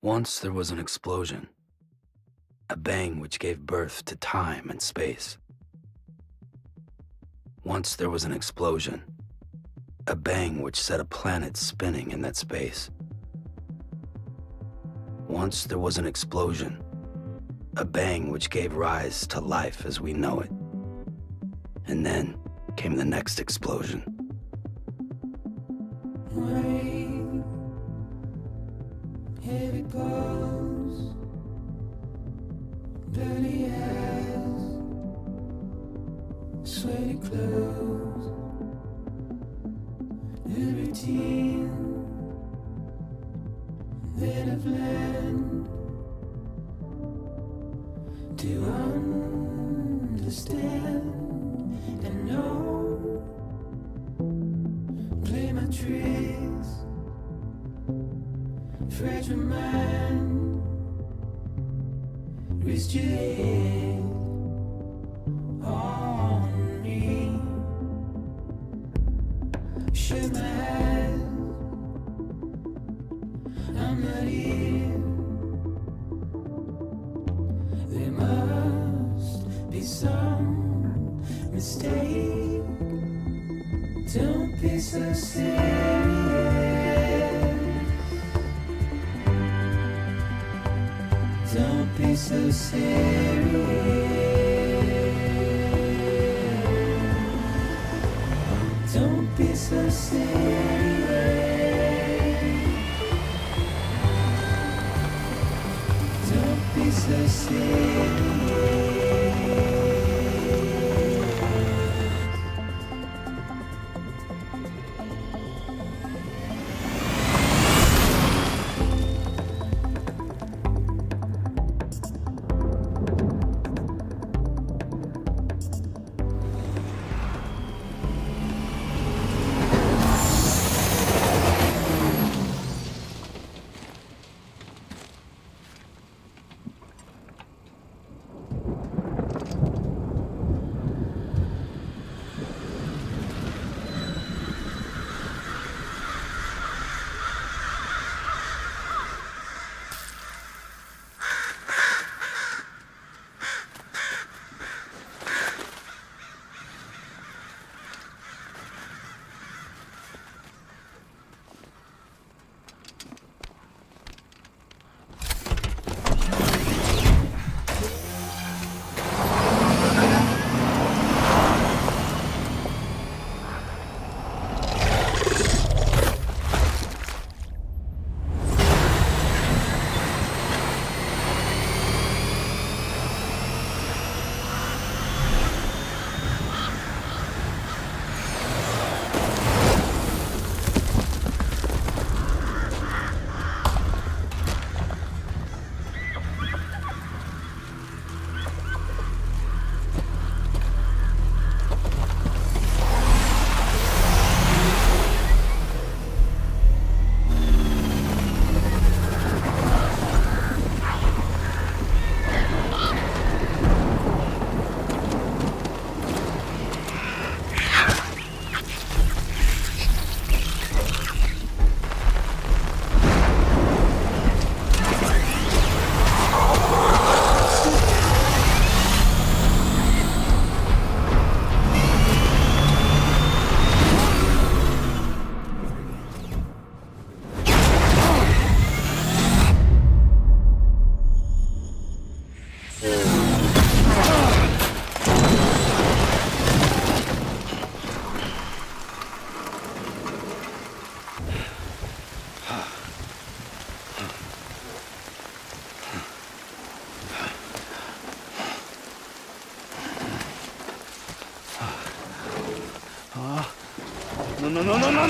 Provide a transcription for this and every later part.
Once there was an explosion, a bang which gave birth to time and space. Once there was an explosion, a bang which set a planet spinning in that space. Once there was an explosion, a bang which gave rise to life as we know it. And then came the next explosion. Rain, heavy blows, dirty eyes, sweaty clothes, the routine that I've learned to understand and know. Play my tricks, fragile mind, risk your head on me. Shut my eyes, I'm not here. There must be some mistake. Don't be so serious. Don't be so serious. Don't be so serious. Don't be so serious.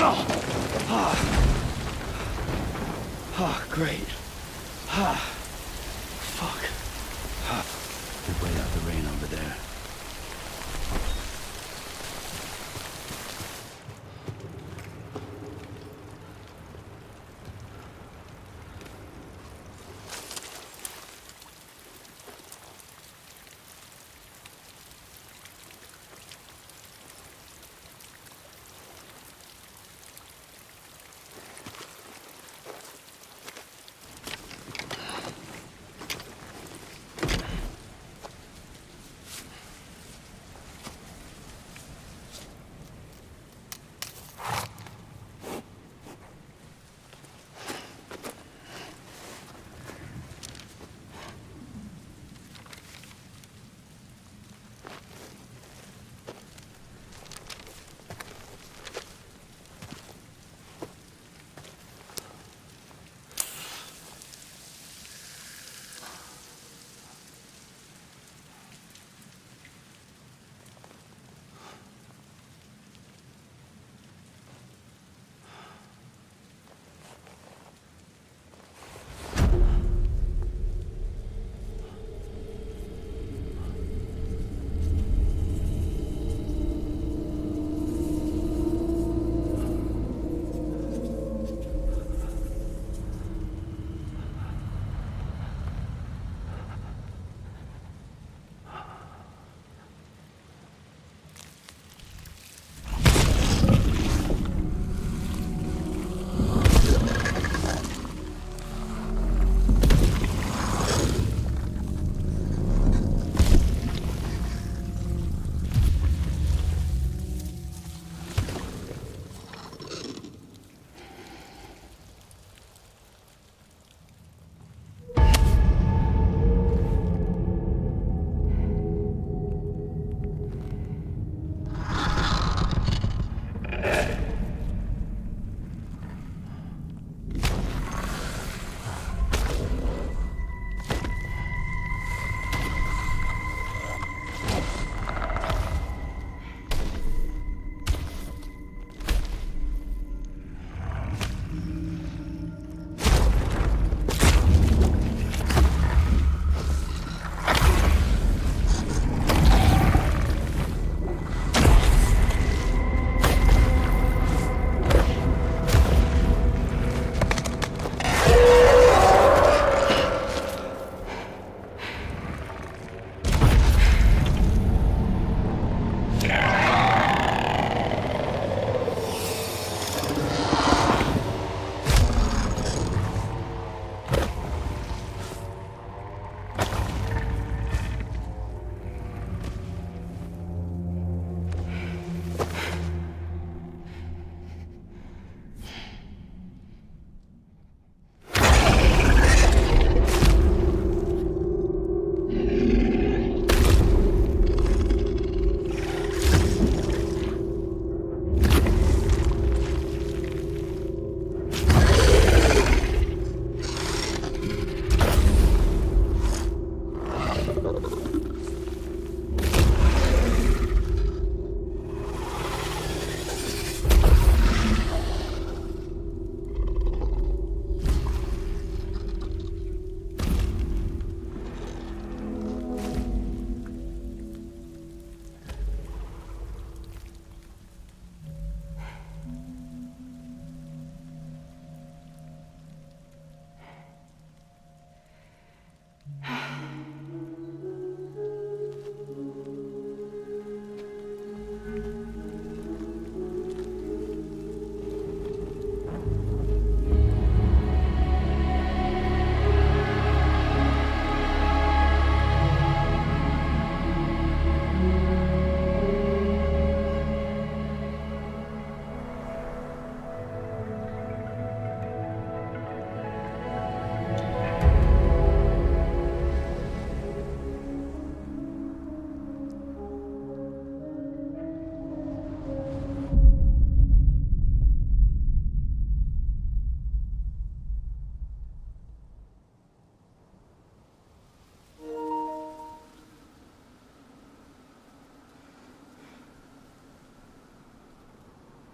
No. Great. Fuck. Good way out the rain over there.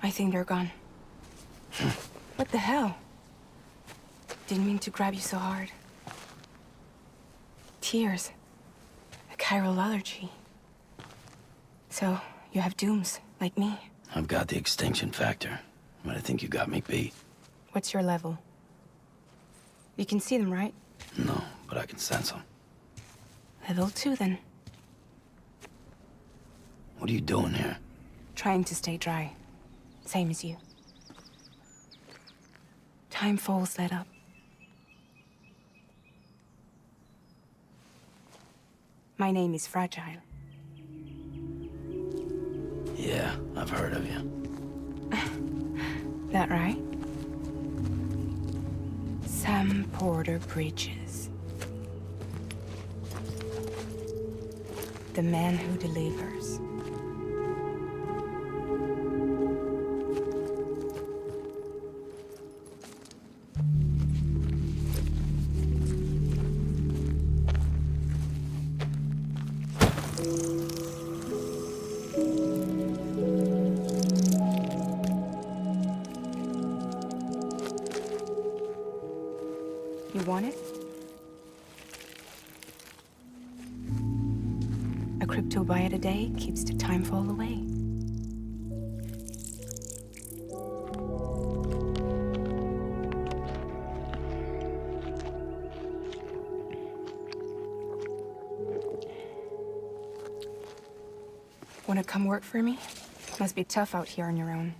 I think they're gone. What the hell? Didn't mean to grab you so hard. Tears. A chiral allergy. So, you have dooms, like me. I've got the extinction factor, but I think you got me beat. What's your level? You can see them, right? No, but I can sense them. Level 2, then. What are you doing here? Trying to stay dry. Same as you. Time falls let up. My name is Fragile. Yeah, I've heard of you. That right? Sam Porter Bridges. The man who delivers. You want it? A crypto byte a day keeps the time fall away. Wanna come work for me? Must be tough out here on your own.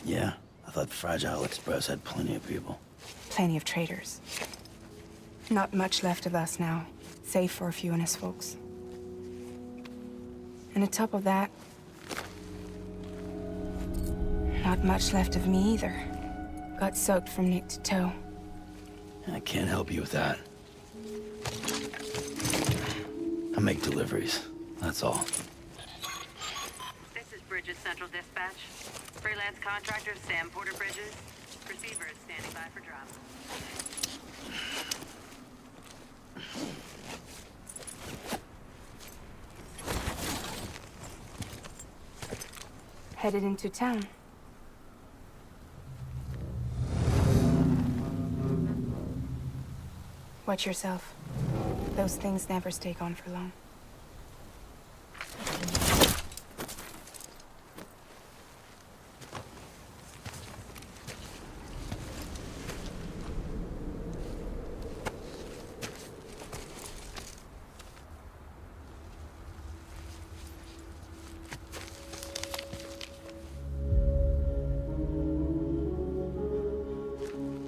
Yeah, I thought Fragile Express had plenty of people. Plenty of traitors. Not much left of us now, save for a few honest folks. And on top of that, not much left of me either. Got soaked from neck to toe. I can't help you with that. I make deliveries, that's all. This is Bridges Central Dispatch. Freelance contractor Sam Porter Bridges. Receiver is standing by for drop. Headed into town. Watch yourself. Those things never stay gone for long.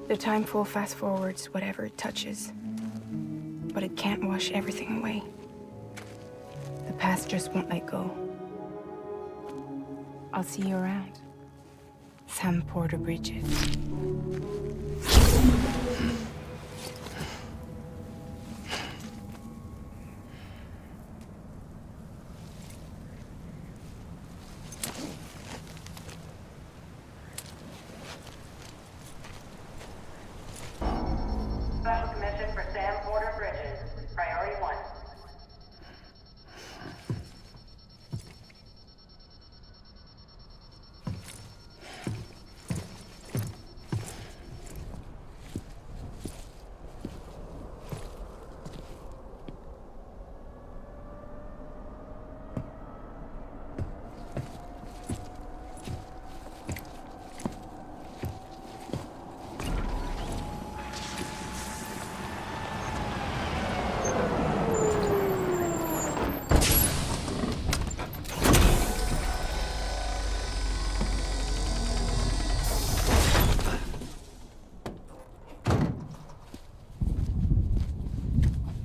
The time full fast forwards whatever it touches. But it can't wash everything away. The past just won't let go. I'll see you around. Sam Porter Bridges. Special commission for Sam Porter Bridges. Priority 1.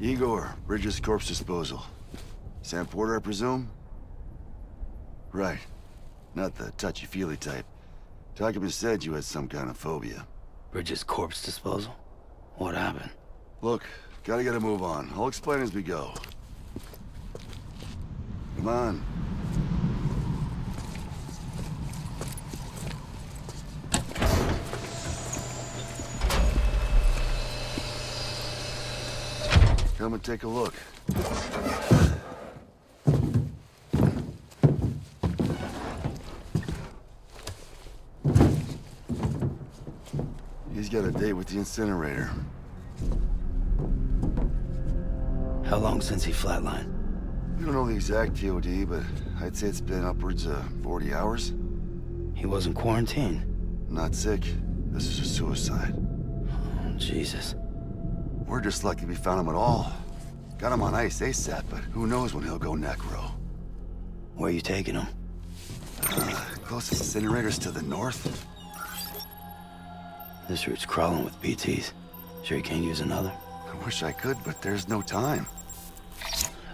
Igor, Bridges Corpse Disposal. Sam Porter, I presume? Right. Not the touchy-feely type. Takuma said you had some kind of phobia. Bridges corpse disposal? What happened? Look, gotta get a move on. I'll explain as we go. Come on. Come and take a look. He's got a date with the incinerator. How long since he flatlined? We don't know the exact TOD, but I'd say it's been upwards of 40 hours. He wasn't quarantined. Not sick. This is a suicide. Oh, Jesus. We're just lucky we found him at all. Got him on ice ASAP, but who knows when he'll go necro. Where you taking him? Closest incinerator's to the north. This route's crawling with BTs. Sure you can't use another? I wish I could, but there's no time.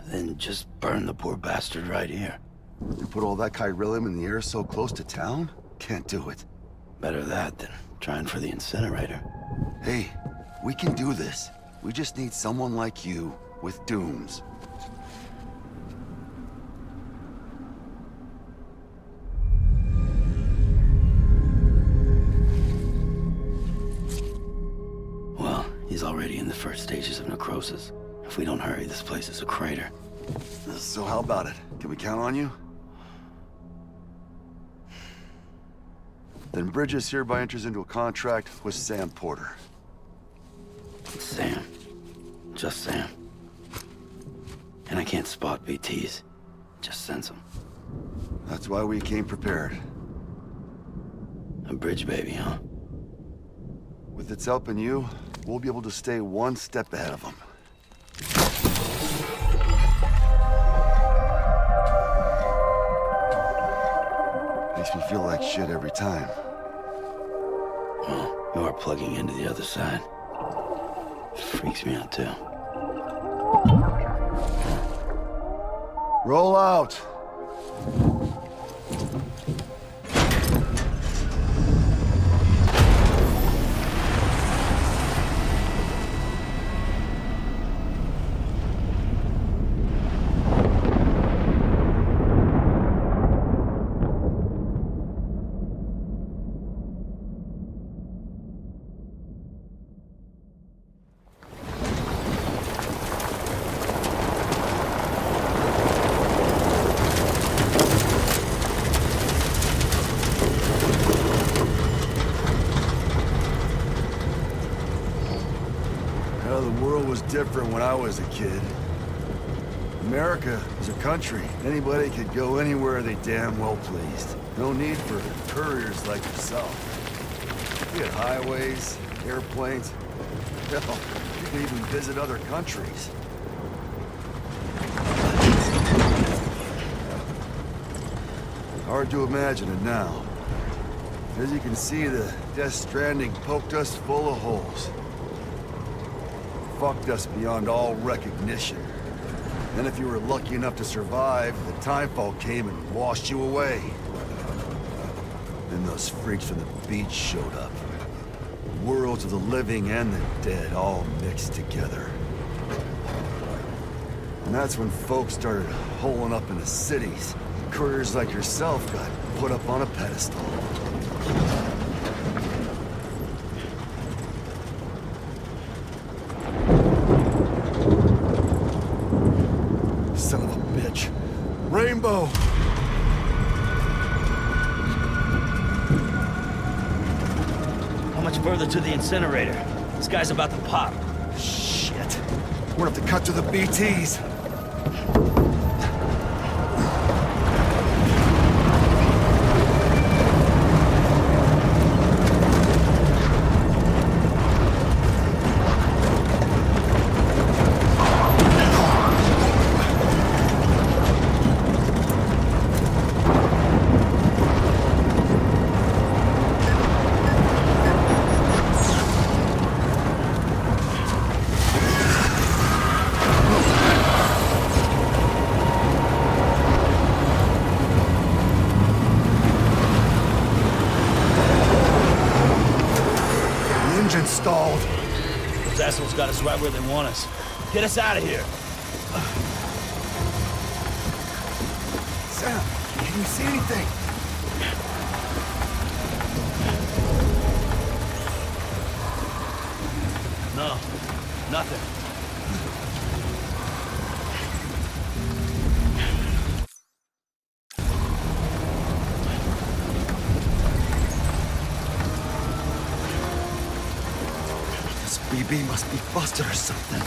Then just burn the poor bastard right here. You put all that chiralium in the air so close to town? Can't do it. Better that than trying for the incinerator. Hey, we can do this. We just need someone like you with dooms. Well, he's already in the first stages of necrosis. If we don't hurry, this place is a crater. So how about it? Can we count on you? Then Bridges hereby enters into a contract with Sam Porter. Sam. Just Sam. And I can't spot BTs. Just sense them. That's why we came prepared. A bridge baby, huh? With its help and you, we'll be able to stay one step ahead of them. Makes me feel like shit every time. Well, you are plugging into the other side. Freaks me out, too. Roll out! Different when I was a kid. America is a country. Anybody could go anywhere they damn well pleased. No need for couriers like yourself. We had highways, airplanes. Hell, you could even visit other countries. Hard to imagine it now. As you can see, the Death Stranding poked us full of holes. Fucked us beyond all recognition. Then if you were lucky enough to survive, the timefall came and washed you away. Then those freaks from the beach showed up. Worlds of the living and the dead all mixed together. And that's when folks started holing up into cities. Couriers like yourself got put up on a pedestal. Son of a bitch. Rainbow! How much further to the incinerator? This guy's about to pop. Shit. We're gonna have to cut to the BTs. Stalled. Those assholes got us right where they want us. Get us out of here. Sam, can you see anything? No, nothing. BB must be busted or something.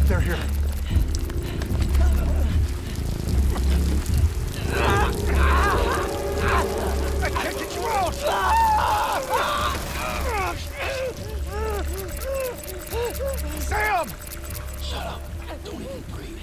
They're here. I can't get you out! Sam! Shut up. Don't even breathe.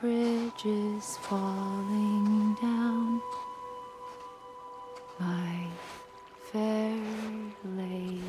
bridges falling down, my fair lady.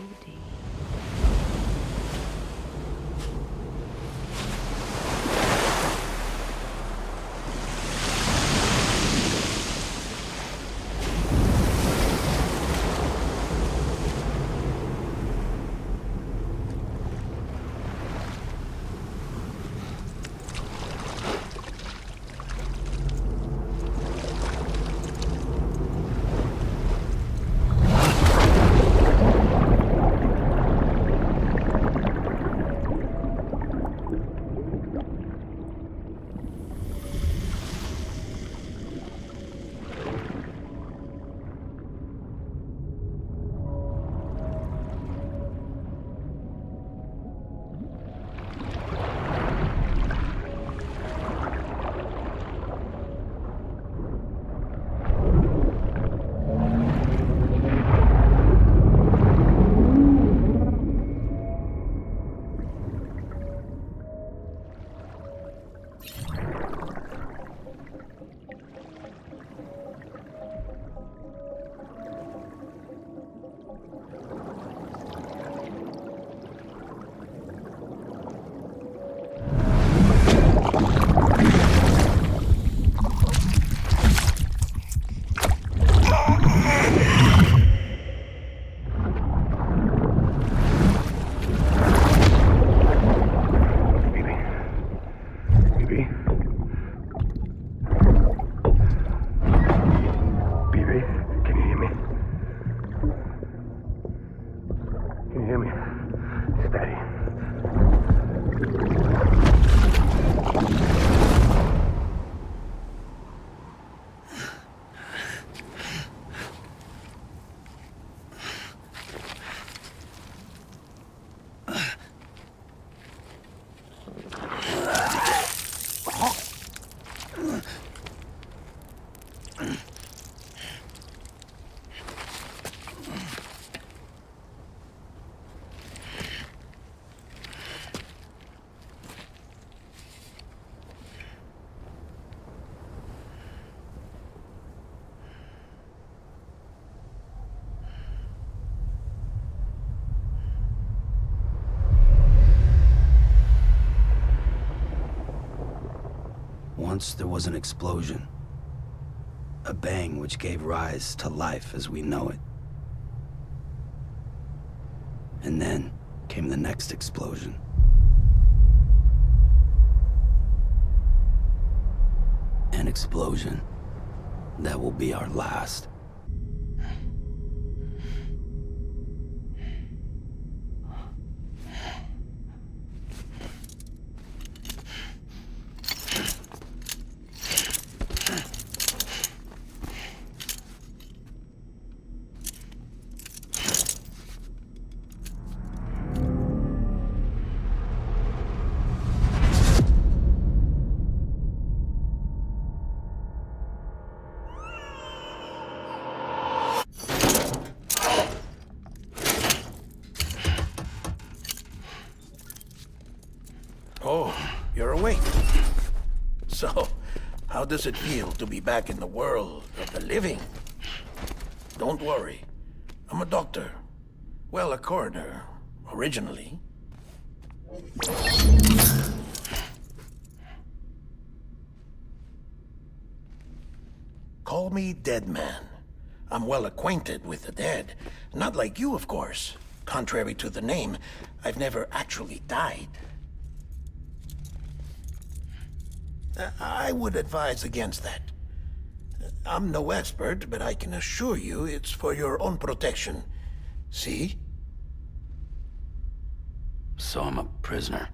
Once there was an explosion. A bang which gave rise to life as we know it. And then came the next explosion. An explosion that will be our last. Oh, you're awake. So, how does it feel to be back in the world of the living? Don't worry. I'm a doctor. Well, a coroner, originally. Call me Dead Man. I'm well acquainted with the dead. Not like you, of course. Contrary to the name, I've never actually died. I would advise against that. I'm no expert, but I can assure you it's for your own protection. See? So I'm a prisoner.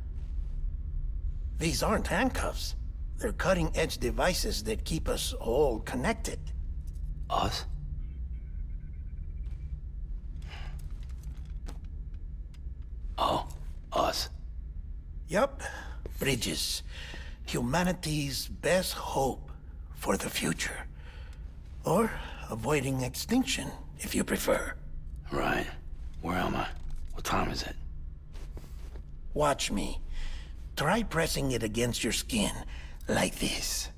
These aren't handcuffs. They're cutting-edge devices that keep us all connected. Us? Oh, us. Yup. Bridges. Humanity's best hope for the future. Or avoiding extinction, if you prefer. Right. Where am I? What time is it? Watch me. Try pressing it against your skin, like this.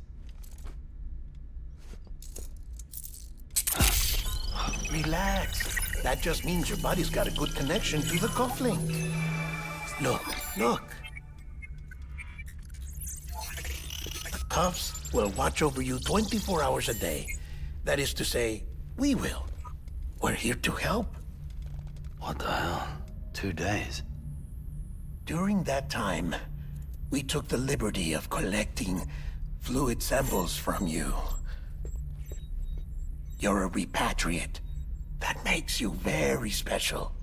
Relax. That just means your body's got a good connection to the cufflink. Look, look. Cuffs will watch over you 24 hours a day. That is to say, we will. We're here to help. What the hell? 2 days? During that time, we took the liberty of collecting fluid samples from you. You're a repatriate. That makes you very special.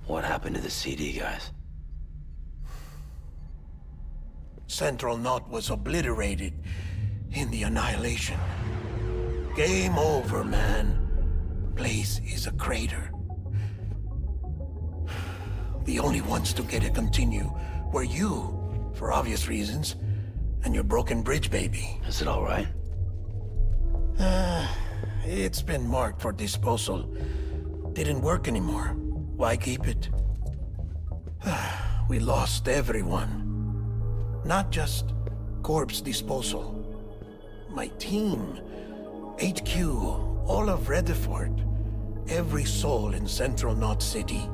What happened to the CD guys? Central Knot was obliterated in the annihilation. Game over, man. Place is a crater. The only ones to get to continue were you, for obvious reasons, and your broken bridge baby. Is it all right? It's been marked for disposal. Didn't work anymore. Why keep it? We lost everyone. Not just corpse disposal. My team, HQ, all of Redford, every soul in Central Knot City.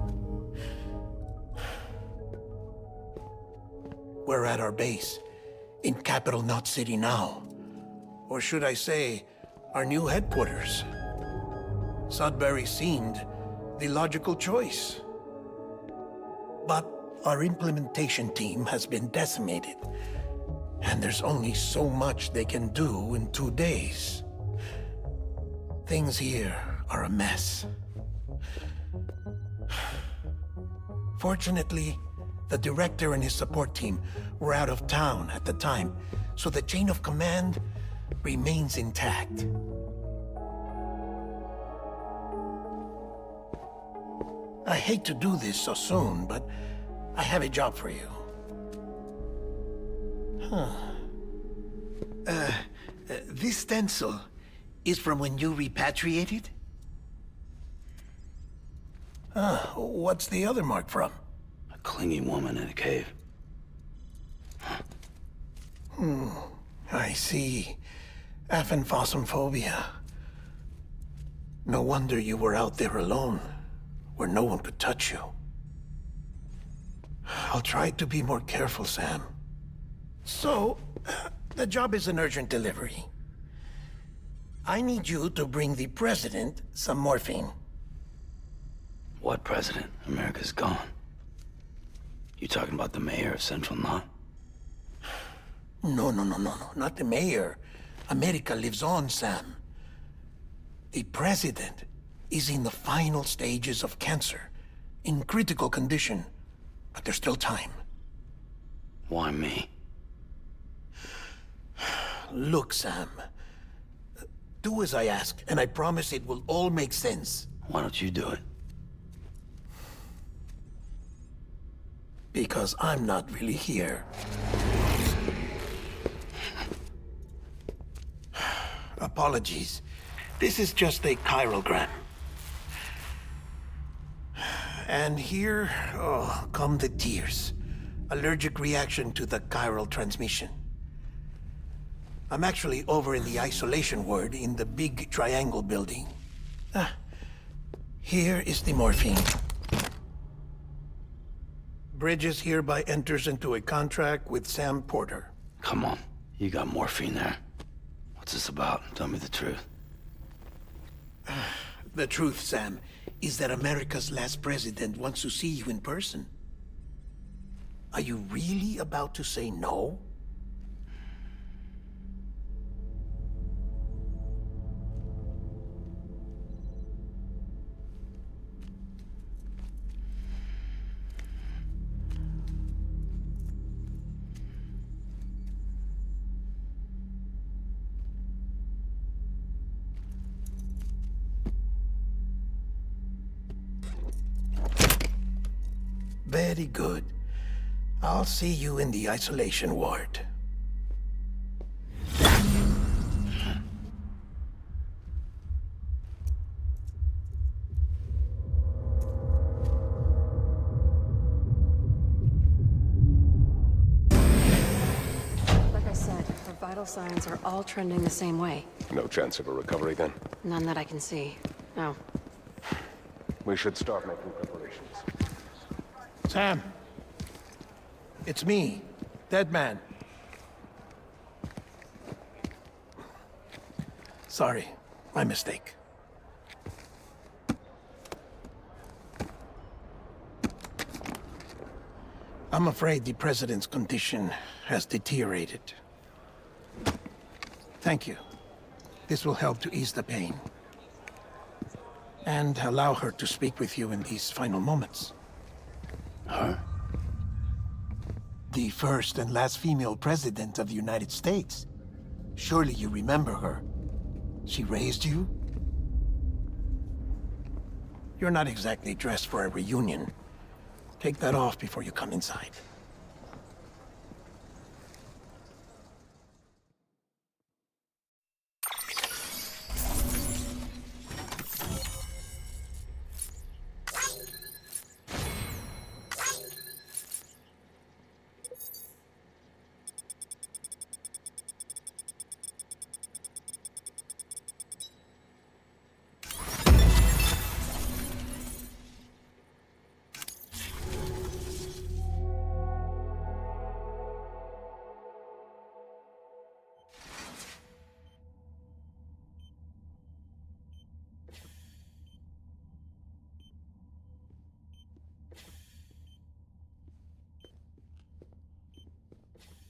We're at our base, in Capital Knot City now. Or should I say, our new headquarters. Sudbury seemed the logical choice. But our implementation team has been decimated, and there's only so much they can do in 2 days. Things here are a mess. Fortunately, the director and his support team were out of town at the time, so the chain of command remains intact. I hate to do this so soon, but I have a job for you. This stencil is from when you repatriated? What's the other mark from? A clingy woman in a cave. I see. Aphenphosmphobia. No wonder you were out there alone, where no one could touch you. I'll try to be more careful, Sam. So, The job is an urgent delivery. I need you to bring the president some morphine. What president? America's gone. You talking about the mayor of Central Knot? No, not the mayor. America lives on, Sam. The president is in the final stages of cancer, in critical condition, but there's still time. Why me? Look, Sam. Do as I ask, and I promise it will all make sense. Why don't you do it? Because I'm not really here. Apologies. This is just a chiralgram. And here, come the tears. Allergic reaction to the chiral transmission. I'm actually over in the isolation ward in the big triangle building. Here is the morphine. Bridges hereby enters into a contract with Sam Porter. Come on. You got morphine there. What's this about? Tell me the truth. The truth, Sam, is that America's last president wants to see you in person. Are you really about to say no? Very good. I'll see you in the isolation ward. Like I said, her vital signs are all trending the same way. No chance of a recovery then? None that I can see. No. We should start making preparations. Sam. It's me, Dead Man. Sorry, my mistake. I'm afraid the president's condition has deteriorated. Thank you. This will help to ease the pain. And allow her to speak with you in these final moments. Her? The first and last female president of the United States. Surely you remember her. She raised you? You're not exactly dressed for a reunion. Take that off before you come inside.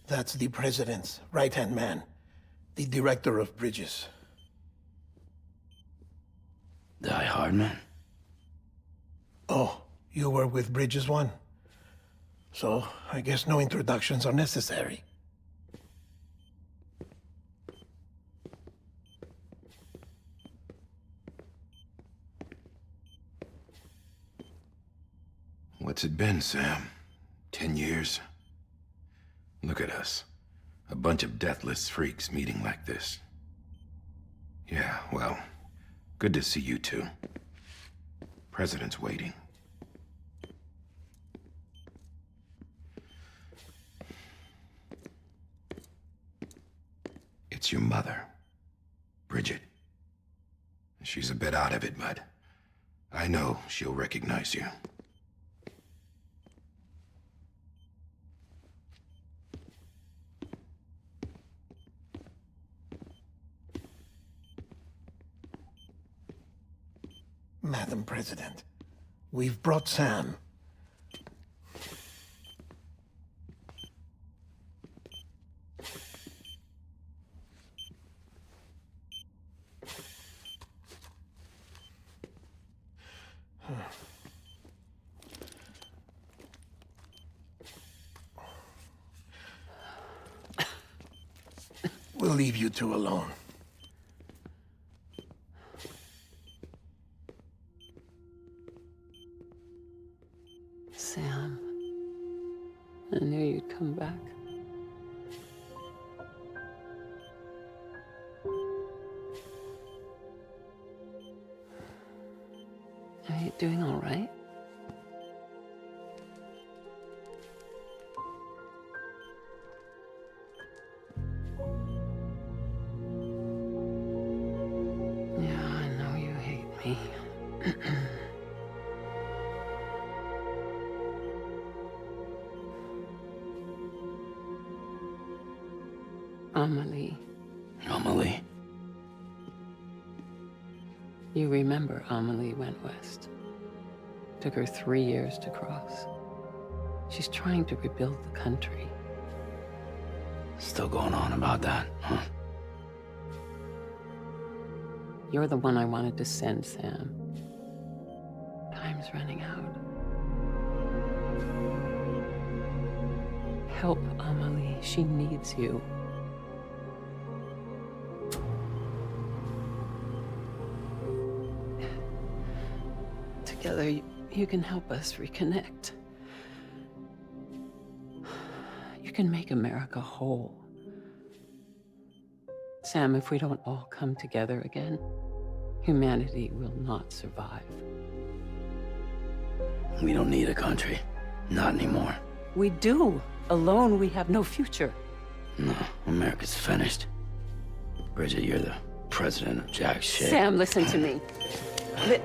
That's the president's right-hand man, the director of bridges. Die Hard Man? Oh, you were with Bridges 1. So, I guess no introductions are necessary. What's it been, Sam? 10 years? Look at us. A bunch of deathless freaks meeting like this. Yeah, well, good to see you two. President's waiting. It's your mother, Bridget. She's a bit out of it, but I know she'll recognize you. Madam President. We've brought Sam. We'll leave you two alone. Sam, I knew you'd come back. Are you doing all right? Yeah, I know you hate me. Amelie. Amelie? You remember Amelie went west. Took her 3 years to cross. She's trying to rebuild the country. Still going on about that, huh? You're the one I wanted to send, Sam. Time's running out. Help Amelie. She needs you. Together, you can help us reconnect. You can make America whole. Sam, if we don't all come together again, humanity will not survive. We don't need a country. Not anymore. We do. Alone, we have no future. No, America's finished. Bridget, you're the president of jack shit. Sam, listen to me. Please.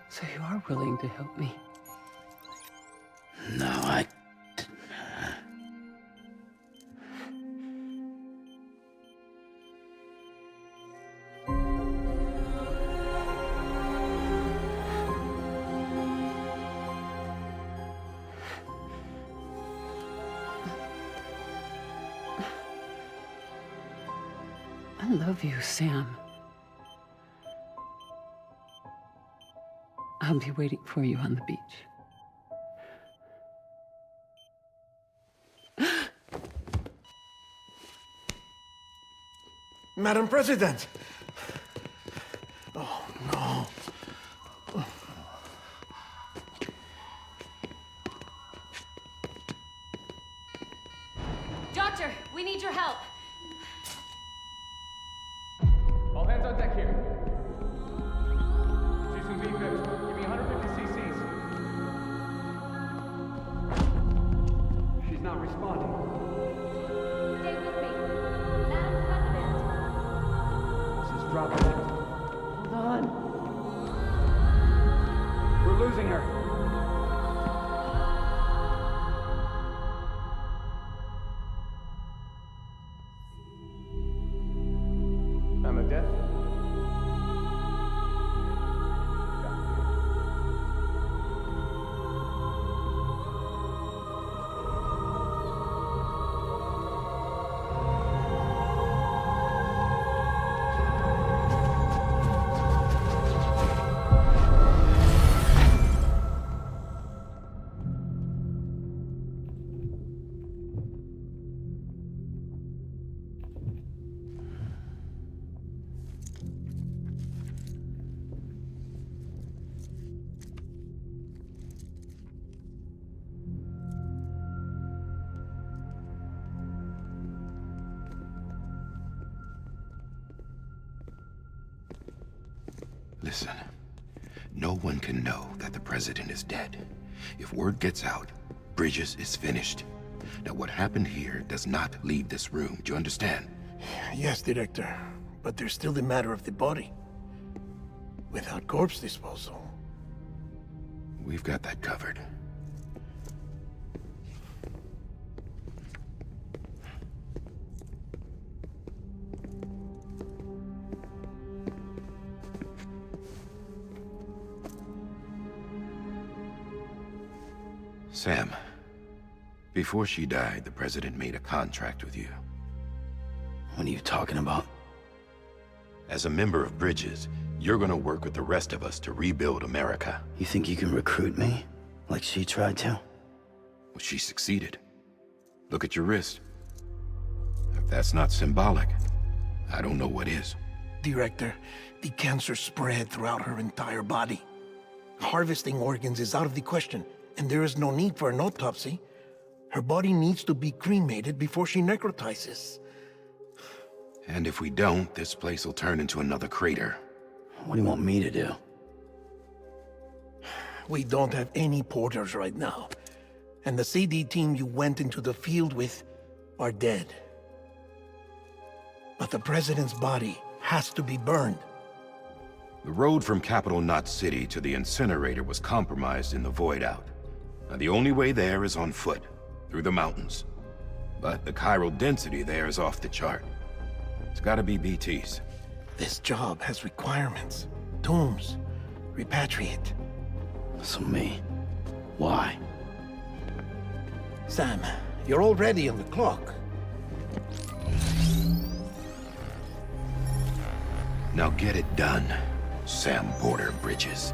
So you are willing to help me? No, I love you, Sam. I'll be waiting for you on the beach. Madam President! Oh, no. Doctor, we need your help. All hands on deck here. Jason V5, give me 150 cc's. She's not responding. Stay with me. Madam President. This is dropping. Hold on. We're losing her. Time of death? Listen, No one can know that the president is dead. If word gets out, Bridges is finished. Now, what happened here does not leave this room. Do you understand? Yes, Director. But there's still the matter of the body. Without corpse disposal. We've got that covered. Sam, before she died, the president made a contract with you. What are you talking about? As a member of Bridges, you're gonna work with the rest of us to rebuild America. You think you can recruit me? Like she tried to? Well, she succeeded. Look at your wrist. If that's not symbolic, I don't know what is. Director, the cancer spread throughout her entire body. Harvesting organs is out of the question, and there is no need for an autopsy. Her body needs to be cremated before she necrotizes. And if we don't, this place will turn into another crater. What do you want me to do? We don't have any porters right now. And the CD team you went into the field with are dead. But the president's body has to be burned. The road from Capital Knot City to the incinerator was compromised in the void out. Now, the only way there is on foot, through the mountains. But the chiral density there is off the chart. It's gotta be BTs. This job has requirements. Tombs. Repatriate. So me. Why? Sam, you're already on the clock. Now get it done, Sam Porter Bridges.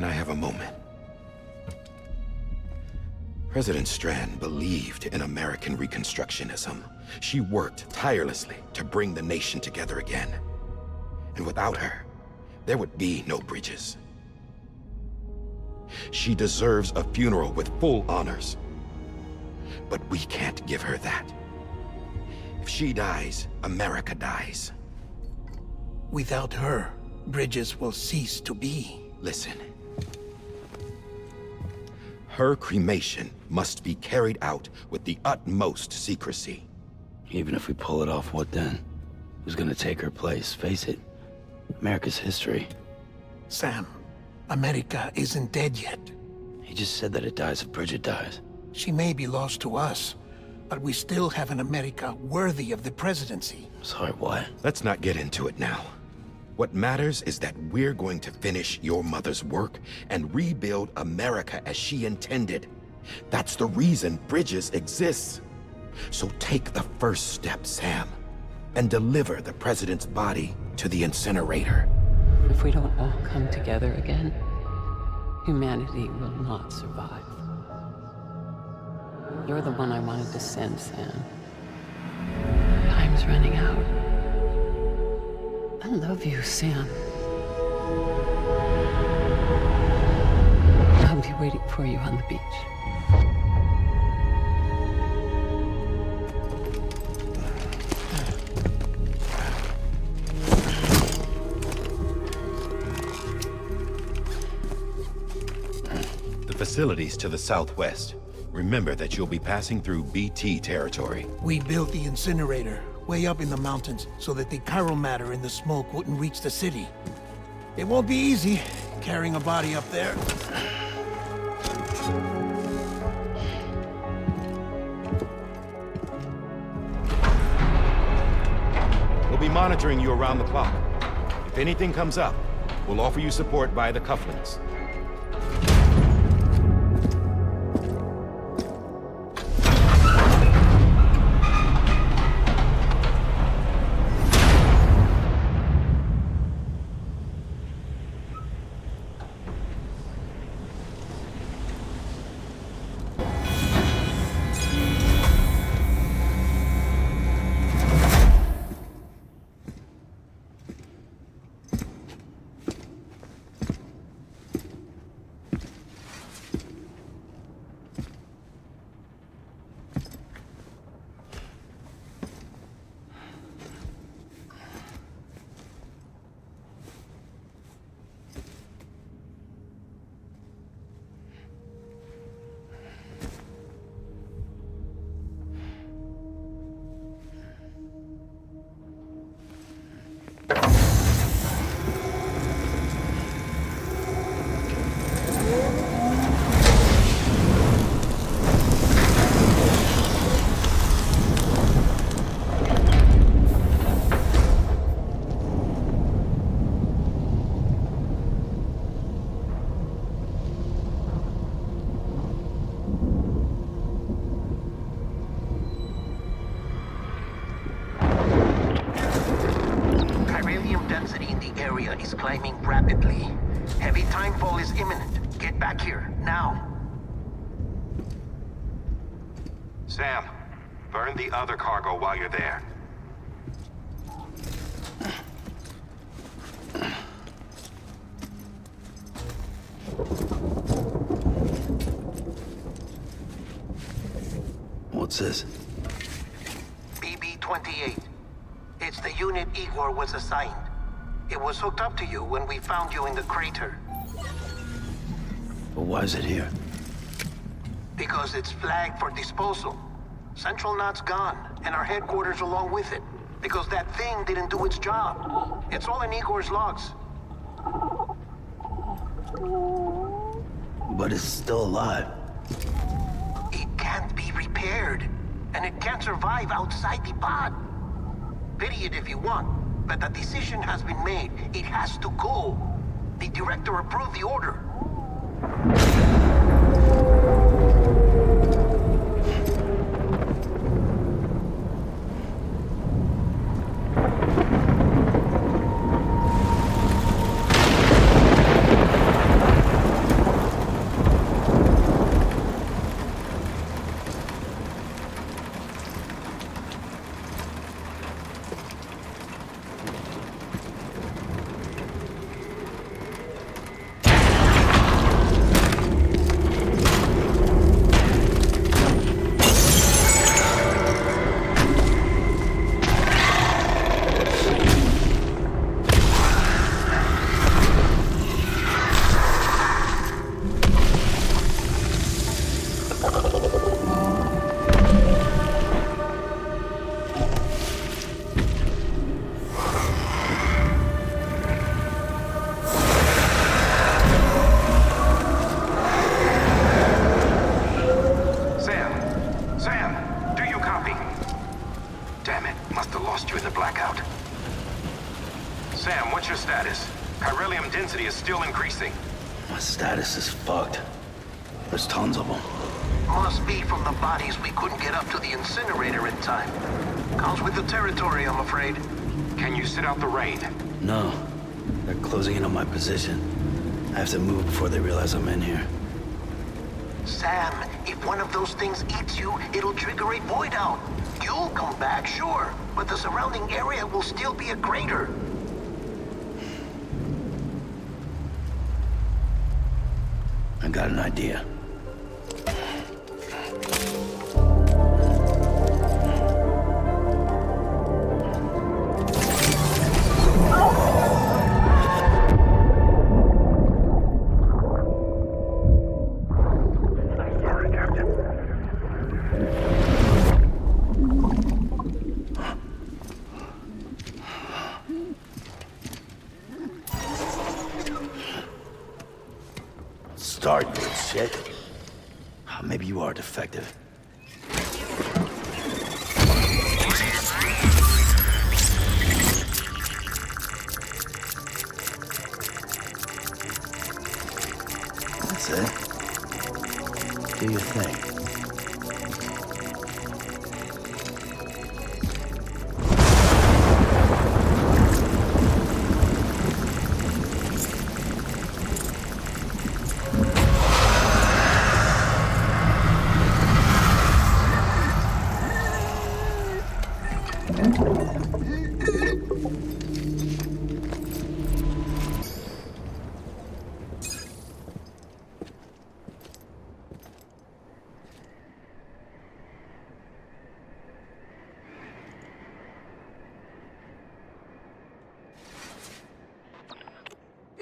Can I have a moment? President Strand believed in American Reconstructionism. She worked tirelessly to bring the nation together again. And without her, there would be no Bridges. She deserves a funeral with full honors. But we can't give her that. If she dies, America dies. Without her, Bridges will cease to be. Listen. Her cremation must be carried out with the utmost secrecy. Even if we pull it off, what then? Who's gonna take her place? Face it, America's history. Sam, America isn't dead yet. He just said that it dies if Bridget dies. She may be lost to us, but we still have an America worthy of the presidency. Sorry, what? Let's not get into it now. What matters is that we're going to finish your mother's work and rebuild America as she intended. That's the reason Bridges exists. So take the first step, Sam, and deliver the president's body to the incinerator. If we don't all come together again, humanity will not survive. You're the one I wanted to send, Sam. Time's running out. I love you, Sam. I'll be waiting for you on the beach. The facility's to the southwest. Remember that you'll be passing through BT territory. We built the incinerator way up in the mountains so that the chiral matter in the smoke wouldn't reach the city. It won't be easy carrying a body up there. We'll be monitoring you around the clock. If anything comes up, we'll offer you support via the cufflinks. climbing rapidly. Heavy timefall is imminent. Get back here, now. Sam, burn the other cargo while you're there. What's this? BB-28. It's the unit Igor was assigned. It was hooked up to you when we found you in the crater. But why is it here? Because it's flagged for disposal. Central Knot's gone, and our headquarters along with it. Because that thing didn't do its job. It's all in Igor's logs. But it's still alive. It can't be repaired, and it can't survive outside the pod. Pity it if you want, but the decision has been made. It has to go. The director approved the order. Still increasing. My status is fucked. There's tons of them. Must be from the bodies we couldn't get up to the incinerator in time. Comes with the territory, I'm afraid. Can you sit out the rain? No. They're closing in on my position. I have to move before they realize I'm in here. Sam, if one of those things eats you, it'll trigger a void out. You'll come back, sure, but the surrounding area will still be a crater. I got an idea. Sorry, Captain. Start, you shit. Maybe you are defective. That's it. Do your thing.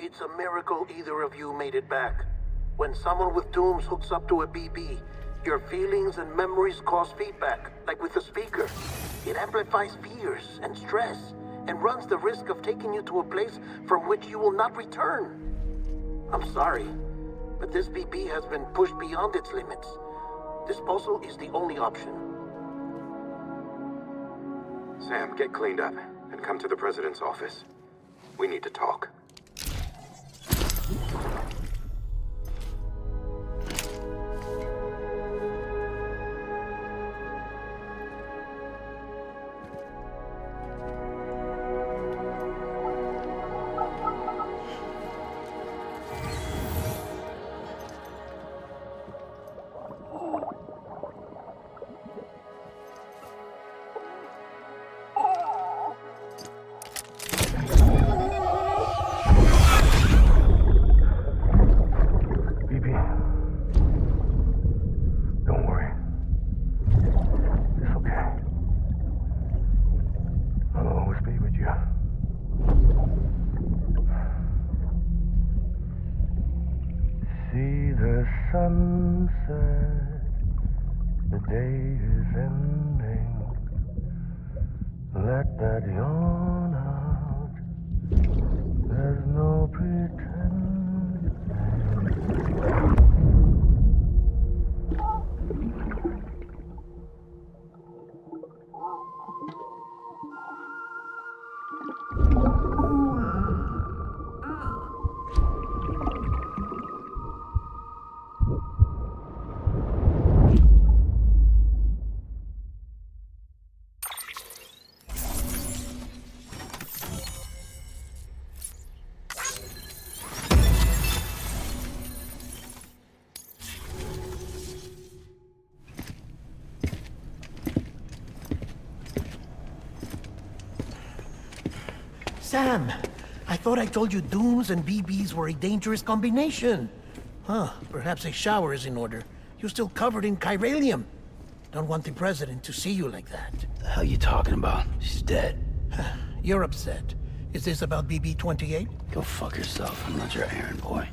It's a miracle either of you made it back. When someone with dooms hooks up to a BB, your feelings and memories cause feedback, like with the speaker. It amplifies fears and stress, and runs the risk of taking you to a place from which you will not return. I'm sorry, but this BB has been pushed beyond its limits. Disposal is the only option. Sam, get cleaned up and come to the president's office. We need to talk. the sunset, the day is ending. Let that yawn out. There's no pretending. Sam, I thought I told you dooms and BBs were a dangerous combination. Huh, perhaps a shower is in order. You're still covered in chiralium. Don't want the president to see you like that. The hell you talking about? She's dead. You're upset. Is this about BB-28? Go fuck yourself. I'm not your errand boy.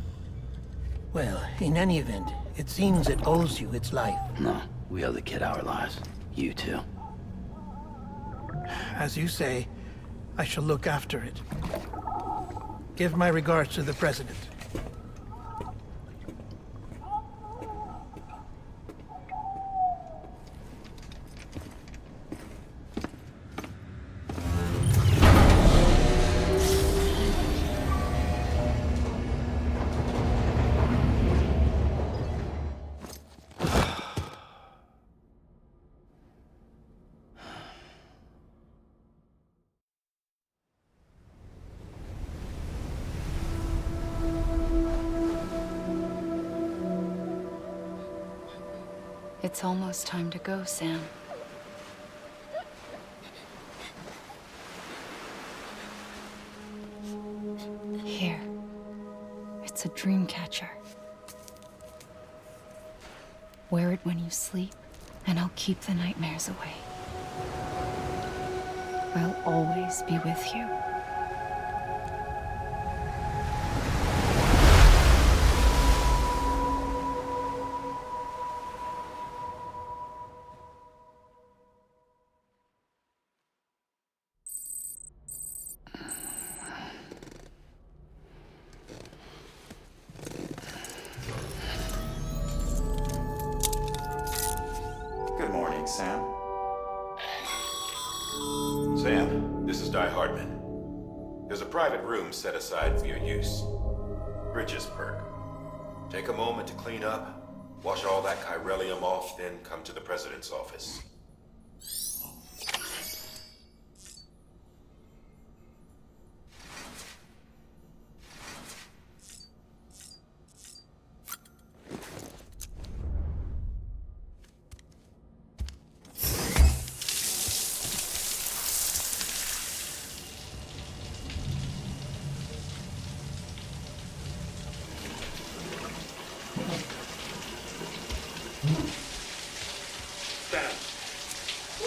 Well, in any event, it seems it owes you its life. No, we owe the kid our lives. You too. As you say, I shall look after it. Give my regards to the president. It's almost time to go, Sam. Here. It's a dream catcher. Wear it when you sleep, and I'll keep the nightmares away. I'll always be with you. Good morning, Sam. Sam, this is Di Hardman. There's a private room set aside for your use. Bridges perk. Take a moment to clean up, wash all that chiralium off, then come to the president's office.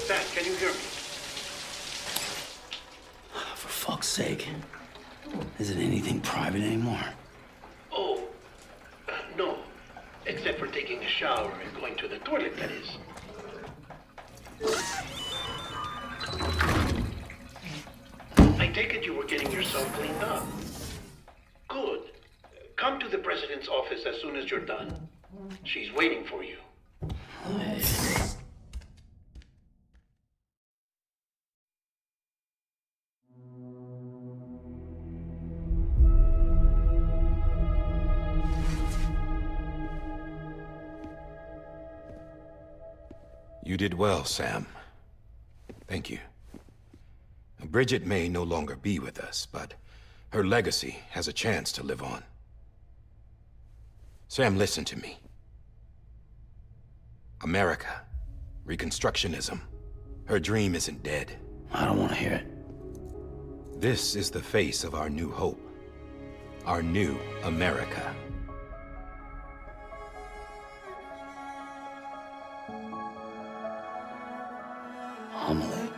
Sam, can you hear me? For fuck's sake. Isn't anything private anymore? Oh, no. Except for taking a shower and going to the toilet, that is. I take it you were getting yourself cleaned up. Good. Come to the president's office as soon as you're done. She's waiting for you. You did well, Sam. Thank you. Bridget may no longer be with us, but her legacy has a chance to live on. Sam, listen to me. America, Reconstructionism, her dream isn't dead. I don't want to hear it. This is the face of our new hope. Our new America. Amelie.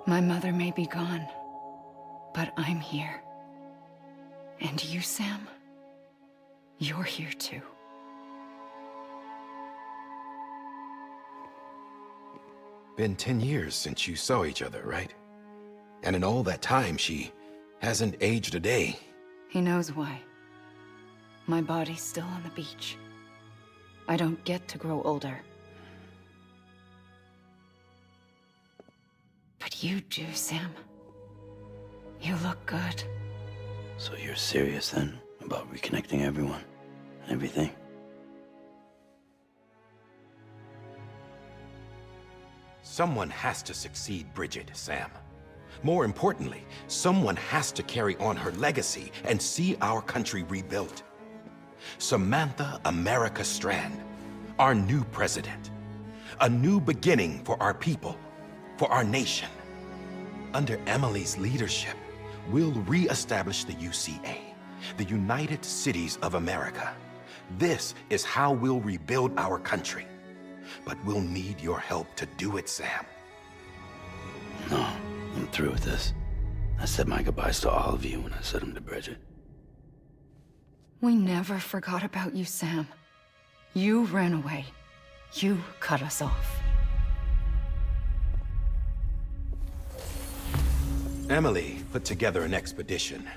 My mother may be gone, but I'm here. And you, Sam, you're here too. Been 10 years since you saw each other, right? And in all that time, she hasn't aged a day. He knows why. My body's still on the beach. I don't get to grow older. But you do, Sam. You look good. So you're serious then about reconnecting everyone and everything? Someone has to succeed Bridget, Sam. More importantly, someone has to carry on her legacy and see our country rebuilt. Samantha America Strand, our new president. A new beginning for our people, for our nation. Under Emily's leadership, we'll re-establish the UCA, the United Cities of America. This is how we'll rebuild our country. But we'll need your help to do it, Sam. No, I'm through with this. I said my goodbyes to all of you when I said them to Bridget. We never forgot about you, Sam. You ran away. You cut us off. Emily put together an expedition.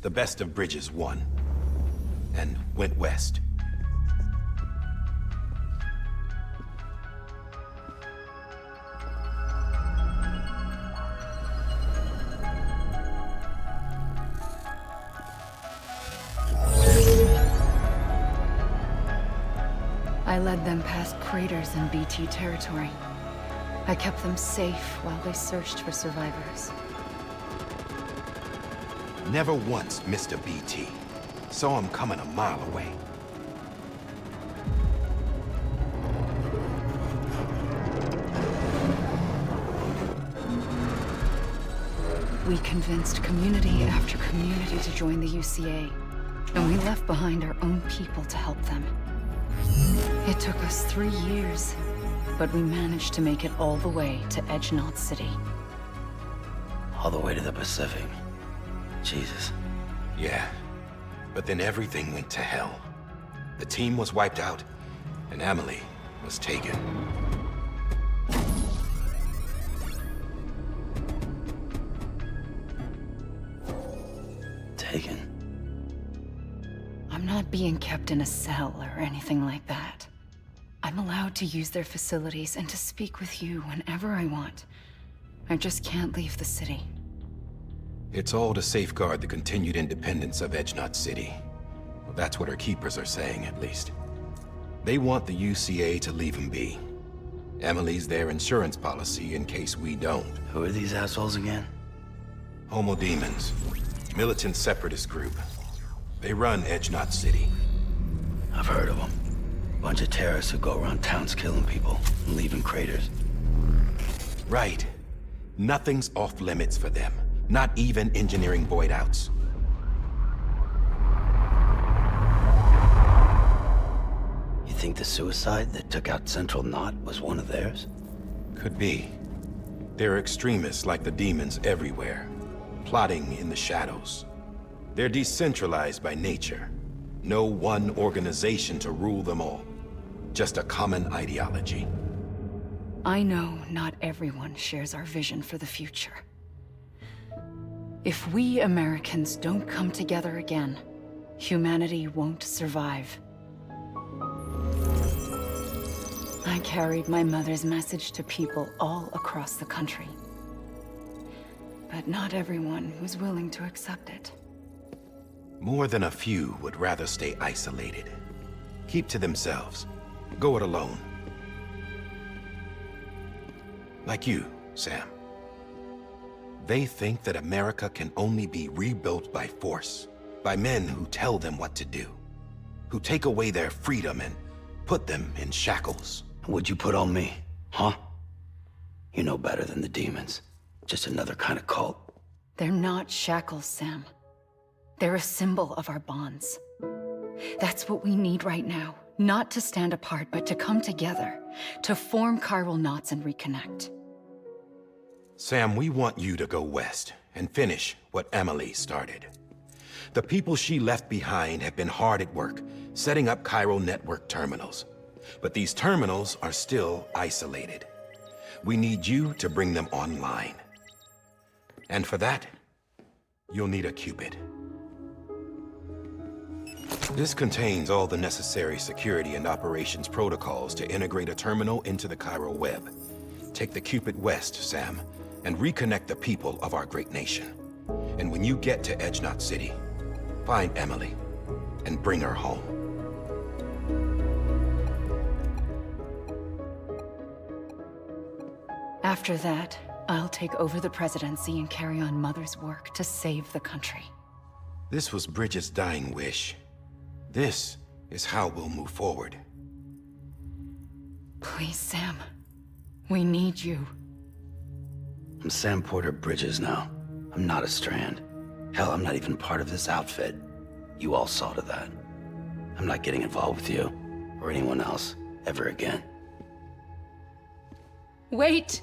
The best of Bridges won. And went west. I led them past craters in BT territory. I kept them safe while they searched for survivors. Never once missed a BT. Saw him coming a mile away. We convinced community after community to join the UCA, and we left behind our own people to help them. It took us 3 years, but we managed to make it all the way to Edge Knot City. All the way to the Pacific. Jesus. Yeah, but then everything went to hell. The team was wiped out, and Emily was taken. Taken? I'm not being kept in a cell or anything like that. I'm allowed to use their facilities and to speak with you whenever I want. I just can't leave the city. It's all to safeguard the continued independence of Edge Knot City. Well, that's what our keepers are saying, at least. They want the UCA to leave them be. Emily's their insurance policy in case we don't. Who are these assholes again? Homo Demons. Militant separatist group. They run Edge Knot City. I've heard of them. Bunch of terrorists who go around towns killing people and leaving craters. Right. Nothing's off limits for them. Not even engineering void outs. You think the suicide that took out Central Knot was one of theirs? Could be. There are extremists like the demons everywhere, plotting in the shadows. They're decentralized by nature. No one organization to rule them all. Just a common ideology. I know not everyone shares our vision for the future. If we Americans don't come together again, humanity won't survive. I carried my mother's message to people all across the country. But not everyone was willing to accept it. More than a few would rather stay isolated. Keep to themselves. Go it alone. Like you, Sam. They think that America can only be rebuilt by force, by men who tell them what to do, who take away their freedom and put them in shackles. What'd you put on me, huh? You know better than the demons. Just another kind of cult. They're not shackles, Sam. They're a symbol of our bonds. That's what we need right now. Not to stand apart, but to come together, to form chiral knots and reconnect. Sam, we want you to go west and finish what Emily started. The people she left behind have been hard at work, setting up chiral network terminals. But these terminals are still isolated. We need you to bring them online. And for that, you'll need a qubit. This contains all the necessary security and operations protocols to integrate a terminal into the chiral web. Take the qubit west, Sam, and reconnect the people of our great nation. And when you get to Edge Knot City, find Emily and bring her home. After that, I'll take over the presidency and carry on Mother's work to save the country. This was Bridget's dying wish. This is how we'll move forward. Please, Sam. We need you. I'm Sam Porter Bridges now. I'm not a Strand. Hell, I'm not even part of this outfit. You all saw to that. I'm not getting involved with you, or anyone else, ever again. Wait!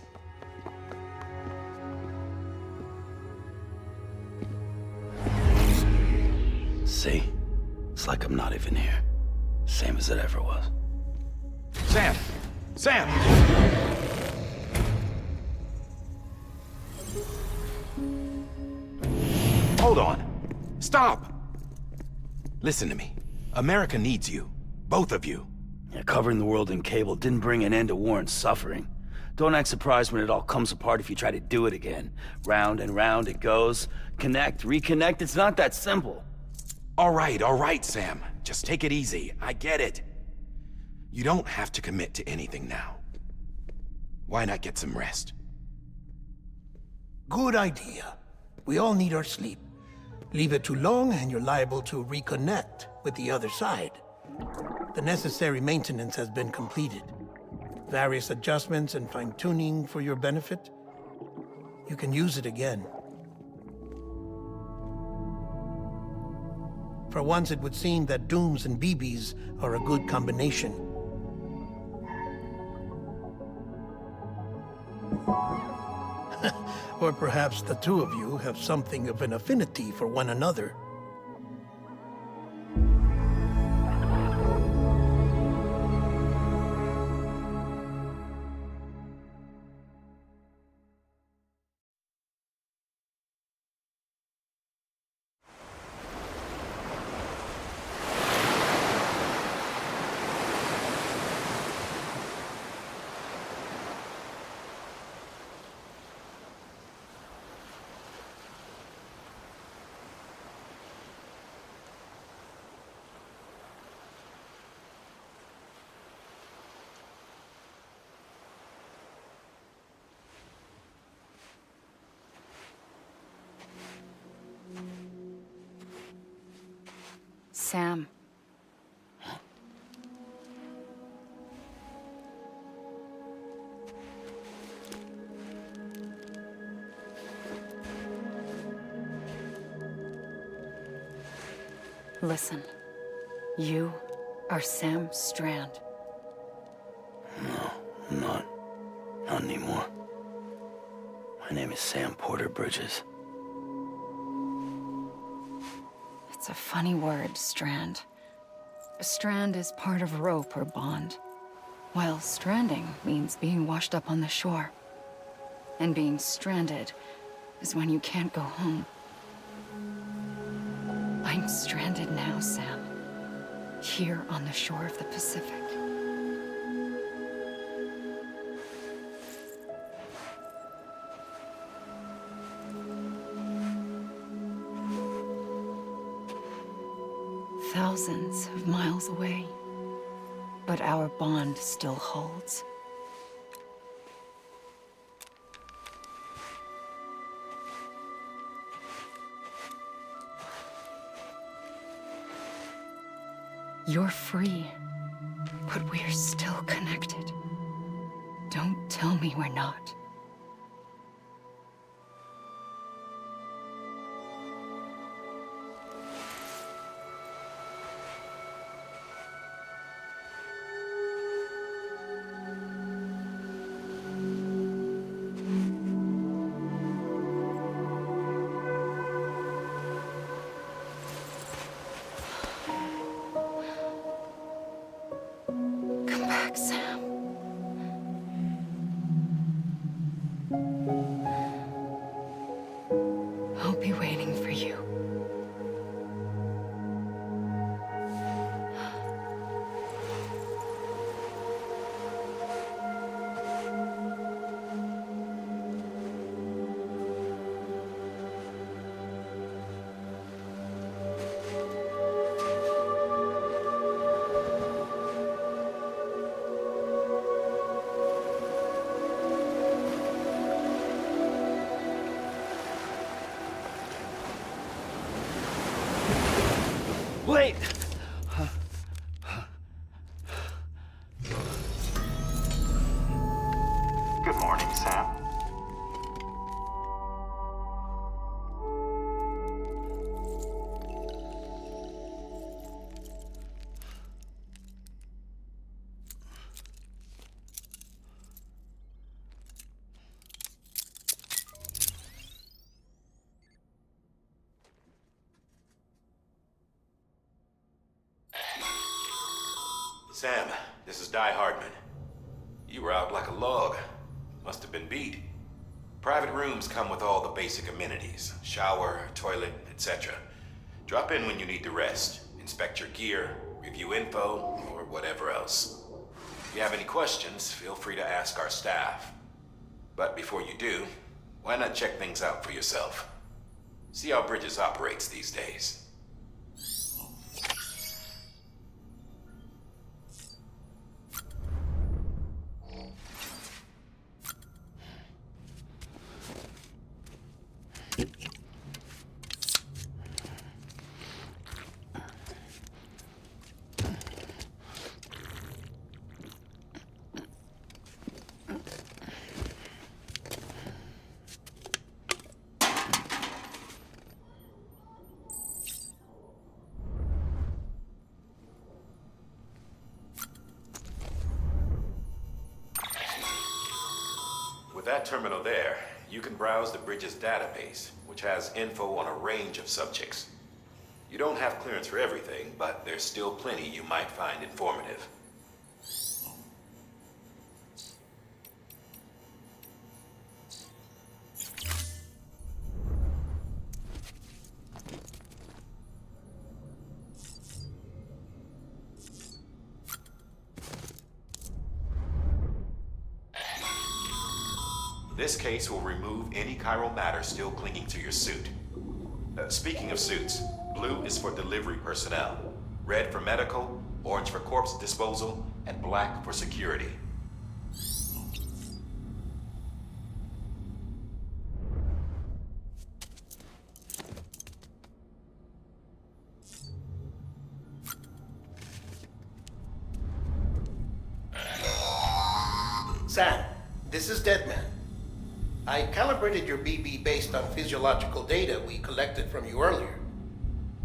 See? It's like I'm not even here. Same as it ever was. Sam! Sam! Hold on. Stop! Listen to me. America needs you. Both of you. Yeah, covering the world in cable didn't bring an end to war and suffering. Don't act surprised when it all comes apart if you try to do it again. Round and round it goes. Connect, reconnect, it's not that simple. All right, Sam. Just take it easy. I get it. You don't have to commit to anything now. Why not get some rest? Good idea. We all need our sleep. Leave it too long and you're liable to reconnect with the other side. The necessary maintenance has been completed. Various adjustments and fine-tuning for your benefit. You can use it again. For once, it would seem that Dooms and BBs are a good combination. Or perhaps the two of you have something of an affinity for one another. Sam. Listen. You are Sam Strand. No, I'm not. Not anymore. My name is Sam Porter Bridges. It's a funny word, Strand. A strand is part of rope or bond, while stranding means being washed up on the shore. And being stranded is when you can't go home. I'm stranded now, Sam. Here on the shore of the Pacific. Thousands of miles away, but our bond still holds. You're free, but we're still connected. Don't tell me we're not. Wait! Good morning, Sam. Sam, this is Di Hardman. You were out like a log. Must have been beat. Private rooms come with all the basic amenities. Shower, toilet, etc. Drop in when you need to rest. Inspect your gear, review info, or whatever else. If you have any questions, feel free to ask our staff. But before you do, why not check things out for yourself? See how Bridges operates these days. With that terminal there, you can browse the Bridges database, which has info on a range of subjects. You don't have clearance for everything, but there's still plenty you might find informative. This case will remove any chiral matter still clinging to your suit. Speaking of suits, blue is for delivery personnel, red for medical, orange for corpse disposal, and black for security. Sam, this is Deadman. I calibrated your BB based on physiological data we collected from you earlier.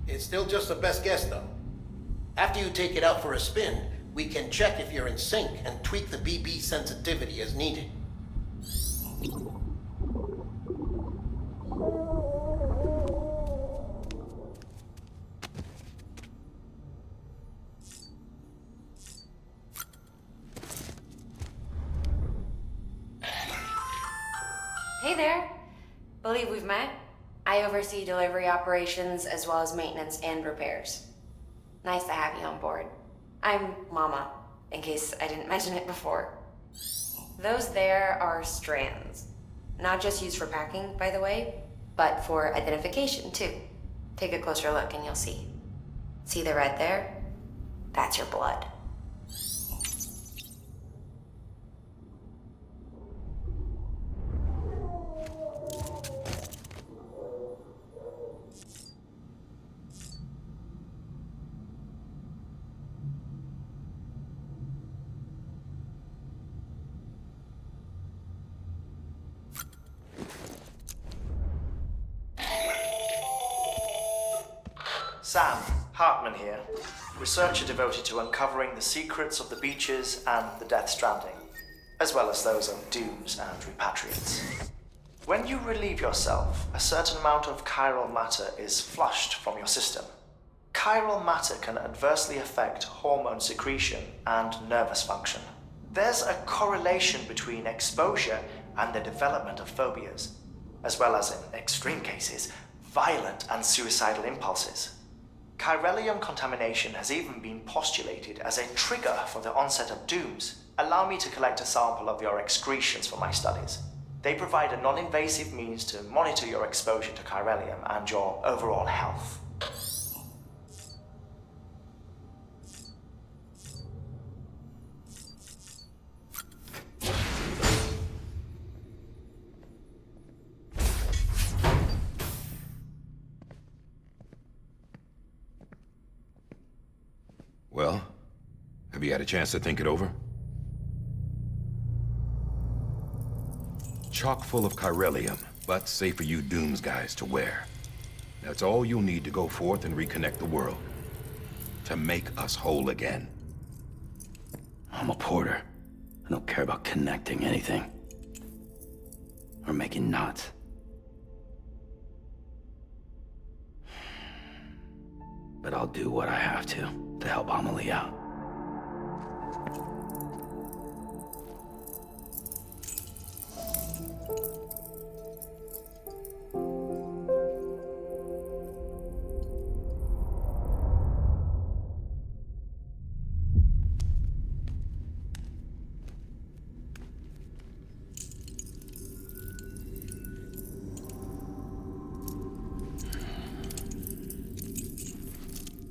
It's still just a best guess, though. After you take it out for a spin, we can check if you're in sync and tweak the BB sensitivity as needed. Hey there. Believe we've met. I oversee delivery operations as well as maintenance and repairs. Nice to have you on board. I'm Mama, in case I didn't mention it before. Those there are strands. Not just used for packing, by the way, but for identification too. Take a closer look and you'll see. See the red there? That's your blood. Sam, Hartman here, researcher devoted to uncovering the secrets of the beaches and the Death Stranding, as well as those of dooms and repatriates. When you relieve yourself, a certain amount of chiral matter is flushed from your system. Chiral matter can adversely affect hormone secretion and nervous function. There's a correlation between exposure and the development of phobias, as well as, in extreme cases, violent and suicidal impulses. Chiralium contamination has even been postulated as a trigger for the onset of dooms. Allow me to collect a sample of your excretions for my studies. They provide a non-invasive means to monitor your exposure to chiralium and your overall health. Have you had a chance to think it over? Chock full of chiralium, but safe for you Dooms guys to wear. That's all you'll need to go forth and reconnect the world. To make us whole again. I'm a porter. I don't care about connecting anything. Or making knots. But I'll do what I have to help Amelie out.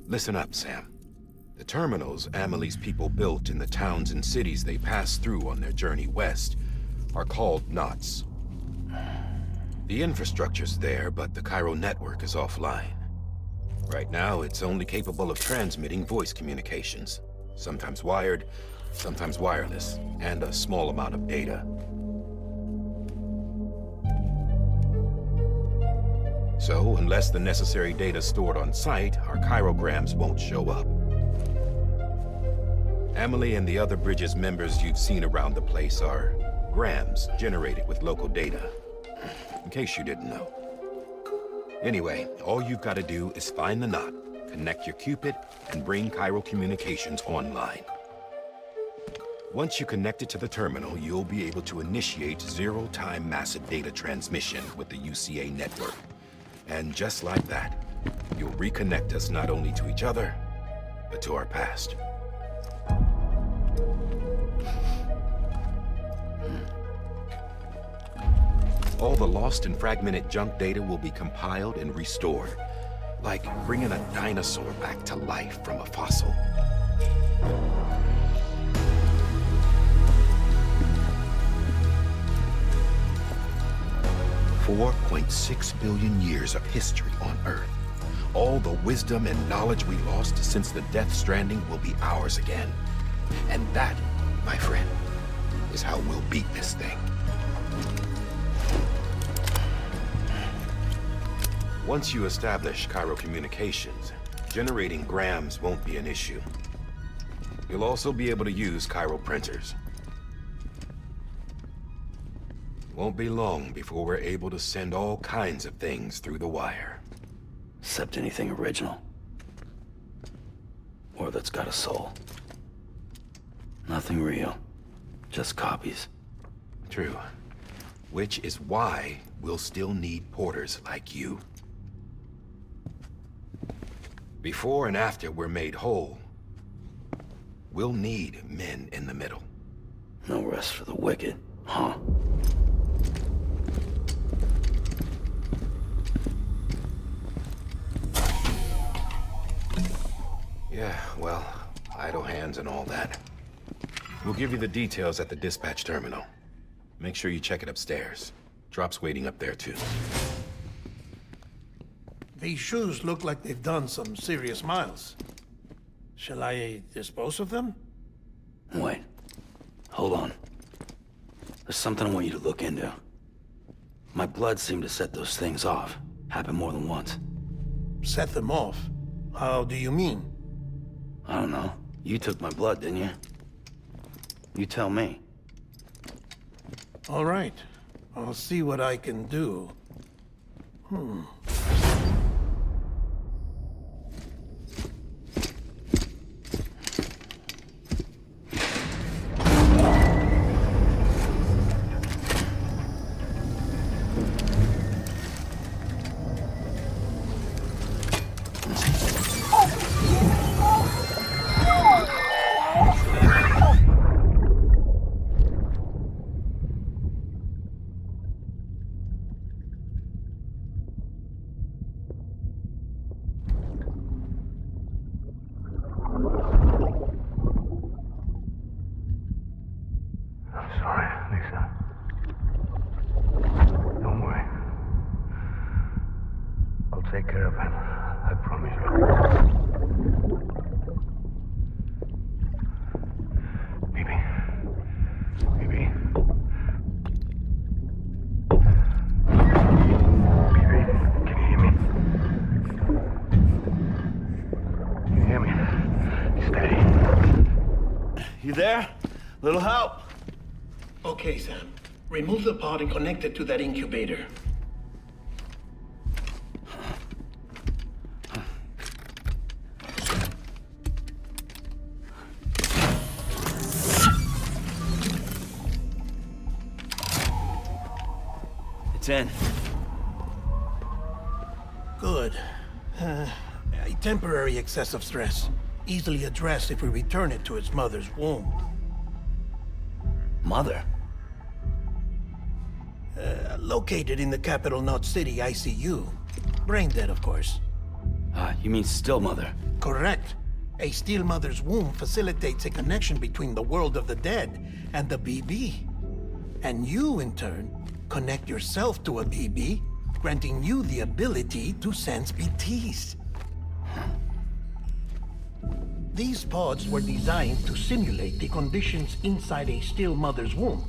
Listen up, Sam. The terminals Amelie's people built in the towns and cities they passed through on their journey west are called knots. The infrastructure's there, but the Cairo network is offline. Right now, it's only capable of transmitting voice communications, sometimes wired, sometimes wireless, and a small amount of data. So, unless the necessary data is stored on site, our chirograms won't show up. Amelie and the other Bridges members you've seen around the place are grams generated with local data, in case you didn't know. Anyway, all you've got to do is find the knot, connect your Cupid, and bring Cairo communications online. Once you connect it to the terminal, you'll be able to initiate zero-time massive data transmission with the UCA network. And just like that, you'll reconnect us not only to each other, but to our past. All the lost and fragmented junk data will be compiled and restored, like bringing a dinosaur back to life from a fossil. $4.6 billion years of history on Earth. All the wisdom and knowledge we lost since the Death Stranding will be ours again. And that, my friend, is how we'll beat this thing. Once you establish Cairo communications, generating grams won't be an issue. You'll also be able to use Cairo printers. Won't be long before we're able to send all kinds of things through the wire. Except anything original. Or that's got a soul. Nothing real. Just copies. True. Which is why we'll still need porters like you. Before and after we're made whole, we'll need men in the middle. No rest for the wicked, huh? Yeah, well, idle hands and all that. We'll give you the details at the dispatch terminal. Make sure you check it upstairs. Drop's waiting up there, too. These shoes look like they've done some serious miles. Shall I dispose of them? Wait. Hold on. There's something I want you to look into. My blood seemed to set those things off. Happened more than once. Set them off? How do you mean? I don't know. You took my blood, didn't you? You tell me. All right. I'll see what I can do. Take care of him. I promise you. Little help. Okay, Sam. Remove the pod and connect it to that incubator. It's in. Good. A temporary excess of stress. Easily addressed if we return it to its mother's womb. Mother? Located in the capital Knot City ICU. Brain dead, of course. You mean still mother? Correct. A still mother's womb facilitates a connection between the world of the dead and the BB. And you, in turn, connect yourself to a BB, granting you the ability to sense BTs. These pods were designed to simulate the conditions inside a still mother's womb.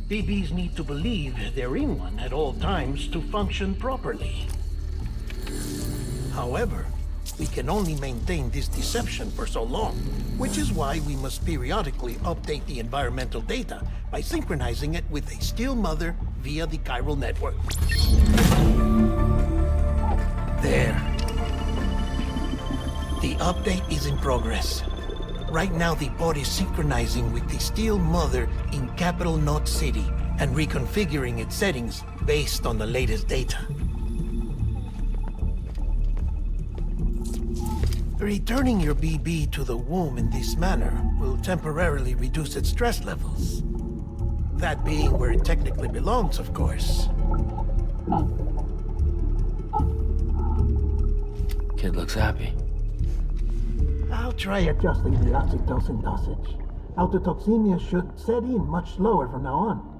BBs need to believe they're in one at all times to function properly. However, we can only maintain this deception for so long, which is why we must periodically update the environmental data by synchronizing it with a still mother via the chiral network. There. The update is in progress. Right now, the pod is synchronizing with the still mother in capital Knot City and reconfiguring its settings based on the latest data. Returning your BB to the womb in this manner will temporarily reduce its stress levels. That being where it technically belongs, of course. Kid looks happy. I'll try adjusting the oxytocin dosage. Autotoxemia should set in much slower from now on.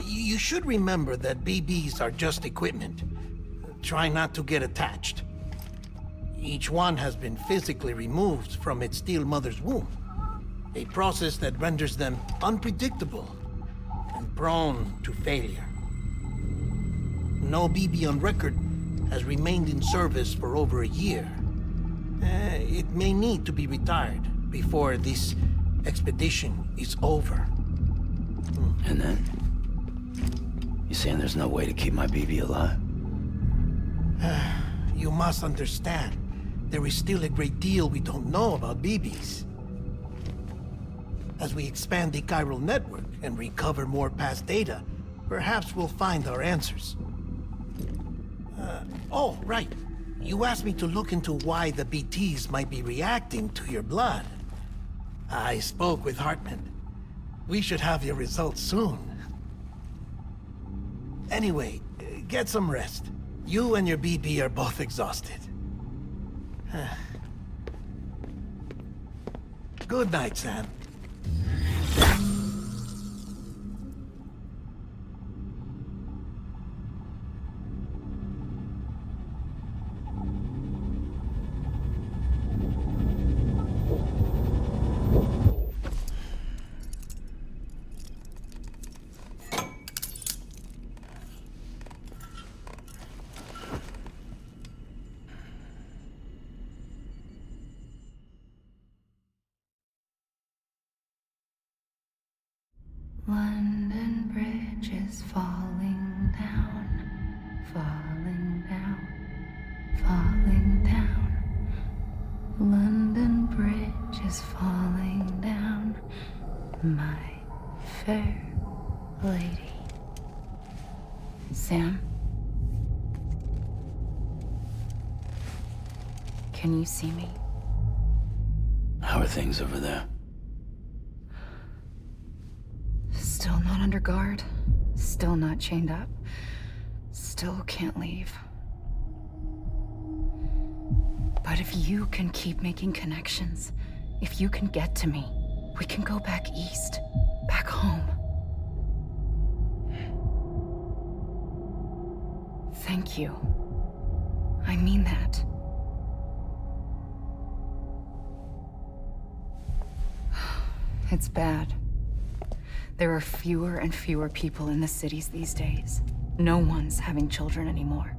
You should remember that BBs are just equipment. Try not to get attached. Each one has been physically removed from its still mother's womb. A process that renders them unpredictable and prone to failure. No BB on record has remained in service for over a year. It may need to be retired before this expedition is over. And then? You saying there's no way to keep my BB alive? You must understand, there is still a great deal we don't know about BBs. As we expand the chiral network and recover more past data, perhaps we'll find our answers. Oh, right. You asked me to look into why the BTs might be reacting to your blood. I spoke with Hartman. We should have your results soon. Anyway, get some rest. You and your BB are both exhausted. Good night, Sam. London Bridge is falling down, falling down, falling down. London Bridge is falling down, my fair lady. Sam? Can you see me? How are things over there? Still not under guard. Still not chained up. Still can't leave. But if you can keep making connections, if you can get to me, we can go back east, back home. Thank you. I mean that. It's bad. There are fewer and fewer people in the cities these days. No one's having children anymore.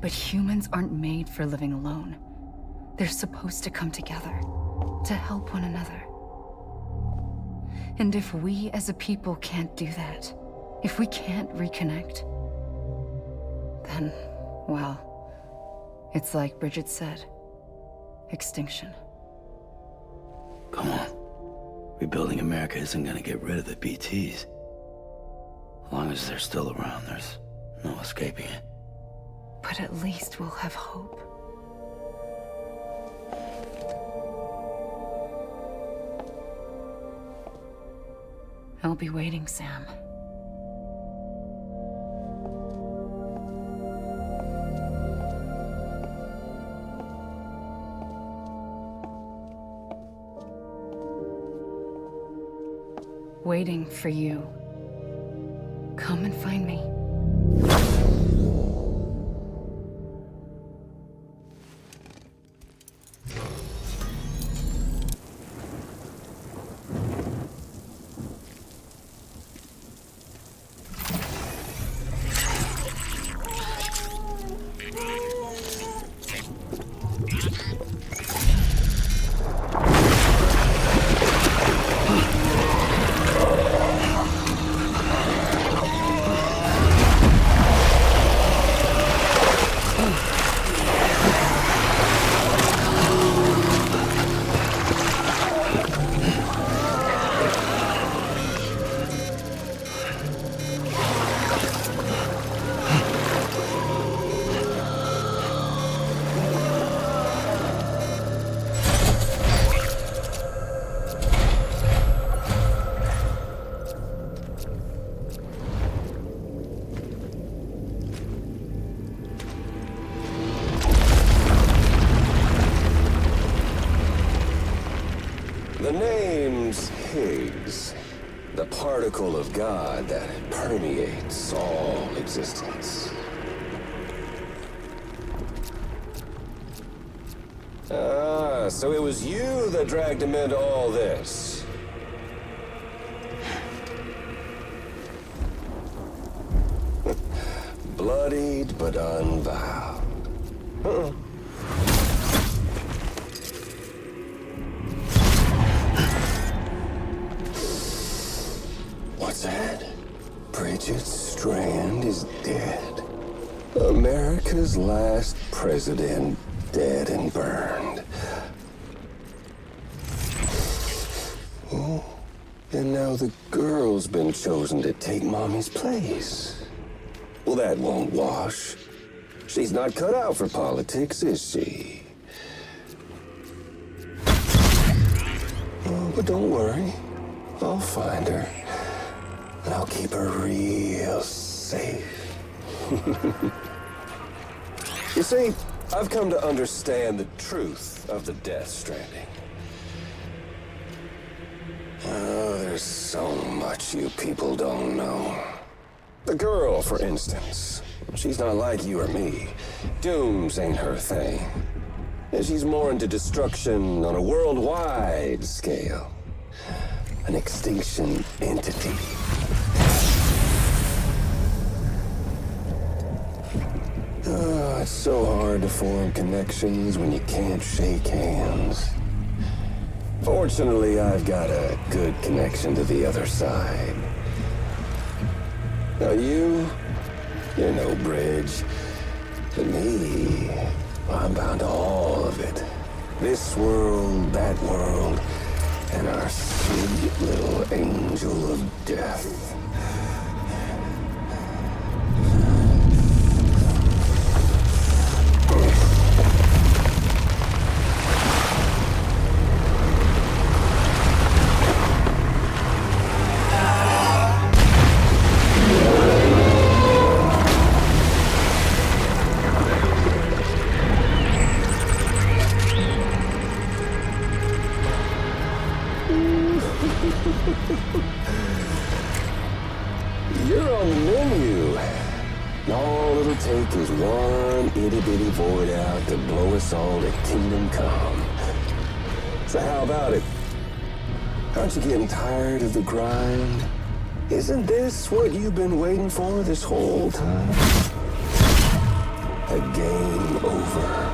But humans aren't made for living alone. They're supposed to come together, to help one another. And if we as a people can't do that, if we can't reconnect, then, well, it's like Bridget said, extinction. Come on. Rebuilding America isn't gonna get rid of the BTs. As long as they're still around, there's no escaping it. But at least we'll have hope. I'll be waiting, Sam. Waiting for you. Come and find me. The name's Higgs, the particle of God that permeates all existence. Ah, so it was you that dragged him into all this. Bloodied but unvowed. What's that? Bridget Strand is dead. America's last president dead and burned. Oh, and now the girl's been chosen to take Mommy's place. Well, that won't wash. She's not cut out for politics, is she? Oh, but don't worry. I'll find her. And I'll keep her real safe. You see, I've come to understand the truth of the Death Stranding. Oh, there's so much you people don't know. The girl, for instance, she's not like you or me. Dooms ain't her thing. And she's more into destruction on a worldwide scale. An extinction entity. Oh, it's so hard to form connections when you can't shake hands. Fortunately, I've got a good connection to the other side. Now you're no bridge. To me, I'm bound to all of it. This world, that world, and our sweet little angel of death. You're on the menu. All it'll take is one itty-bitty void out to blow us all to kingdom come. So how about it? Aren't you getting tired of the grind? Isn't this what you've been waiting for this whole time? a game over.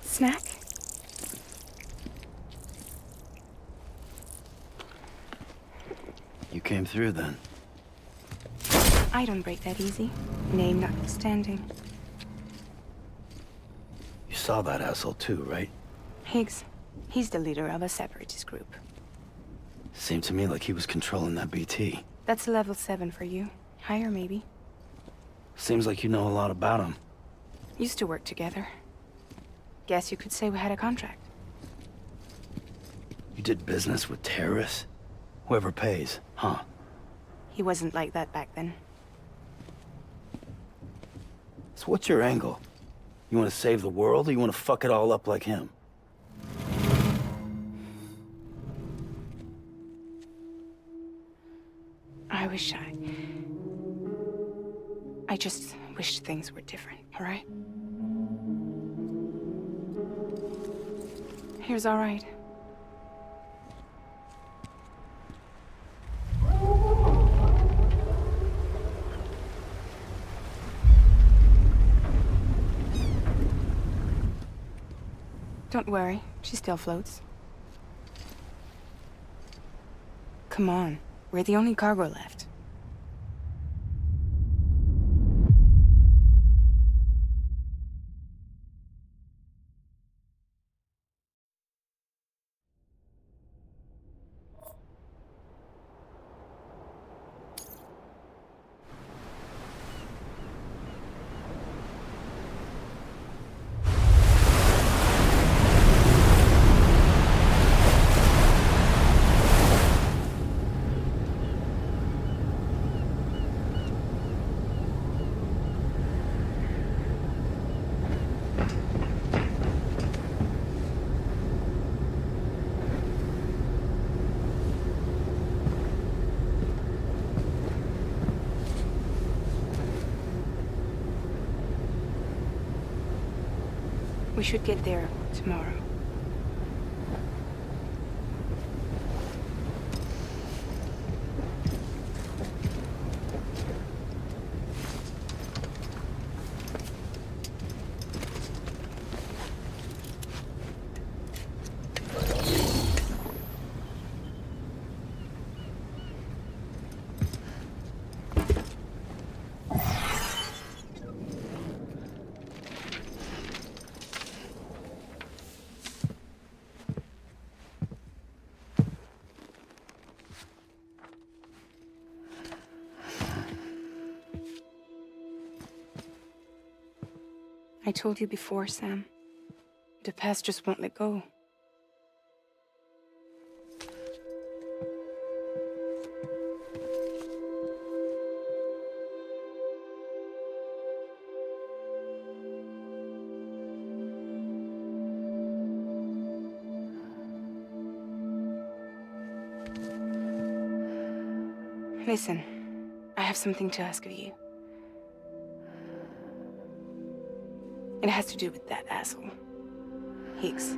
Snack? You came through then. I don't break that easy. Name notwithstanding. You saw that asshole too, right? Higgs. He's the leader of a separatist group. Seemed to me like he was controlling that BT. That's level 7 for you. Higher, maybe. Seems like you know a lot about him. Used to work together. Guess you could say we had a contract. You did business with terrorists? Whoever pays, huh? He wasn't like that back then. So what's your angle? You want to save the world, or you want to fuck it all up like him? I just wished things were different, all right? Here's all right. Don't worry, she still floats. Come on, we're the only cargo left. We should get there tomorrow. I told you before, Sam. The past just won't let go. Listen, I have something to ask of you. It has to do with that asshole, Higgs.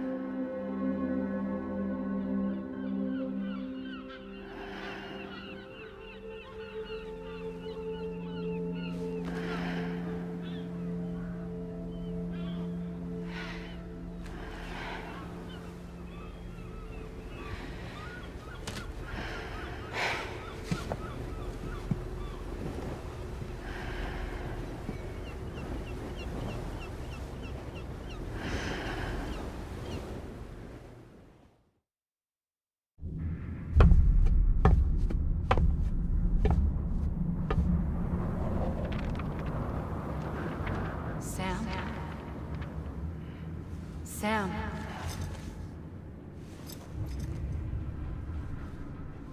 Sam.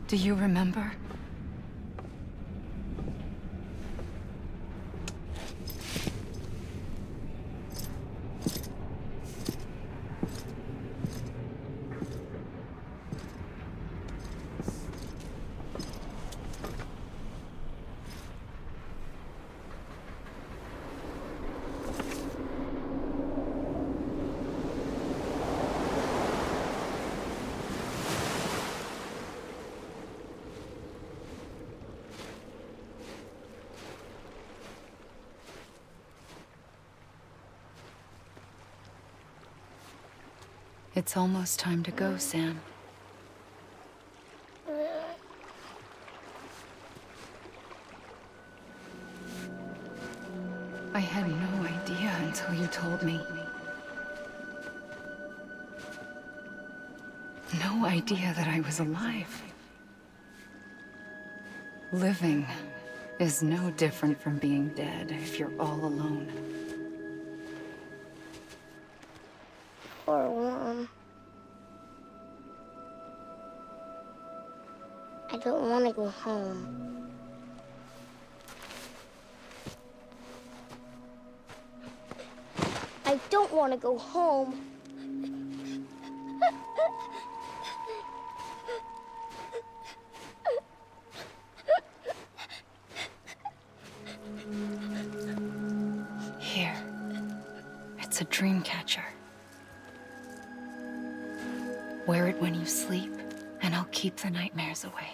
Do you remember? It's almost time to go, Sam. I had no idea until you told me. No idea that I was alive. Living is no different from being dead if you're all alone. Poor worm. I don't want to go home. I don't want to go home. Here. It's a dream catcher. Wear it when you sleep, and I'll keep the nightmares away.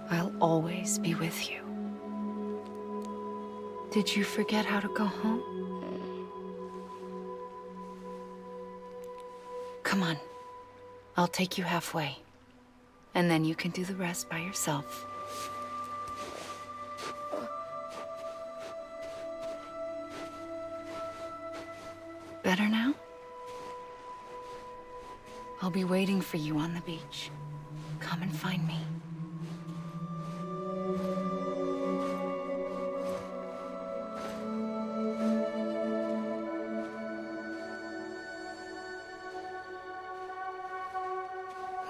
I'll always be with you. Did you forget how to go home? Come on. I'll take you halfway. And then you can do the rest by yourself. Better now? I'll be waiting for you on the beach. Come and find me.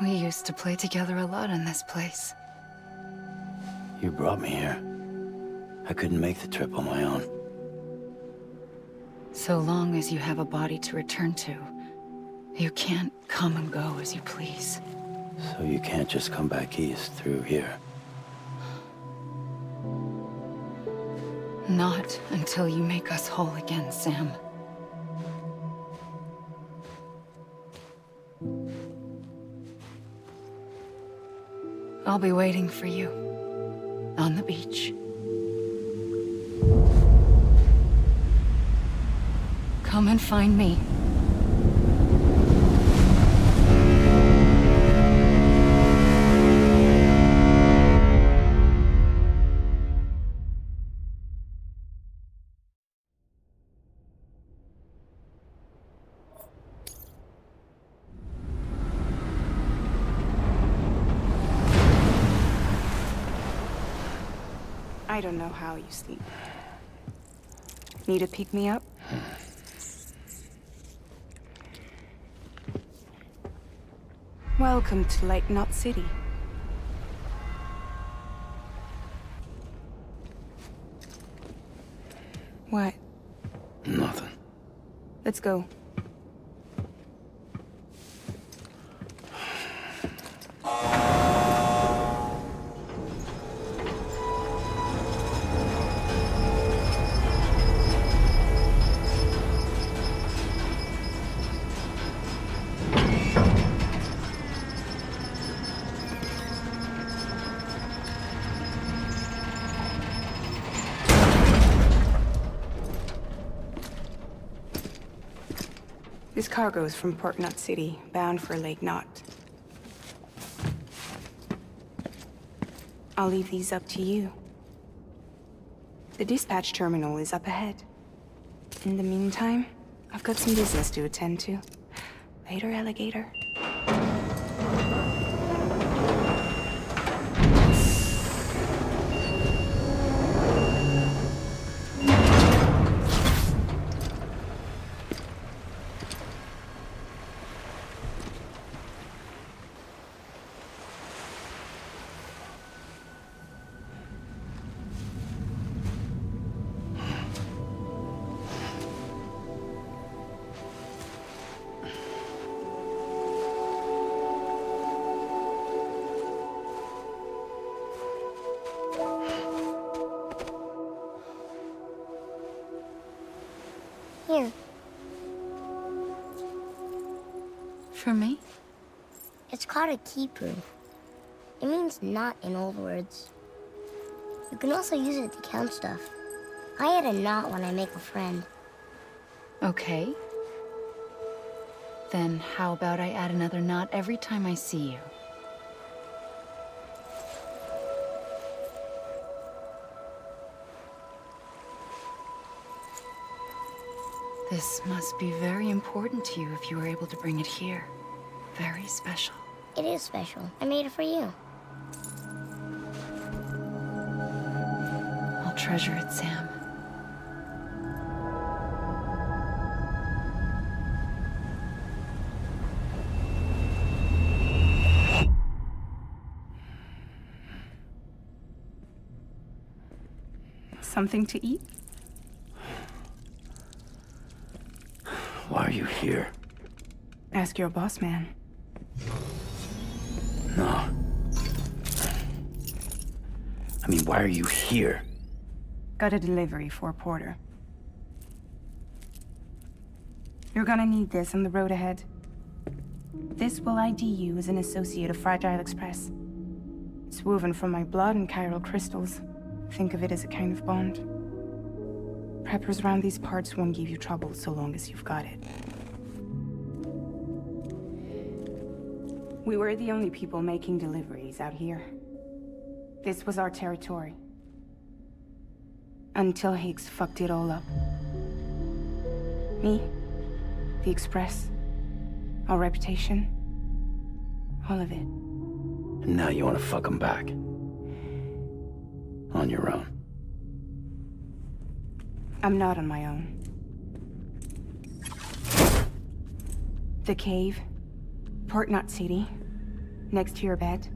We used to play together a lot in this place. You brought me here. I couldn't make the trip on my own. So long as you have a body to return to, you can't come and go as you please. So you can't just come back east through here? Not until you make us whole again, Sam. I'll be waiting for you on the beach. Come and find me. I don't know how you sleep. Need to pick me up? Welcome to Lake Knot City. What? Nothing. Let's go. This cargo is from Port Knot City, bound for Lake Knot. I'll leave these up to you. The dispatch terminal is up ahead. In the meantime, I've got some business to attend to. Later, alligator. Here. For me? It's called a keeper. It means knot in old words. You can also use it to count stuff. I add a knot when I make a friend. Okay. Then how about I add another knot every time I see you? This must be very important to you if you were able to bring it here. Very special. It is special. I made it for you. I'll treasure it, Sam. Something to eat? Why are you here? Ask your boss man. No. I mean, why are you here? Got a delivery for Porter. You're gonna need this on the road ahead. This will ID you as an associate of Fragile Express. It's woven from my blood and chiral crystals. Think of it as a kind of bond. Preppers around these parts won't give you trouble so long as you've got it. We were the only people making deliveries out here. This was our territory. Until Higgs fucked it all up. Me, the Express, our reputation, all of it. And now you want to fuck them back. On your own. I'm not on my own. The cave, Port Knot City, next to your bed.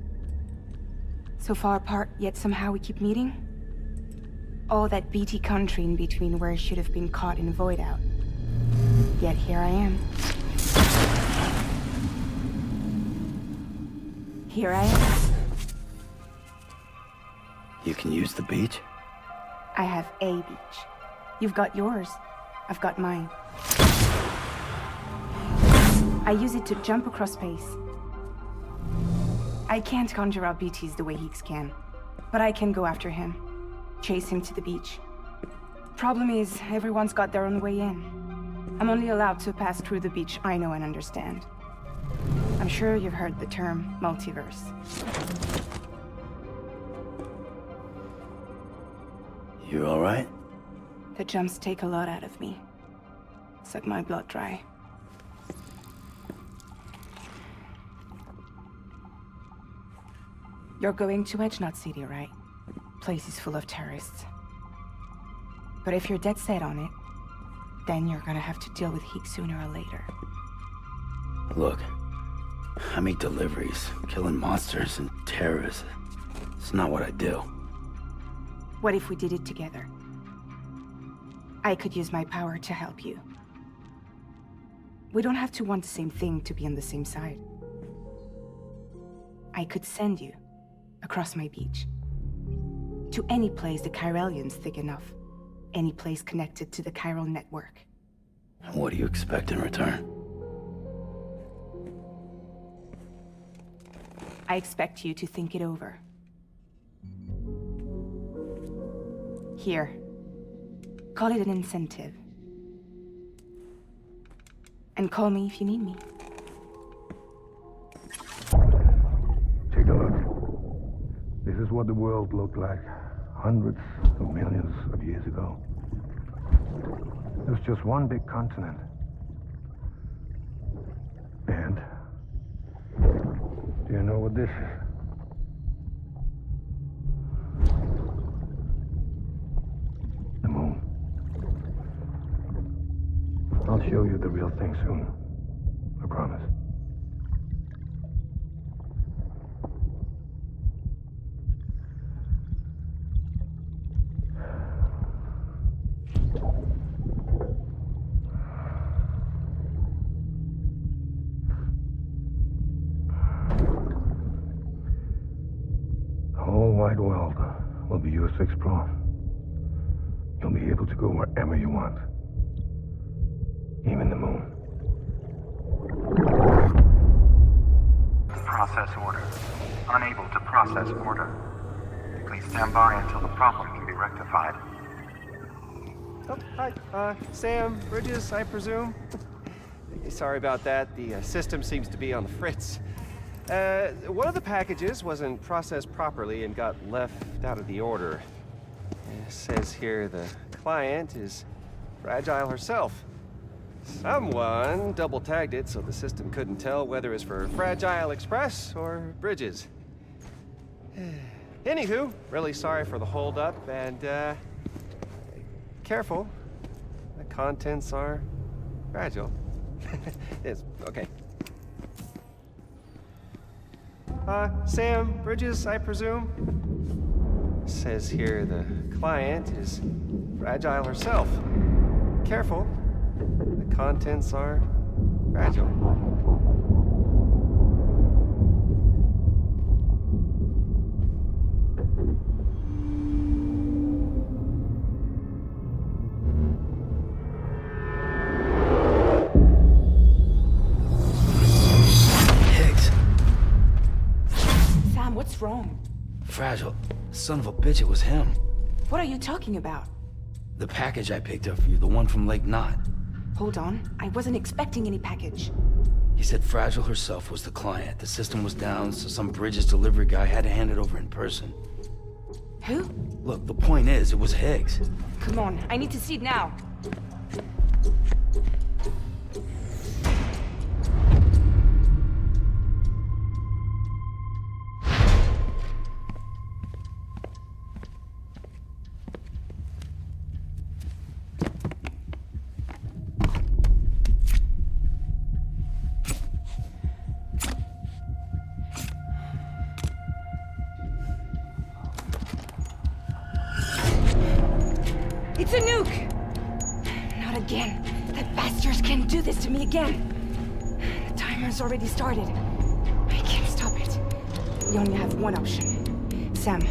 So far apart, yet somehow we keep meeting. All that BT country in between where I should have been caught in a void out. Yet here I am. Here I am. You can use the beach? I have a beach. You've got yours. I've got mine. I use it to jump across space. I can't conjure up BTs the way Higgs can, but I can go after him, chase him to the beach. Problem is, everyone's got their own way in. I'm only allowed to pass through the beach I know and understand. I'm sure you've heard the term multiverse. You all right? The jumps take a lot out of me. Suck my blood dry. You're going to Edge Knot City, right? Place is full of terrorists. But if you're dead set on it, then you're gonna have to deal with Higgs sooner or later. Look, I make deliveries, killing monsters and terrorists. It's not what I do. What if we did it together? I could use my power to help you. We don't have to want the same thing to be on the same side. I could send you across my beach. To any place the Chiralian's thick enough. Any place connected to the chiral network. What do you expect in return? I expect you to think it over. Here. Call it an incentive. And call me if you need me. Take a look. This is what the world looked like hundreds of millions of years ago. It was just one big continent. And do you know what this is? The moon. I'll show you the real thing soon. I promise. The whole wide world will be yours to explore. You'll be able to go wherever you want. Even the moon. Process order. Unable to process order. Please stand by until the problem can be rectified. Oh, hi. Sam, Bridges, I presume? Sorry about that. The system seems to be on the fritz. One of the packages wasn't processed properly and got left out of the order. It says here the client is fragile herself. Someone double-tagged it so the system couldn't tell whether it's for Fragile Express or Bridges. Anywho, really sorry for the holdup, and careful. The contents are fragile. It's okay. Sam, Bridges, I presume? Says here the client is fragile herself. Careful. The contents are fragile. What's wrong? Fragile. Son of a bitch, it was him. What are you talking about? The package I picked up for you, the one from Lake Knot. Hold on. I wasn't expecting any package. He said Fragile herself was the client. The system was down, so some Bridges delivery guy had to hand it over in person. Who? Look, the point is, it was Higgs. Come on, I need to see it now. It's a nuke! Not again. That bastards can't do this to me again. The timer's already started. I can't stop it. We only have one option. Sam,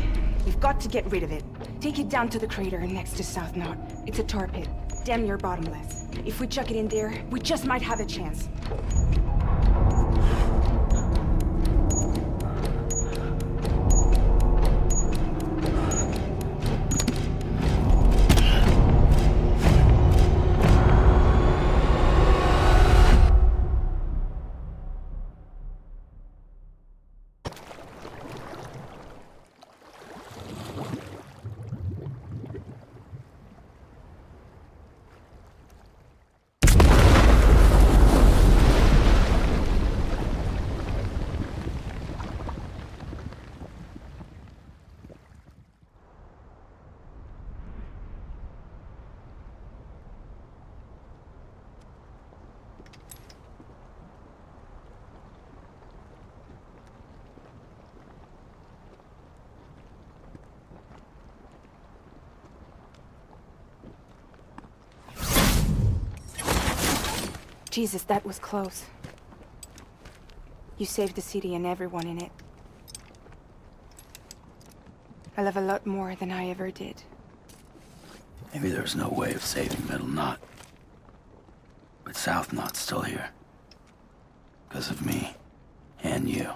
we've got to get rid of it. Take it down to the crater next to South Knot. It's a tar pit, damn near bottomless. If we chuck it in there, we just might have a chance. Jesus, that was close. You saved the city and everyone in it. I love a lot more than I ever did. Maybe there's no way of saving Middle Knot. But South Knot's still here. Because of me. And you.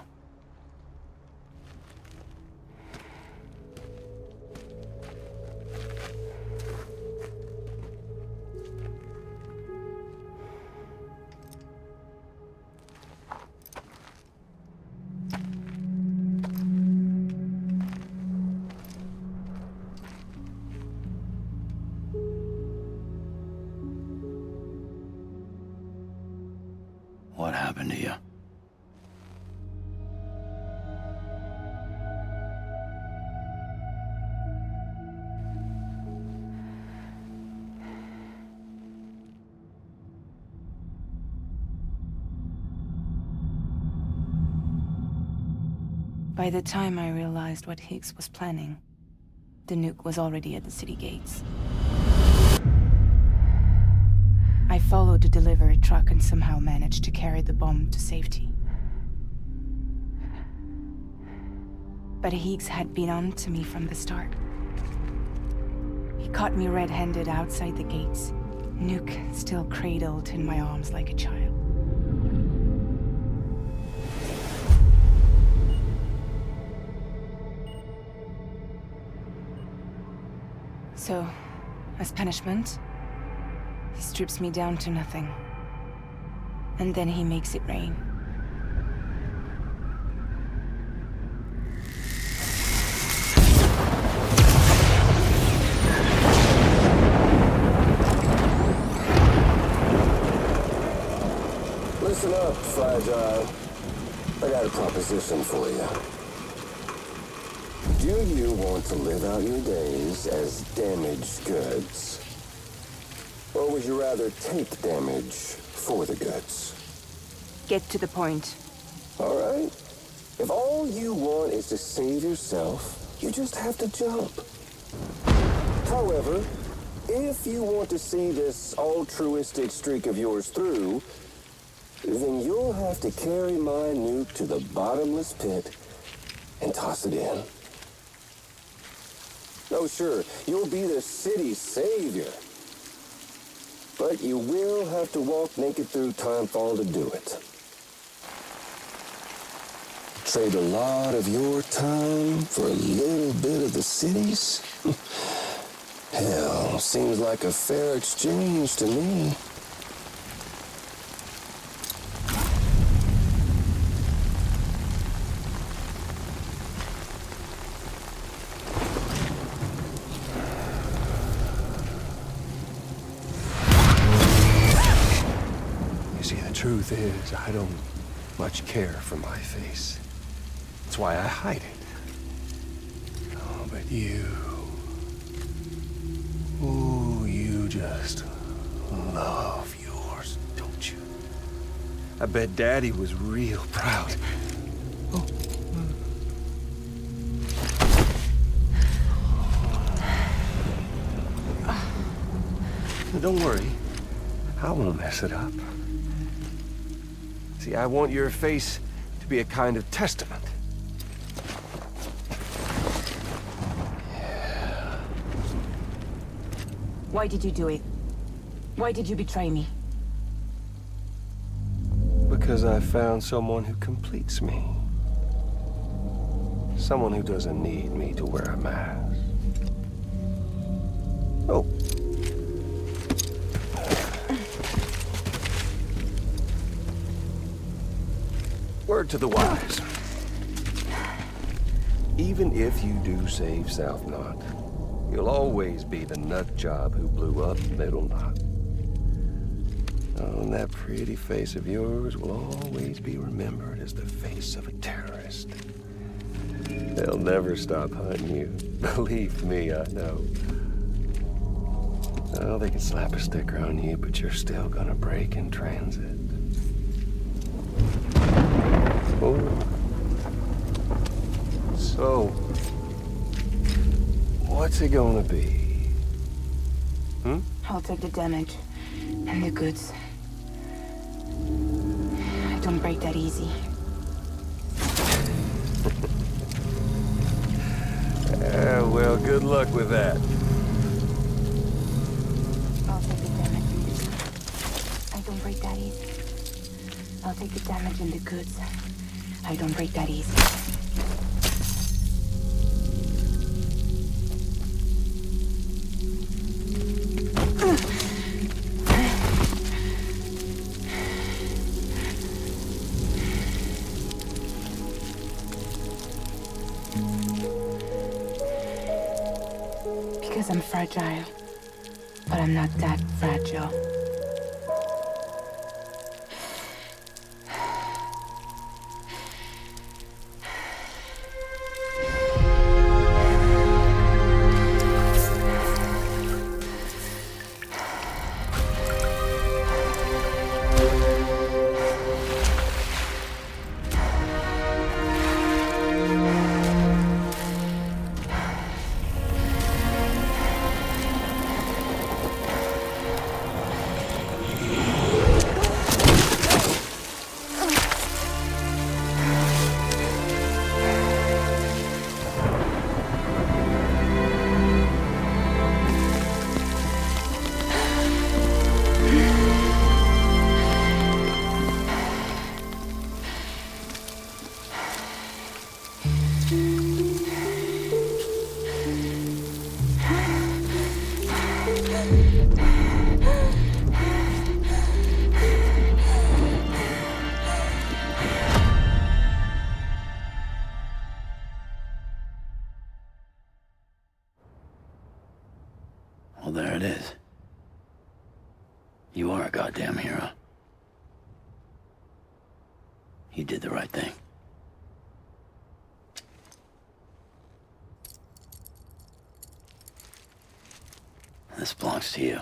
What happened to you? By the time I realized what Higgs was planning, the nuke was already at the city gates. I followed the delivery truck and somehow managed to carry the bomb to safety. But Higgs had been on to me from the start. He caught me red-handed outside the gates, nuke still cradled in my arms like a child. So, as punishment, he strips me down to nothing. And then he makes it rain. Listen up, Fragile. I got a proposition for you. Do you want to live out your days as damaged goods? Or would you rather take damage for the goods? Get to the point. All right. If all you want is to save yourself, you just have to jump. However, if you want to see this altruistic streak of yours through, then you'll have to carry my nuke to the bottomless pit and toss it in. Oh, sure, you'll be the city's savior. But you will have to walk naked through Timefall to do it. Trade a lot of your time for a little bit of the city's? Hell, seems like a fair exchange to me. Truth is, I don't much care for my face. That's why I hide it. Oh, but you... Ooh, you just love yours, don't you? I bet Daddy was real proud. Oh. Don't worry. I won't mess it up. See, I want your face to be a kind of testament. Yeah. Why did you do it? Why did you betray me? Because I found someone who completes me. Someone who doesn't need me to wear a mask. Oh. Word to the wise. Even if you do save South Knot, you'll always be the nut job who blew up Middle Knot. Oh, and that pretty face of yours will always be remembered as the face of a terrorist. They'll never stop hunting you. Believe me, I know. Oh, they can slap a sticker on you, but you're still gonna break in transit. Oh. So, what's it gonna be? I'll take the damage and the goods. I don't break that easy. Well, good luck with that. I'll take the damage and the goods. I don't break that easy. I'll take the damage and the goods. I don't break that easy. Because I'm fragile, but I'm not that fragile. Well, there it is. You are a goddamn hero. You did the right thing. This belongs to you.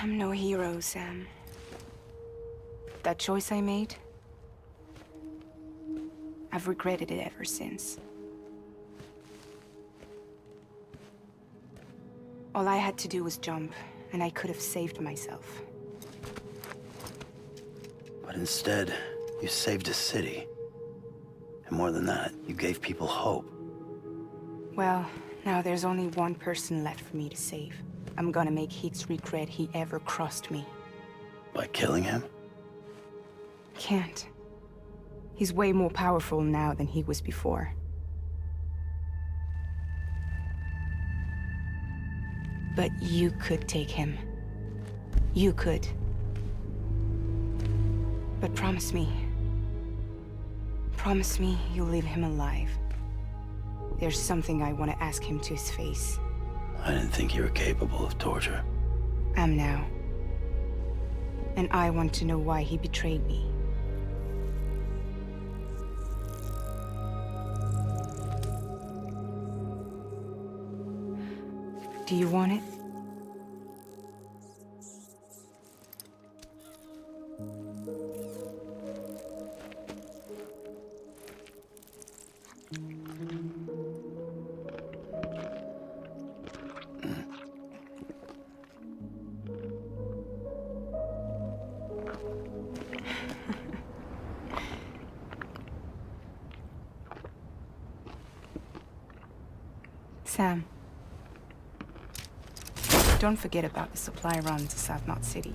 I'm no hero, Sam. That choice I made, I've regretted it ever since. All I had to do was jump, and I could have saved myself. But instead, you saved a city. And more than that, you gave people hope. Well, now there's only one person left for me to save. I'm gonna make Heats regret he ever crossed me. By killing him? Can't. He's way more powerful now than he was before. But you could take him. You could. But promise me. Promise me you'll leave him alive. There's something I want to ask him to his face. I didn't think you were capable of torture. Am now. And I want to know why he betrayed me. Do you want it? Sam. Don't forget about the supply run to South Knot City.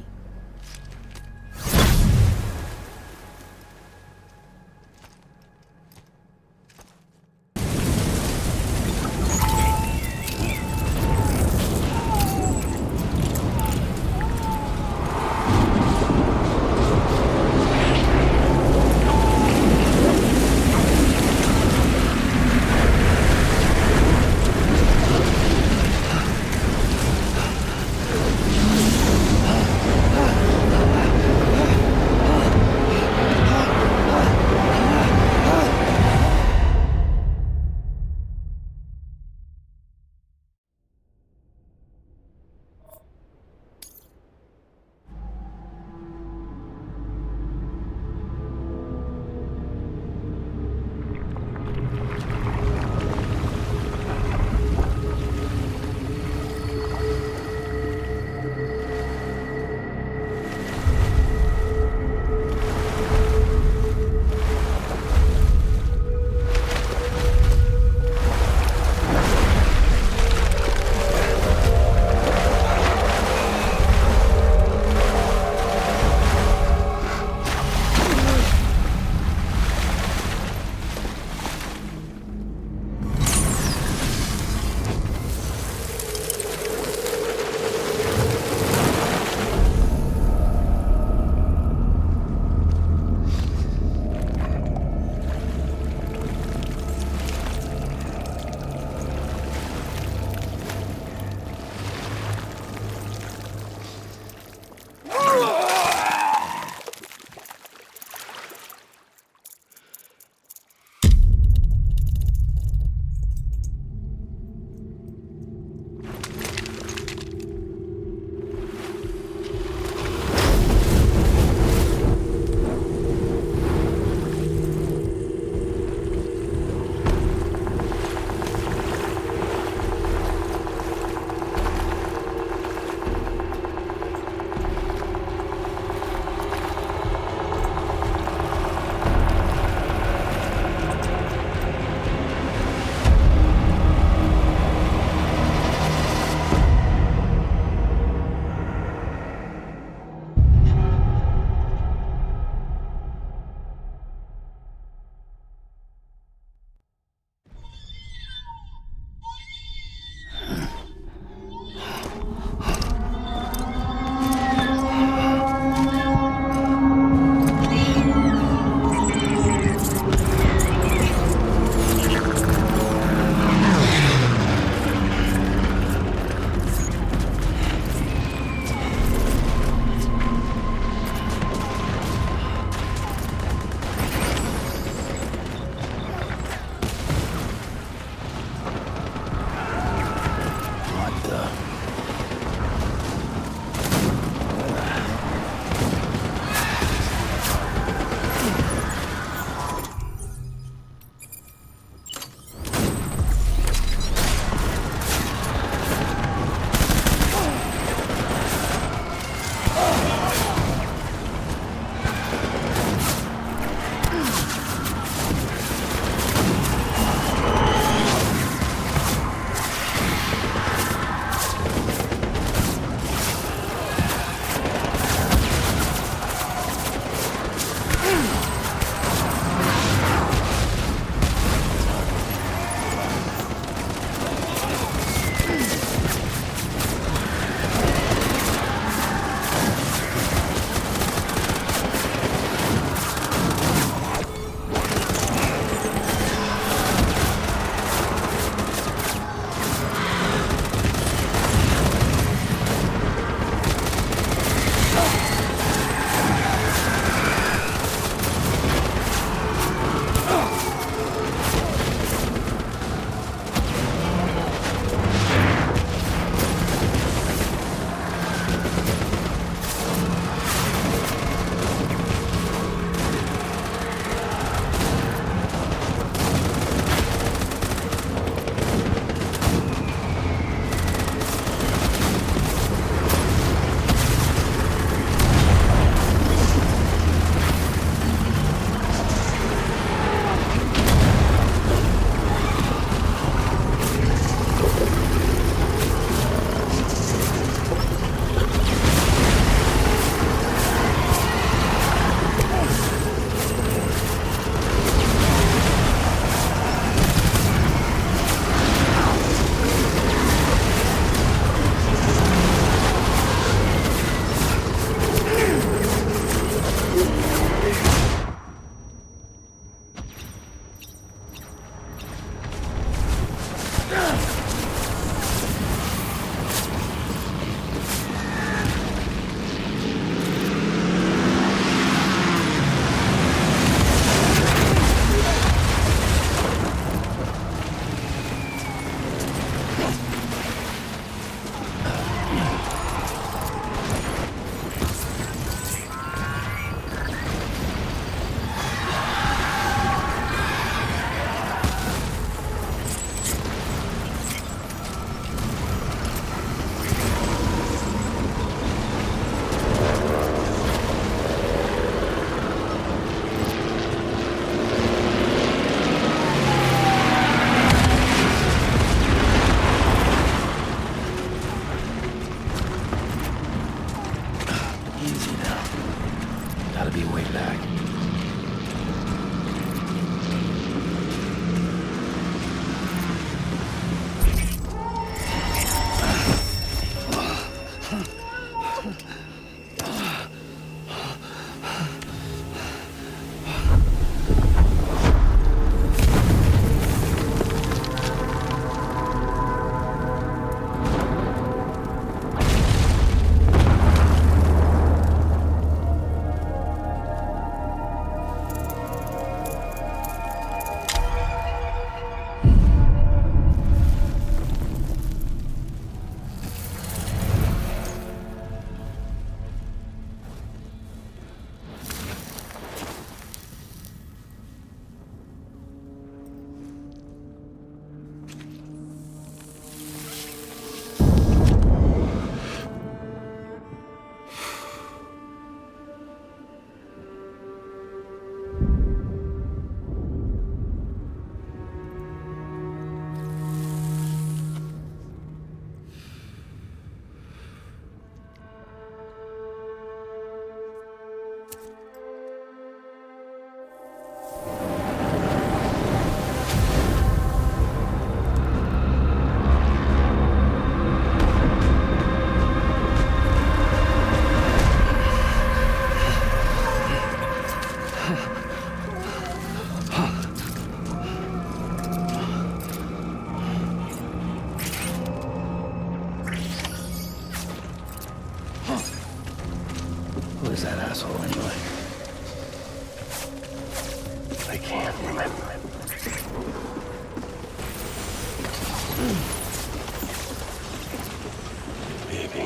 Baby.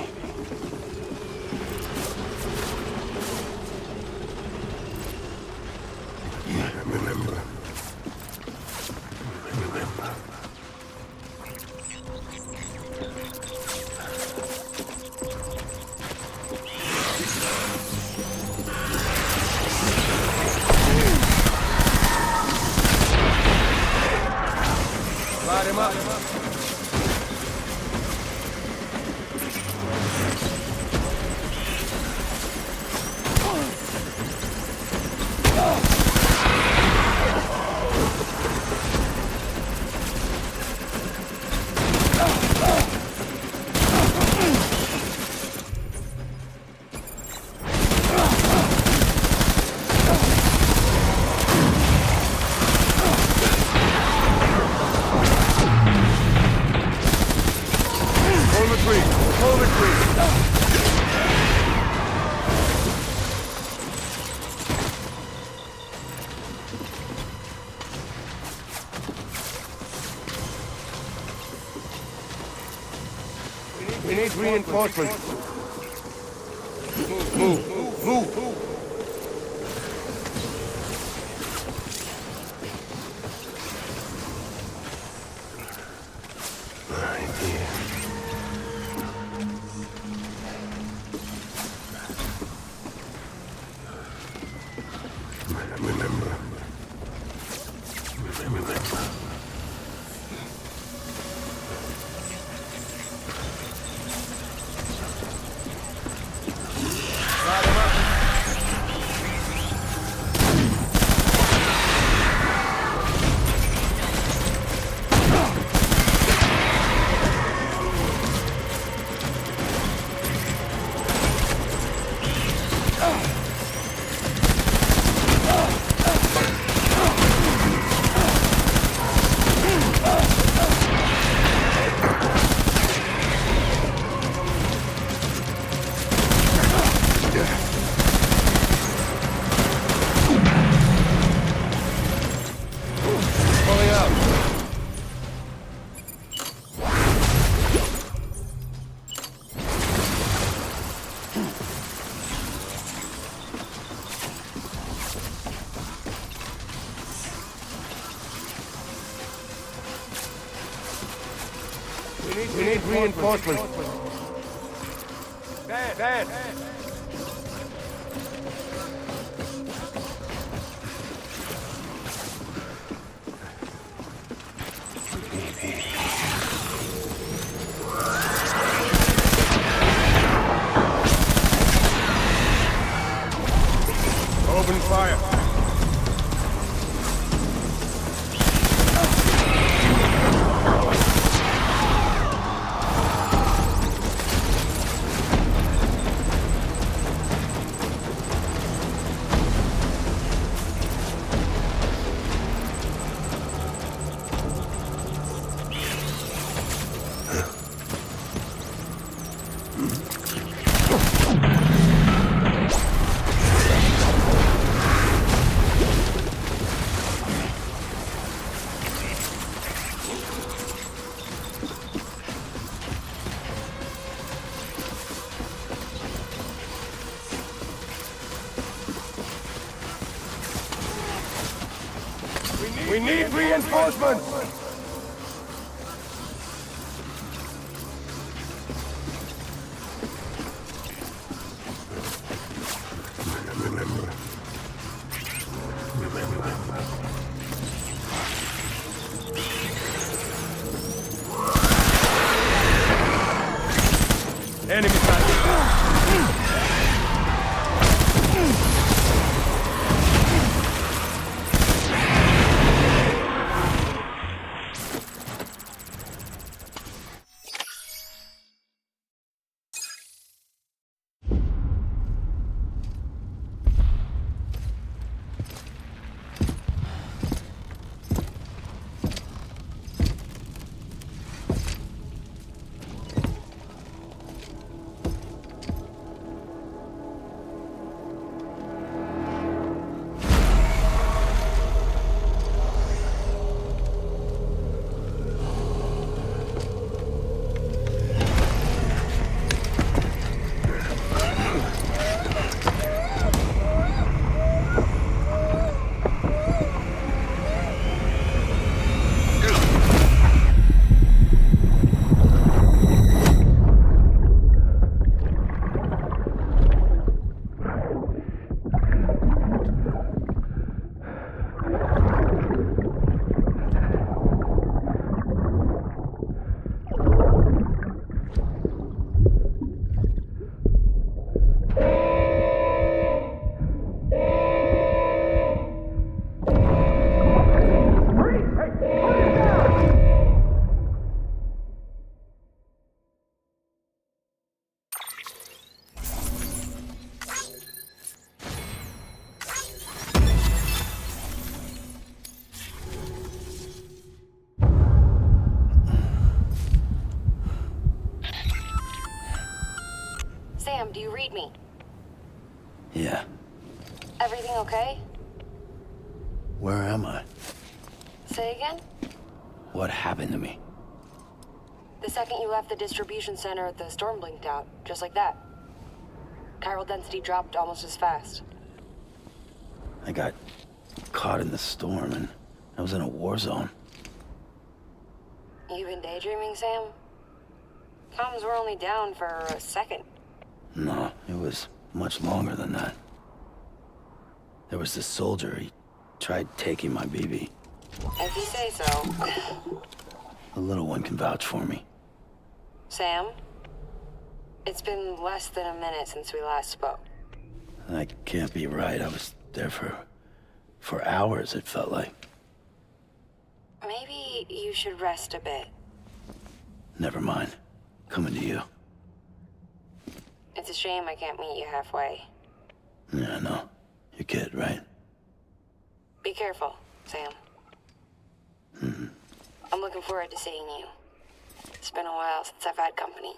Remember. Light him up. We need reinforcements. Move. Right here. Remember. We need reinforcements. Bad. Open fire. We need reinforcements. Enemy sighted. do you read me? Yeah. Everything okay? Where am I? Say again? What happened to me? The second you left the distribution center, the storm blinked out, just like that. Chiral density dropped almost as fast. I got caught in the storm and I was in a war zone. You been daydreaming, Sam? Comms were only down for a second. No, it was much longer than that. There was this soldier, he tried taking my BB. If you say so. The little one can vouch for me. Sam? It's been less than a minute since we last spoke. That can't be right. I was there for hours, it felt like. Maybe you should rest a bit. Never mind. Coming to you. It's a shame I can't meet you halfway. Yeah, I know. Your kid, right? Be careful, Sam. Mm-hmm. I'm looking forward to seeing you. It's been a while since I've had company.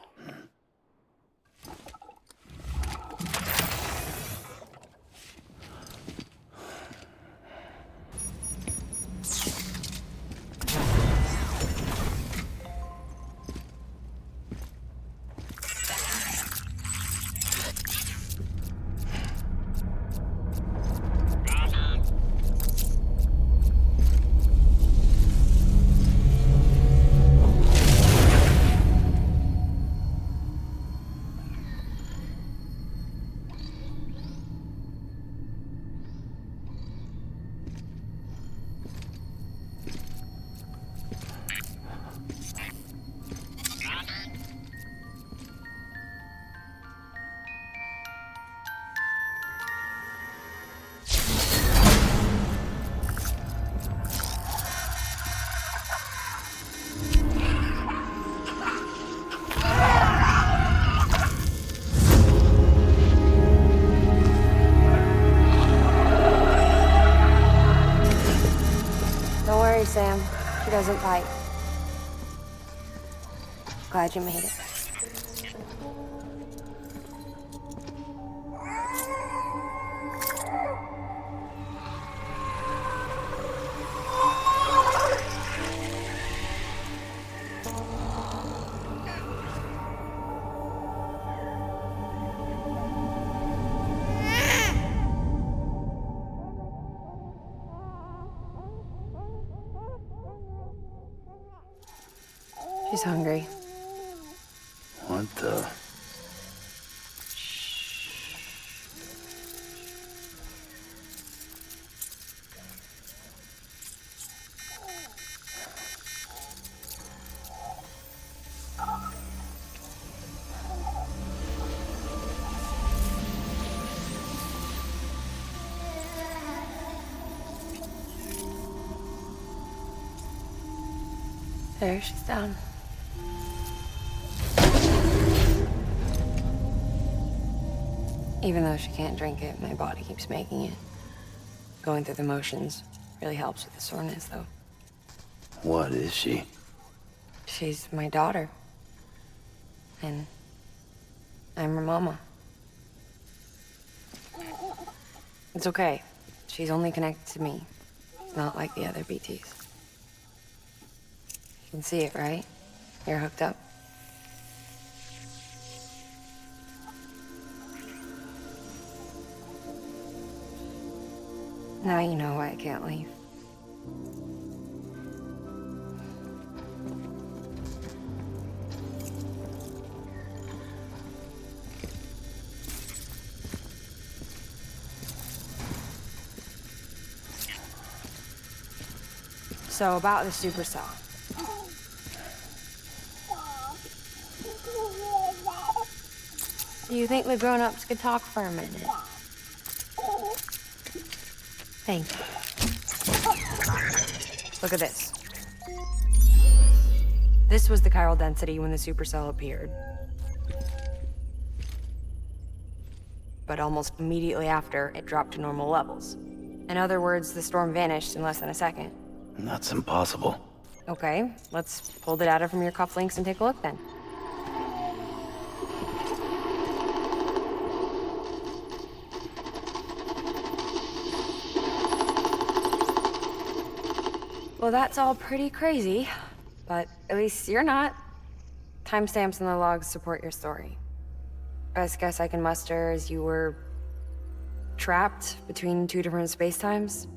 Sam. She doesn't bite. Glad you made it. She's hungry. What the? There, she's down. Even though she can't drink it, my body keeps making it. Going through the motions really helps with the soreness, though. What is she? She's my daughter. And I'm her mama. It's okay. She's only connected to me. Not like the other BTs. You can see it, right? You're hooked up. Now you know why I can't leave. So about the supercell. Do you think the grown-ups could talk for a minute? Thank you. Look at this. This was the chiral density when the supercell appeared. But almost immediately after, it dropped to normal levels. In other words, the storm vanished in less than a second. That's impossible. Okay, let's pull the data from your cufflinks and take a look then. Well, that's all pretty crazy, but at least you're not. Timestamps in the logs support your story. Best guess I can muster is you were trapped between two different spacetimes.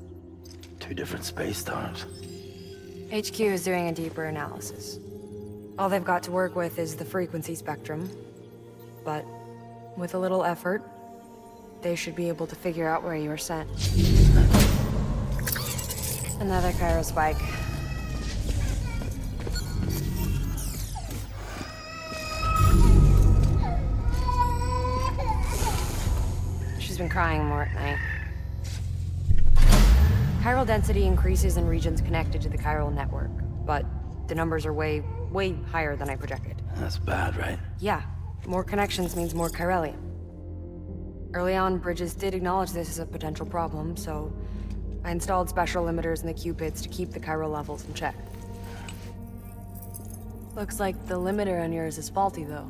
Two different space times. HQ is doing a deeper analysis. All they've got to work with is the frequency spectrum, but with a little effort, they should be able to figure out where you were sent. Another chiral spike. She's been crying more at night. Chiral density increases in regions connected to the chiral network, but the numbers are way higher than I projected. That's bad, right? Yeah, more connections means more chiralium. Early on, Bridges did acknowledge this as a potential problem, so I installed special limiters in the Cupids to keep the chiral levels in check. Looks like the limiter on yours is faulty, though.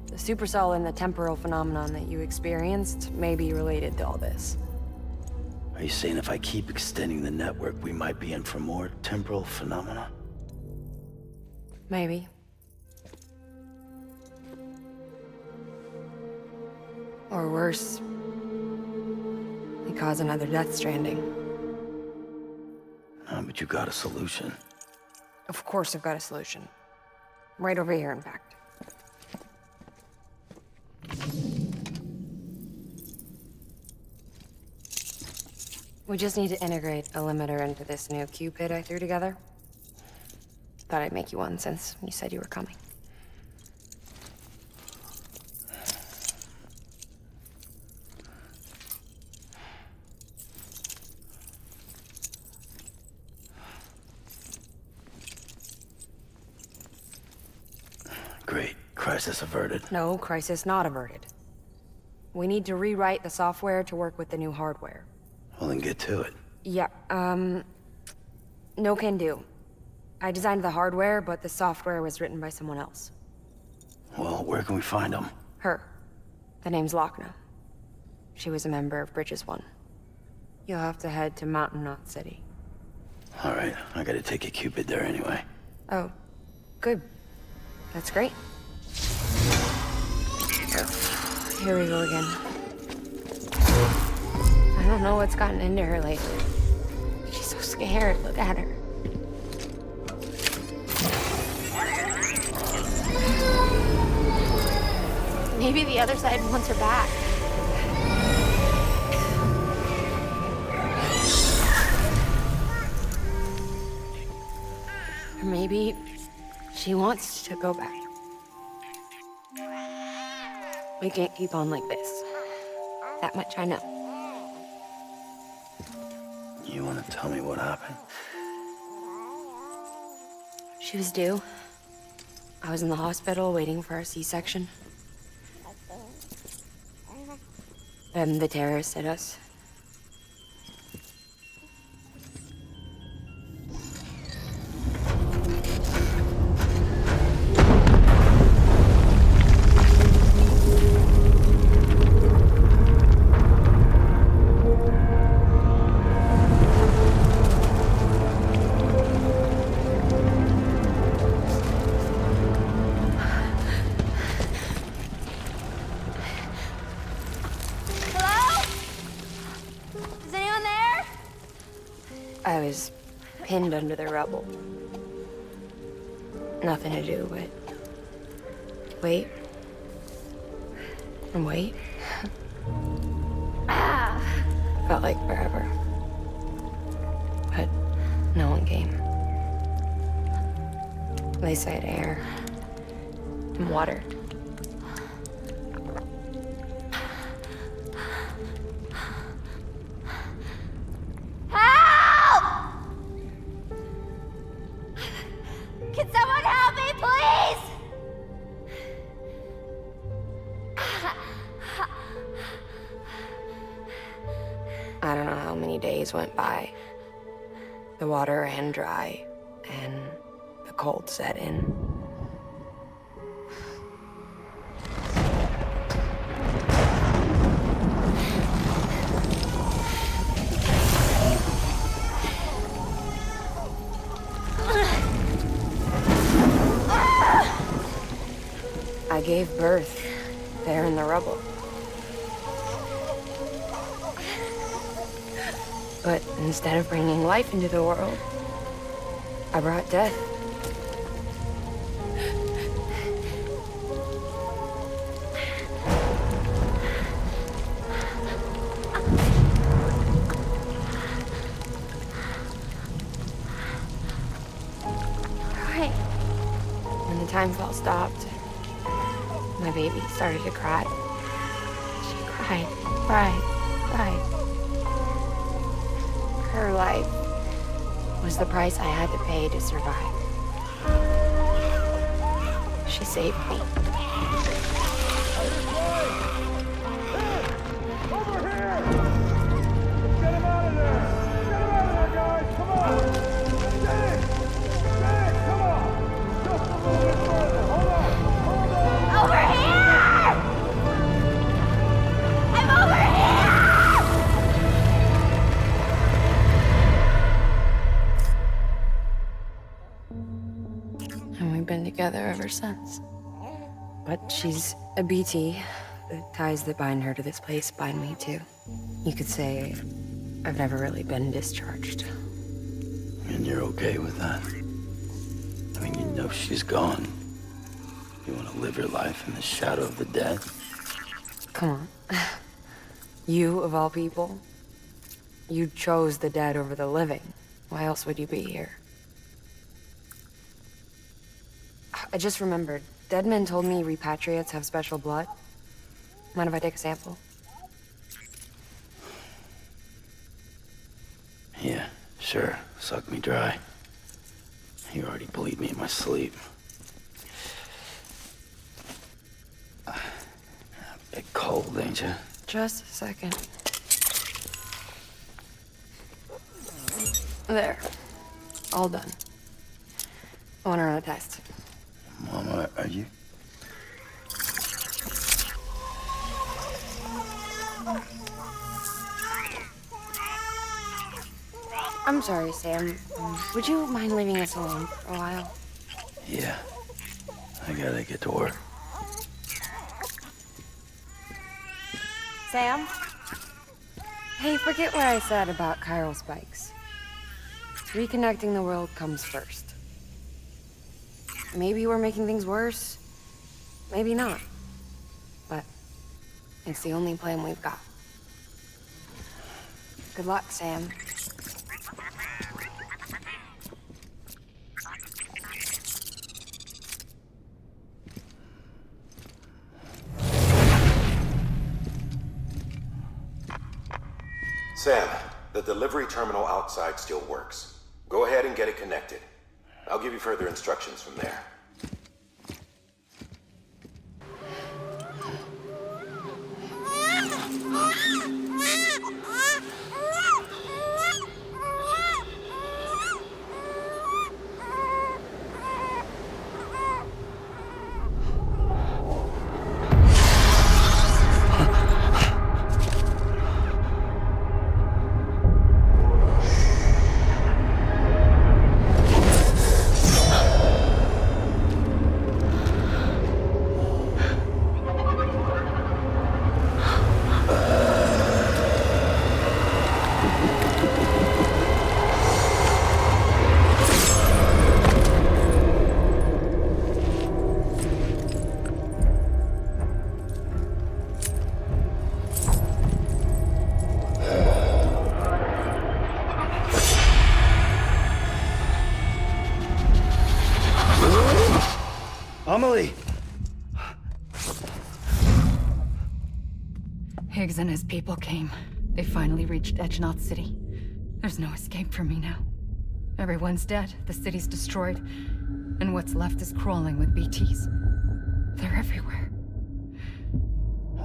The supercell and the temporal phenomenon that you experienced may be related to all this. Are you saying if I keep extending the network, we might be in for more temporal phenomena? Maybe. Or worse, we cause another Death Stranding. But you got a solution. Of course I've got a solution. Right over here, in fact. We just need to integrate a limiter into this new Cupid I threw together. Thought I'd make you one since you said you were coming. Great. Crisis averted. No, crisis not averted. We need to rewrite the software to work with the new hardware. Well, then get to it. Yeah, no can do. I designed the hardware, but the software was written by someone else. Well, where can we find them? Her. The name's Lochna. She was a member of Bridges 1. You'll have to head to Mountain Knot City. All right, I gotta take a Cupid there anyway. Oh, good. That's great. Here we go again. I don't know what's gotten into her lately. She's so scared. Look at her. Maybe the other side wants her back. Or maybe she wants to go back. We can't keep on like this. That much I know. You wanna tell me what happened? She was due. I was in the hospital waiting for a C-section. Then the terrorists hit us. I was pinned under the rubble. Nothing to do but wait and wait. Felt like forever. But no one came. They said air and water. Can someone help me, please? I don't know how many days went by. The water ran dry, and the cold set in. gave birth there in the rubble. But instead of bringing life into the world, I brought death. When the time fall stopped, my baby started to cry. She cried. Her life was the price I had to pay to survive. She saved me. Over here! Get him out of there! Get him out of there, guys! Come on! Get in! Come on! Just a little bit further! Hold on! Over here! I'm over here! And we've been together ever since. But she's a BT. The ties that bind her to this place bind me too. You could say I've never really been discharged. And you're okay with that? I mean, you know she's gone. You want to live your life in the shadow of the dead? Come on. You, of all people, you chose the dead over the living. Why else would you be here? I just remembered. Dead men told me repatriates have special blood. Mind if I take a sample? Yeah, sure. Suck me dry. You already bleed me in my sleep. A bit cold, ain't you? Just a second. There. All done. I want to run a test. Mama, are you? I'm sorry, Sam. Would you mind leaving us alone for a while? Yeah. I gotta get to work. Sam? Hey, forget what I said about chiral spikes. Reconnecting the world comes first. Maybe we're making things worse. Maybe not. But it's the only plan we've got. Good luck, Sam. Sam, the delivery terminal outside still works. Go ahead and get it connected. I'll give you further instructions from there. Amelie! Higgs and his people came. They finally reached Edgenot City. There's no escape for me now. Everyone's dead, the city's destroyed, and what's left is crawling with BTs. They're everywhere.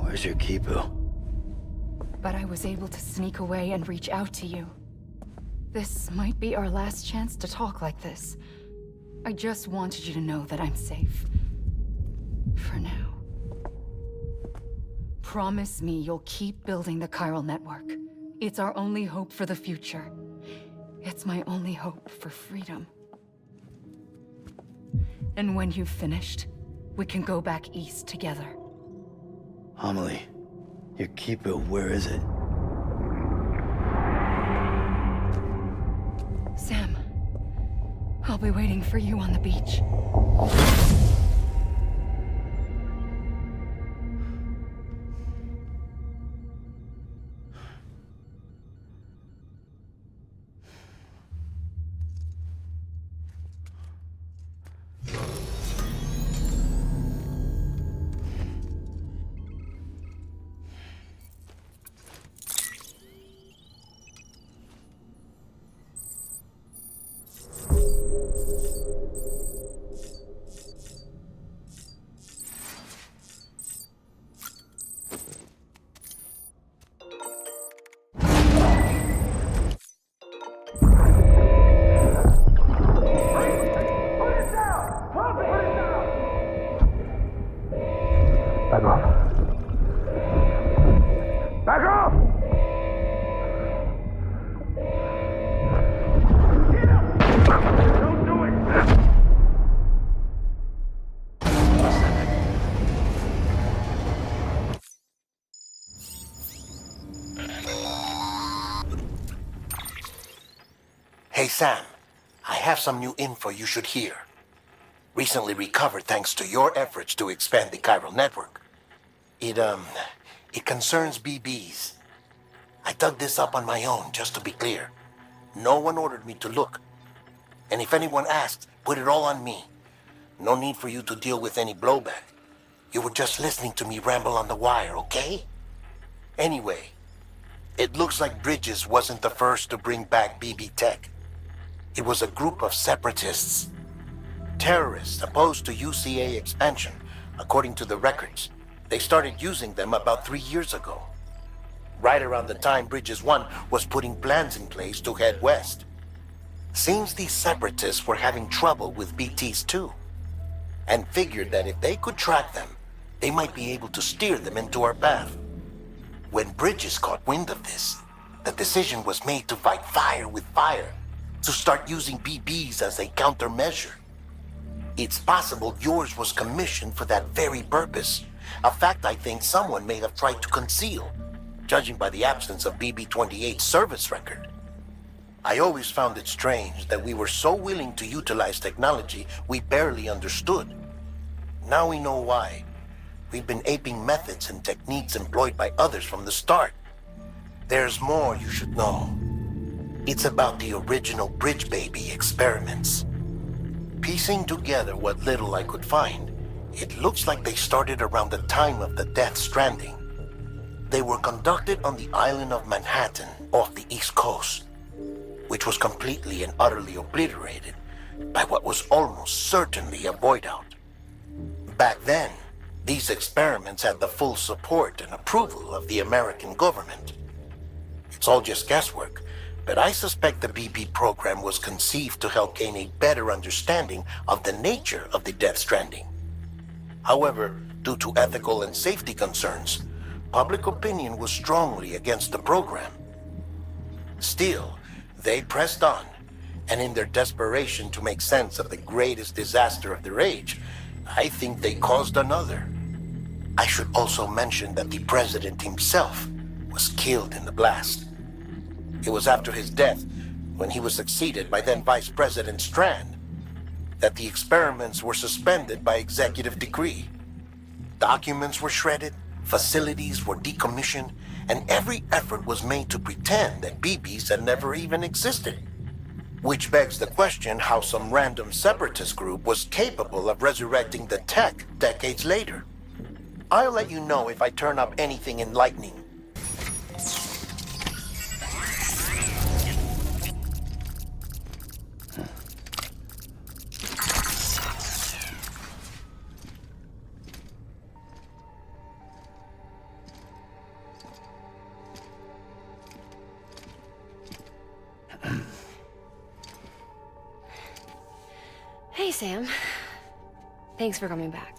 Where's your Kipu? But I was able to sneak away and reach out to you. This might be our last chance to talk like this. I just wanted you to know that I'm safe. For now. Promise me you'll keep building the chiral network. It's our only hope for the future. It's my only hope for freedom. And when you've finished, We can go back east together. Amelie, your keeper, where is it? Sam, I'll be waiting for you on the beach. Back off. Back off! Don't do it! Hey, Sam. I have some new info you should hear. Recently recovered thanks to your efforts to expand the chiral network. It concerns BBs. I dug this up on my own, just to be clear. No one ordered me to look. And if anyone asks, put it all on me. No need for you to deal with any blowback. You were just listening to me ramble on the wire, okay? Anyway, it looks like Bridges wasn't the first to bring back BB tech. It was a group of separatists. Terrorists opposed to UCA expansion, according to the records. They started using them about 3 years ago. Right around the time Bridges 1 was putting plans in place to head west. Seems these separatists were having trouble with BTs too, and figured that if they could track them, they might be able to steer them into our path. When Bridges caught wind of this, the decision was made to fight fire with fire, to start using BBs as a countermeasure. It's possible yours was commissioned for that very purpose, a fact I think someone may have tried to conceal, judging by the absence of BB-28's service record. I always found it strange that we were so willing to utilize technology we barely understood. Now we know why. We've been aping methods and techniques employed by others from the start. There's more you should know. It's about the original Bridge Baby experiments. Piecing together what little I could find, it looks like they started around the time of the Death Stranding. They were conducted on the island of Manhattan off the East Coast, which was completely and utterly obliterated by what was almost certainly a void out. Back then, these experiments had the full support and approval of the American government. It's all just guesswork, but I suspect the BB program was conceived to help gain a better understanding of the nature of the Death Stranding. However, due to ethical and safety concerns, public opinion was strongly against the program. Still, they pressed on, and in their desperation to make sense of the greatest disaster of their age, I think they caused another. I should also mention that the president himself was killed in the blast. It was after his death, when he was succeeded by then Vice President Strand, that the experiments were suspended by executive decree. Documents were shredded, facilities were decommissioned, and every effort was made to pretend that BBs had never even existed. Which begs the question how some random separatist group was capable of resurrecting the tech decades later. I'll let you know if I turn up anything enlightening. Hey, Sam. Thanks for coming back.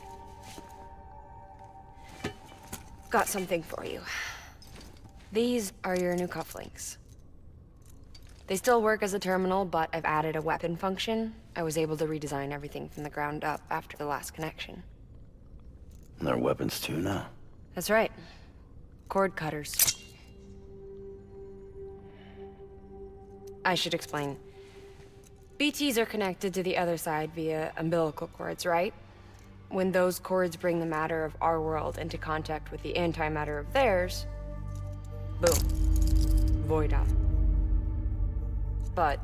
Got something for you. These are your new cufflinks. They still work as a terminal, but I've added a weapon function. I was able to redesign everything from the ground up after the last connection. And they're weapons too now. That's right. Cord cutters. I should explain. BTs are connected to the other side via umbilical cords, right? When those cords bring the matter of our world into contact with the antimatter of theirs, boom. Void out. But,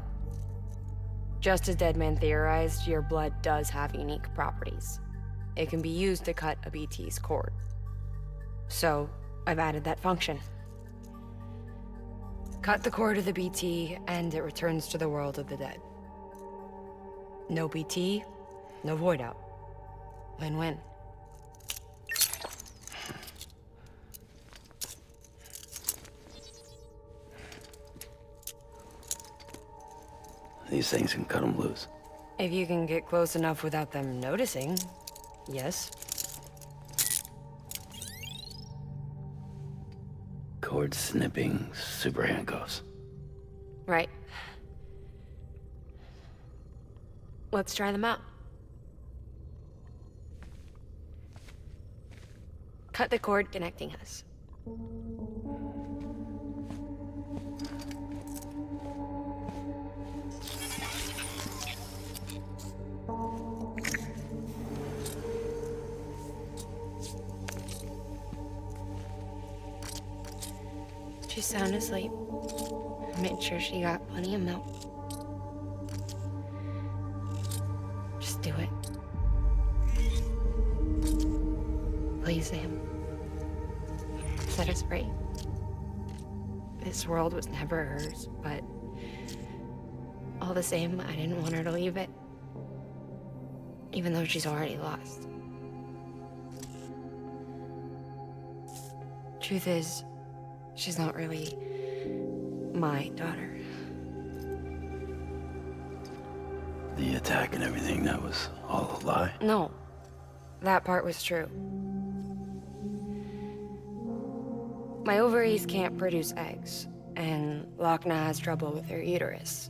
just as Deadman theorized, your blood does have unique properties. It can be used to cut a BT's cord. So, I've added that function. Cut the cord of the BT, and it returns to the world of the dead. No BT, no void out. Win-win. These things can cut them loose. If you can get close enough without them noticing, yes. Cord snipping super handcuffs. Right. Let's try them out. Cut the cord connecting us. She's sound asleep. I made sure she got plenty of milk. Just do it. Please, Sam. Set us free. This world was never hers, but all the same, I didn't want her to leave it. Even though she's already lost. Truth is, she's not really my daughter. The attack and everything, that was all a lie? No, that part was true. My ovaries can't produce eggs, and Lochna has trouble with her uterus.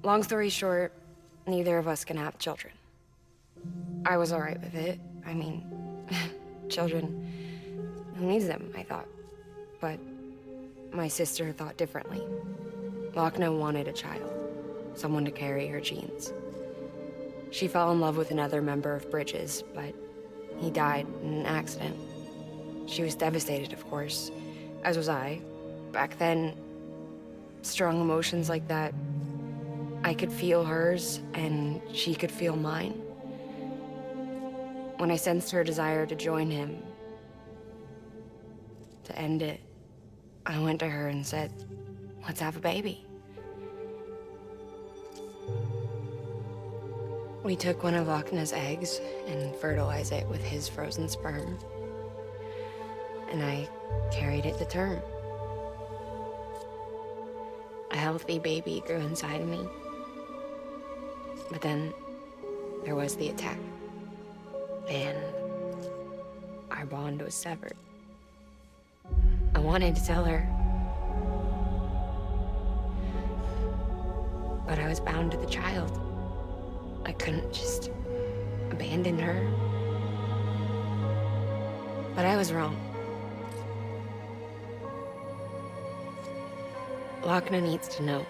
Long story short, neither of us can have children. I was alright with it. I mean, children, who needs them, I thought. But my sister thought differently. Lochna wanted a child, someone to carry her genes. She fell in love with another member of Bridges, but he died in an accident. She was devastated, of course, as was I. Back then, strong emotions like that, I could feel hers, and she could feel mine. When I sensed her desire to join him, to end it, I went to her and said, let's have a baby. We took one of Lochna's eggs and fertilized it with his frozen sperm. And I carried it to term. A healthy baby grew inside of me. But then there was the attack. And our bond was severed. I wanted to tell her, but I was bound to the child. I couldn't just abandon her. But I was wrong. Lochna needs to know.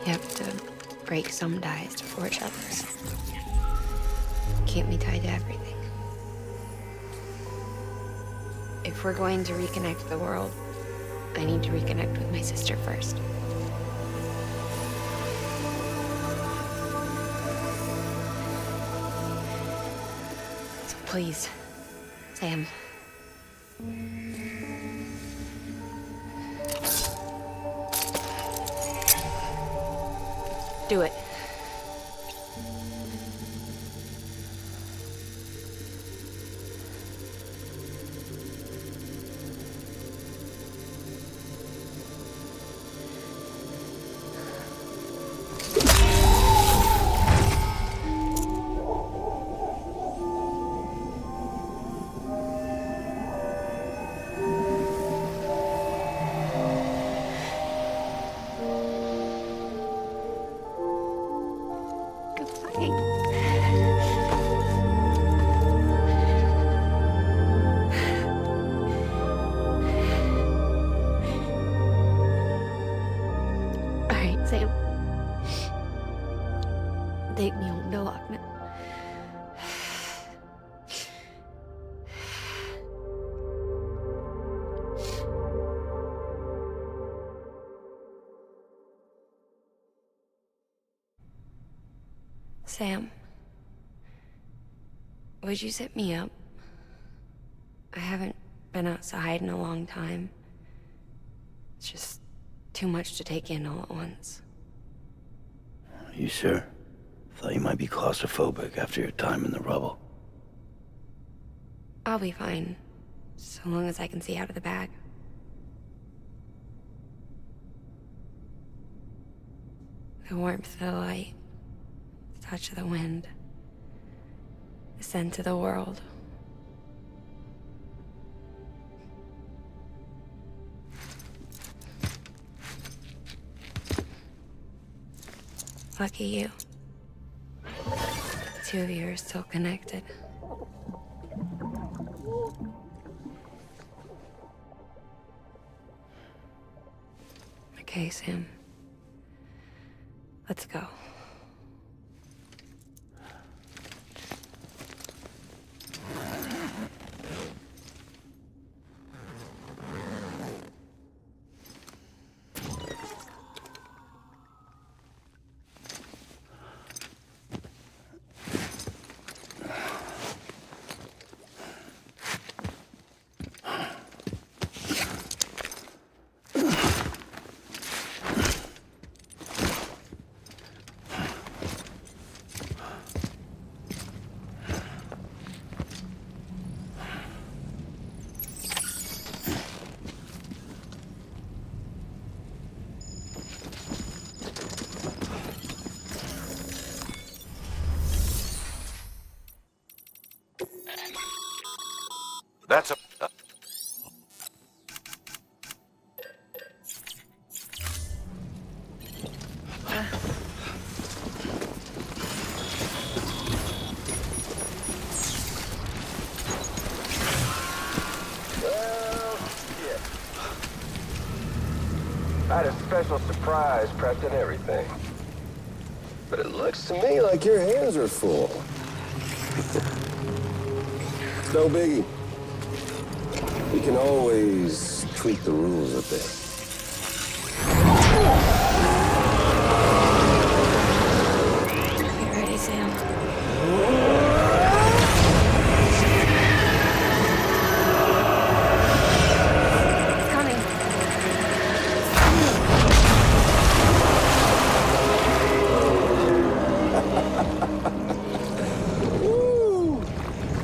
You have to break some ties to forge others. Keep me tied to everything. If we're going to reconnect the world, I need to reconnect with my sister first. So please, Sam. Do it. Sam. Take me home to Lockman. Sam, would you set me up? I haven't been outside in a long time. It's just too much to take in all at once. You sure? Thought you might be claustrophobic after your time in the rubble. I'll be fine, so long as I can see out of the bag. The warmth of the light, the touch of the wind, the scent of the world. Lucky you. The two of you are still connected. Okay, Sam. Let's go. That's a... I had a special surprise prepped and everything. But it looks to me like your hands are full. No biggie. We can always tweak the rules a bit. You ready, Sam? It's coming. Woo!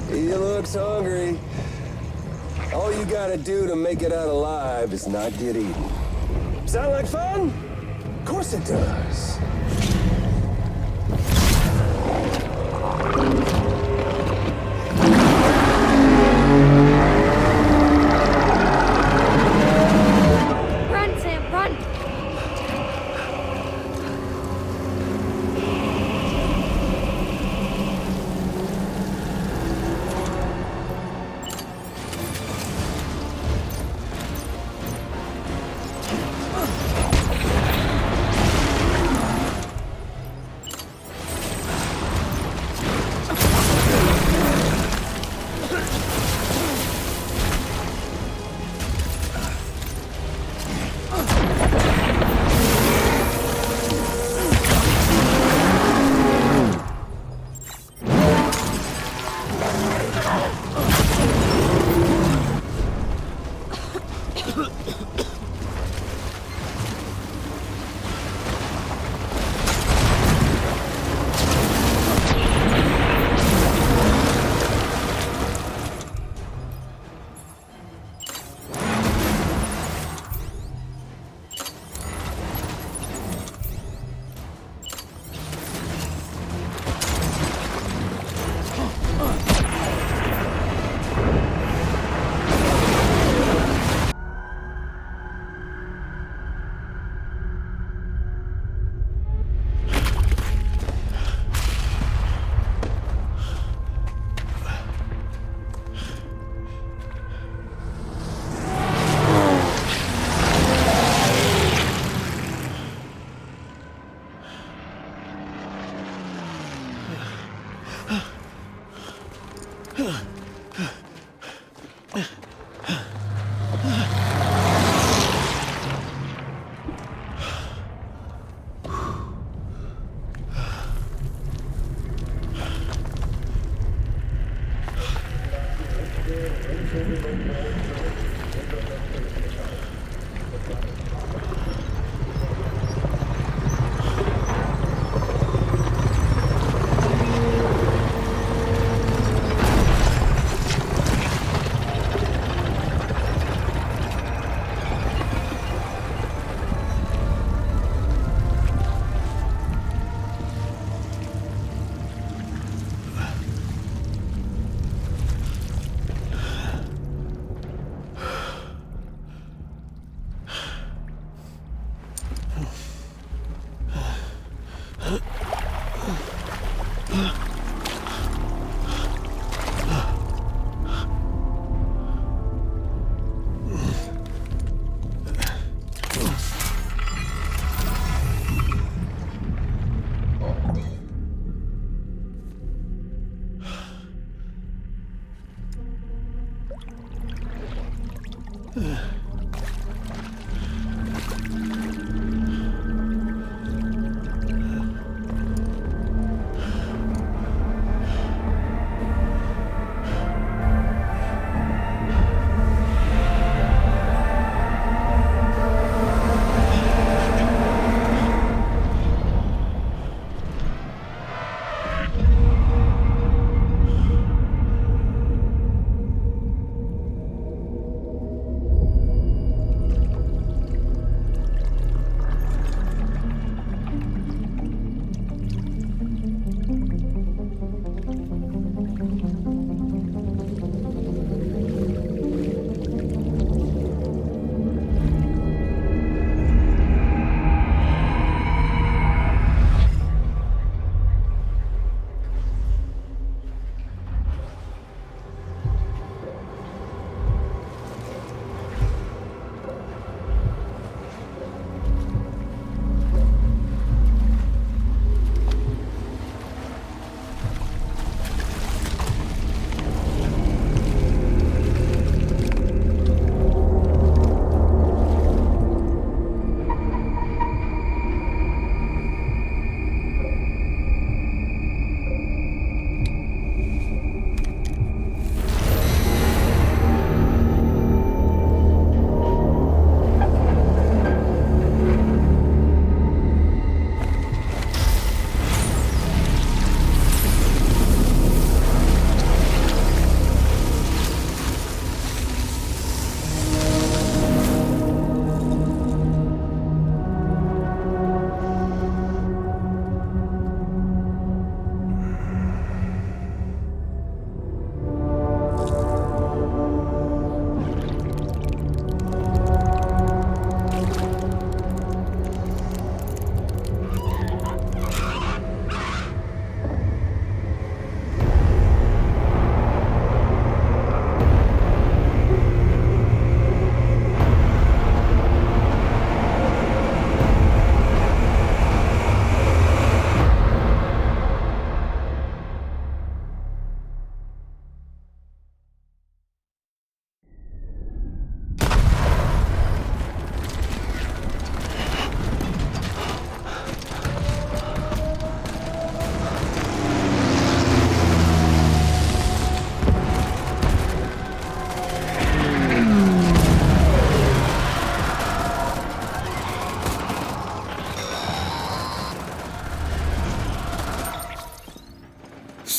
He looks hungry. All you gotta do to make it out alive is not get eaten. Sound like fun? Of course it does. Run, Sam, run!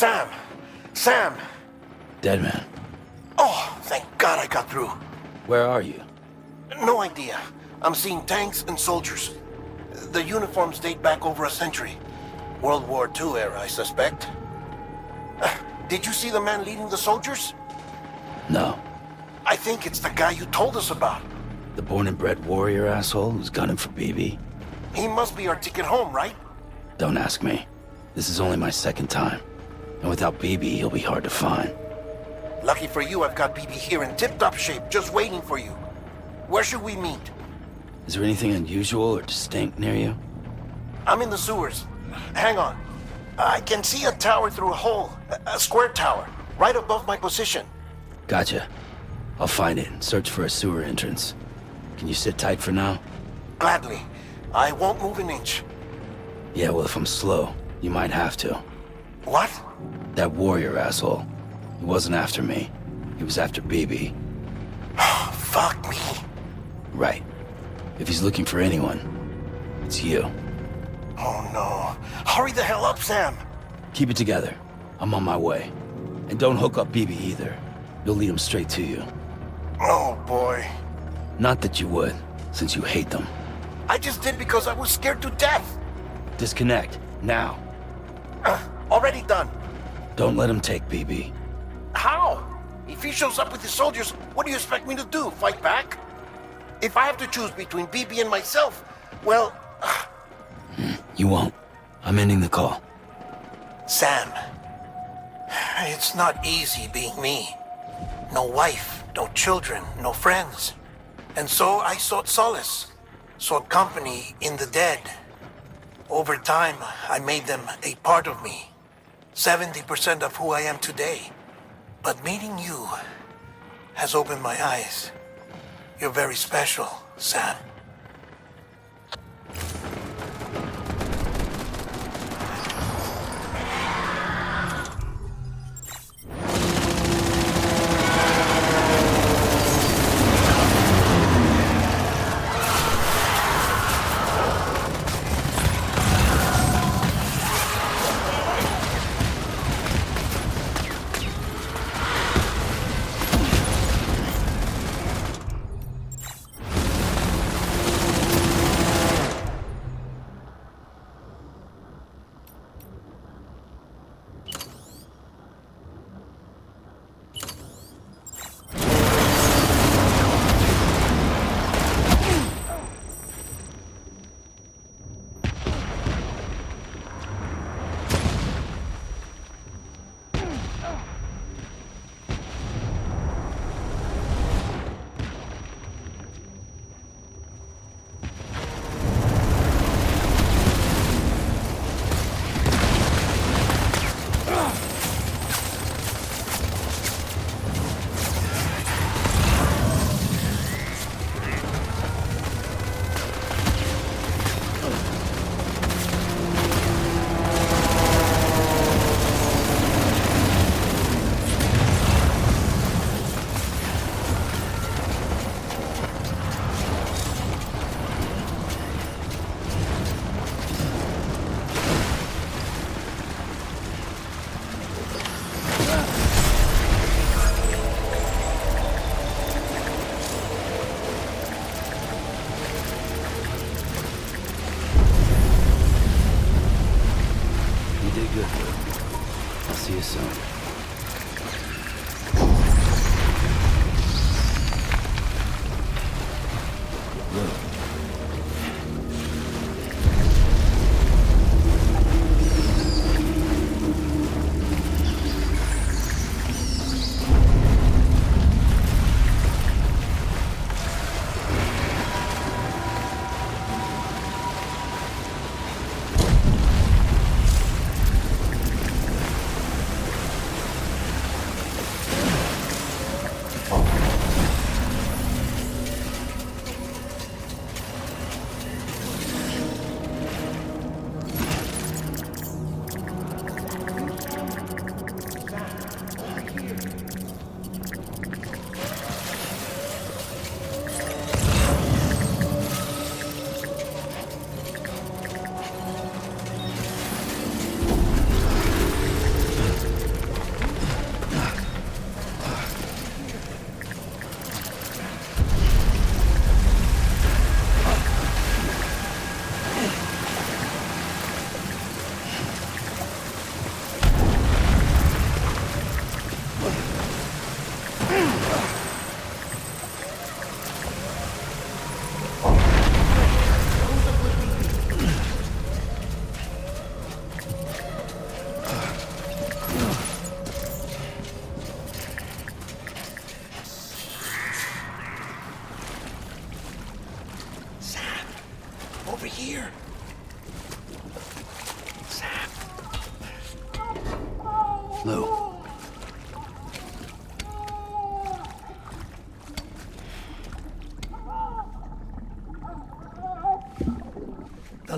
Sam! Sam! Dead man. Oh, thank God I got through. Where are you? No idea. I'm seeing tanks and soldiers. The uniforms date back over a century. World War II era, I suspect. Did you see the man leading the soldiers? No. I think it's the guy you told us about. The born and bred warrior asshole who's gunning for BB? He must be our ticket home, right? Don't ask me. This is only my second time. And without BB, he'll be hard to find. Lucky for you, I've got BB here in tip-top shape, just waiting for you. Where should we meet? Is there anything unusual or distinct near you? I'm in the sewers. Hang on. I can see a tower through a hole. A square tower. right above my position. Gotcha. I'll find it and search for a sewer entrance. Can you sit tight for now? Gladly. I won't move an inch. Yeah, well, if I'm slow, you might have to. What? That warrior asshole. He wasn't after me. He was after BB. Fuck me. Right. If he's looking for anyone, it's you. Oh no. Hurry the hell up, Sam. Keep it together. I'm on my way. And don't hook up BB either. You'll lead him straight to you. Oh boy. Not that you would, since you hate them. I just did because I was scared to death. Disconnect, now. Already done. Don't let him take BB. How? If he shows up with his soldiers, what do you expect me to do? Fight back? If I have to choose between BB and myself, well... You won't. I'm ending the call. Sam, it's not easy being me. No wife, no children, no friends. And so I sought solace, sought company in the dead. Over time, I made them a part of me. 70% of who I am today. But meeting you has opened my eyes. You're very special, Sam.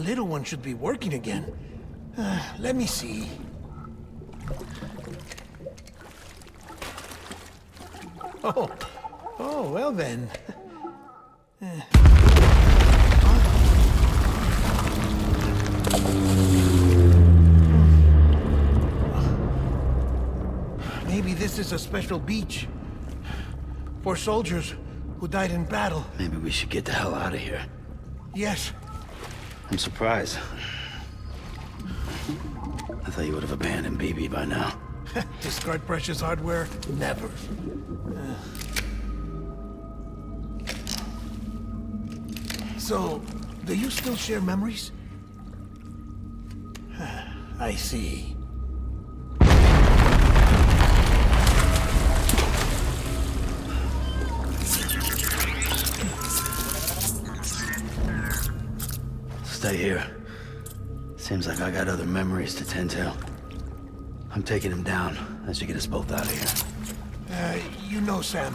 little one should be working again. Let me see. Oh, well then. Maybe this is a special beach for soldiers who died in battle. Maybe we should get the hell out of here. Yes. I'm surprised. I thought you would have abandoned BB by now. Discard precious hardware? Never. So, do you still share memories? I see. Stay here. Seems like I got other memories to tend to. I'm taking him down. That should get us both out of here. You know, Sam,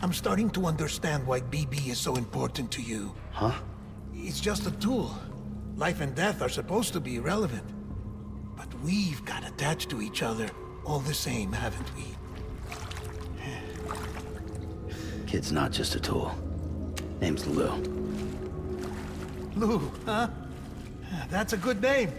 I'm starting to understand why BB is so important to you. Huh? It's just a tool. Life and death are supposed to be irrelevant. But we've got attached to each other all the same, haven't we? Kid's not just a tool. Name's Lou. Lou, huh? That's a good name.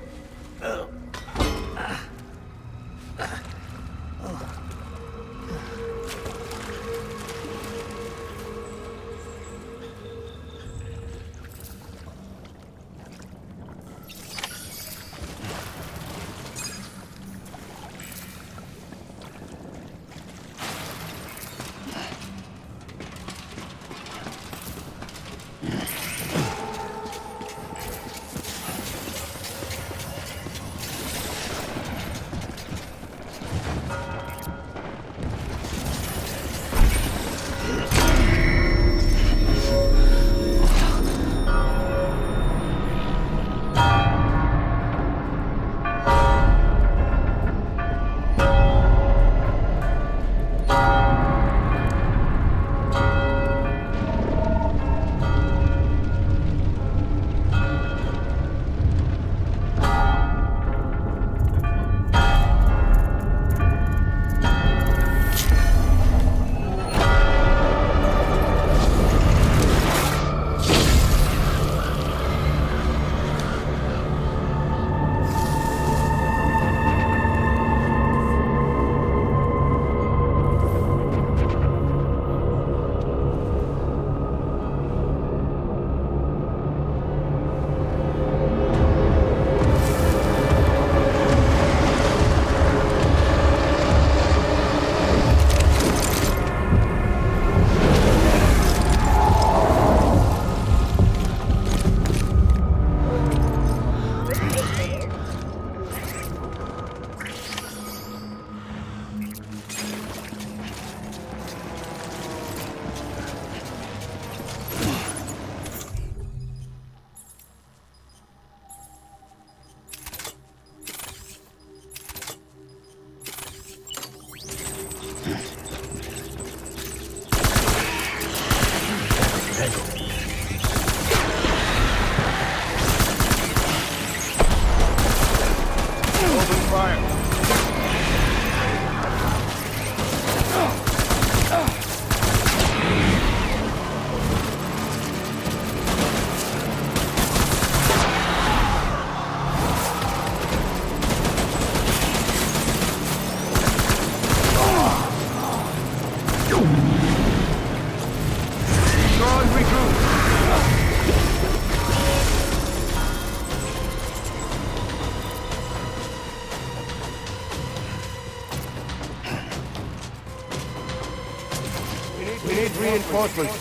We need reinforcements.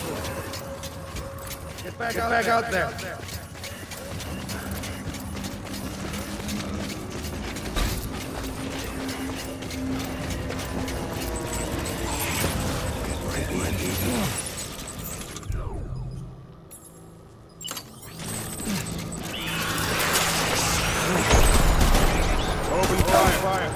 Get back out there. Open fire.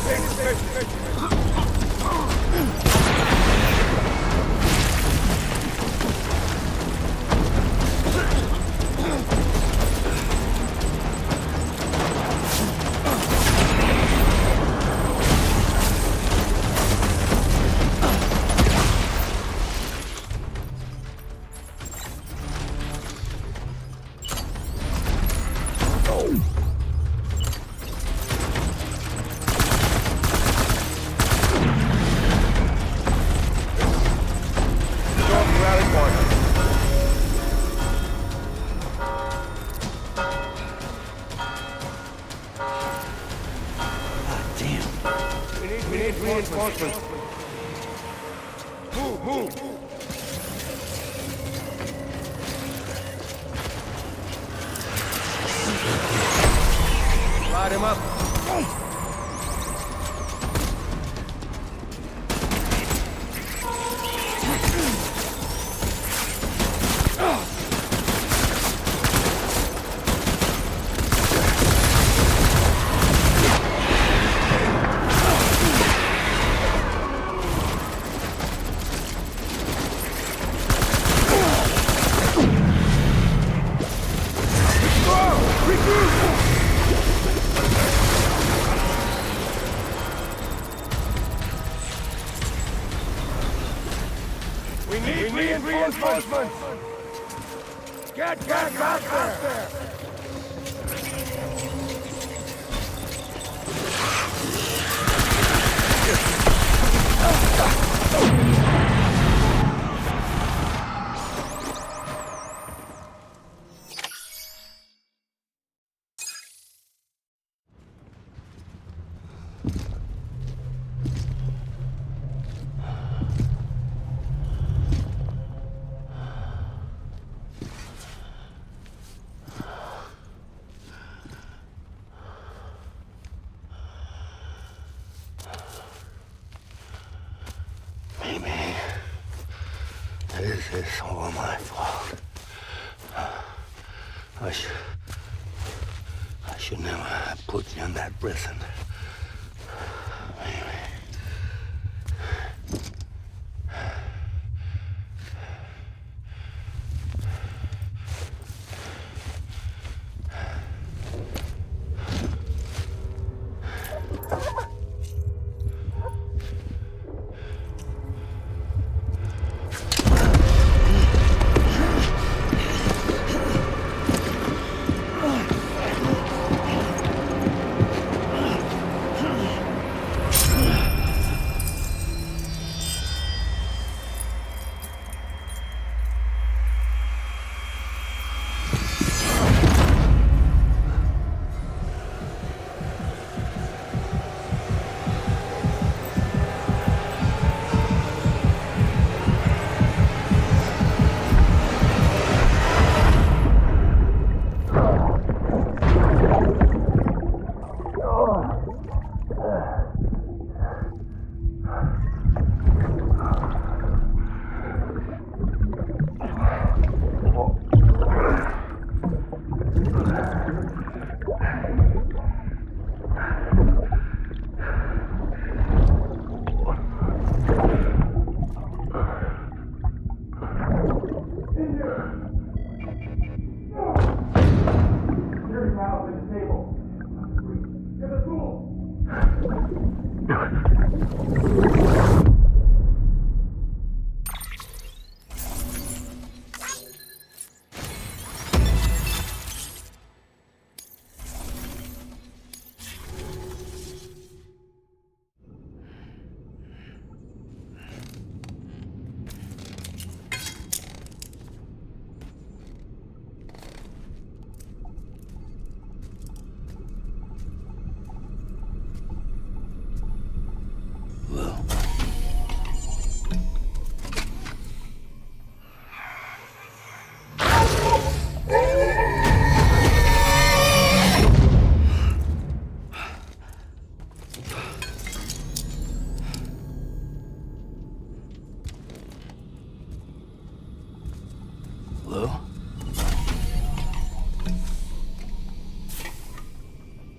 Anything need reinforcements. Move! Light him up. We need reinforcements! Get back out there! This is all my fault. I should never have put you in that prison.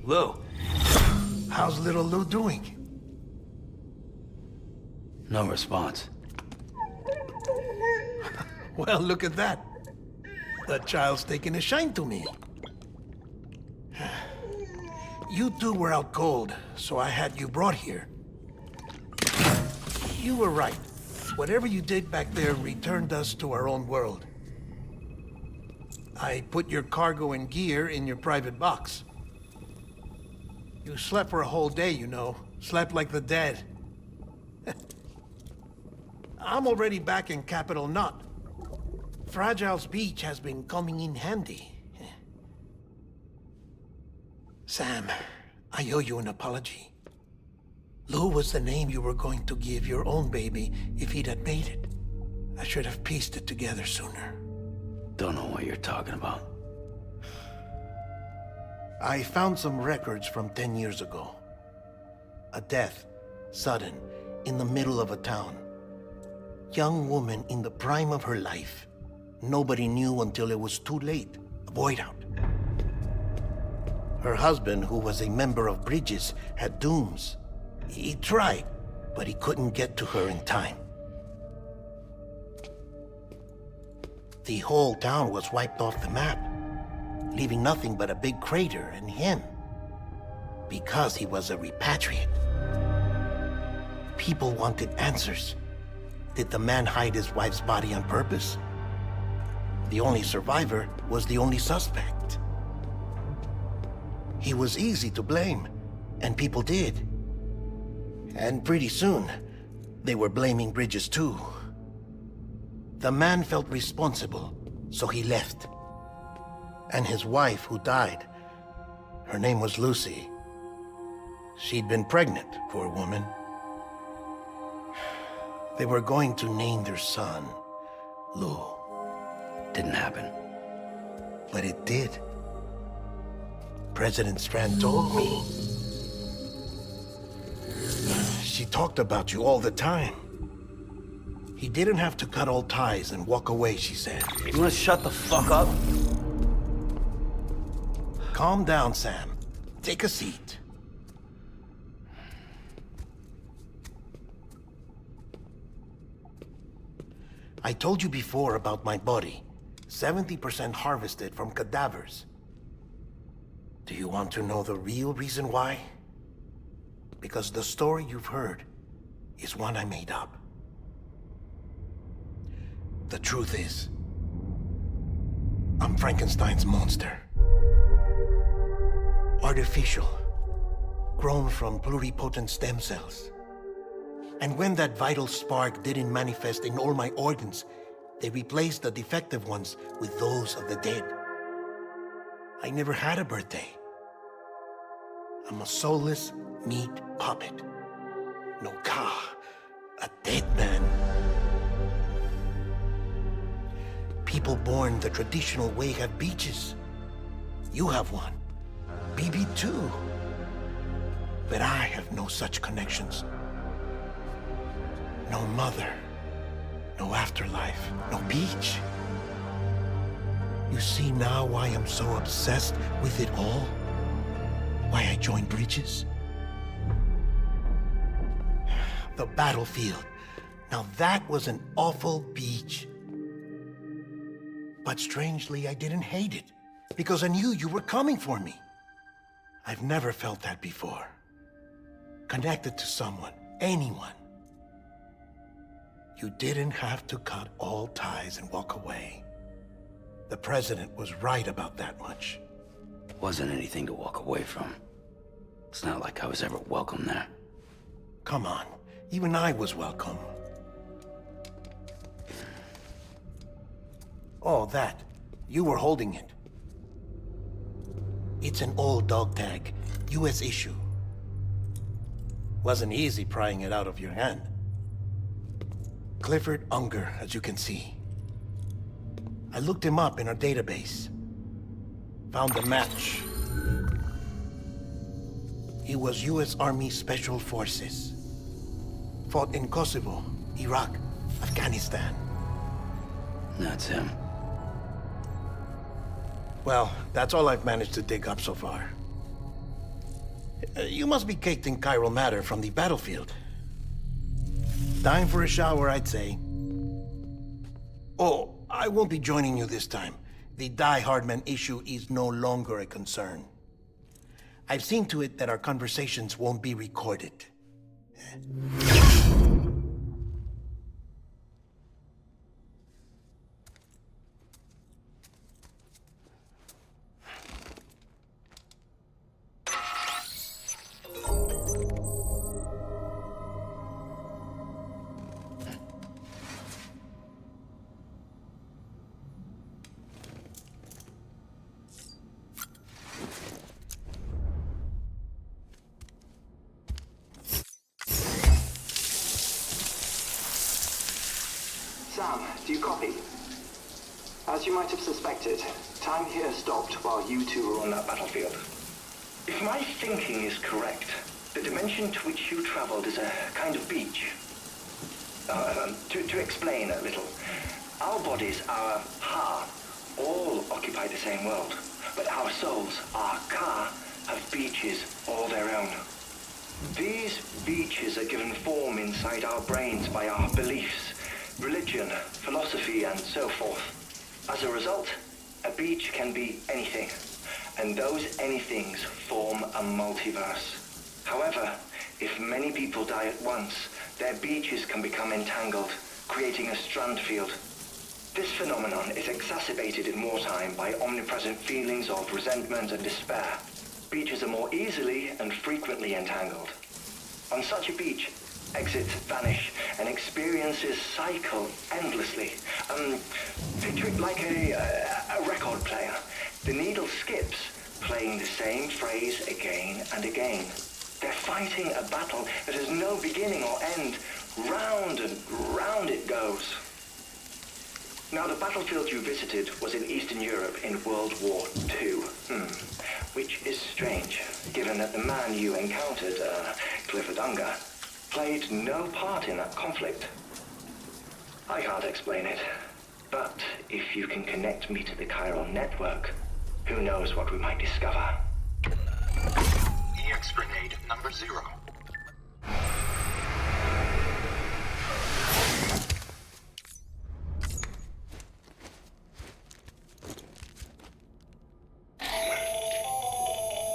Lou. How's little Lou doing? No response. Well, look at that. That child's taking a shine to me. You two were out cold, so I had you brought here. You were right. Whatever you did back there returned us to our own world. I put your cargo and gear in your private box. You slept for a whole day, you know. Slept like the dead. I'm already back in Capital Knot. Fragile's beach has been coming in handy. Sam, I owe you an apology. Lou was the name you were going to give your own baby if he'd had made it. I should have pieced it together sooner. Don't know what you're talking about. I found some records from 10 years ago. A death, sudden, in the middle of a town. Young woman in the prime of her life. Nobody knew until it was too late. A void out. Her husband, who was a member of Bridges, had dooms. He tried, but he couldn't get to her in time. The whole town was wiped off the map, leaving nothing but a big crater and him. Because he was a repatriate. People wanted answers. Did the man hide his wife's body on purpose? The only survivor was the only suspect. He was easy to blame, and people did. And pretty soon, they were blaming Bridges too. The man felt responsible, so he left. And his wife, who died, her name was Lucy. She'd been pregnant, poor woman. They were going to name their son Lou. Didn't happen. But it did. President Strand told me. She talked about you all the time. He didn't have to cut all ties and walk away, she said. You wanna shut the fuck up? Calm down, Sam. Take a seat. I told you before about my body. 70% harvested from cadavers. Do you want to know the real reason why? Because the story you've heard is one I made up. The truth is, I'm Frankenstein's monster. Artificial, grown from pluripotent stem cells. And when that vital spark didn't manifest in all my organs, they replaced the defective ones with those of the dead. I never had a birthday. I'm a soulless meat puppet. No car, a dead man. People born the traditional way have beaches. You have one. BB too. But I have no such connections. No mother, no afterlife, no beach. You see now why I'm so obsessed with it all? Why I joined Bridges? The battlefield. Now that was an awful beach. But strangely, I didn't hate it, because I knew you were coming for me. I've never felt that before. Connected to someone, anyone. You didn't have to cut all ties and walk away. The president was right about that much. Wasn't anything to walk away from. It's not like I was ever welcome there. Come on, even I was welcome. Oh, that. You were holding it. It's an old dog tag, US issue. Wasn't easy prying it out of your hand. Clifford Unger, as you can see. I looked him up in our database. Found a match. He was US Army Special Forces. Fought in Kosovo, Iraq, Afghanistan. That's him. Well, that's all I've managed to dig up so far. You must be caked in chiral matter from the battlefield. Time for a shower, I'd say. Oh, I won't be joining you this time. The Die Hardman issue is no longer a concern. I've seen to it that our conversations won't be recorded. Do you copy? As you might have suspected, time here stopped while you two were on that battlefield. If my thinking is correct, the dimension to which you traveled is a kind of beach. To explain a little, our bodies, our ha, all occupy the same world, but our souls, our ka, have beaches all their own. These beaches are given form inside our brains by our beliefs, religion, philosophy, and so forth. As a result, a beach can be anything, and those anythings form a multiverse. However, if many people die at once, their beaches can become entangled, creating a strand field. This phenomenon is exacerbated in wartime by omnipresent feelings of resentment and despair. Beaches are more easily and frequently entangled. On such a beach, exits vanish and experiences cycle endlessly. Picture it like a record player. The needle skips, playing the same phrase again and again. They're fighting a battle that has no beginning or end. Round and round it goes. Now, the battlefield you visited was in Eastern Europe in World War II. Which is strange, given that the man you encountered, Clifford Unger, played no part in that conflict. I can't explain it, but if you can connect me to the chiral network, who knows what we might discover. EX grenade number 0.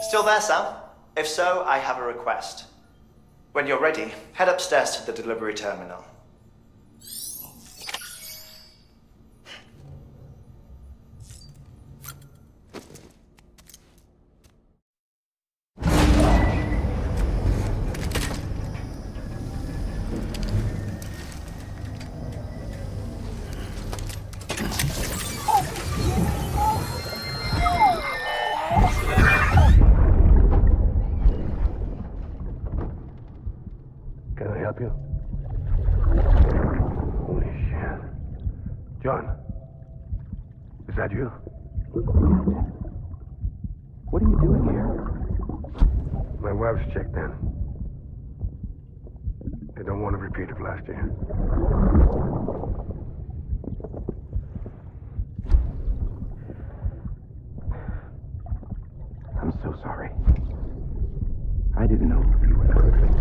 Still there, Sam? If so, I have a request. When you're ready, head upstairs to the delivery terminal. Can I help you? Holy shit. John, is that you? What are you doing here? My wife's checked in. They don't want a repeat of last year. I'm so sorry. I didn't know you were perfect.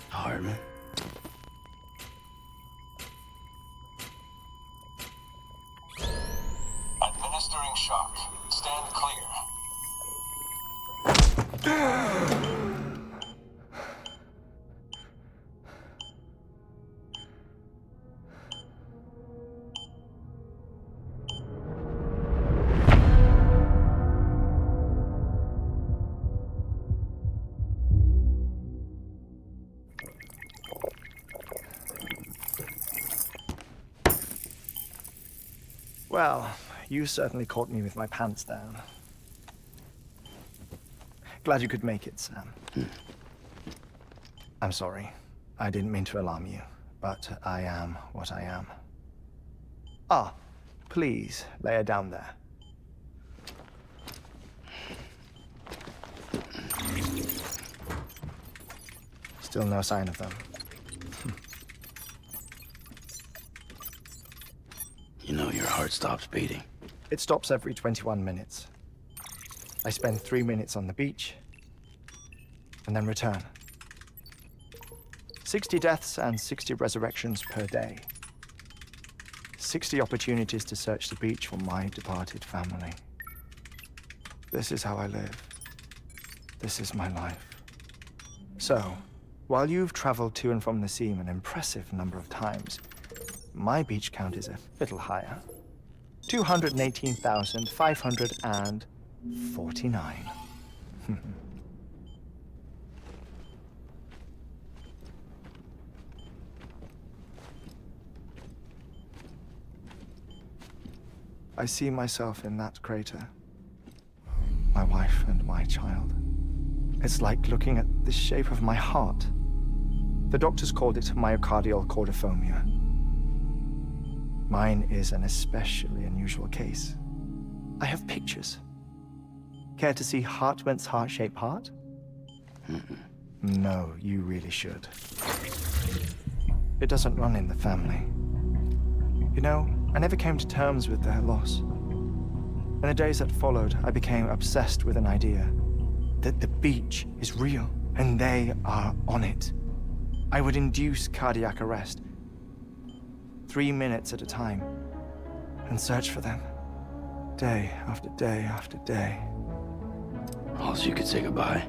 Hartman? Administering shock. Stand clear. Well, you certainly caught me with my pants down. Glad you could make it, Sam. I'm sorry. I didn't mean to alarm you, but I am what I am. Ah, please lay her down there. Still no sign of them. You know your heart stops beating. It stops every 21 minutes. I spend 3 minutes on the beach, and then return. 60 deaths and 60 resurrections per day. 60 opportunities to search the beach for my departed family. This is how I live. This is my life. So, while you've traveled to and from the sea an impressive number of times, my beach count is a little higher. 218,549. I see myself in that crater. My wife and my child. It's like looking at the shape of my heart. The doctors called it myocardial cordiformia. Mine is an especially unusual case. I have pictures. Care to see Hartman's heart-shaped heart? No, you really should. It doesn't run in the family. You know, I never came to terms with their loss. In the days that followed, I became obsessed with an idea that the beach is real and they are on it. I would induce cardiac arrest, 3 minutes at a time, and search for them, day after day after day. Or you could say goodbye.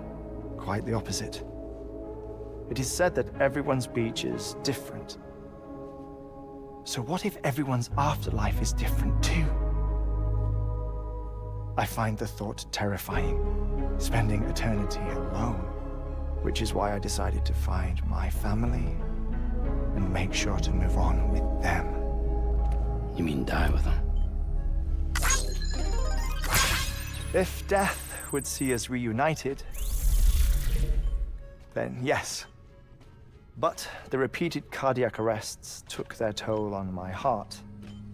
Quite the opposite. It is said that everyone's beach is different. So what if everyone's afterlife is different too? I find the thought terrifying, spending eternity alone, which is why I decided to find my family and make sure to move on with them. You mean die with them? If death would see us reunited, then yes. But the repeated cardiac arrests took their toll on my heart.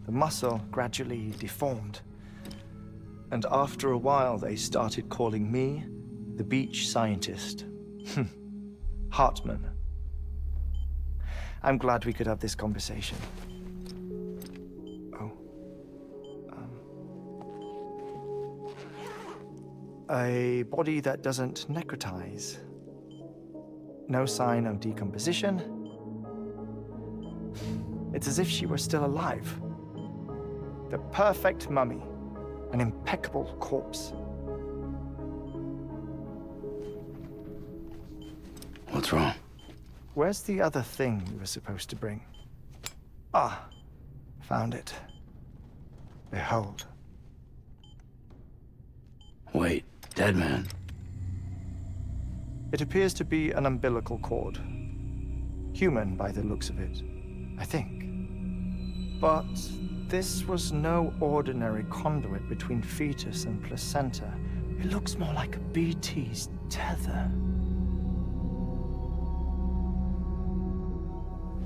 The muscle gradually deformed. And after a while, they started calling me the beach scientist. Hartman. I'm glad we could have this conversation. A body that doesn't necrotize. No sign of decomposition. It's as if she were still alive. The perfect mummy. An impeccable corpse. What's wrong? Where's the other thing you were supposed to bring? Ah, found it. Behold. Wait, dead man? It appears to be an umbilical cord. Human by the looks of it, I think. But this was no ordinary conduit between fetus and placenta. It looks more like a BT's tether.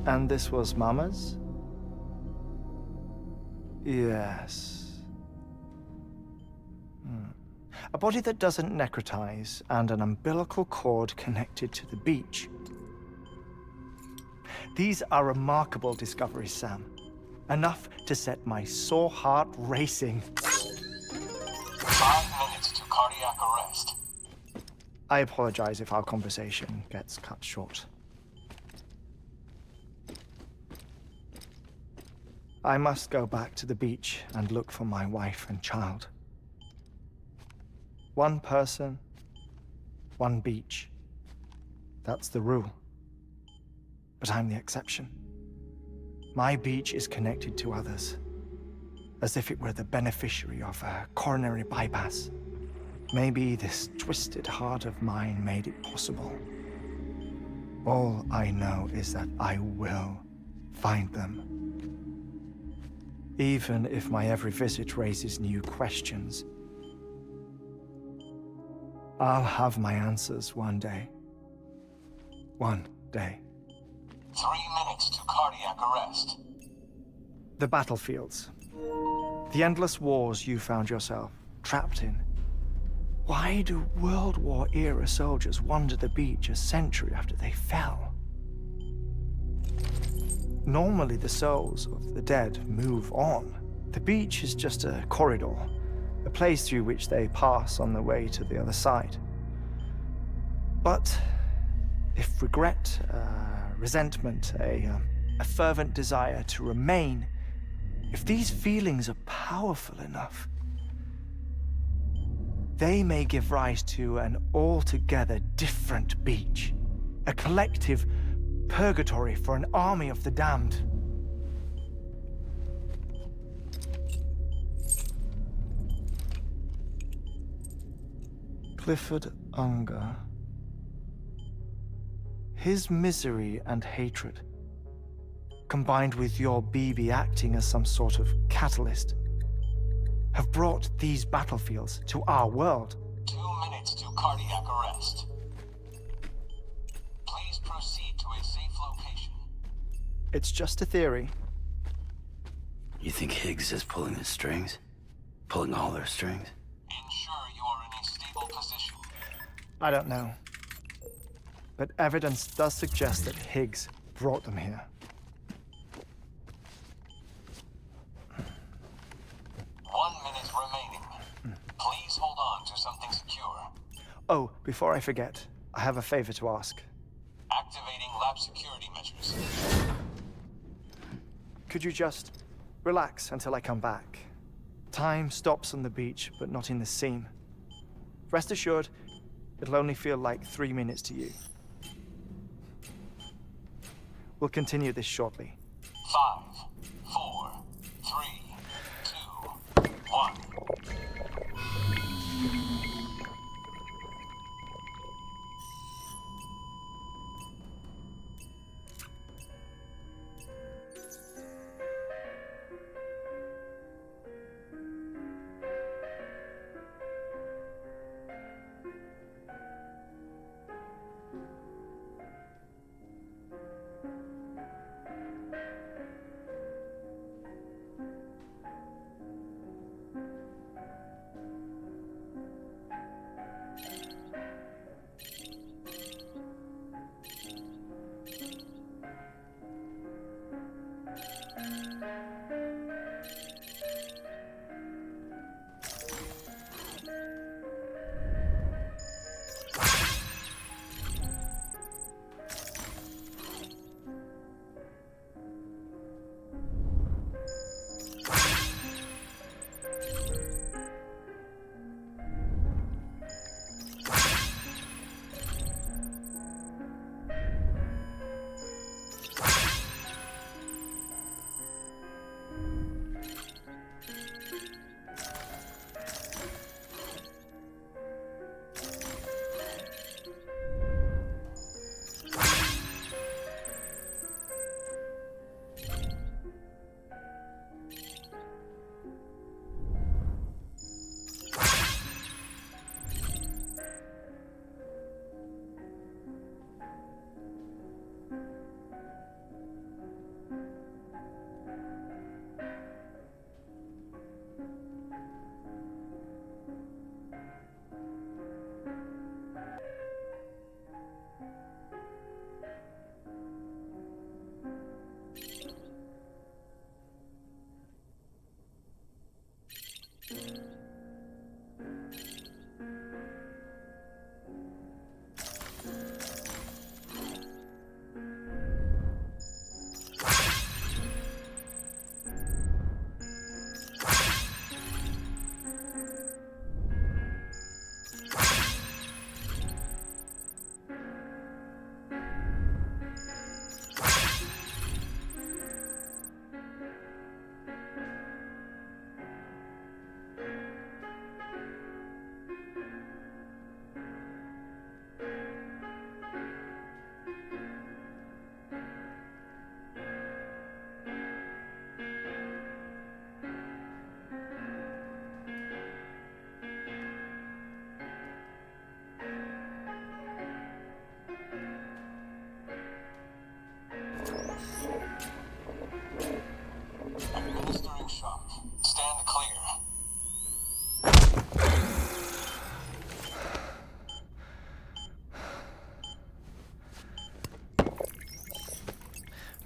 And this was Mama's? Yes. A body that doesn't necrotize and an umbilical cord connected to the beach. These are remarkable discoveries, Sam. Enough to set my sore heart racing. 5 minutes to cardiac arrest. I apologize if our conversation gets cut short. I must go back to the beach and look for my wife and child. One person, one beach. That's the rule. But I'm the exception. My beach is connected to others, as if it were the beneficiary of a coronary bypass. Maybe this twisted heart of mine made it possible. All I know is that I will find them. Even if my every visit raises new questions, I'll have my answers one day. One day. 3 minutes to cardiac arrest. The battlefields. The endless wars you found yourself trapped in. Why do World War era soldiers wander the beach a century after they fell? Normally the souls of the dead move on. The beach is just a corridor, a place through which they pass on the way to the other side. But if regret, resentment, a fervent desire to remain, if these feelings are powerful enough, they may give rise to an altogether different beach, a collective purgatory for an army of the damned. Clifford Unger. His misery and hatred, combined with your BB acting as some sort of catalyst, have brought these battlefields to our world. 2 minutes to cardiac arrest. Please proceed to a safe location. It's just a theory. You think Higgs is pulling the strings? Pulling all their strings? Ensure you are in a stable position. I don't know. But evidence does suggest that Higgs brought them here. 1 minute remaining. Please hold on to something secure. Oh, before I forget, I have a favor to ask. Activating lab security measures. Could you just relax until I come back? Time stops on the beach, but not in the scene. Rest assured, it'll only feel like 3 minutes to you. We'll continue this shortly. 5, 4, 3, 2, 1.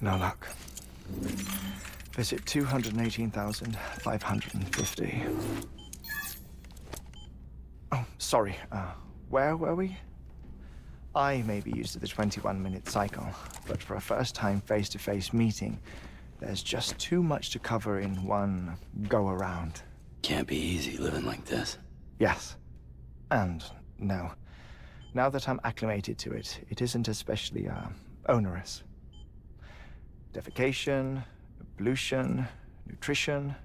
No luck. Visit 218,550. Oh, sorry. Where were we? I may be used to the 21-minute cycle, but for a first-time face-to-face meeting, there's just too much to cover in one go-around. Can't be easy living like this. Yes. And no. Now that I'm acclimated to it, it isn't especially, onerous. Defecation, pollution, nutrition.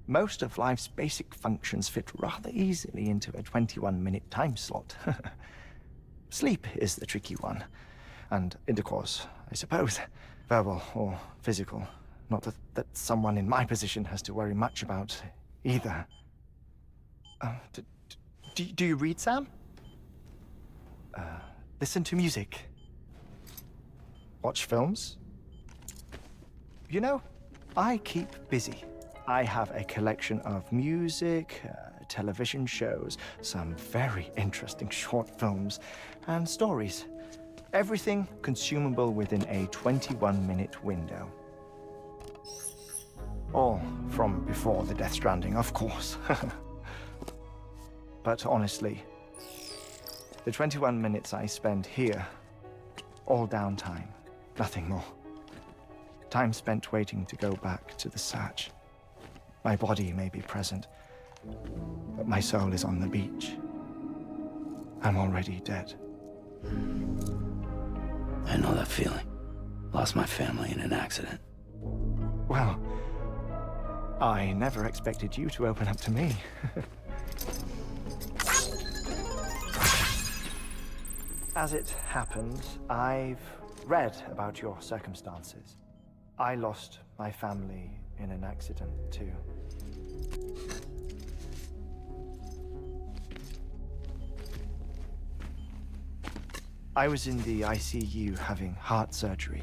Most of life's basic functions fit rather easily into a 21-minute time slot. Sleep is the tricky one. And intercourse, I suppose. Verbal or physical. Not that someone in my position has to worry much about either. Do you read, Sam? Listen to music. Watch films? You know, I keep busy. I have a collection of music, television shows, some very interesting short films, and stories. Everything consumable within a 21-minute window. All from before the Death Stranding, of course. But honestly, the 21 minutes I spend here, all downtime, nothing more. Time spent waiting to go back to the search. My body may be present, but my soul is on the beach. I'm already dead. I know that feeling. Lost my family in an accident. Well, I never expected you to open up to me. As it happened, I've read about your circumstances. I lost my family in an accident, too. I was in the ICU having heart surgery,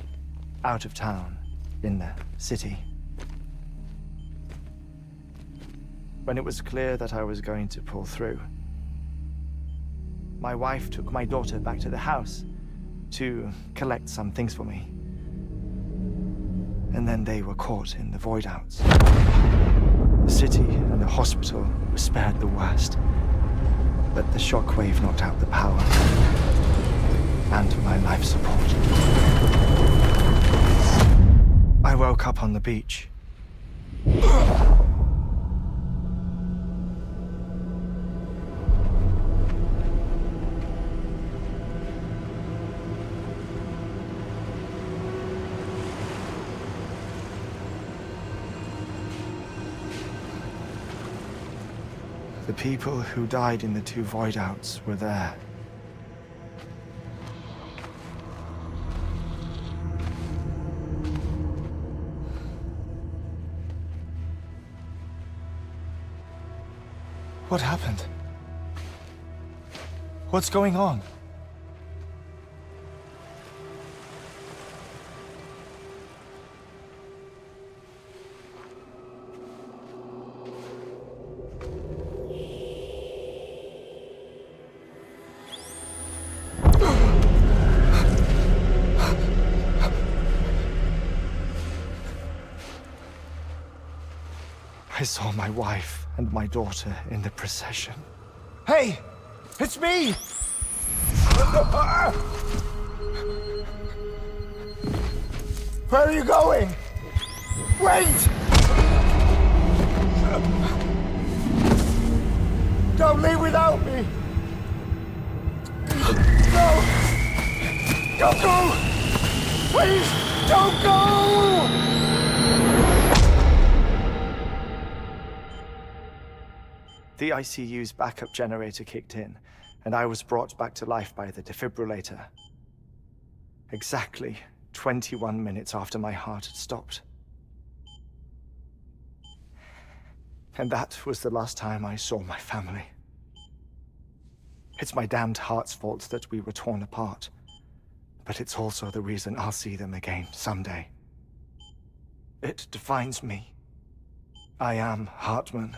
out of town, in the city. When it was clear that I was going to pull through, my wife took my daughter back to the house to collect some things for me. And then they were caught in the void outs. The city and the hospital were spared the worst, but the shockwave knocked out the power and my life support. I woke up on the beach. The people who died in the two void outs were there. What happened? What's going on? I saw my wife and my daughter in the procession. Hey! It's me! Where are you going? Wait! Don't leave without me! No! Don't go! Please, don't go! The ICU's backup generator kicked in, and I was brought back to life by the defibrillator. Exactly 21 minutes after my heart had stopped. And that was the last time I saw my family. It's my damned heart's fault that we were torn apart, but it's also the reason I'll see them again someday. It defines me. I am Hartman.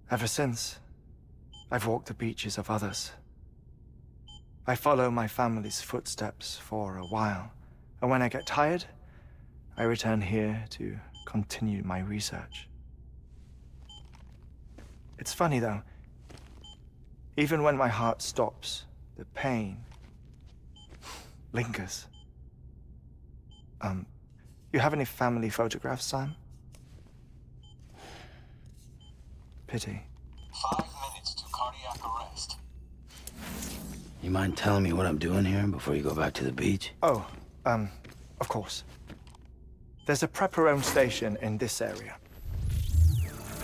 Ever since, I've walked the beaches of others, I follow my family's footsteps for a while, and when I get tired, I return here to continue my research. It's funny though, even when my heart stops, the pain lingers. You have any family photographs, Sam? Pity. 5 minutes to cardiac arrest. You mind telling me what I'm doing here before you go back to the beach? Oh, of course. There's a prepper-owned station in this area.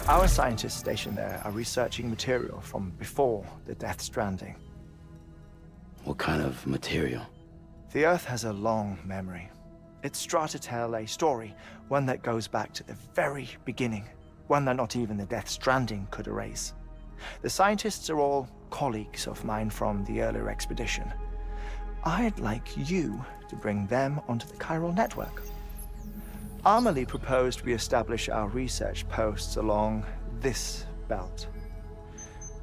Our scientists stationed there are researching material from before the Death Stranding. What kind of material? The Earth has a long memory. It's trying to tell a story, one that goes back to the very beginning, one that not even the Death Stranding could erase. The scientists are all colleagues of mine from the earlier expedition. I'd like you to bring them onto the chiral network. Amelie proposed we establish our research posts along this belt.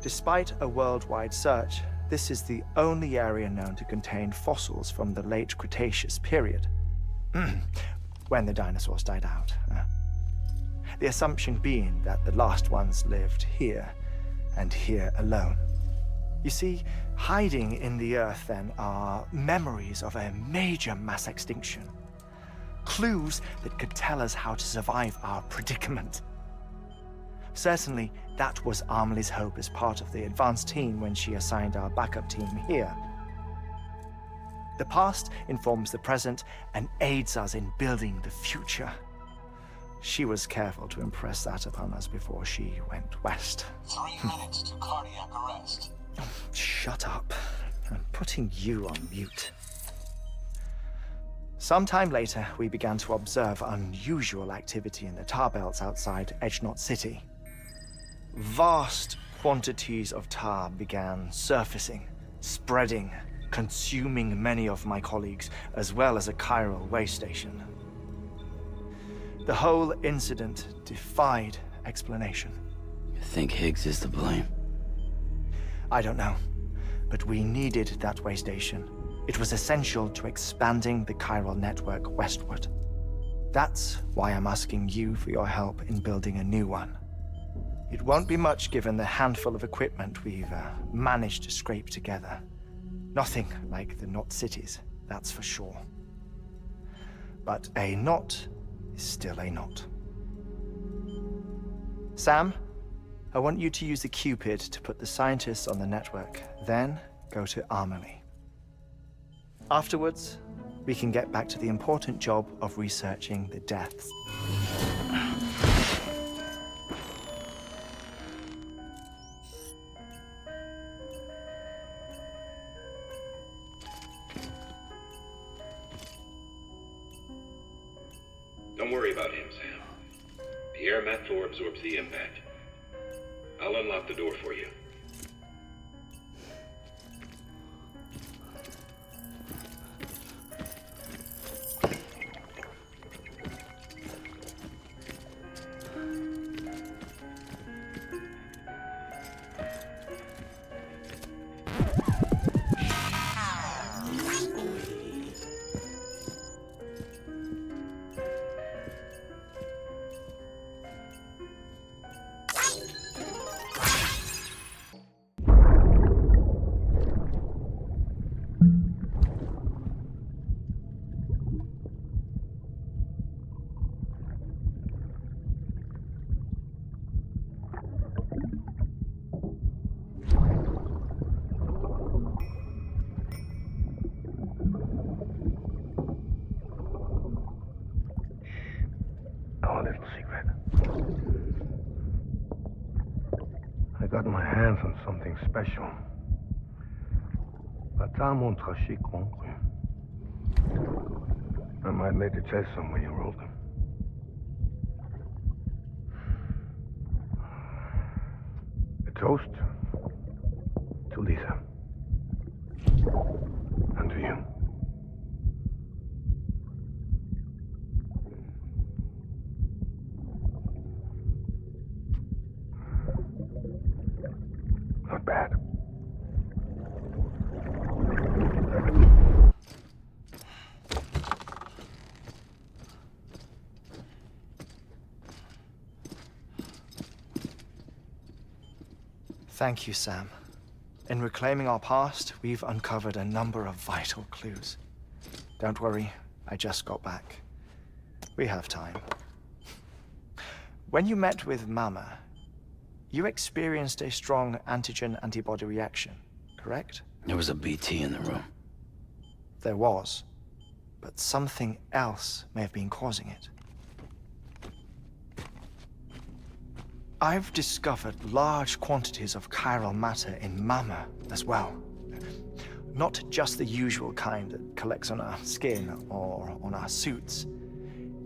Despite a worldwide search, this is the only area known to contain fossils from the late Cretaceous period, when the dinosaurs died out. The assumption being that the last ones lived here, and here alone. You see, hiding in the Earth then are memories of a major mass extinction. Clues that could tell us how to survive our predicament. Certainly, that was Amelie's hope as part of the advanced team when she assigned our backup team here. The past informs the present and aids us in building the future. She was careful to impress that upon us before she went west. 3 minutes to cardiac arrest. Shut up. I'm putting you on mute. Sometime later, we began to observe unusual activity in the tar belts outside Edgenot City. Vast quantities of tar began surfacing, spreading, consuming many of my colleagues, as well as a chiral way station. The whole incident defied explanation. You think Higgs is to blame? I don't know, but we needed that way station. It was essential to expanding the chiral network westward. That's why I'm asking you for your help in building a new one. It won't be much given the handful of equipment we've managed to scrape together. Nothing like the knot cities, that's for sure. But a knot is still a knot. Sam, I want you to use the Cupid to put the scientists on the network, then go to Amelie. Afterwards, we can get back to the important job of researching the deaths. Don't worry about him, Sam. The air mat floor absorbs the impact. I'll unlock the door for you. I got my hands on something special. Pata mon traché concru. I might lay the chest somewhere you rolled them. A toast to Lisa. And to you. Not bad. Thank you, Sam. In reclaiming our past, we've uncovered a number of vital clues. Don't worry, I just got back. We have time. When you met with Mama, you experienced a strong antigen-antibody reaction, correct? There was a BT in the room. There was, but something else may have been causing it. I've discovered large quantities of chiral matter in Mama as well. Not just the usual kind that collects on our skin or on our suits.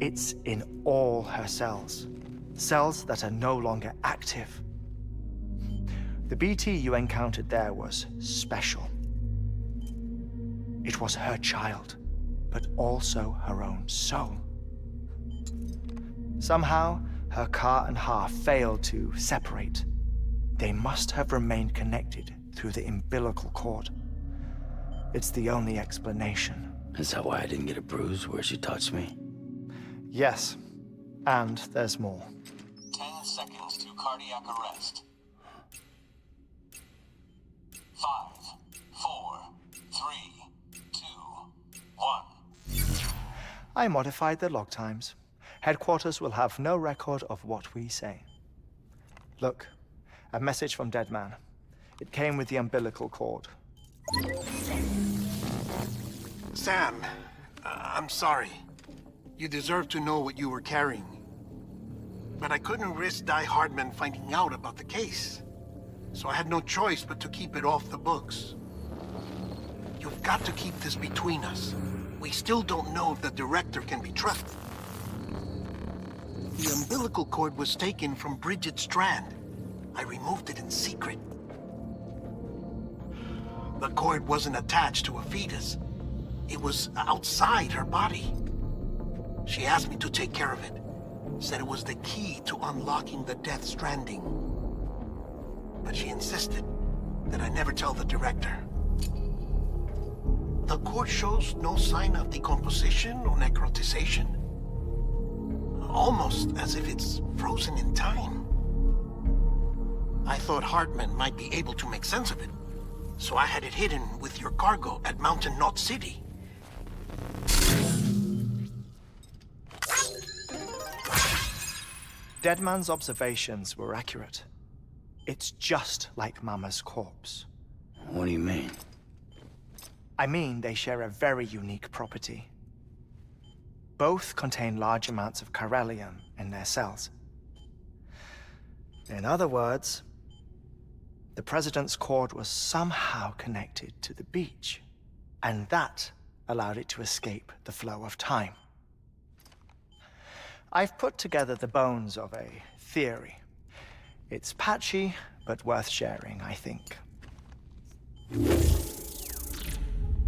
It's in all her cells. Cells that are no longer active. The BT you encountered there was special. It was her child, but also her own soul. Somehow, her Ka and Ha failed to separate. They must have remained connected through the umbilical cord. It's the only explanation. Is that why I didn't get a bruise where she touched me? Yes, and there's more. 10 seconds to cardiac arrest. 5, 4, 3, 2, 1. I modified the log times. Headquarters will have no record of what we say. Look, a message from Dead Man. It came with the umbilical cord. Sam, I'm sorry. You deserve to know what you were carrying. But I couldn't risk Die Hardman finding out about the case. So I had no choice but to keep it off the books. You've got to keep this between us. We still don't know if the director can be trusted. The umbilical cord was taken from Bridget Strand. I removed it in secret. The cord wasn't attached to a fetus. It was outside her body. She asked me to take care of it. Said it was the key to unlocking the Death Stranding. But she insisted that I never tell the director. The cord shows no sign of decomposition or necrotization. Almost as if it's frozen in time. I thought Hartman might be able to make sense of it, so I had it hidden with your cargo at Mountain Knot City. Deadman's observations were accurate. It's just like Mama's corpse. What do you mean? I mean, they share a very unique property. Both contain large amounts of chiralium in their cells. In other words, the President's cord was somehow connected to the beach, and that allowed it to escape the flow of time. I've put together the bones of a theory. It's patchy, but worth sharing, I think.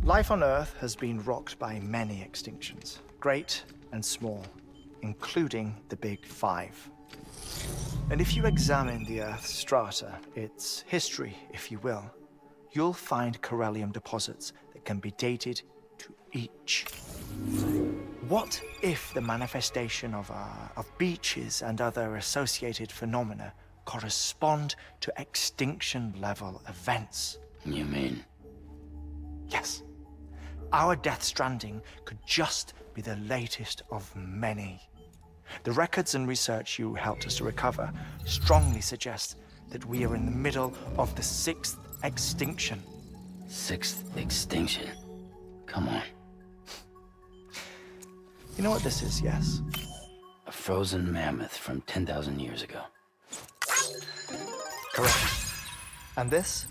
Life on Earth has been rocked by many extinctions, great and small, including the Big Five. And if you examine the Earth's strata, its history, if you will, you'll find chiralium deposits that can be dated to each. What if the manifestation of beaches and other associated phenomena correspond to extinction-level events? You mean? Yes. Our Death Stranding could just be the latest of many. The records and research you helped us to recover strongly suggest that we are in the middle of the 6th extinction. 6th extinction? Come on. You know what this is, yes? A frozen mammoth from 10,000 years ago. Correct. And this?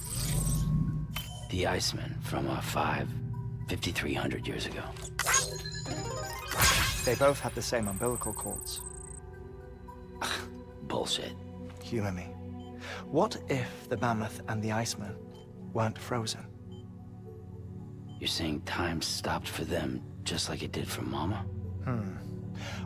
The Iceman from 5,300 years ago. They both have the same umbilical cords. Bullshit. Humor me. What if the mammoth and the Iceman weren't frozen? You're saying time stopped for them just like it did for Mama?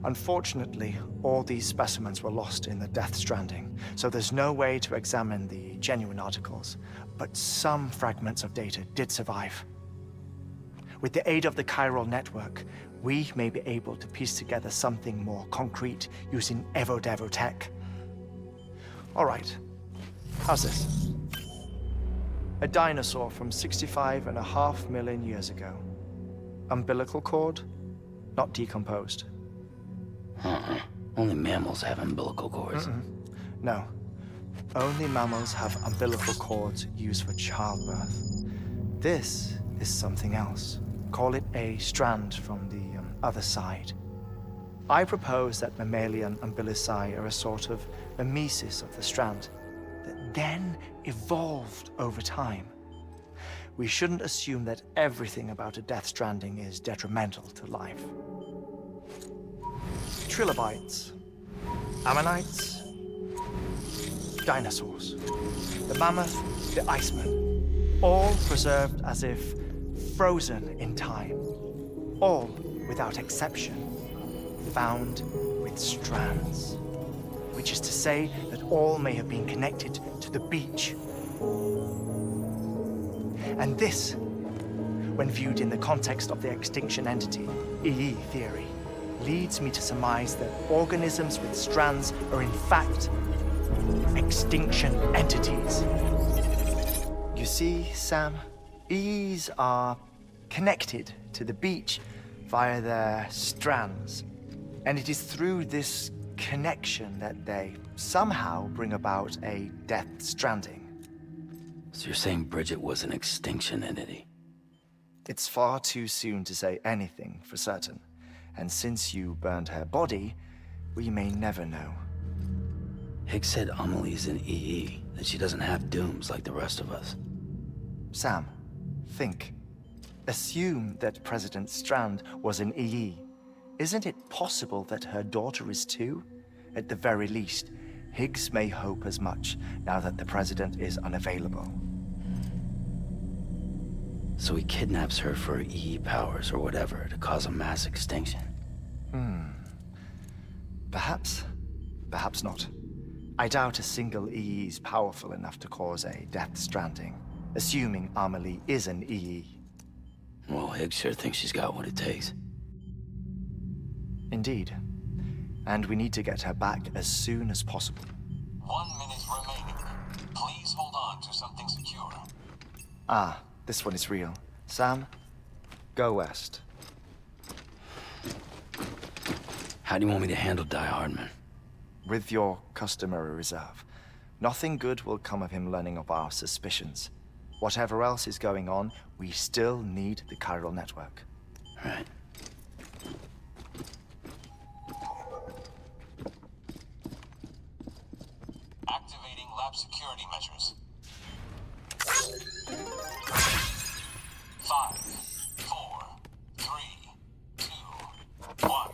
Unfortunately, all these specimens were lost in the Death Stranding, so there's no way to examine the genuine articles, but some fragments of data did survive. With the aid of the chiral network, we may be able to piece together something more concrete using Evo-Devo tech. All right, how's this? A dinosaur from 65.5 million years ago. Umbilical cord, not decomposed. Only mammals have umbilical cords. No. Only mammals have umbilical cords used for childbirth. This is something else. Call it a strand from the other side. I propose that mammalian umbilici are a sort of mimesis of the strand that then evolved over time. We shouldn't assume that everything about a Death Stranding is detrimental to life. Trilobites, ammonites, dinosaurs, the mammoth, the iceman, all preserved as if frozen in time, all without exception found with strands, which is to say that all may have been connected to the beach. And this, when viewed in the context of the extinction entity, EE theory, leads me to surmise that organisms with strands are in fact extinction entities. You see, Sam, EEs are connected to the beach via their strands. And it is through this connection that they somehow bring about a Death Stranding. So you're saying Bridget was an extinction entity? It's far too soon to say anything for certain. And since you burned her body, we may never know. Higgs said Amelie's an EE, that she doesn't have dooms like the rest of us. Sam, think. Assume that President Strand was an EE. Isn't it possible that her daughter is too? At the very least, Higgs may hope as much now that the president is unavailable. So he kidnaps her for EE powers or whatever to cause a mass extinction. Perhaps. Perhaps not. I doubt a single EE is powerful enough to cause a Death Stranding, assuming Amelie is an EE. Well, Higgs sure thinks she's got what it takes. Indeed. And we need to get her back as soon as possible. 1 minute remaining. Please hold on to something secure. Ah, this one is real. Sam, go west. How do you want me to handle Die Hardman? With your customary reserve. Nothing good will come of him learning of our suspicions. Whatever else is going on, we still need the chiral network. Right. Activating lab security measures. 5, 4, 3, 2, 1.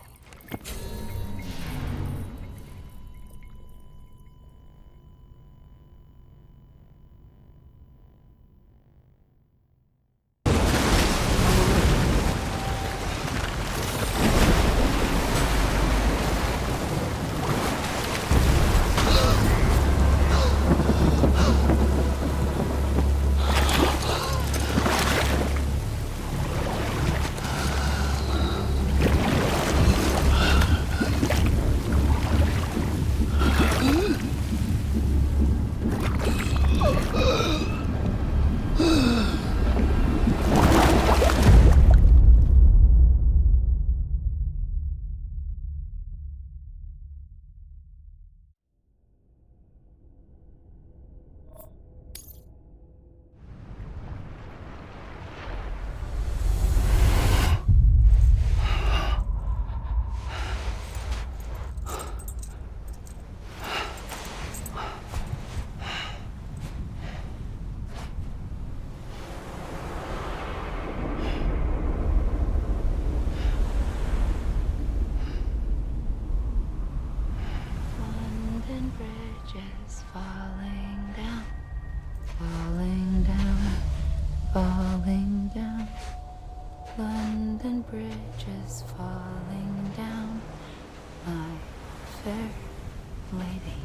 Falling down, London Bridge is falling down, my fair lady.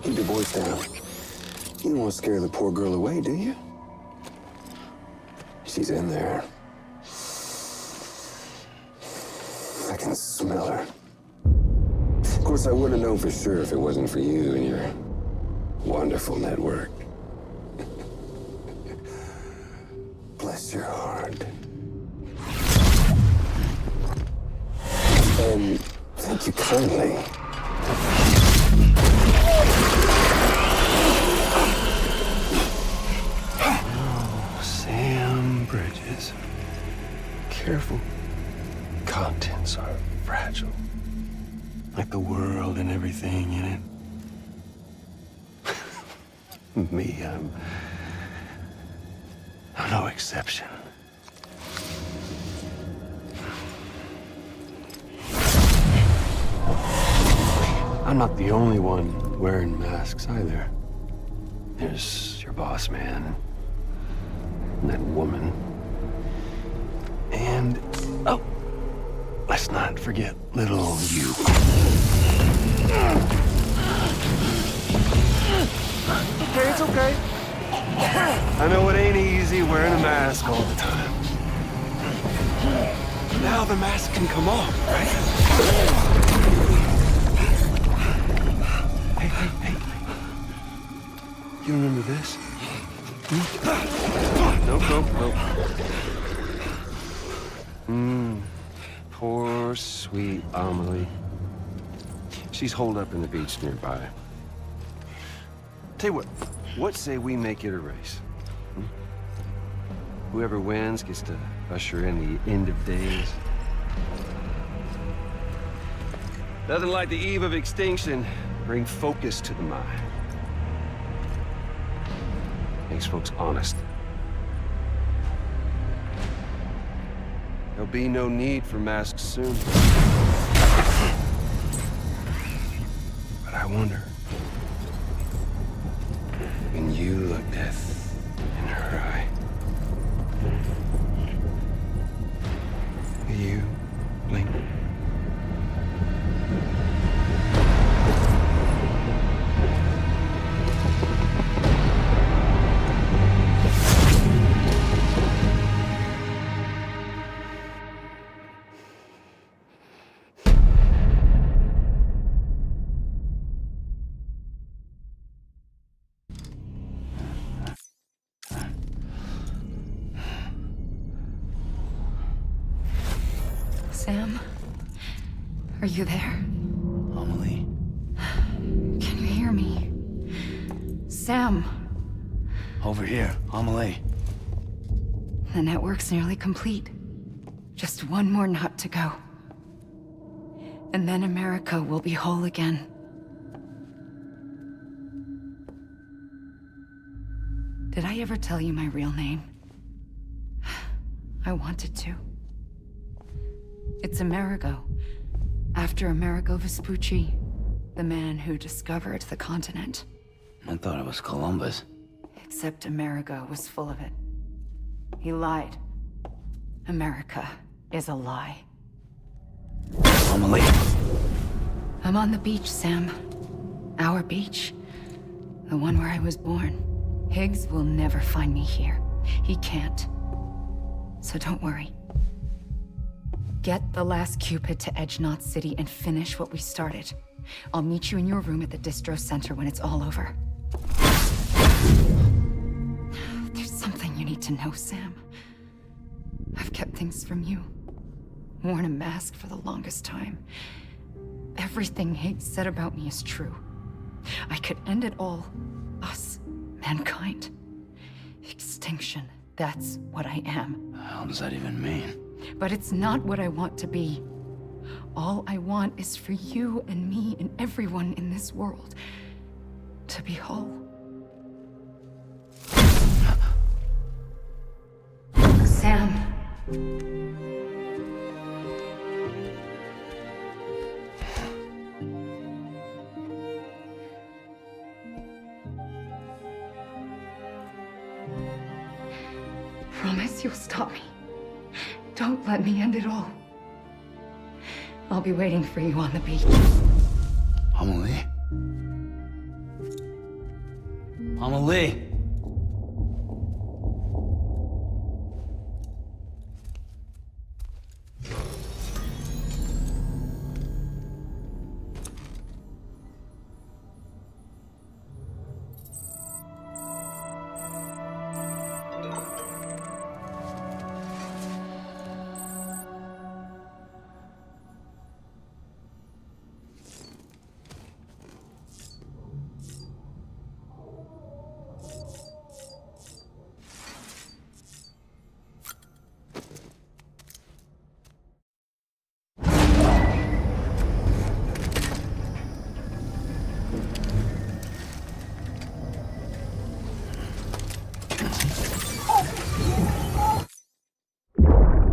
Keep your voice down. You don't want to scare the poor girl away, do you? She's in there. I can smell her. Of course, I wouldn't know for sure if it wasn't for you and your wonderful network. Bless your heart. And thank you kindly. Oh, Sam Bridges. Careful. Contents are fragile. Like the world and everything in it. Me, I'm no exception. I'm not the only one wearing masks either. There's your boss man, and that woman, and, oh, let's not forget little you. Okay, it's okay. I know it ain't easy wearing a mask all the time. Now the mask can come off, right? Hey. You remember this? Nope. Poor, sweet Amelie. She's holed up in the beach nearby. Tell you what say we make it a race? Whoever wins gets to usher in the end of days. Nothing like the eve of extinction. Bring focus to the mind. Makes folks honest. There'll be no need for masks soon. But I wonder, when you look death in her eye, will you blink? Sam? Are you there? Amelie? Can you hear me? Sam! Over here, Amelie. The network's nearly complete. Just one more knot to go. And then America will be whole again. Did I ever tell you my real name? I wanted to. It's Amerigo, after Amerigo Vespucci, the man who discovered the continent. I thought it was Columbus. Except Amerigo was full of it. He lied. America is a lie. Amelie. I'm on the beach, Sam. Our beach. The one where I was born. Higgs will never find me here. He can't. So don't worry. Get the last Cupid to Edge Knot City and finish what we started. I'll meet you in your room at the distro center when it's all over. There's something you need to know, Sam. I've kept things from you. Worn a mask for the longest time. Everything Higgs said about me is true. I could end it all. Us. Mankind. Extinction. That's what I am. The hell does that even mean? But it's not what I want to be. All I want is for you and me and everyone in this world to be whole. Sam. Promise you'll stop me. Don't let me end it all. I'll be waiting for you on the beach. Amelie? Amelie.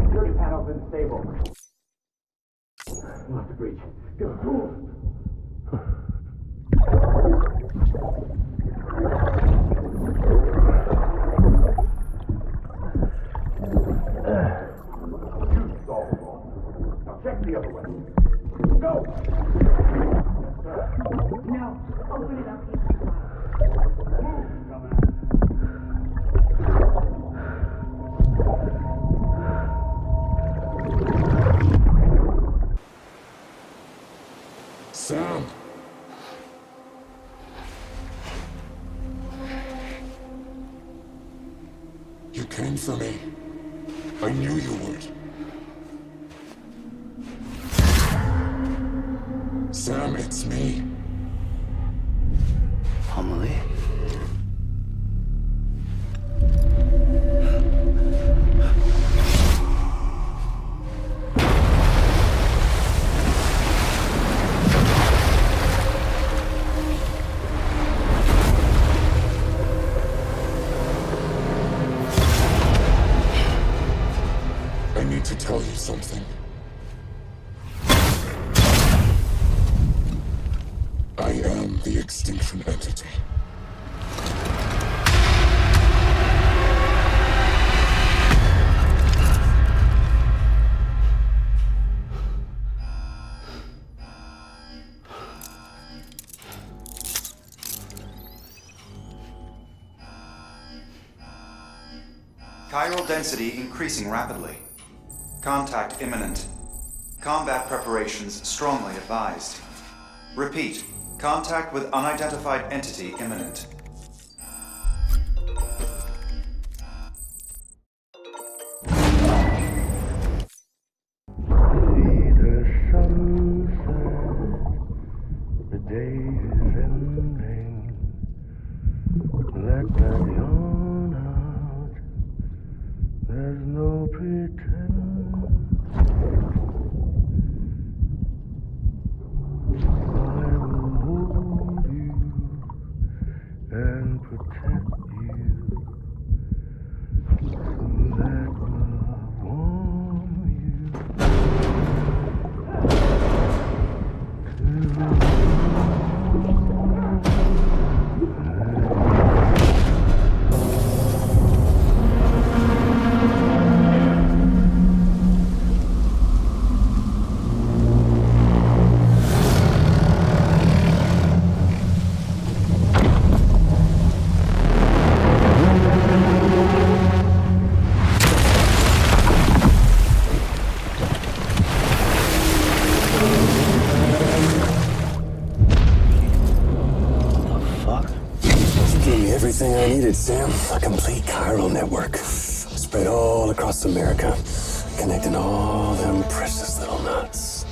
Security panel's been disabled. We'll have to breach. Get a tool. You stalled. Now check the other way. Go! Yes, sir. No, open it up. Move, dumbass. Sam! You came for me. I knew you would. Sam, it's me. Amelie? I need to tell you something. I am the extinction entity. Chiral density increasing rapidly. Contact imminent. Combat preparations strongly advised. Repeat. Contact with unidentified entity imminent. The day is ending. Let that yawn out. There's no pretend. I will hold you and protect you. So let love warm you. Everything I needed, Sam. A complete chiral network. Spread all across America. Connecting all them precious little nuts.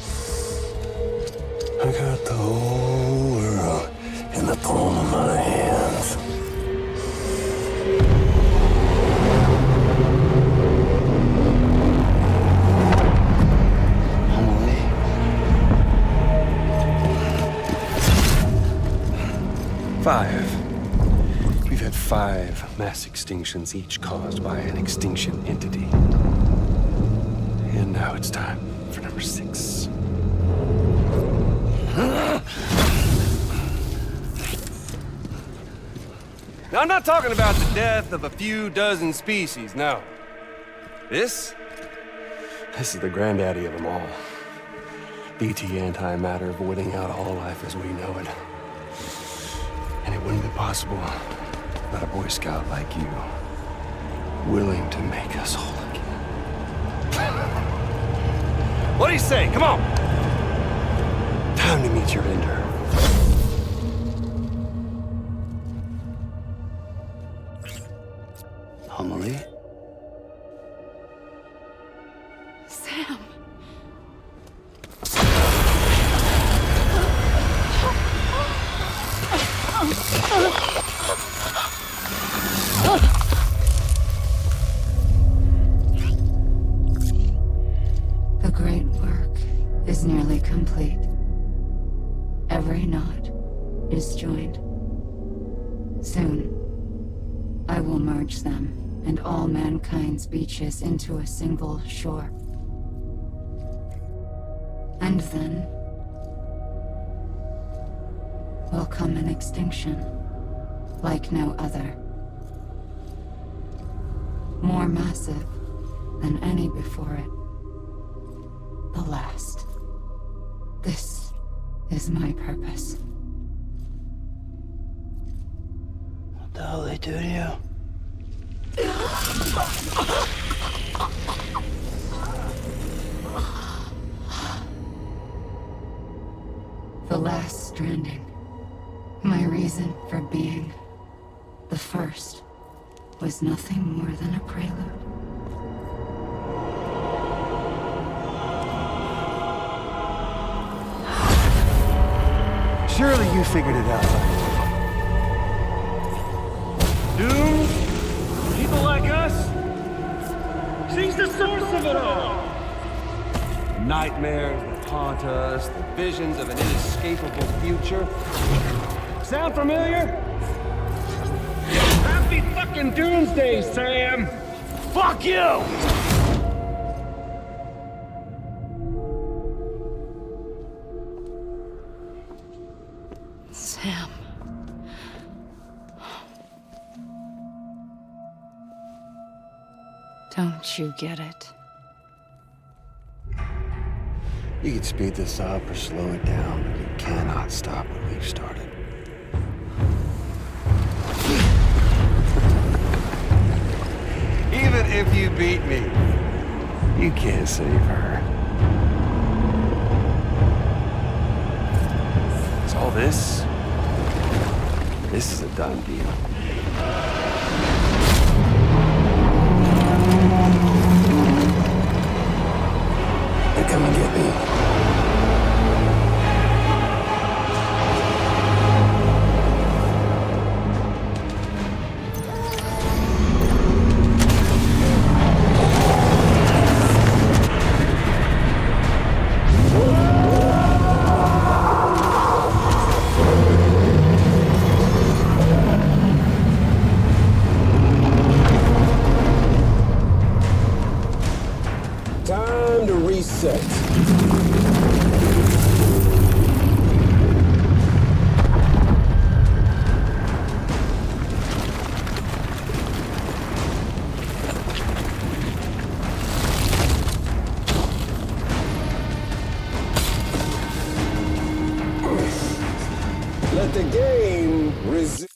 I got the whole world in the palm of my hands. We've had 5 mass extinctions, each caused by an extinction entity. And now it's time for number 6. Now, I'm not talking about the death of a few dozen species, no. This This is the granddaddy of them all. BT antimatter voiding out all life as we know it. And it wouldn't be possible about a Boy Scout like you, willing to make us whole again. What do you say? Come on! Time to meet your ender. Homily? Sam. The great work is nearly complete. Every knot is joined. Soon, I will merge them and all mankind's beaches into a single shore. And then will come an extinction like no other. More massive than any before it. The last. This is my purpose. What the hell they do to you? The last stranding. My reason for being. The first was nothing more than a prelude. Surely you figured it out. Dooms? People like us? She's the source of it all! Nightmares that haunt us, the visions of an inescapable future. Sound familiar? Happy fucking doomsday, Sam! Fuck you! Sam. Don't you get it? You can speed this up or slow it down, but you cannot stop what we've started. Even if you beat me, you can't save her. So all this is a done deal. They come and get me. Time to reset. Let the game resume.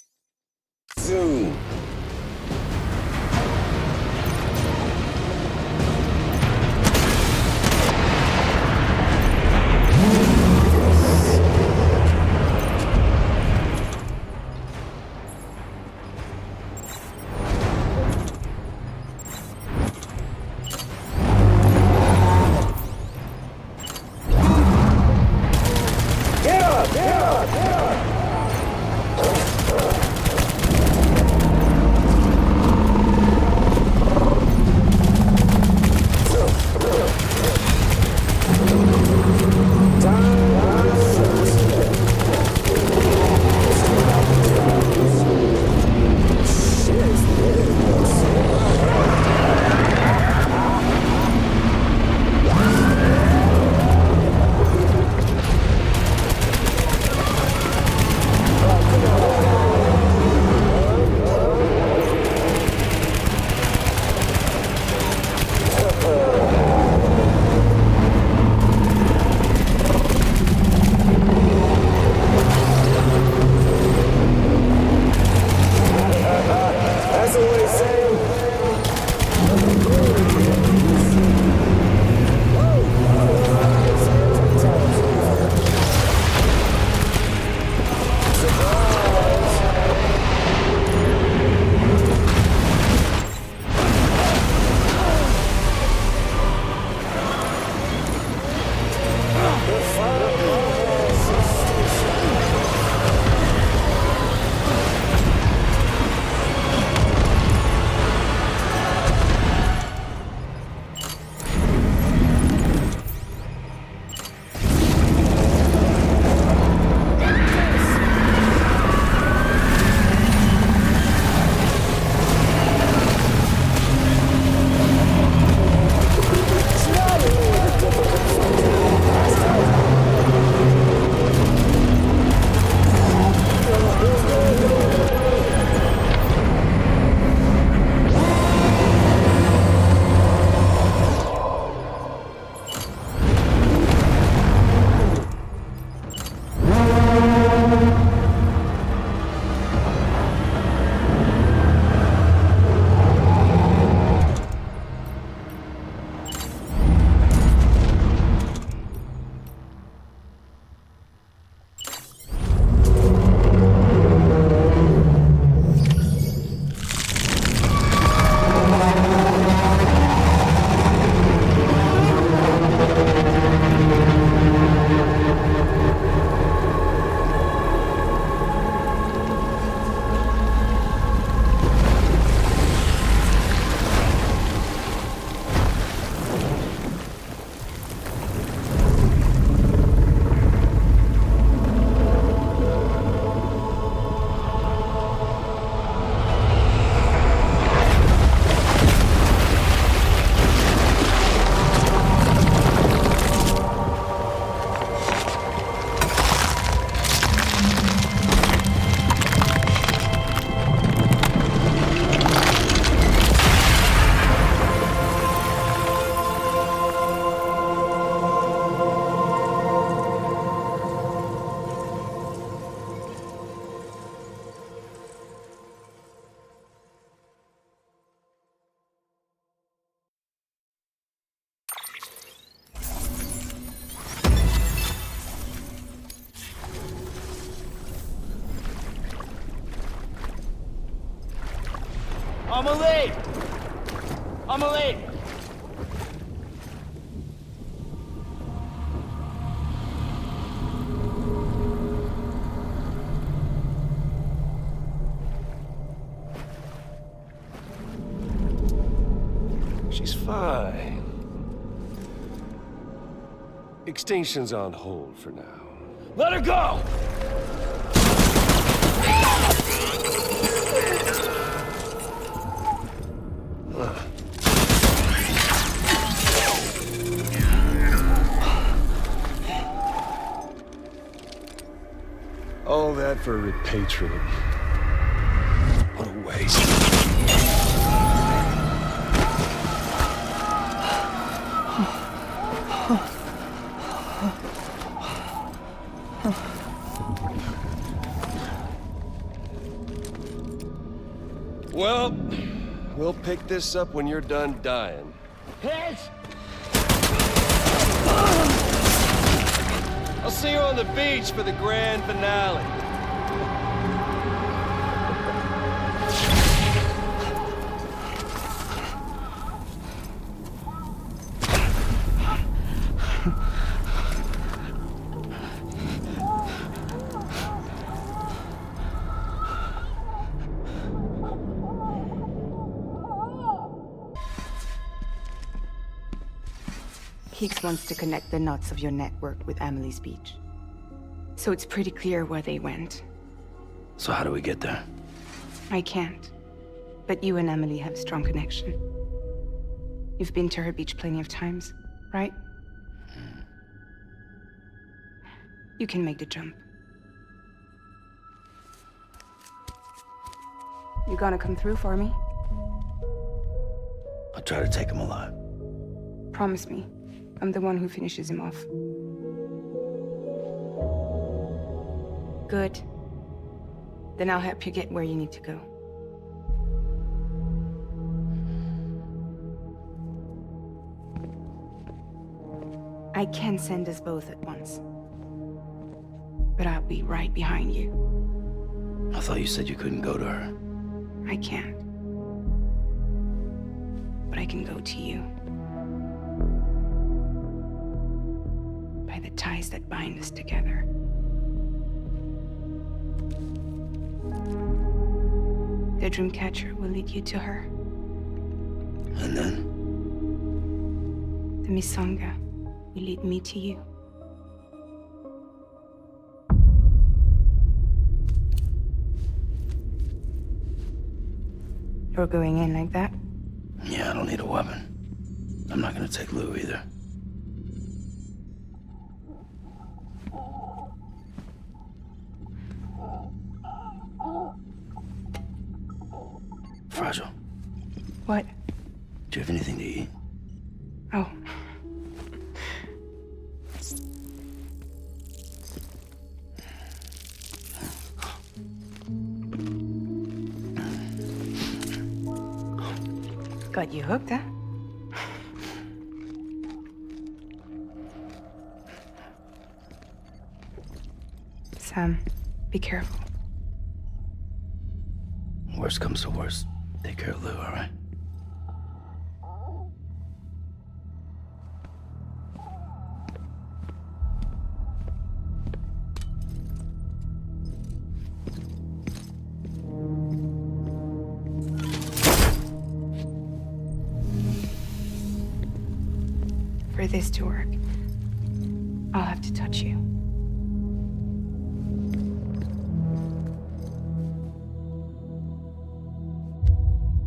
Amelie! Amelie! She's fine. Extinction's on hold for now. Let her go! All that for repatriate. What a waste. Well, we'll pick this up when you're done dying. Heads! I'll see you on the beach for the grand finale. Higgs wants to connect the knots of your network with Amelie's beach. So it's pretty clear where they went. So how do we get there? I can't. But you and Emily have a strong connection. You've been to her beach plenty of times, right? You can make the jump. You gonna come through for me? I'll try to take him alive. Promise me. I'm the one who finishes him off. Good. Then I'll help you get where you need to go. I can send us both at once. But I'll be right behind you. I thought you said you couldn't go to her. I can't. But I can go to you. By the ties that bind us together. The Dreamcatcher will lead you to her. And then? The Misanga will lead me to you. You're going in like that? Yeah, I don't need a weapon. I'm not gonna take Lou either. Fragile. What? Do you have anything to eat? Oh. Got you hooked, huh? Sam, be careful. Worst comes to worst. Take care of Lou, all right? For this to work, I'll have to touch you.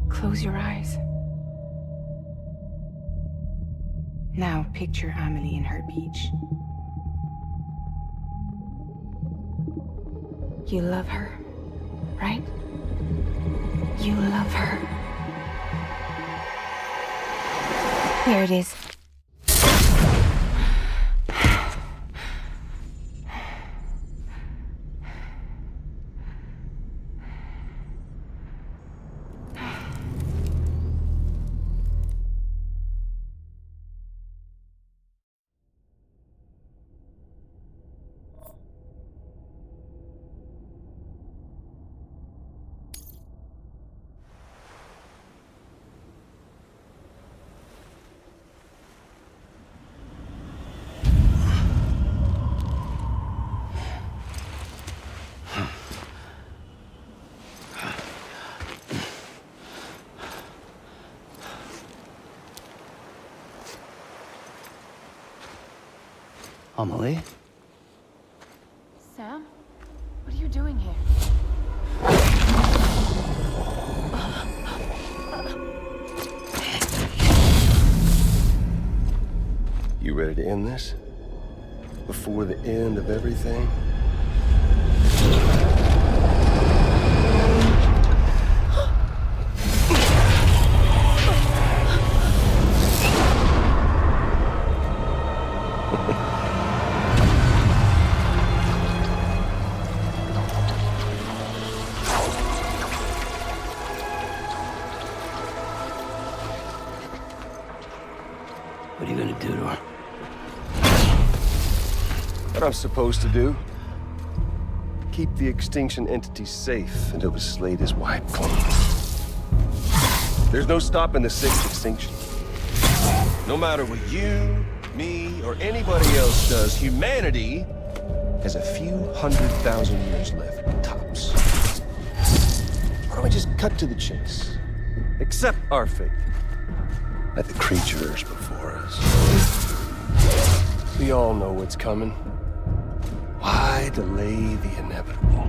Close your eyes. Now picture Amelie in her beach. You love her, right? You love her. There it is. anomaly. Sam? What are you doing here? You ready to end this? Before the end of everything? What are you gonna do to her? What I'm supposed to do? Keep the extinction entity safe until the slate is wiped clean. There's no stopping the sixth extinction. No matter what you, me, or anybody else does, humanity has a few 100,000 years left, tops. Why don't we just cut to the chase? Accept our fate. Let the creatures before us. We all know what's coming. Why delay the inevitable?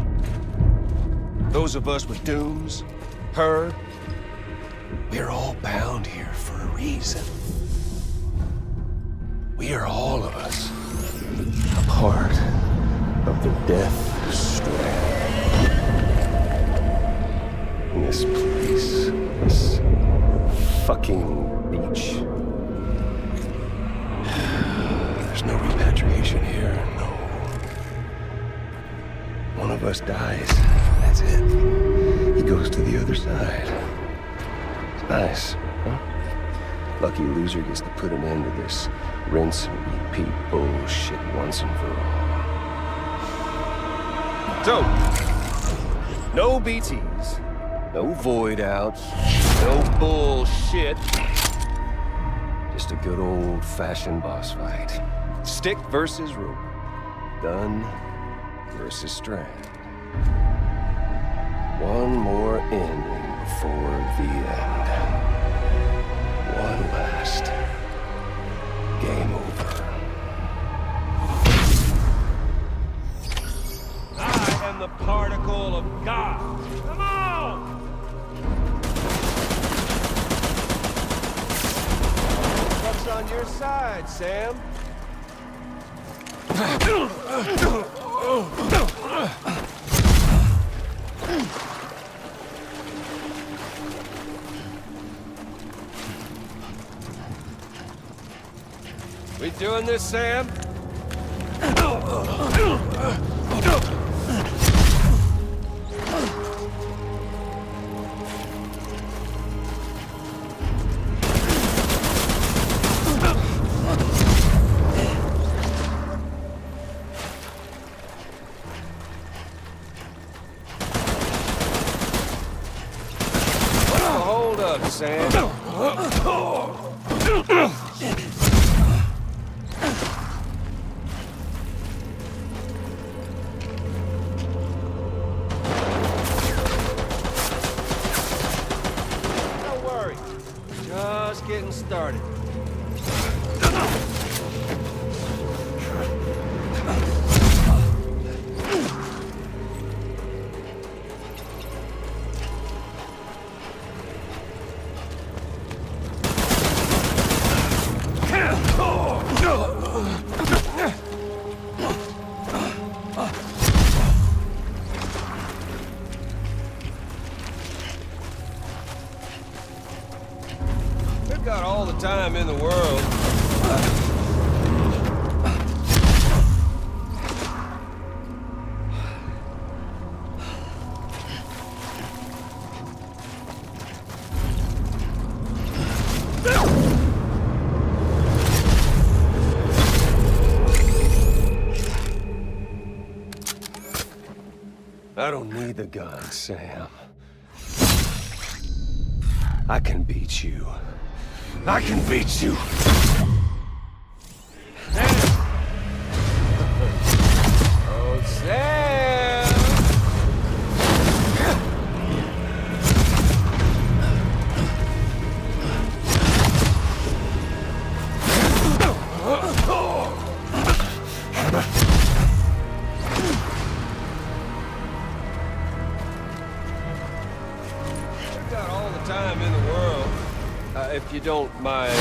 Those of us with dooms, her, we're all bound here for a reason. We are all of us a part of the Death Stranding. In this place, this fucking beach. There's no repatriation here, no. One of us dies, that's it. He goes to the other side. It's nice, huh? Lucky loser gets to put an end to this rinse and repeat bullshit once and for all. So, no BTs, no void outs, no bullshit. Just a good old-fashioned boss fight. Stick versus rope. Gun versus strand. One more ending before the end. One last game over. I am the particle of God. Come on! What's on your side, Sam? We doing this, Sam? Hold up, Sam. Don't worry. Just getting started. We've got all the time in the world. I don't need the gun, Sam. I can beat you. I can beat you. Oh, Sam! if you don't mind,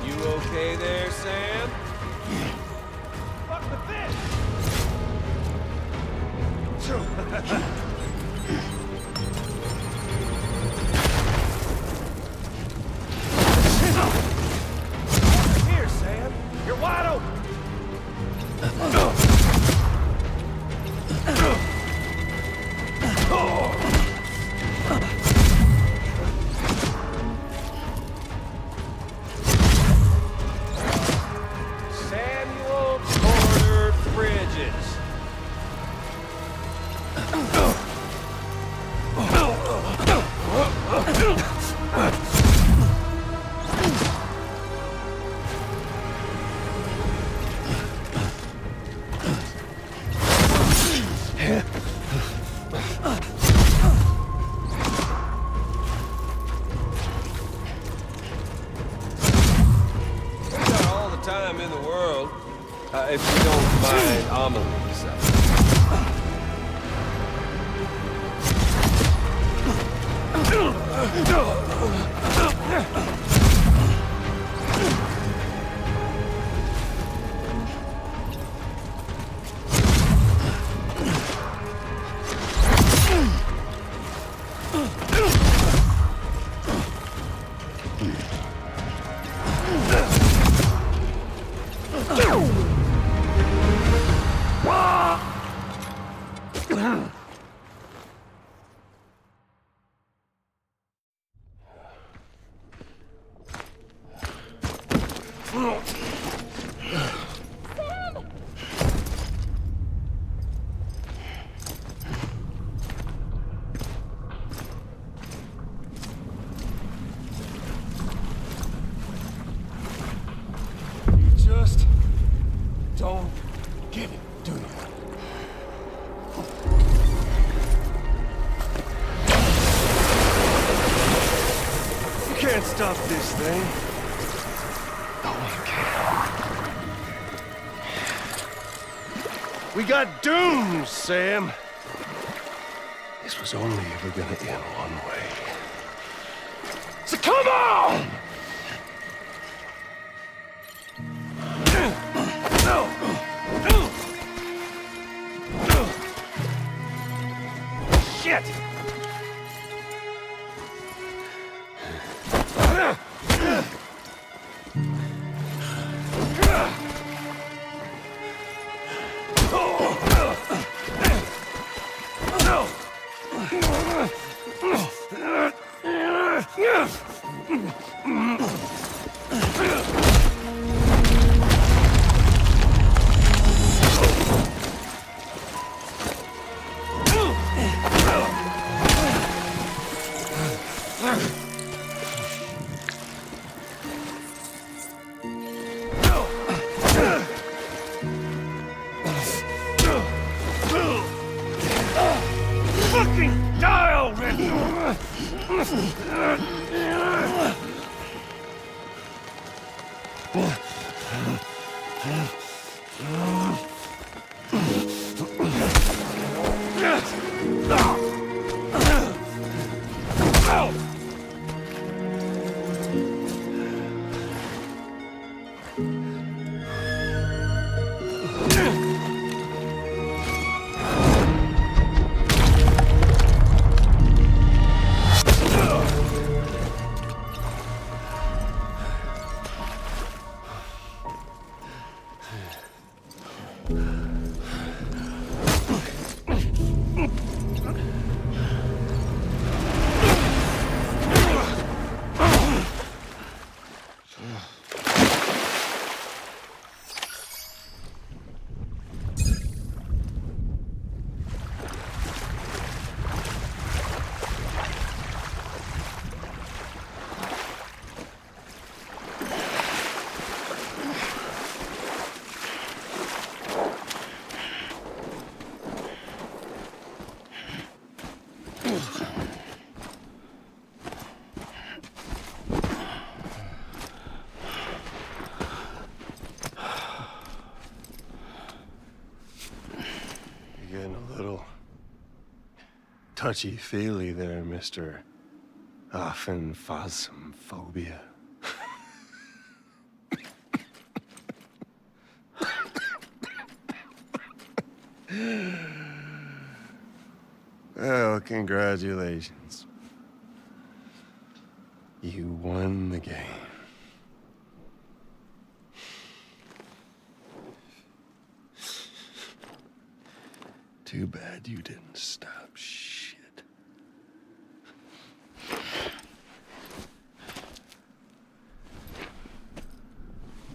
You okay there, Sam? Fuck the fish! Here, Sam. You're wide open. Samuel Porter Bridges. Got all the time in the world, if you don't mind Amelie's. Just don't get it, do you? You can't stop this thing. No one can. We got dooms, Sam. This was only ever gonna end one way. So come on! Shit! Fucking die already! You're getting a little touchy-feely there, Mr. Phasmophobia. Well, congratulations. You won the game. Too bad you didn't stop shit.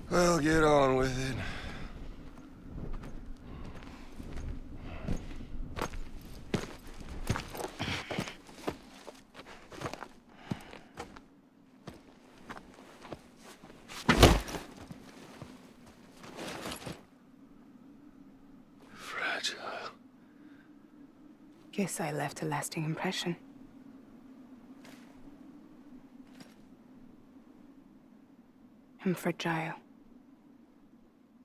Well, get on with it. Guess I left a lasting impression. I'm fragile.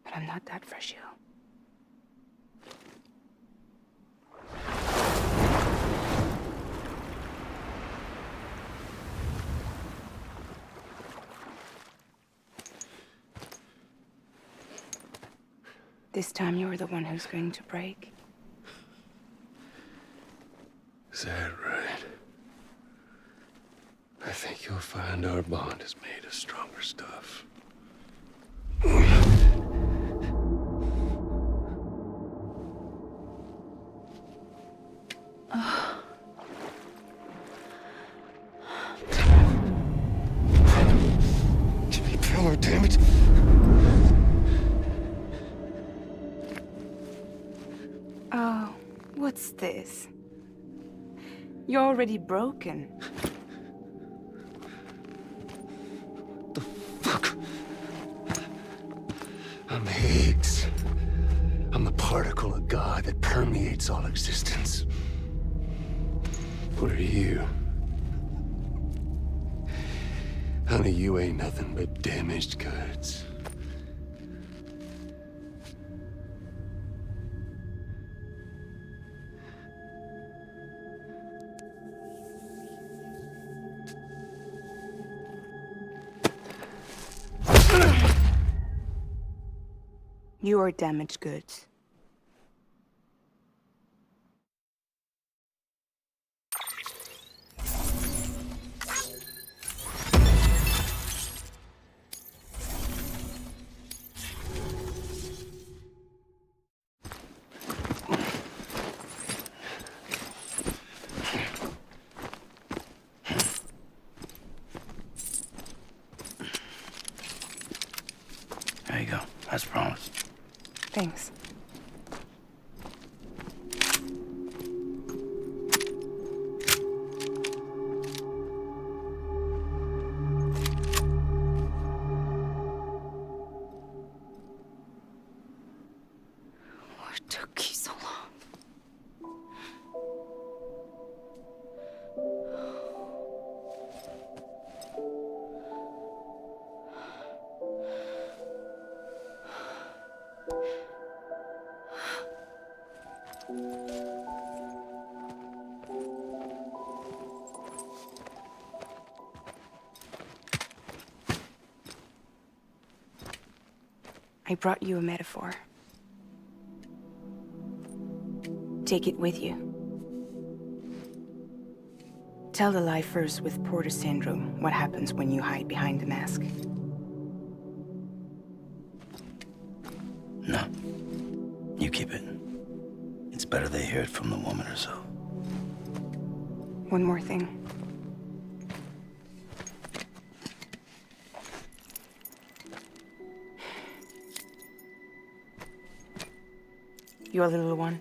But I'm not that fragile. This time you're the one who's going to break. Is that right? I think you'll find our bond is made of stronger stuff. Jimmy Pillar, damn it! Oh, what's this? You're already broken. I'm Higgs. I'm the particle of God that permeates all existence. What are you? Honey, you ain't nothing but damaged goods. You are damaged goods. There you go, as promised. Thanks. What took you so long? I brought you a metaphor. Take it with you. Tell the lifers with Porter syndrome what happens when you hide behind the mask. No. You keep it. It's better they hear it from the woman herself. One more thing. Your little one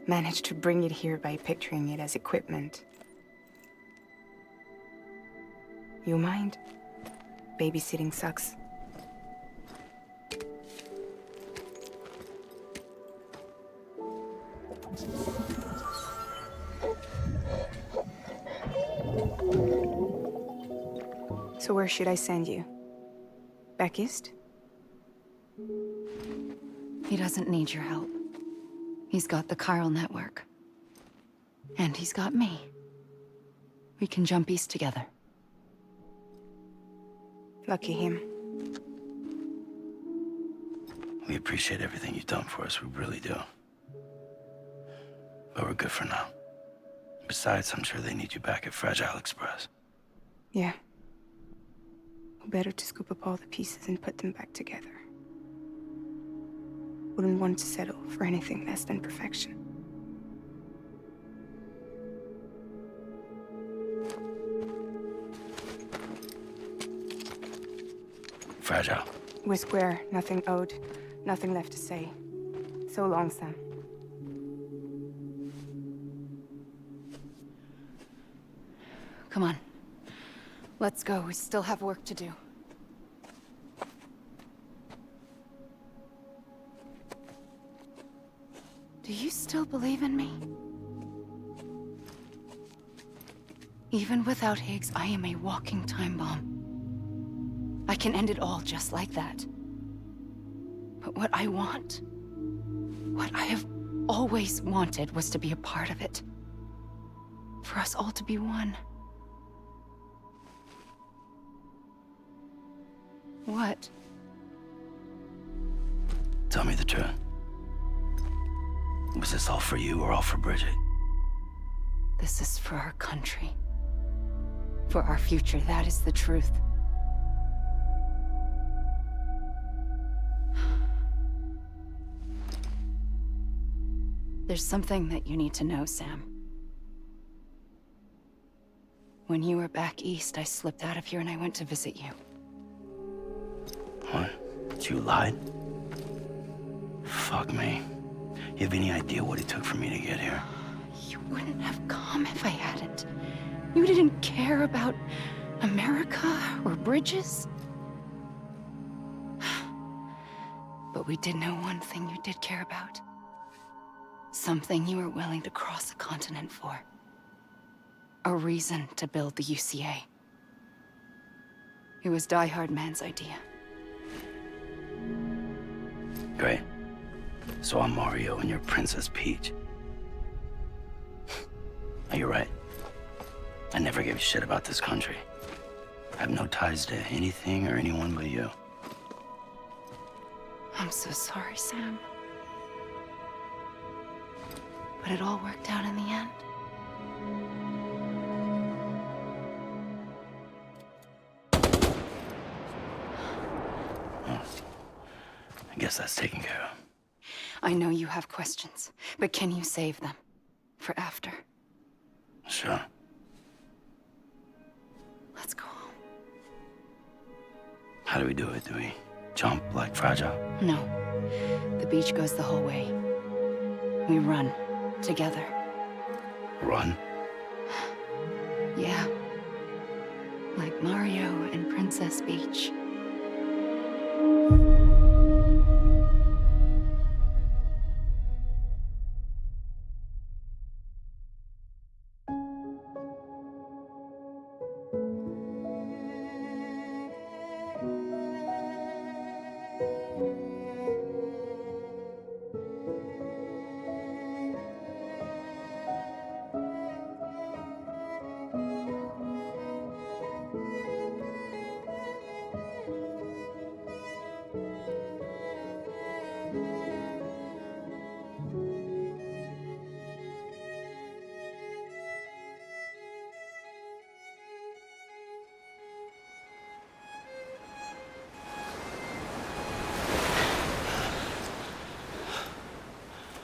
managed to bring it here by picturing it as equipment. You mind? Babysitting sucks. So where should I send you? Back east? He doesn't need your help. He's got the chiral network. And he's got me. We can jump east together. Lucky him. We appreciate everything you've done for us, we really do. But we're good for now. Besides, I'm sure they need you back at Fragile Express. Yeah. Better to scoop up all the pieces and put them back together. Wouldn't want to settle for anything less than perfection. Fragile. We're square, nothing owed, nothing left to say. So long, Sam. Come on. Let's go. We still have work to do. Do you still believe in me? Even without Higgs, I am a walking time bomb. I can end it all just like that. But what I want, what I have always wanted, was to be a part of it. For us all to be one. What? Tell me the truth. Was this all for you or all for Bridget? This is for our country. For our future, that is the truth. There's something that you need to know, Sam. When you were back east, I slipped out of here and I went to visit you. What? You lied? Fuck me. You have any idea what it took for me to get here? You wouldn't have come if I hadn't. You didn't care about America or bridges. But we did know one thing you did care about. Something you were willing to cross a continent for. A reason to build the UCA. It was Die Hard Man's idea. Great. So I'm Mario and you're Princess Peach. Now, you're right. I never gave a shit about this country. I have no ties to anything or anyone but you. I'm so sorry, Sam. But it all worked out in the end. I guess that's taken care of. I know you have questions, but can you save them? For after? Sure. Let's go home. How do we do it? Do we jump like Fragile? No. The beach goes the whole way. We run. Together. Run? Yeah. Like Mario and Princess Peach.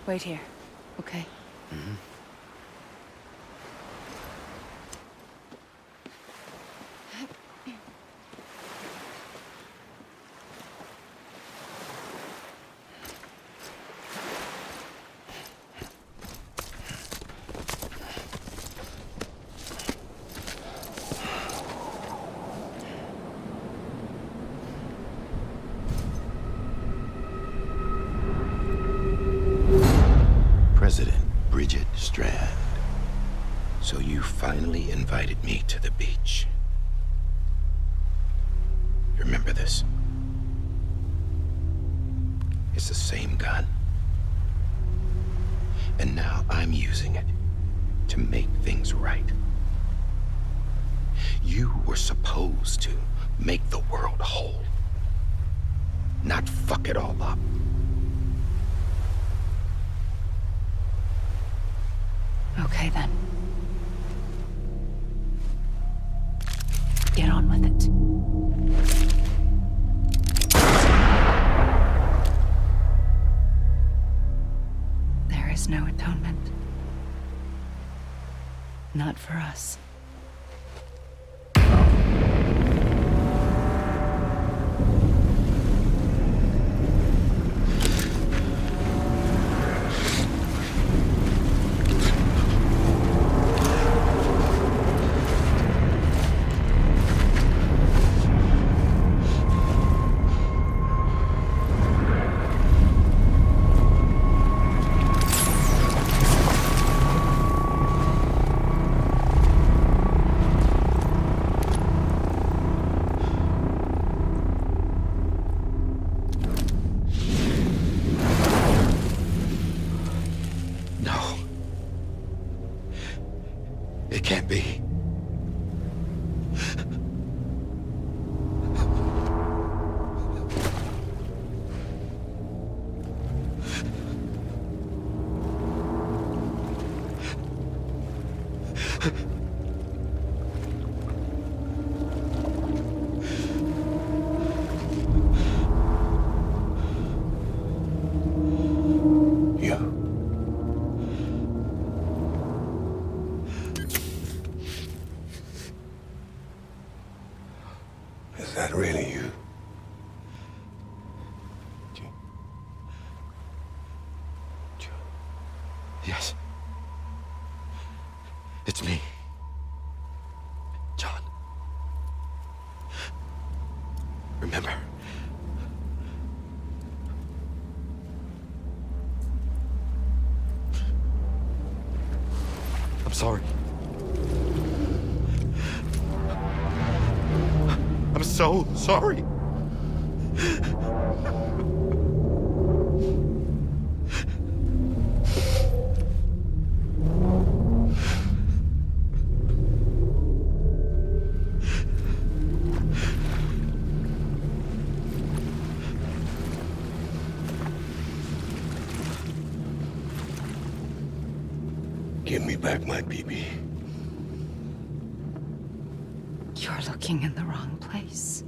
Wait here, okay? Mm-hmm. President Bridget Strand. So you finally invited me to the beach. Remember this? It's the same gun. And now I'm using it to make things right. You were supposed to make the world whole, not fuck it all up. Okay, then. Get on with it. There is no atonement. Not for us. It can't be. Is that really you? Yes. It's me. John. Remember? I'm sorry. I'm so sorry. Give me back my BB. You're looking in the wrong place.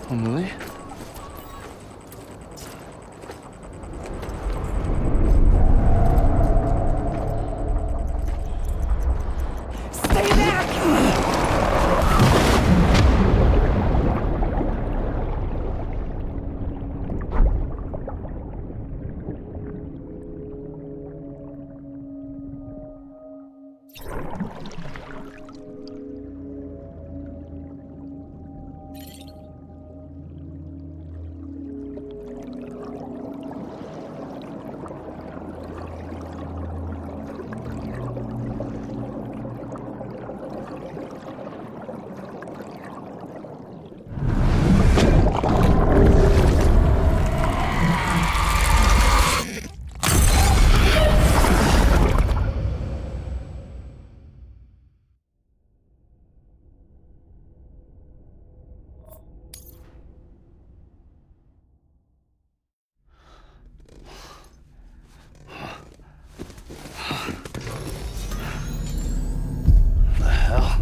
Emily? Stay back!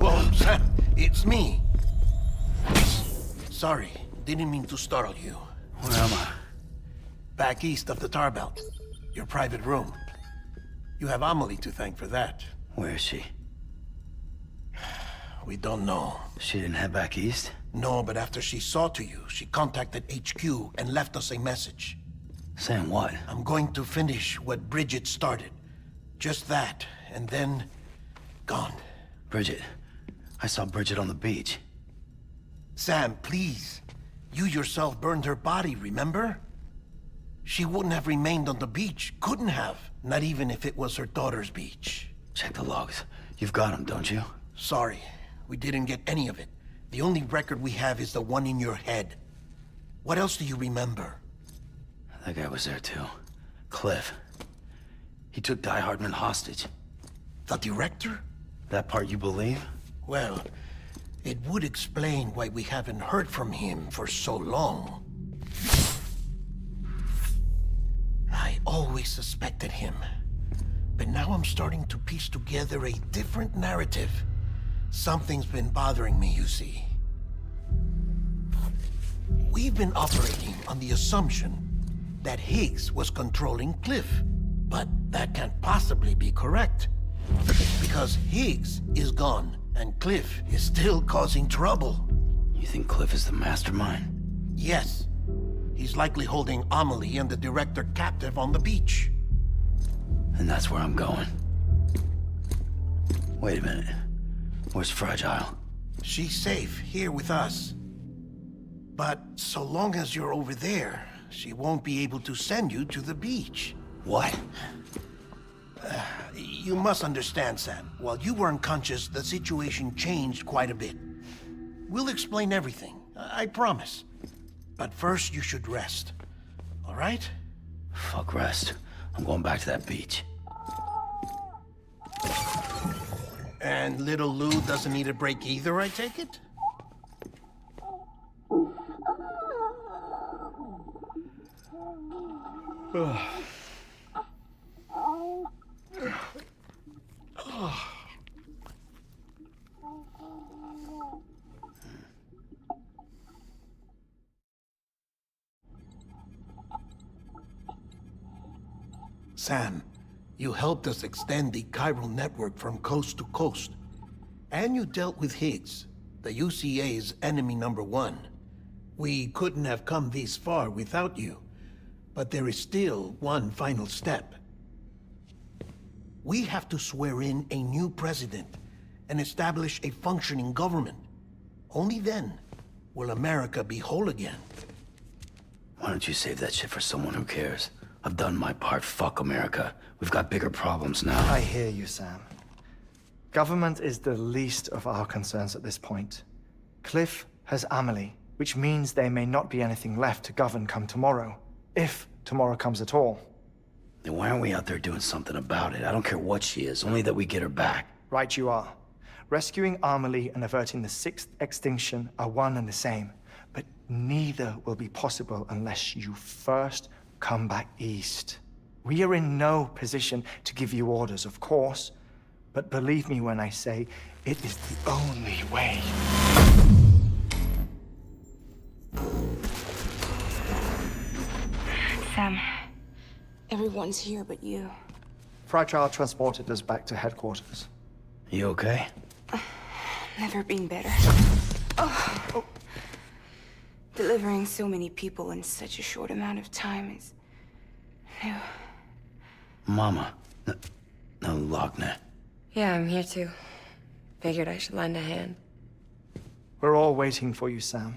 Whoa, Sam, it's me. Sorry, didn't mean to startle you. Where am I? Back east of the tar belt. Your private room. You have Amelie to thank for that. Where is she? We don't know. She didn't head back east? No, but after she saw to you, she contacted HQ and left us a message. Saying what? I'm going to finish what Bridget started. Just that, and then... gone. Bridget. I saw Bridget on the beach. Sam, please. You yourself burned her body, remember? She wouldn't have remained on the beach. Couldn't have. Not even if it was her daughter's beach. Check the logs. You've got them, don't you? Sorry. We didn't get any of it. The only record we have is the one in your head. What else do you remember? That guy was there too. Cliff. He took Die Hardman hostage. The director? That part you believe? Well, it would explain why we haven't heard from him for so long. I always suspected him. But now I'm starting to piece together a different narrative. Something's been bothering me, you see. We've been operating on the assumption that Higgs was controlling Cliff. But that can't possibly be correct. Because Higgs is gone, and Cliff is still causing trouble. You think Cliff is the mastermind? Yes. He's likely holding Amelie and the director captive on the beach. And that's where I'm going. Wait a minute. Where's Fragile? She's safe, here with us. But so long as you're over there, she won't be able to send you to the beach. What? You must understand, Sam. While you were unconscious, the situation changed quite a bit. We'll explain everything, I promise. But first, you should rest. All right? Fuck rest. I'm going back to that beach. And little Lou doesn't need a break either, I take it? Sam, you helped us extend the chiral network from coast to coast. And you dealt with Higgs, the UCA's enemy #1. We couldn't have come this far without you. But there is still one final step. We have to swear in a new president and establish a functioning government. Only then will America be whole again. Why don't you save that shit for someone who cares? I've done my part. Fuck America. We've got bigger problems now. I hear you, Sam. Government is the least of our concerns at this point. Cliff has Amelie, which means there may not be anything left to govern come tomorrow. If tomorrow comes at all. Then why aren't we out there doing something about it? I don't care what she is, only that we get her back. Right you are. Rescuing Amelie and averting the 6th extinction are one and the same. But neither will be possible unless you first come back east. We are in no position to give you orders, of course. But believe me when I say, it is the only way. Sam, everyone's here but you. Fragile transported us back to headquarters. You okay? Never been better. Oh. Delivering so many people in such a short amount of time is new. Mama. No, Lochner. Yeah, I'm here too. Figured I should lend a hand. We're all waiting for you, Sam.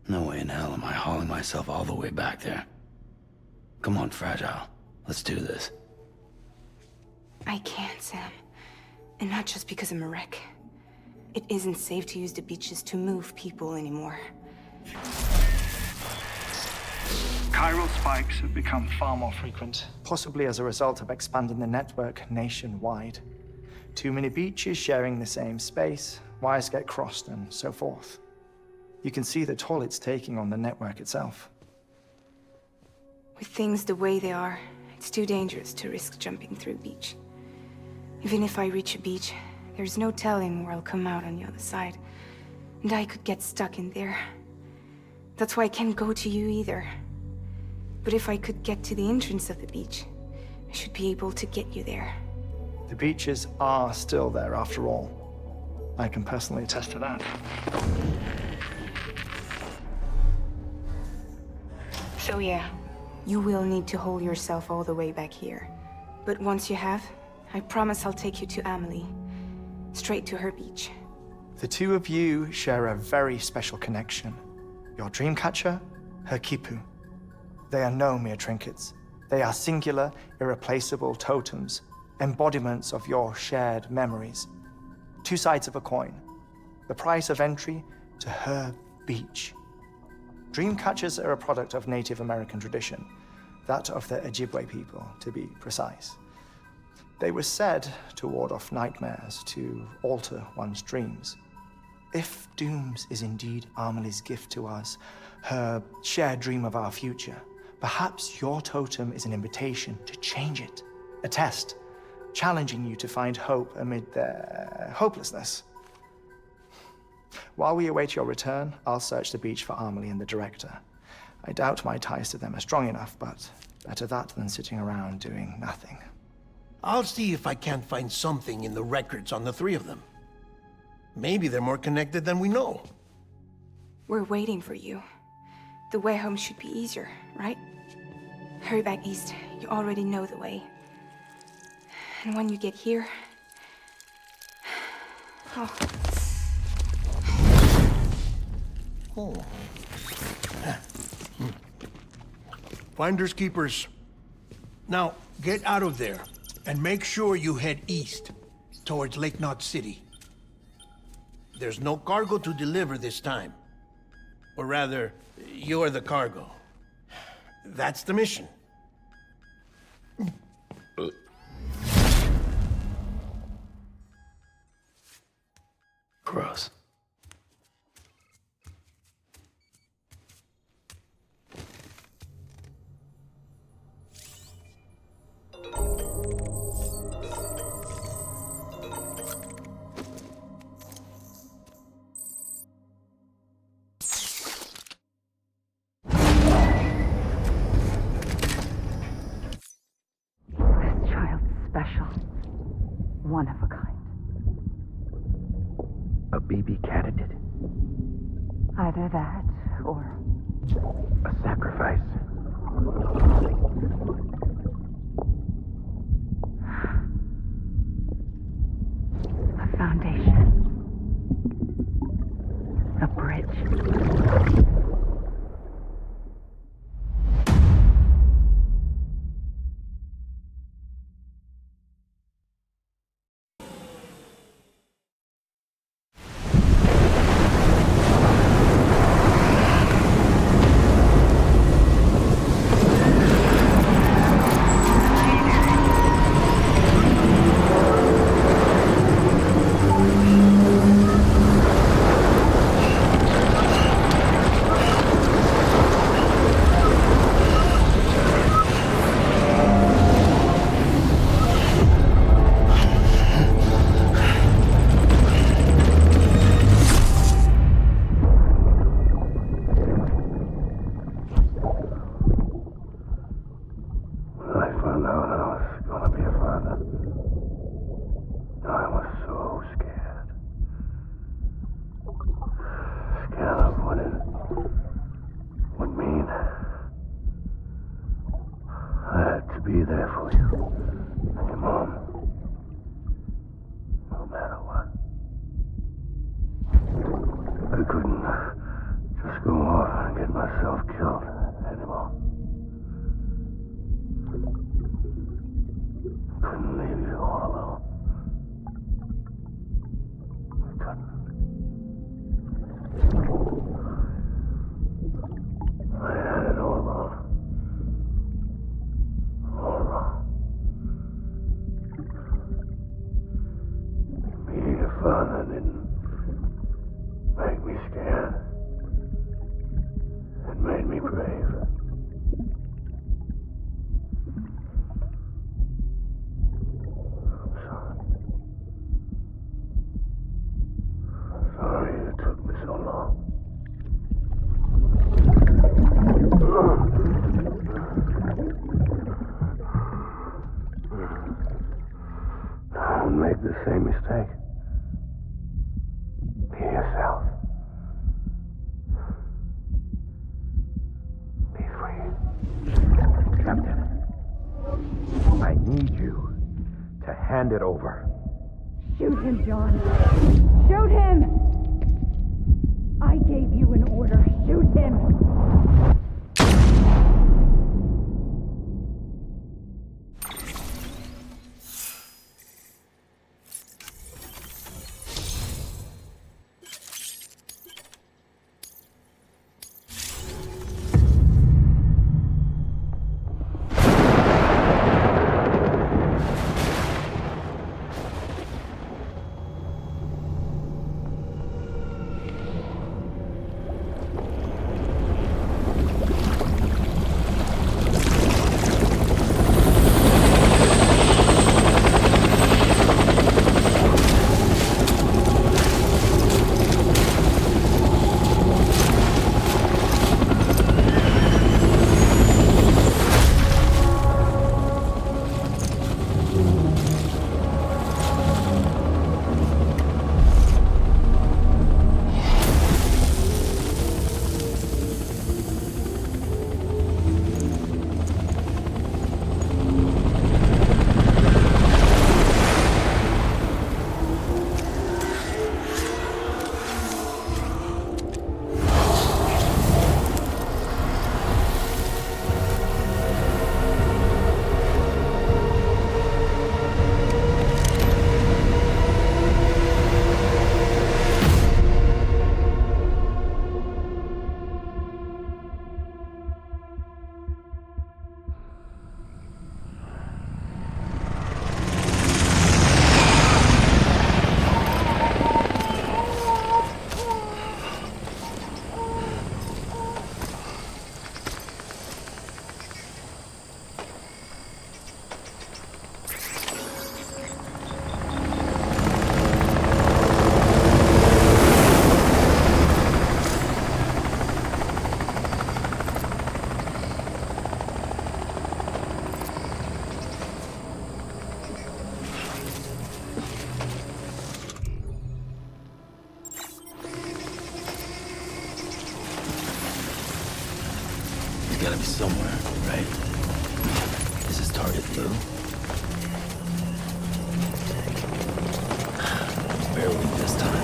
No way in hell am I hauling myself all the way back there. Come on, Fragile. Let's do this. I can't, Sam. And not just because I'm a wreck. It isn't safe to use the beaches to move people anymore. Chiral spikes have become far more frequent. Possibly as a result of expanding the network nationwide. Too many beaches sharing the same space, wires get crossed, and so forth. You can see the toll it's taking on the network itself. With things the way they are, it's too dangerous to risk jumping through a beach. Even if I reach a beach, there's no telling where I'll come out on the other side. And I could get stuck in there. That's why I can't go to you either. But if I could get to the entrance of the beach, should be able to get you there. The beaches are still there after all. I can personally attest to that. So yeah, you will need to haul yourself all the way back here. But once you have, I promise I'll take you to Amelie. Straight to her beach. The two of you share a very special connection. Your dreamcatcher, her quipu. They are no mere trinkets. They are singular, irreplaceable totems, embodiments of your shared memories. Two sides of a coin. The price of entry to her beach. Dreamcatchers are a product of Native American tradition, that of the Ojibwe people, to be precise. They were said to ward off nightmares, to alter one's dreams. If Dooms is indeed Amelie's gift to us, her shared dream of our future, perhaps your totem is an invitation to change it. A test, challenging you to find hope amid their hopelessness. While we await your return, I'll search the beach for Amelie and the director. I doubt my ties to them are strong enough, but better that than sitting around doing nothing. I'll see if I can't find something in the records on the three of them. Maybe they're more connected than we know. We're waiting for you. The way home should be easier, right? Hurry back east. You already know the way. And when you get here... Oh. Finders keepers. Now, get out of there. And make sure you head east, towards Lake Knot City. There's no cargo to deliver this time. Or rather, you're the cargo. That's the mission. Gross. One of a kind. A baby candidate? Either that, or... a sacrifice? A foundation. A bridge. Be there for you. And your mom. No matter what. I couldn't just go off and get myself killed anymore. Couldn't leave you all alone. I couldn't. I had it all wrong. Being a father didn't make me scared. It made me brave. I'm the same mistake. Be yourself. Be free. Captain, I need you to hand it over. Shoot him, John. Shoot him! I gave you an order. Shoot him! Gotta be somewhere, right? Is this target blue? Where are we this time?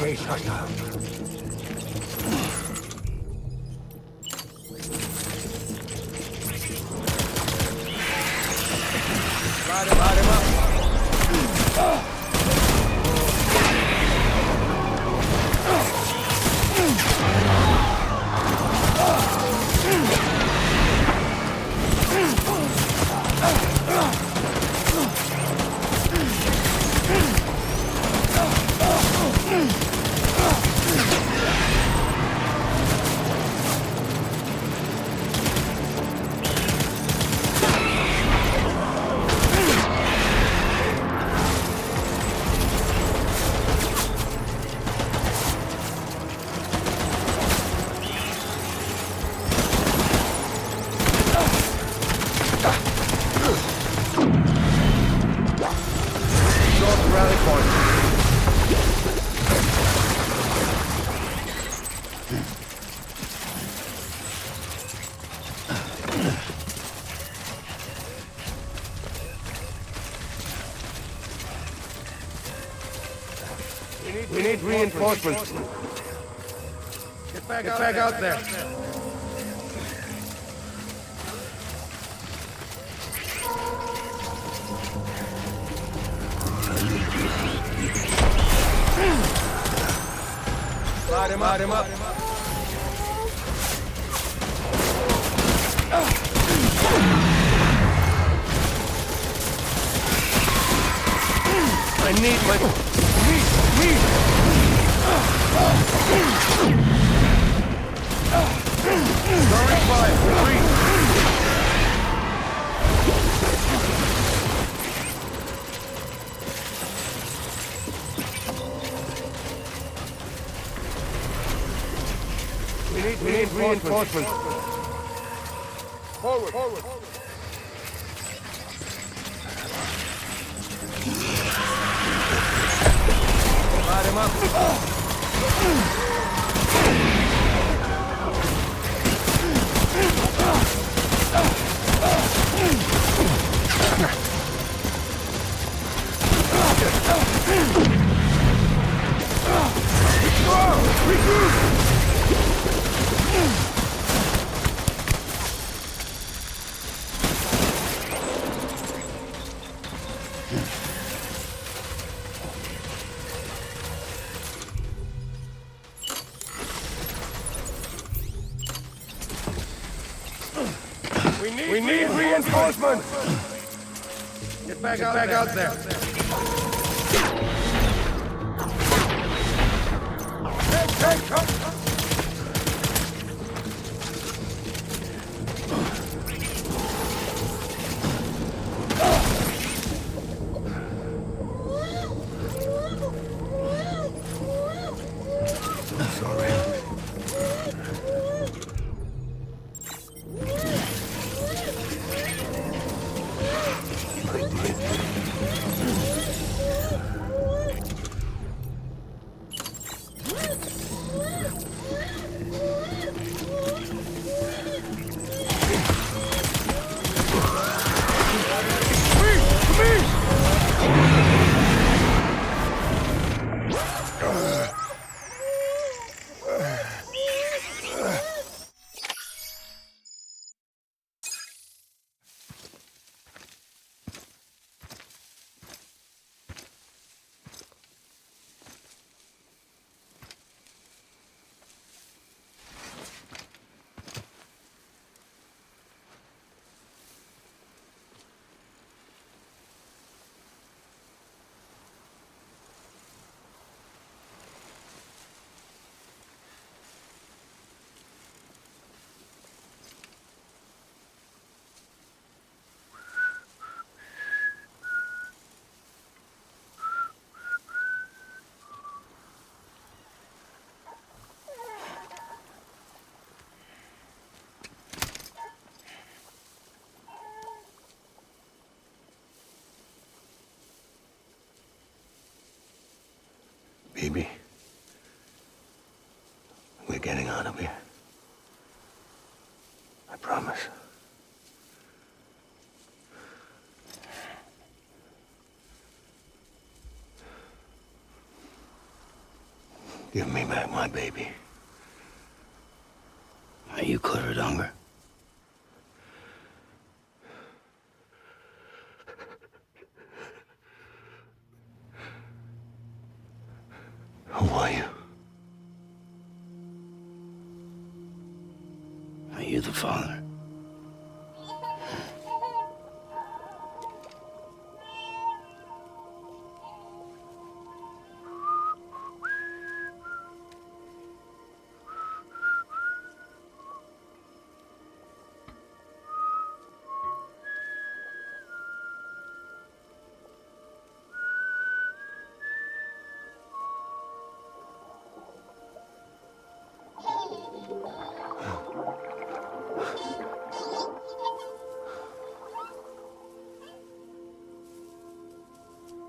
gate right now. Light him up. We need reinforcements. Get back out there. Light him up. I need my... Meat! Throwing fire! Retreat! We need reinforcements. Forward! Light him up. We need reinforcements! Get back out there. Hey, come! Baby, we're getting out of here. I promise. Give me back my baby. Are you clear of hunger? Who are you? Are you the father?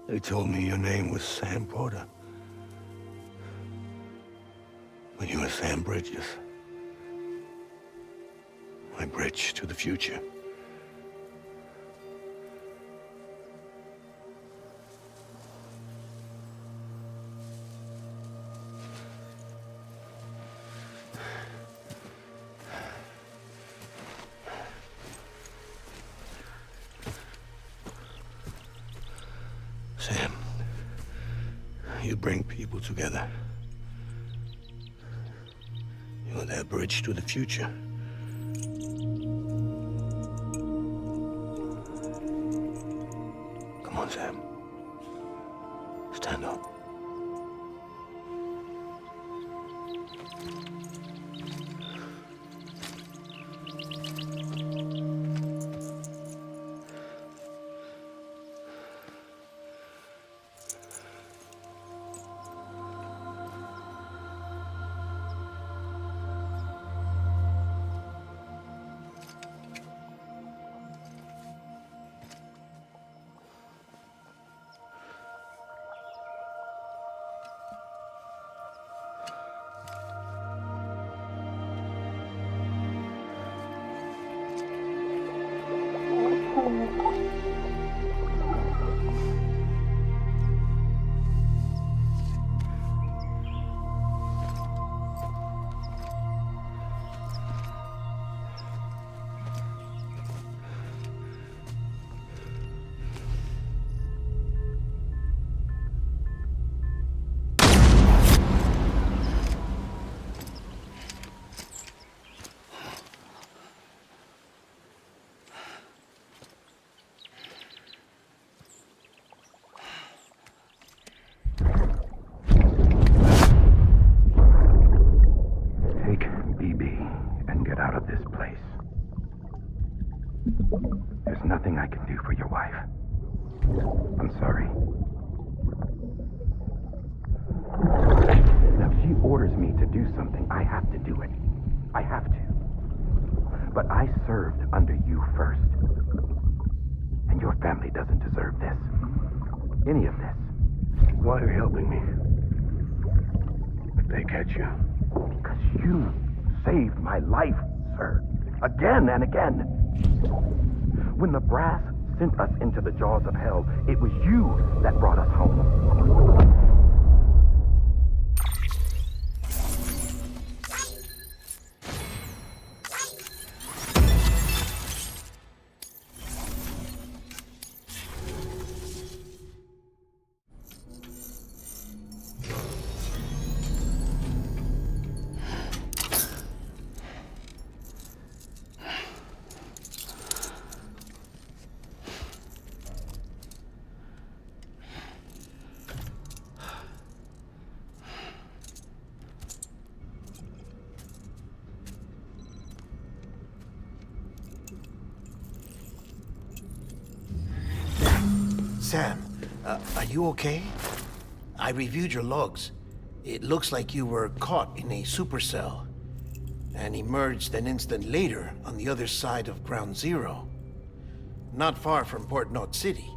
They told me your name was Sam Porter. But you were Sam Bridges. My bridge to the future. Sam, you bring people together. You're their bridge to the future. Come on, Sam. Stand up. There's nothing I can do for your wife. I'm sorry. Now, if she orders me to do something, I have to do it. I have to. But I served under you first. And your family doesn't deserve this. Any of this. Why are you helping me? If they catch you. Because you saved my life, sir. Again and again. When the brass sent us into the jaws of hell, it was you that brought us home. Sam, are you okay? I reviewed your logs. It looks like you were caught in a supercell and emerged an instant later on the other side of Ground Zero. Not far from Port Knot City.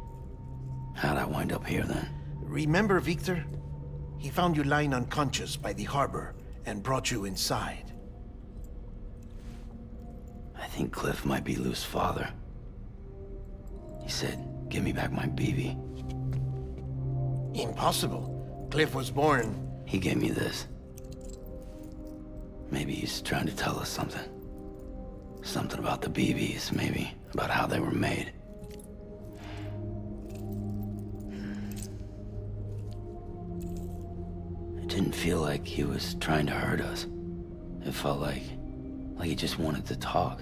How'd I wind up here then? Remember Victor? He found you lying unconscious by the harbor and brought you inside. I think Cliff might be Lou's father. He said, "Give me back my BB." Impossible. Cliff was born... He gave me this. Maybe he's trying to tell us something. Something about the BBs, maybe. About how they were made. It didn't feel like he was trying to hurt us. It felt like he just wanted to talk.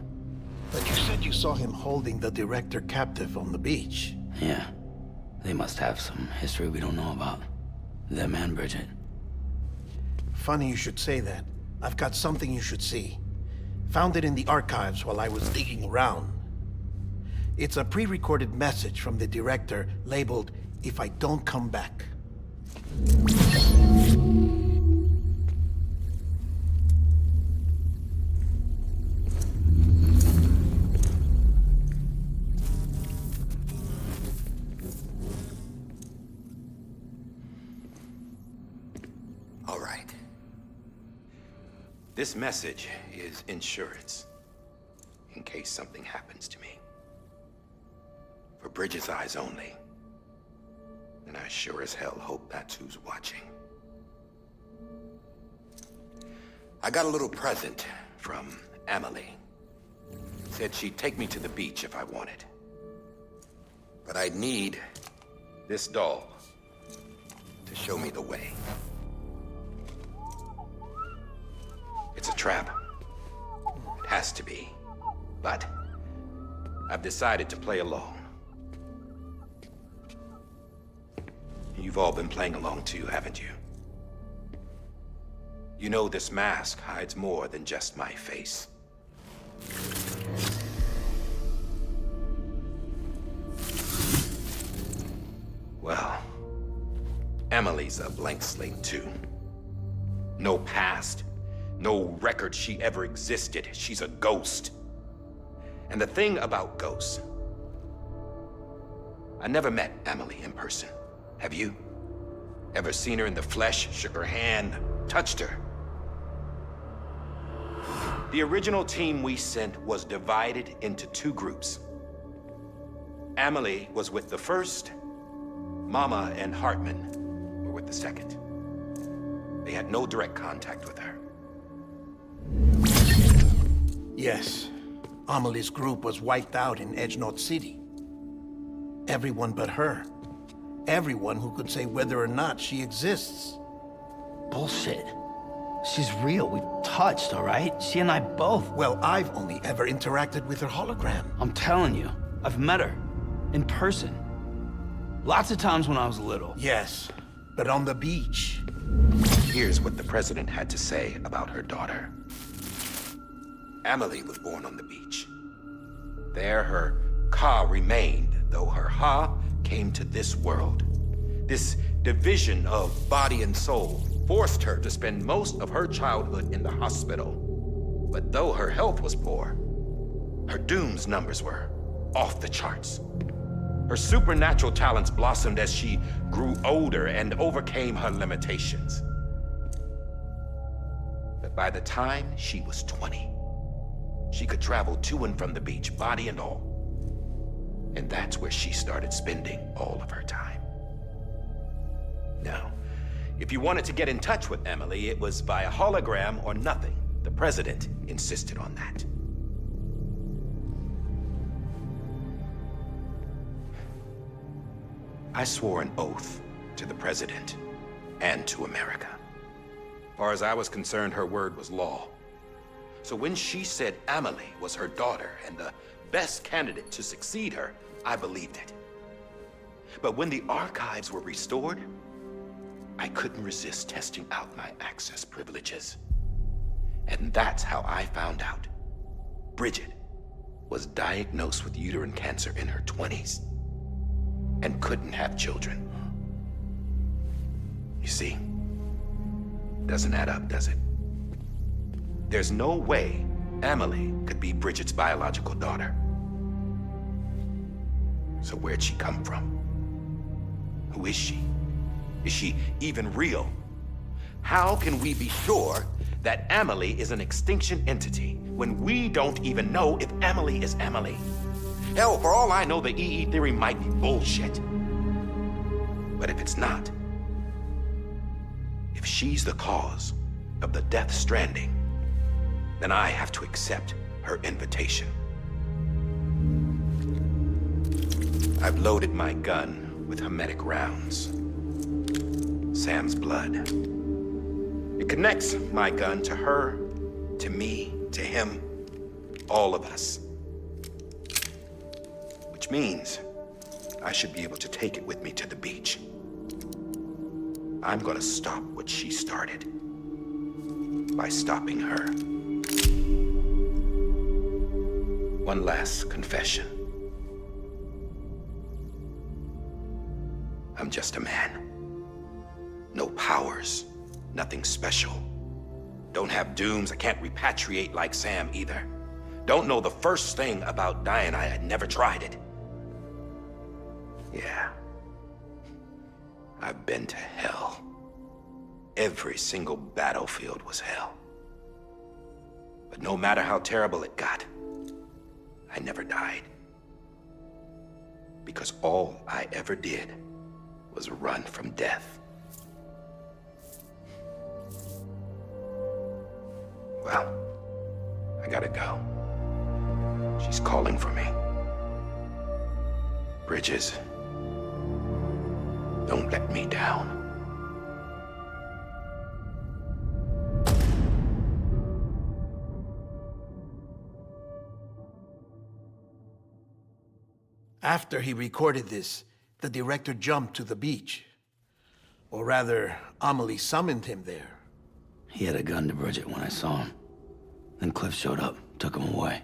But you said you saw him holding the director captive on the beach. Yeah. They must have some history we don't know about. Them and Bridget. Funny you should say that. I've got something you should see. Found it in the archives while I was digging around. It's a pre-recorded message from the director labeled, "If I don't come back." All right. This message is insurance, in case something happens to me. For Bridget's eyes only. And I sure as hell hope that's who's watching. I got a little present from Emily. Said she'd take me to the beach if I wanted. But I'd need this doll to show me the way. It's a trap. It has to be. But I've decided to play along. You've all been playing along too, haven't you? You know this mask hides more than just my face. Well, Emily's a blank slate too. No past. No record she ever existed. She's a ghost. And the thing about ghosts, I never met Emily in person. Have you? Ever seen her in the flesh, shook her hand, touched her? The original team we sent was divided into two groups. Emily was with the first. Mama and Hartman were with the second. They had no direct contact with her. Yes. Amelie's group was wiped out in Edgenorth City. Everyone but her. Everyone who could say whether or not she exists. Bullshit. She's real. We've touched, all right? She and I both. Well, I've only ever interacted with her hologram. I'm telling you, I've met her. In person. Lots of times when I was little. Yes, but on the beach. Here's what the president had to say about her daughter. Emily was born on the beach. There her Ka remained, though her Ha came to this world. This division of body and soul forced her to spend most of her childhood in the hospital. But though her health was poor, her Doom's numbers were off the charts. Her supernatural talents blossomed as she grew older and overcame her limitations. But by the time she was 20, she could travel to and from the beach, body and all. And that's where she started spending all of her time. Now, if you wanted to get in touch with Emily, it was via hologram or nothing. The president insisted on that. I swore an oath to the president and to America. As far as I was concerned, her word was law. So when she said Emily was her daughter and the best candidate to succeed her, I believed it. But when the archives were restored, I couldn't resist testing out my access privileges. And that's how I found out Bridget was diagnosed with uterine cancer in her 20s and couldn't have children. You see, doesn't add up, does it? There's no way Emily could be Bridget's biological daughter. So where'd she come from? Who is she? Is she even real? How can we be sure that Emily is an extinction entity when we don't even know if Emily is Emily? Hell, for all I know, the EE theory might be bullshit. But if it's not, if she's the cause of the Death Stranding, then I have to accept her invitation. I've loaded my gun with hermetic rounds. Sam's blood. It connects my gun to her, to me, to him, all of us. Which means I should be able to take it with me to the beach. I'm gonna stop what she started by stopping her. One last confession. I'm just a man. No powers, nothing special. Don't have dooms, I can't repatriate like Sam either. Don't know the first thing about dying, I had never tried it. Yeah. I've been to hell. Every single battlefield was hell. But no matter how terrible it got, I never died. Because all I ever did was run from death. Well, I gotta go. She's calling for me. Bridges, don't let me down. After he recorded this, the director jumped to the beach. Or rather, Amelie summoned him there. He had a gun to Bridget when I saw him. Then Cliff showed up, took him away.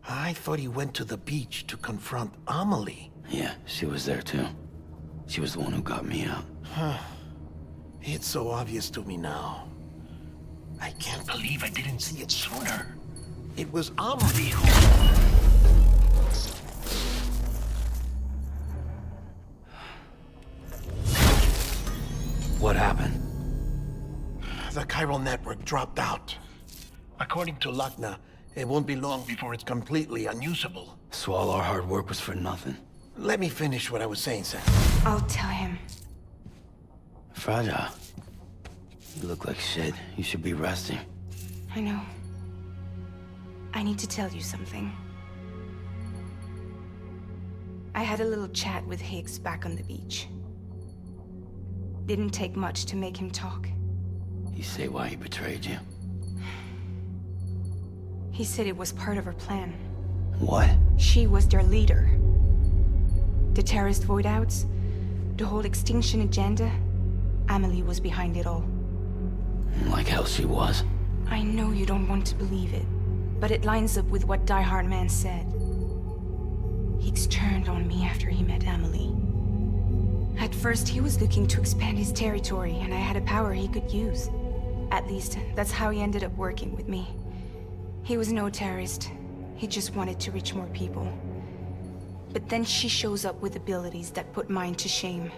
I thought he went to the beach to confront Amelie. Yeah, she was there too. She was the one who got me out. It's so obvious to me now. I can't believe I didn't see it sooner. It was Amelie who... What happened? The chiral network dropped out. According to Lachna, it won't be long before it's completely unusable. So all our hard work was for nothing. Let me finish what I was saying, Sam. I'll tell him. Fragile. You look like shit. You should be resting. I know. I need to tell you something. I had a little chat with Higgs back on the beach. Didn't take much to make him talk. You say why he betrayed you? He said it was part of her plan. What? She was their leader. The terrorist void-outs, the whole extinction agenda, Amelie was behind it all. Like hell she was. I know you don't want to believe it, but it lines up with what Die Hard Man said. Higgs turned on me after he met Amelie. At first, he was looking to expand his territory, and I had a power he could use. At least, that's how he ended up working with me. He was no terrorist. He just wanted to reach more people. But then she shows up with abilities that put mine to shame.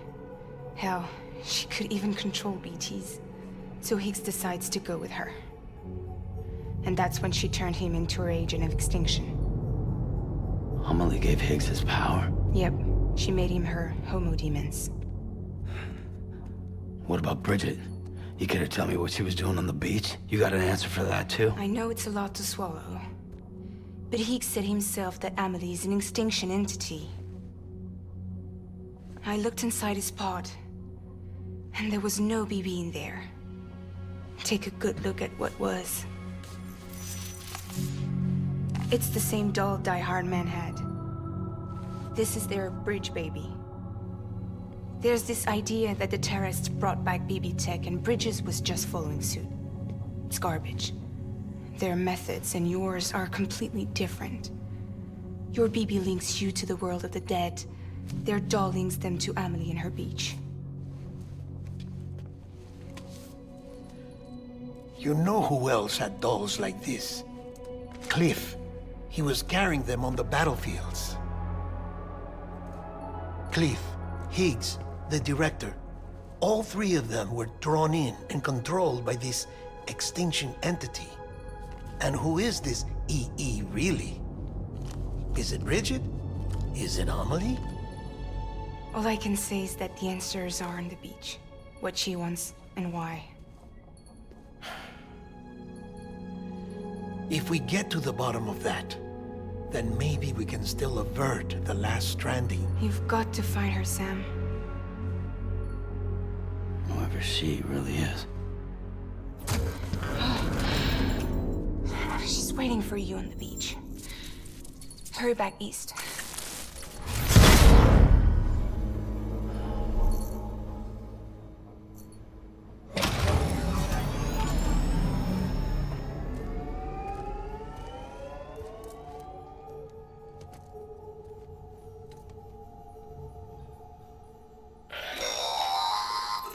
Hell, she could even control BTs. So Higgs decides to go with her. And that's when she turned him into her agent of extinction. Amelie gave Higgs his power? Yep. She made him her homo demons. What about Bridget? You care to tell me what she was doing on the beach? You got an answer for that too? I know it's a lot to swallow. But Higgs said himself that Amelie is an extinction entity. I looked inside his pod, and there was no BB in there. Take a good look at what was. It's the same doll Die Hard Man had. This is their bridge baby. There's this idea that the terrorists brought back BB tech and Bridges was just following suit. It's garbage. Their methods and yours are completely different. Your BB links you to the world of the dead. Their doll links them to Amelie and her beach. You know who else had dolls like this? Cliff. He was carrying them on the battlefields. Cliff, Higgs, the director, all three of them were drawn in and controlled by this extinction entity. And who is this EE really? Is it Bridget? Is it Amelie? All I can say is that the answers are on the beach. What she wants and why. If we get to the bottom of that, then maybe we can still avert the last stranding. You've got to find her, Sam. Whoever she really is. She's waiting for you on the beach. Hurry back east.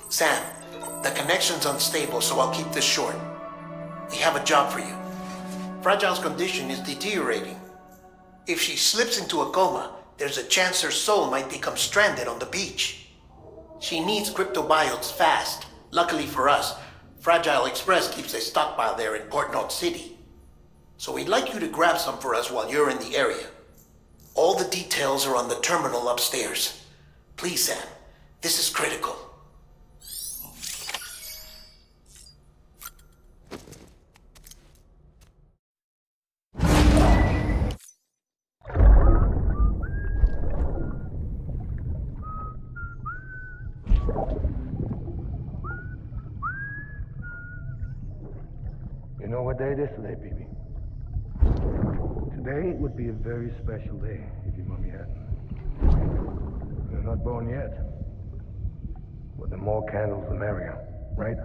Sam, the connection's unstable, so I'll keep this short. We have a job for you. Fragile's condition is deteriorating. If she slips into a coma, there's a chance her soul might become stranded on the beach. She needs cryptobiotes fast. Luckily for us, Fragile Express keeps a stockpile there in Port North City. So we'd like you to grab some for us while you're in the area. All the details are on the terminal upstairs. Please, Sam, this is critical. You know what day it is today, baby? Today would be a very special day if your mommy hadn't. You're not born yet. But the more candles, the merrier, right?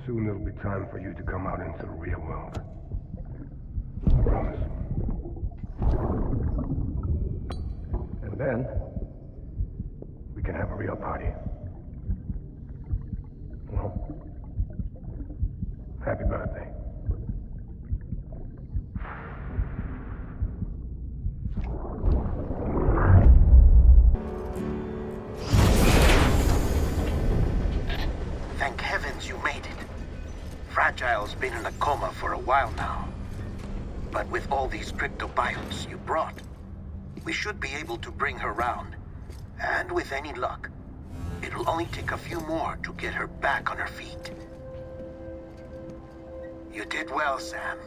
Soon it'll be time for you to come out into the real world. I promise. And then, we can have a real party. Well, happy birthday. Thank heavens you made it. Fragile's been in a coma for a while now. But with all these cryptobiotes you brought, we should be able to bring her round. And with any luck, it'll only take a few more to get her back on her feet. You did well, Sam.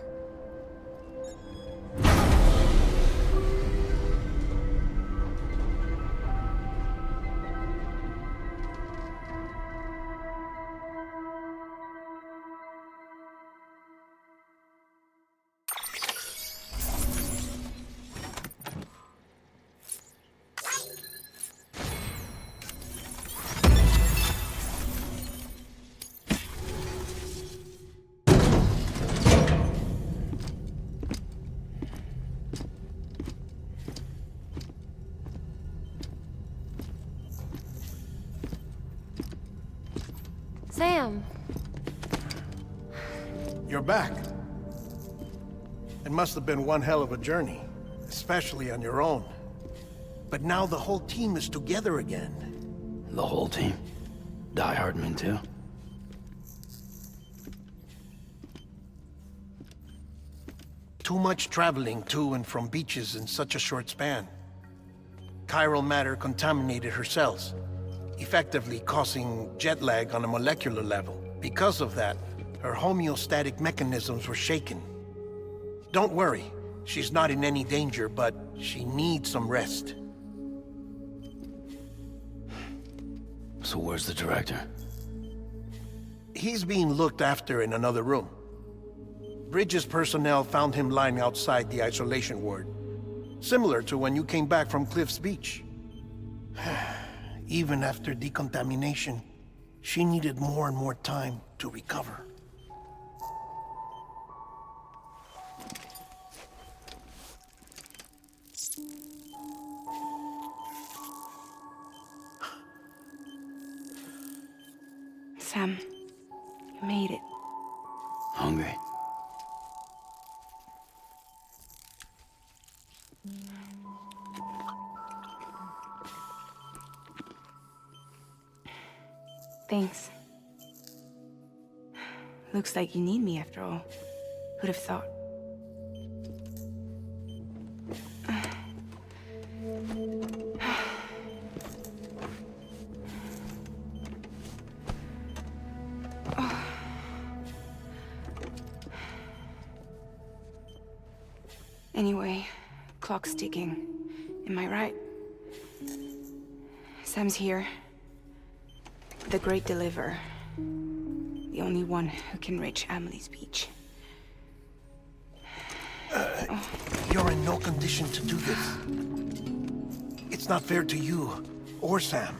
Sam. You're back. It must have been one hell of a journey, especially on your own. But now the whole team is together again. The whole team? Die Hardman too? Too much traveling to and from beaches in such a short span. Chiral matter contaminated her cells, effectively causing jet lag on a molecular level. Because of that, her homeostatic mechanisms were shaken. Don't worry, she's not in any danger, but she needs some rest. So where's the director? He's being looked after in another room. Bridges personnel found him lying outside the isolation ward, similar to when you came back from Cliff's Beach. Even after decontamination, she needed more and more time to recover. Sam, you made it. Hungry? Thanks. Looks like you need me after all. Who'd have thought? Anyway, clock's ticking. Am I right? Sam's here. The Great Deliverer. The only one who can reach Amelie's beach. You're in no condition to do this. It's not fair to you or Sam.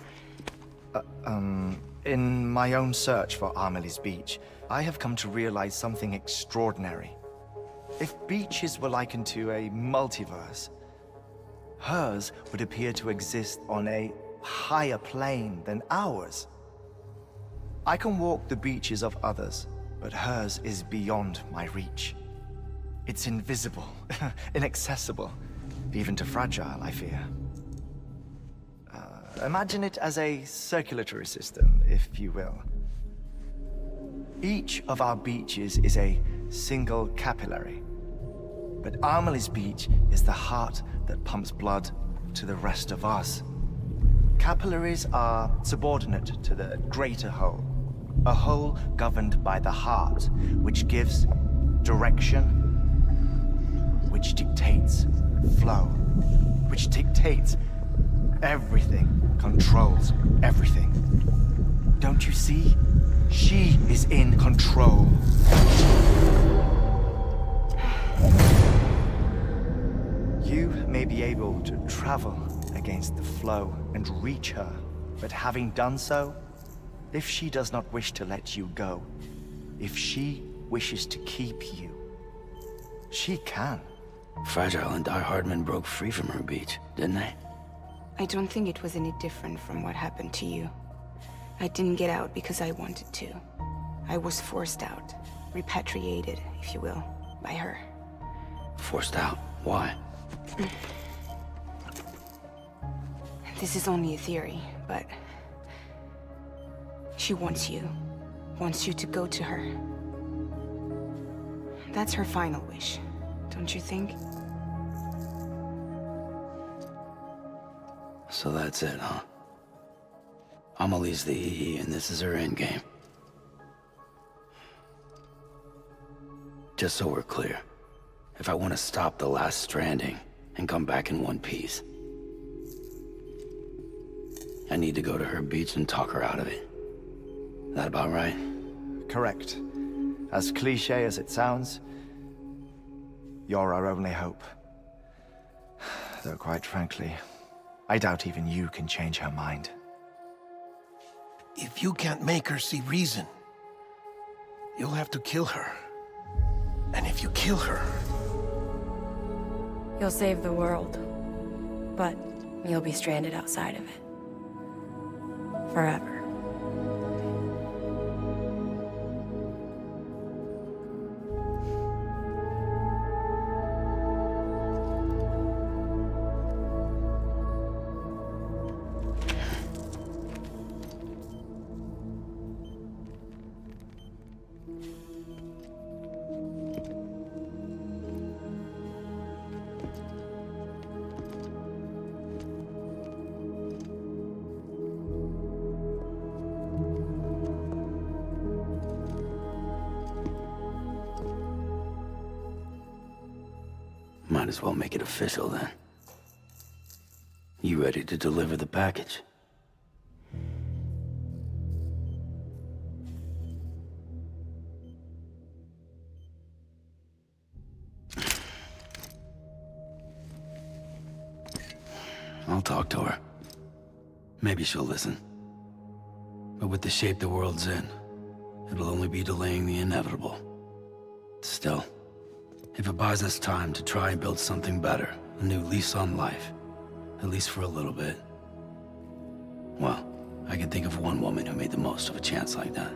In my own search for Amelie's beach, I have come to realize something extraordinary. If beaches were likened to a multiverse, hers would appear to exist on a higher plane than ours. I can walk the beaches of others, but hers is beyond my reach. It's invisible, inaccessible, even to fragile, I fear. Imagine it as a circulatory system, if you will. Each of our beaches is a single capillary. But Amelie's beach is the heart that pumps blood to the rest of us. Capillaries are subordinate to the greater whole. A whole governed by the heart, which gives direction, which dictates flow, which dictates everything, controls everything. Don't you see? She is in control. You may be able to travel against the flow and reach her, but having done so, if she does not wish to let you go, if she wishes to keep you, she can. Fragile and Die Hardman broke free from her beach, didn't they? I don't think it was any different from what happened to you. I didn't get out because I wanted to. I was forced out, repatriated, if you will, by her. Forced out? Why? This is only a theory, but she wants you to go to her. That's her final wish, don't you think? So that's it, huh? Amelie's the EE, and this is her endgame. Just so we're clear, if I want to stop the last Stranding and come back in one piece, I need to go to her beach and talk her out of it. That about right? Correct. As cliche as it sounds, you're our only hope. Though quite frankly, I doubt even you can change her mind. If you can't make her see reason, you'll have to kill her. And if you kill her... You'll save the world, but you'll be stranded outside of it. Forever. Might as well make it official then. You ready to deliver the package? I'll talk to her. Maybe she'll listen. But with the shape the world's in, it'll only be delaying the inevitable. Still, if it buys us time to try and build something better, a new lease on life, at least for a little bit, well, I can think of one woman who made the most of a chance like that.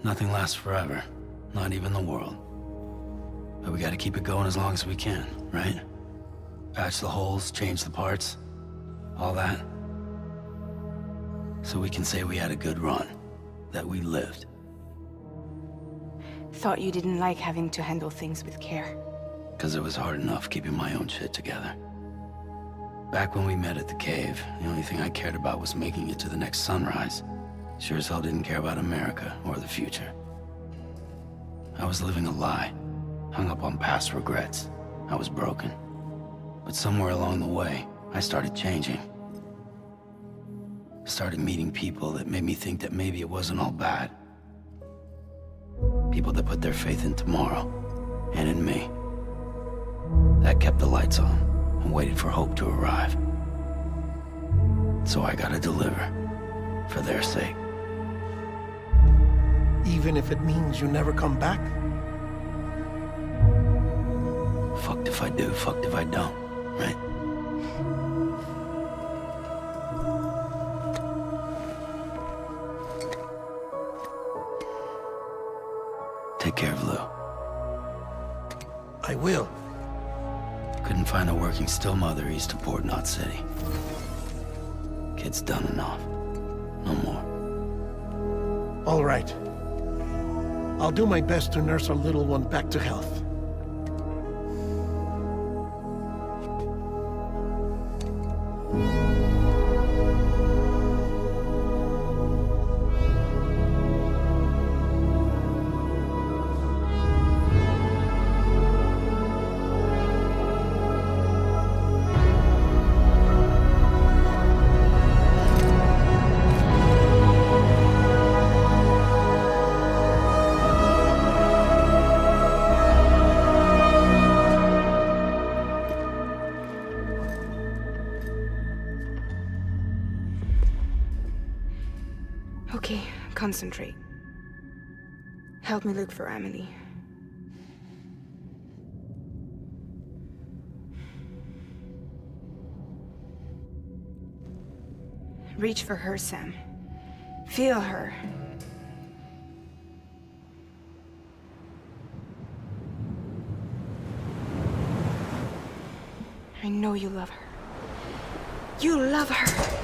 Nothing lasts forever, not even the world. But we gotta keep it going as long as we can, right? Patch the holes, change the parts, all that. So we can say we had a good run, that we lived. Thought you didn't like having to handle things with care. 'Cause it was hard enough keeping my own shit together. Back when we met at the cave, the only thing I cared about was making it to the next sunrise. Sure as hell didn't care about America or the future. I was living a lie, hung up on past regrets. I was broken. But somewhere along the way, I started changing. I started meeting people that made me think that maybe it wasn't all bad. People that put their faith in tomorrow, and in me. That kept the lights on, and waited for hope to arrive. So I gotta deliver, for their sake. Even if it means you never come back? Fucked if I do, fucked if I don't, right? Take care of Lou. I will. Couldn't find a working still mother east of Port Knot City. Kid's done enough. No more. All right. I'll do my best to nurse our little one back to health. Okay, concentrate. Help me look for Emily. Reach for her, Sam. Feel her. I know you love her. You love her!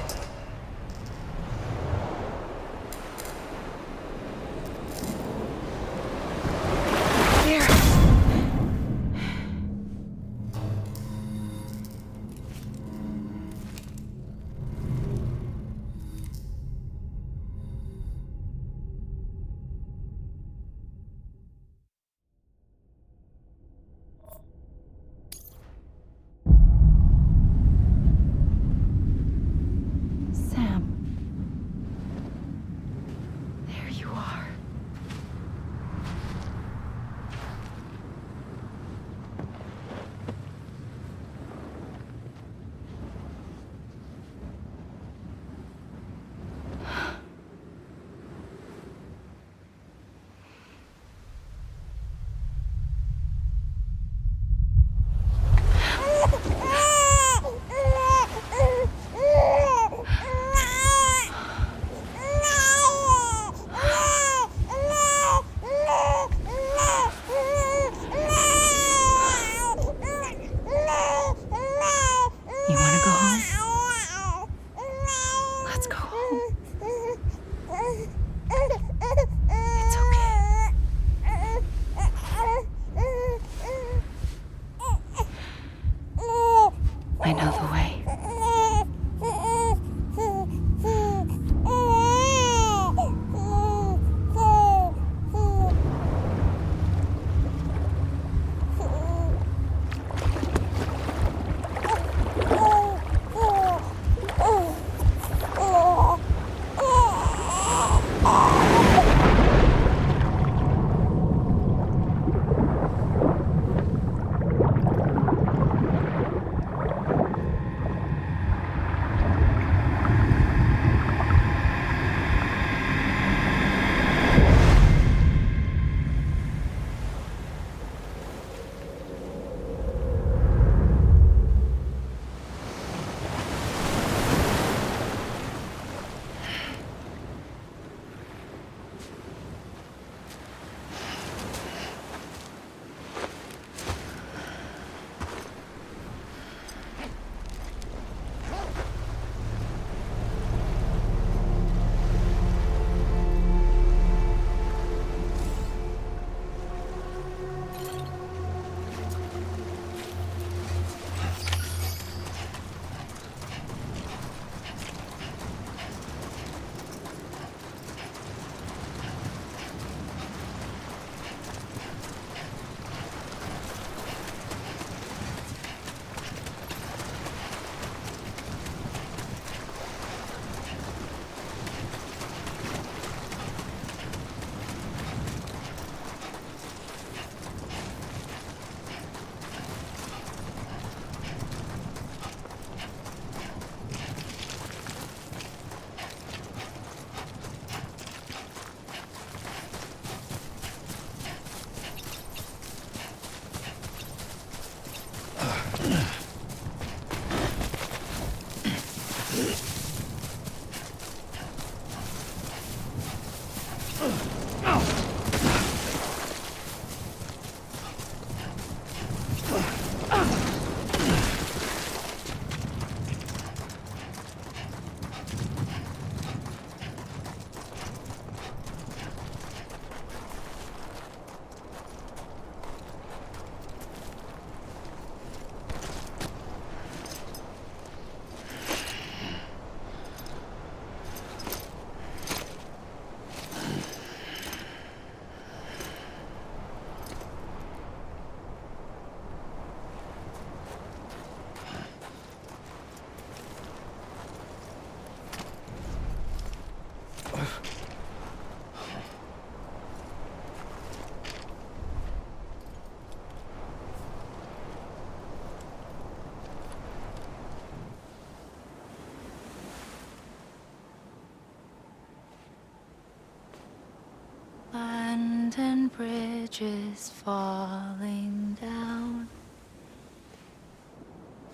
bridges falling down,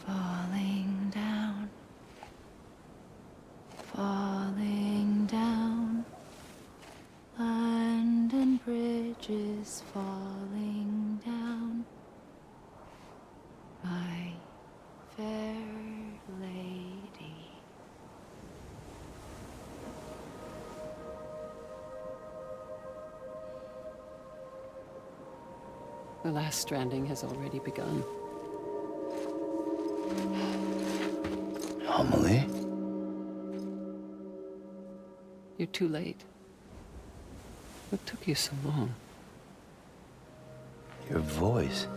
falling down, falling down. London Bridge is falling down, my fair lady. The last stranding has already begun. Amelie? You're too late. What took you so long? Your voice.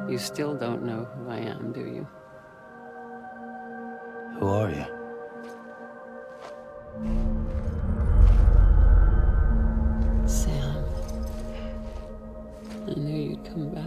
You still don't know who I am, do you? Who are you? Sam. I knew you'd come back.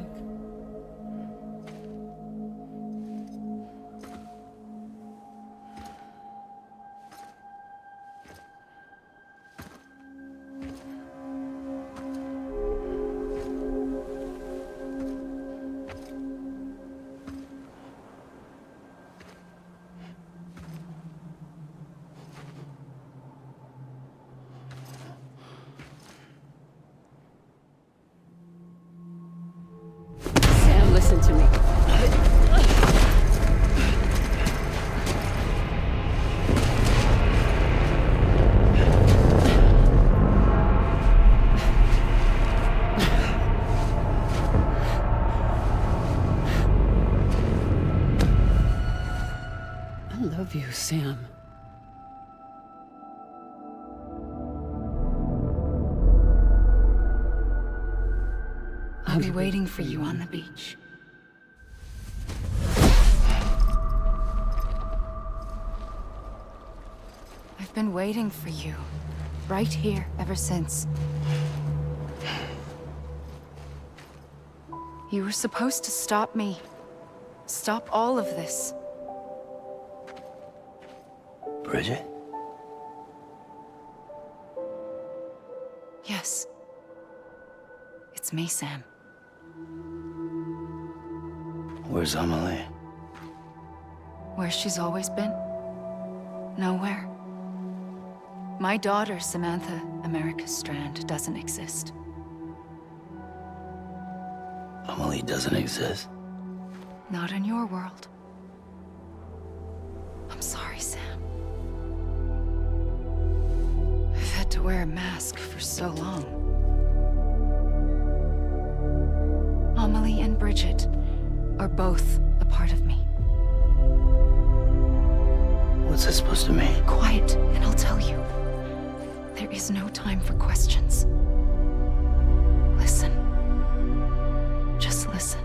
Sam, listen to me. I love you, Sam. I'll be waiting for you on the beach. I've been waiting for you, right here, ever since. You were supposed to stop me. Stop all of this. Bridget? Yes. It's me, Sam. Where's Amelie? Where she's always been. Nowhere. My daughter, Samantha America Strand, doesn't exist. Amelie doesn't exist? Not in your world. I'm sorry, Sam. I've had to wear a mask for so long. Amelie and Bridget are both a part of me. What's this supposed to mean? Quiet, and I'll tell you. There is no time for questions. Listen. Just listen.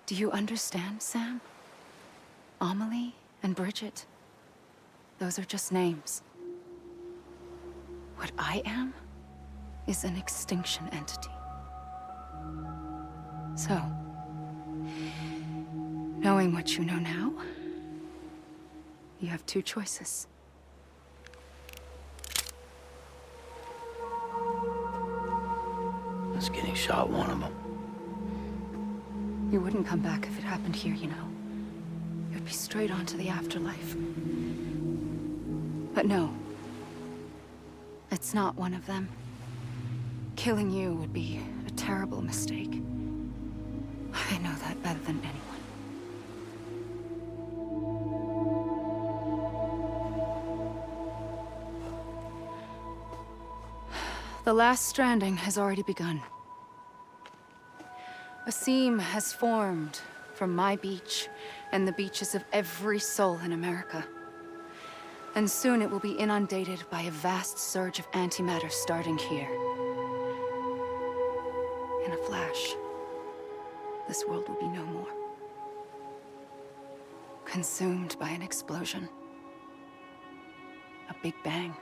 Do you understand, Sam? Amelie and Bridget, those are just names. What I am is an extinction entity. So, knowing what you know now, you have two choices. Is getting shot one of them? You wouldn't come back if it happened here, you know. You'd be straight on to the afterlife. But no. It's not one of them. Killing you would be a terrible mistake. I know that better than anyone. The last stranding has already begun. A seam has formed from my beach and the beaches of every soul in America. And soon it will be inundated by a vast surge of antimatter starting here. In a flash, this world will be no more. Consumed by an explosion. A big bang.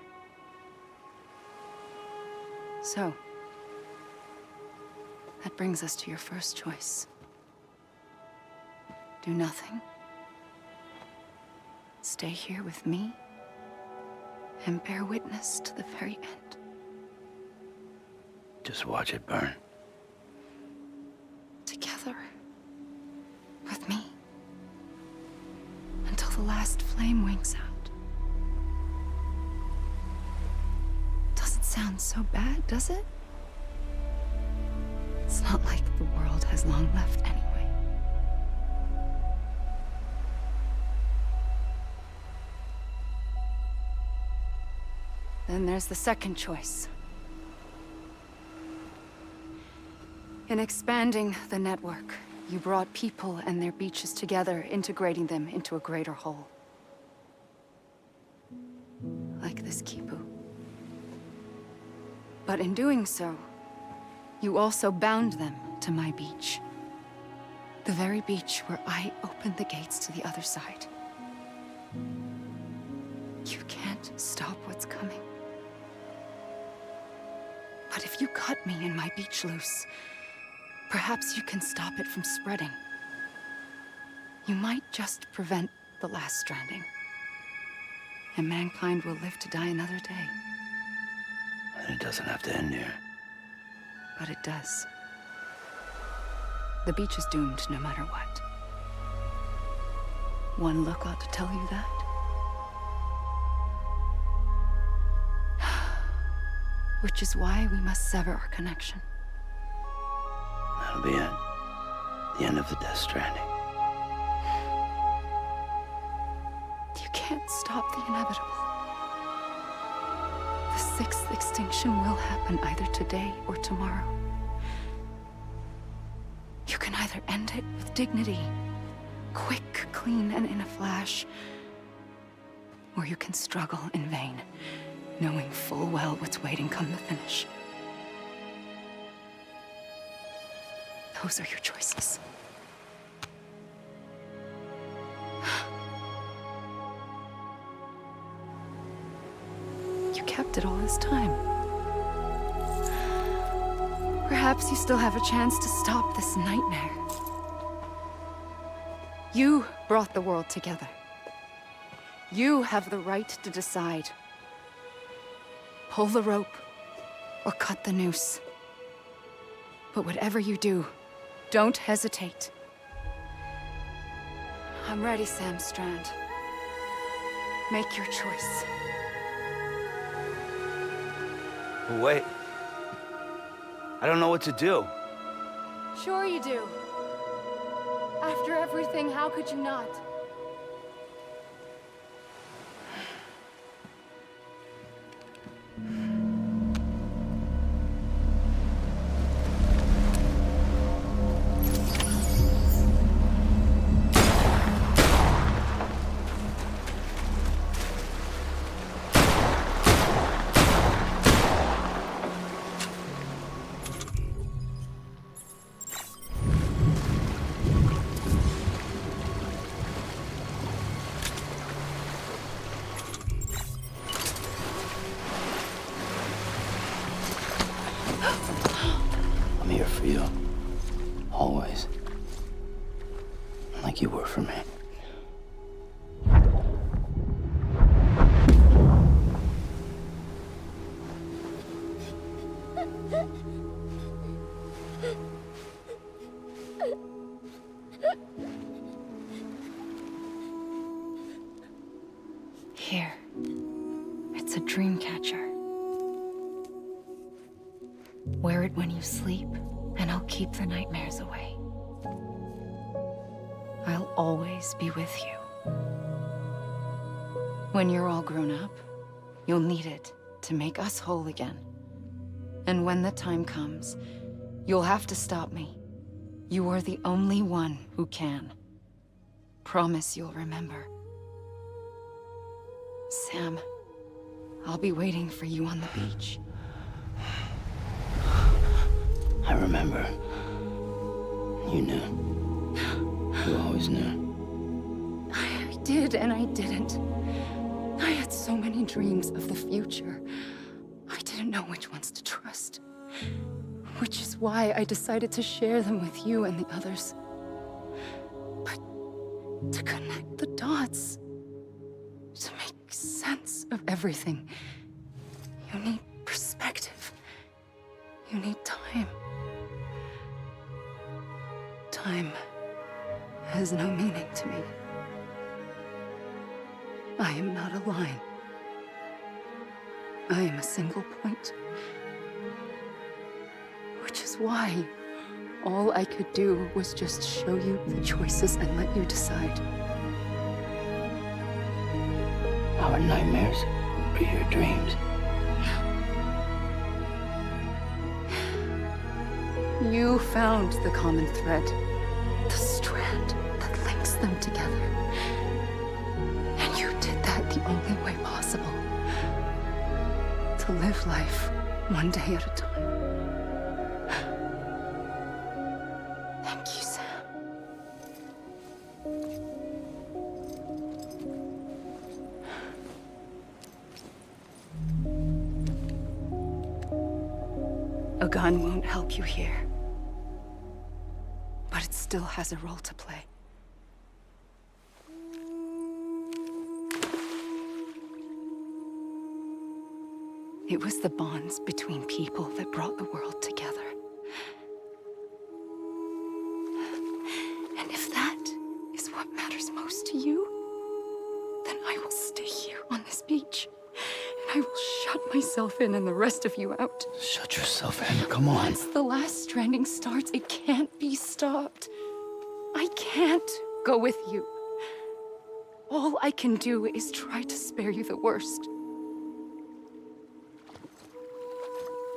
So, that brings us to your first choice. Do nothing. Stay here with me and bear witness to the very end. Just watch it burn. Together. With me. Until the last flame winks out. Doesn't sound so bad, does it? It's not like the world has long left anyway. Then there's the second choice. In expanding the network, you brought people and their beaches together, integrating them into a greater whole. Like this Kipu. But in doing so, you also bound them to my beach. The very beach where I opened the gates to the other side. You can't stop what's coming. But if you cut me and my beach loose, perhaps you can stop it from spreading. You might just prevent the last stranding. And mankind will live to die another day. And it doesn't have to end here. But it does. The beach is doomed no matter what. One look ought to tell you that. Which is why we must sever our connection. That'll be it. The end of the Death Stranding. You can't stop the inevitable. The sixth extinction will happen either today or tomorrow. You can either end it with dignity, quick, clean, and in a flash, or you can struggle in vain, knowing full well what's waiting come the finish. Those are your choices. You kept it all this time. Perhaps you still have a chance to stop this nightmare. You brought the world together. You have the right to decide. Pull the rope or cut the noose. But whatever you do, don't hesitate. I'm ready, Sam Strand. Make your choice. Wait. I don't know what to do. Sure you do. After everything, how could you not? I'm here for you. Always. Like you were for me. Here. It's a dream catcher. Wear it when you sleep, and I'll keep the nightmares away. I'll always be with you. When you're all grown up, you'll need it to make us whole again. And when the time comes, you'll have to stop me. You are the only one who can. Promise you'll remember. Sam, I'll be waiting for you on the beach. I remember. You knew. You always knew. I did and I didn't. I had so many dreams of the future. I didn't know which ones to trust. Which is why I decided to share them with you and the others. But to connect the dots, to make sense of everything, you need perspective. You need time. Time has no meaning to me. I am not a line. I am a single point. Which is why all I could do was just show you the choices and let you decide. Our nightmares or your dreams? You found the common thread, the strand that links them together. And you did that the only way possible. To live life one day at a time. Thank you, Sam. A gun won't help you here. But it still has a role to play. It was the bonds between people that brought the world together. And if that is what matters most to you, then I will stay here on this beach. And I will shut myself in and the rest of you out. Shut yourself in, come on. Once the last stranding starts, it can't be stopped. I can't go with you. All I can do is try to spare you the worst.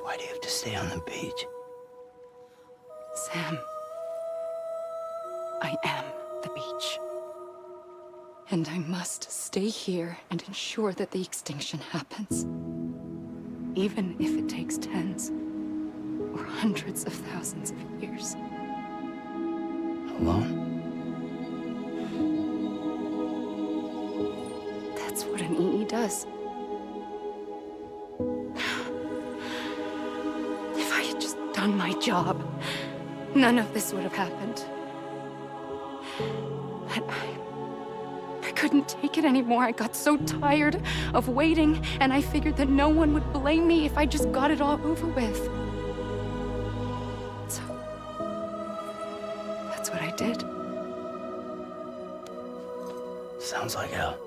Why do you have to stay on the beach? Sam, I am the beach. And I must stay here and ensure that the extinction happens. Even if it takes tens or hundreds of thousands of years. Alone? That's what an EE does. If I had just done my job, none of this would have happened. But I couldn't take it anymore. I got so tired of waiting, and I figured that no one would blame me if I just got it all over with. So, that's what I did. Sounds like hell.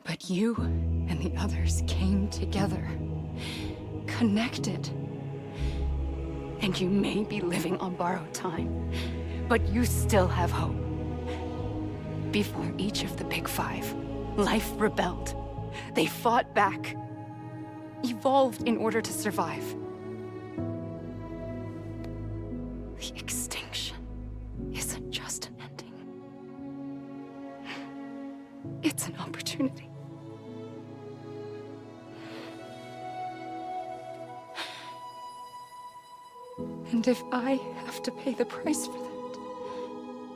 But you and the others came together, connected. And you may be living on borrowed time, but you still have hope. Before each of the Big Five, life rebelled. They fought back, evolved in order to survive. The extinction isn't just an ending. It's an opportunity. And if I have to pay the price for that,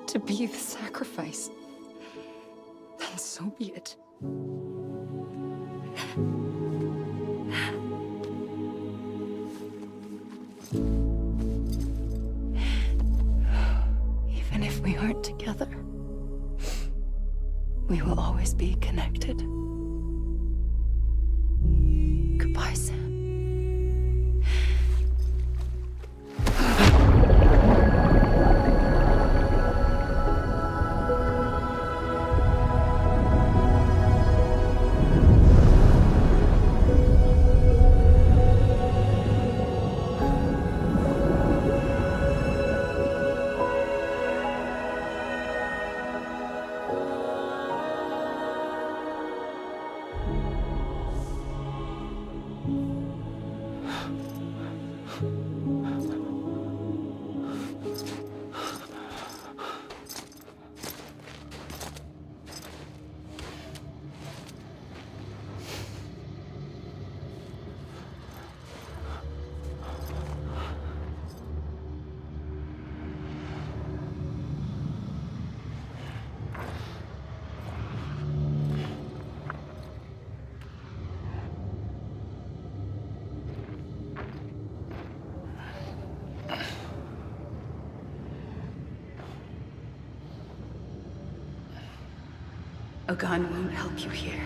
to be the sacrifice, then so be it. Even if we aren't together, we will always be connected. Goodbye, Sam. A gun won't help you here.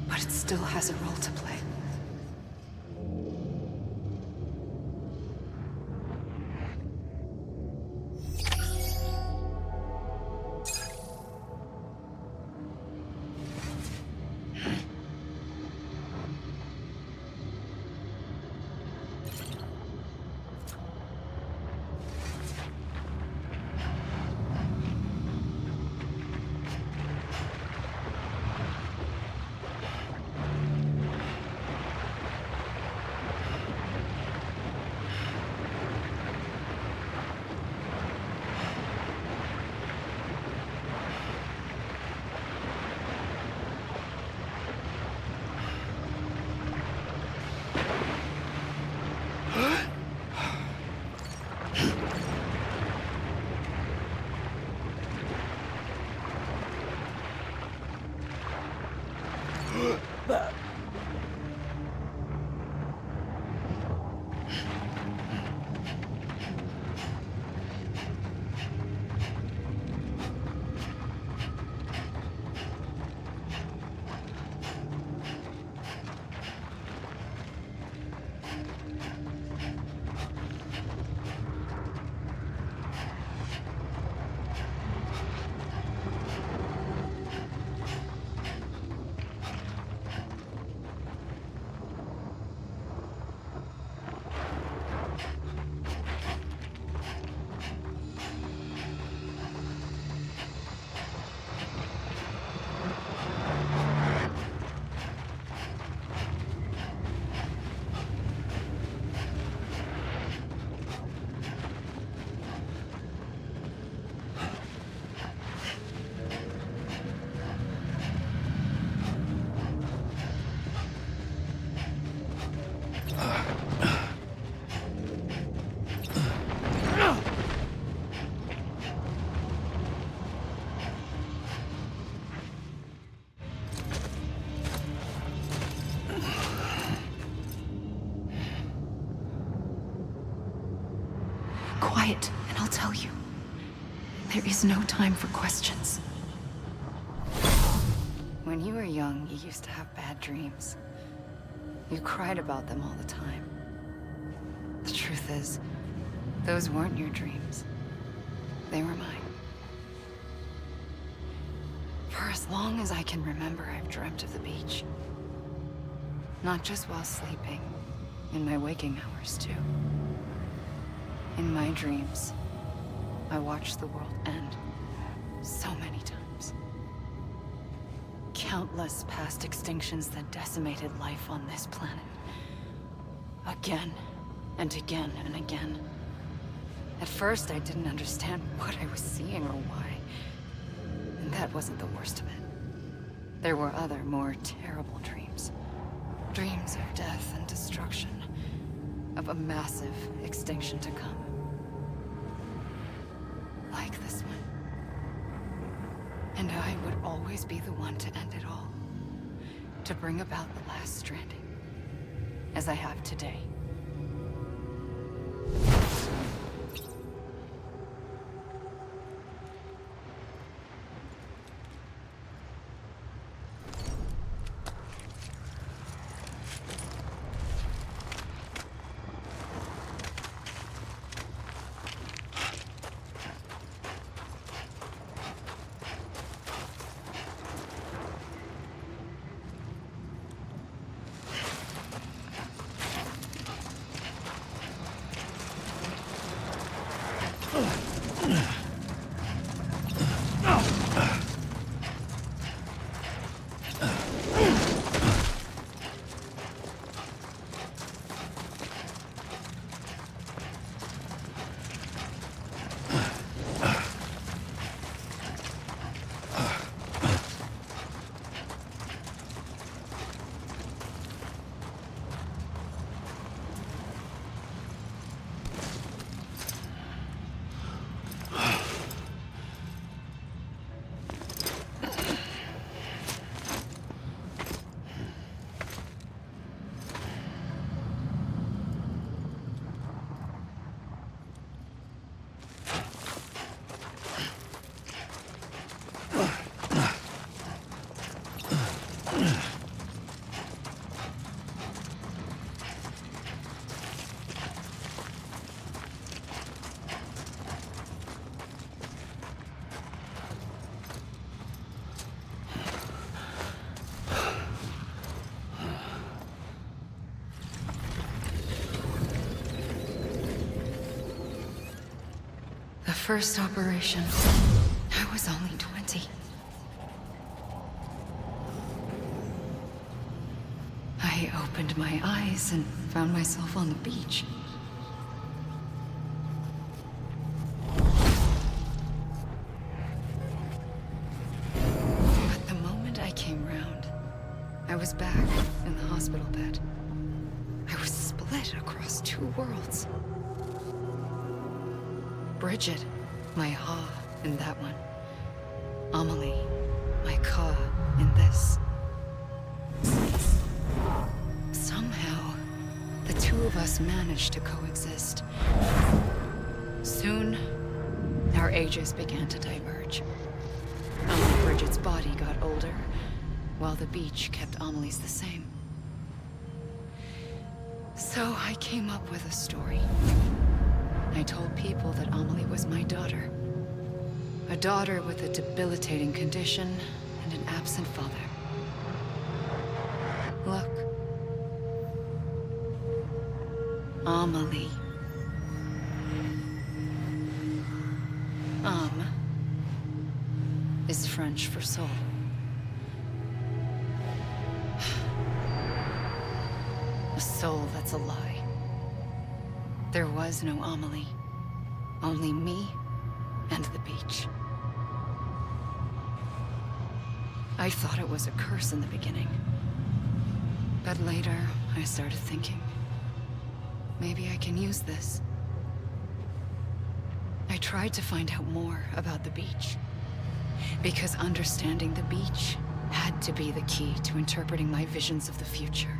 But it still has a role to play. Quiet, and I'll tell you. There is no time for questions. When you were young, you used to have bad dreams. You cried about them all the time. The truth is, those weren't your dreams. They were mine. For as long as I can remember, I've dreamt of the beach. Not just while sleeping, in my waking hours too. In my dreams, I watched the world end so many times. Countless past extinctions that decimated life on this planet. Again, and again, and again. At first, I didn't understand what I was seeing or why. And that wasn't the worst of it. There were other, more terrible dreams. Dreams of death and destruction. Of a massive extinction to come. Like this one. And I would always be the one to end it all. To bring about the last stranding. As I have today. The first operation, I was only 20. I opened my eyes and found myself on the beach. But the moment I came round, I was back in the hospital bed. I was split across two worlds. Bridget, my Ha in that one. Amelie, my Ka in this. Somehow, the two of us managed to coexist. Soon, our ages began to diverge. Only Bridget's body got older, while the beach kept Amelie's the same. So I came up with a story. I told people that Amelie was my daughter. A daughter with a debilitating condition and an absent father. Look. Amelie. Is French for soul. A soul that's a lie. There was no Amelie. Only me and the beach. I thought it was a curse in the beginning. But later, I started thinking, maybe I can use this. I tried to find out more about the beach. Because understanding the beach had to be the key to interpreting my visions of the future.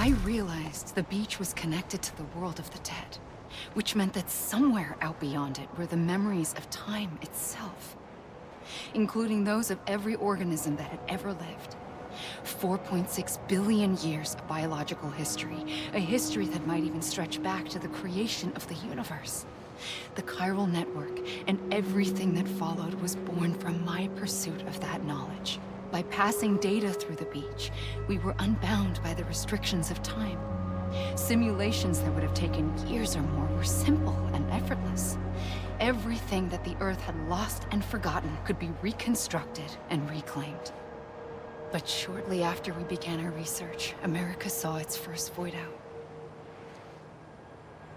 I realized the beach was connected to the world of the dead, which meant that somewhere out beyond it were the memories of time itself, including those of every organism that had ever lived. 4.6 billion years of biological history, a history that might even stretch back to the creation of the universe. The chiral network and everything that followed was born from my pursuit of that knowledge. By passing data through the beach, we were unbound by the restrictions of time. Simulations that would have taken years or more were simple and effortless. Everything that the Earth had lost and forgotten could be reconstructed and reclaimed. But shortly after we began our research, America saw its first void out.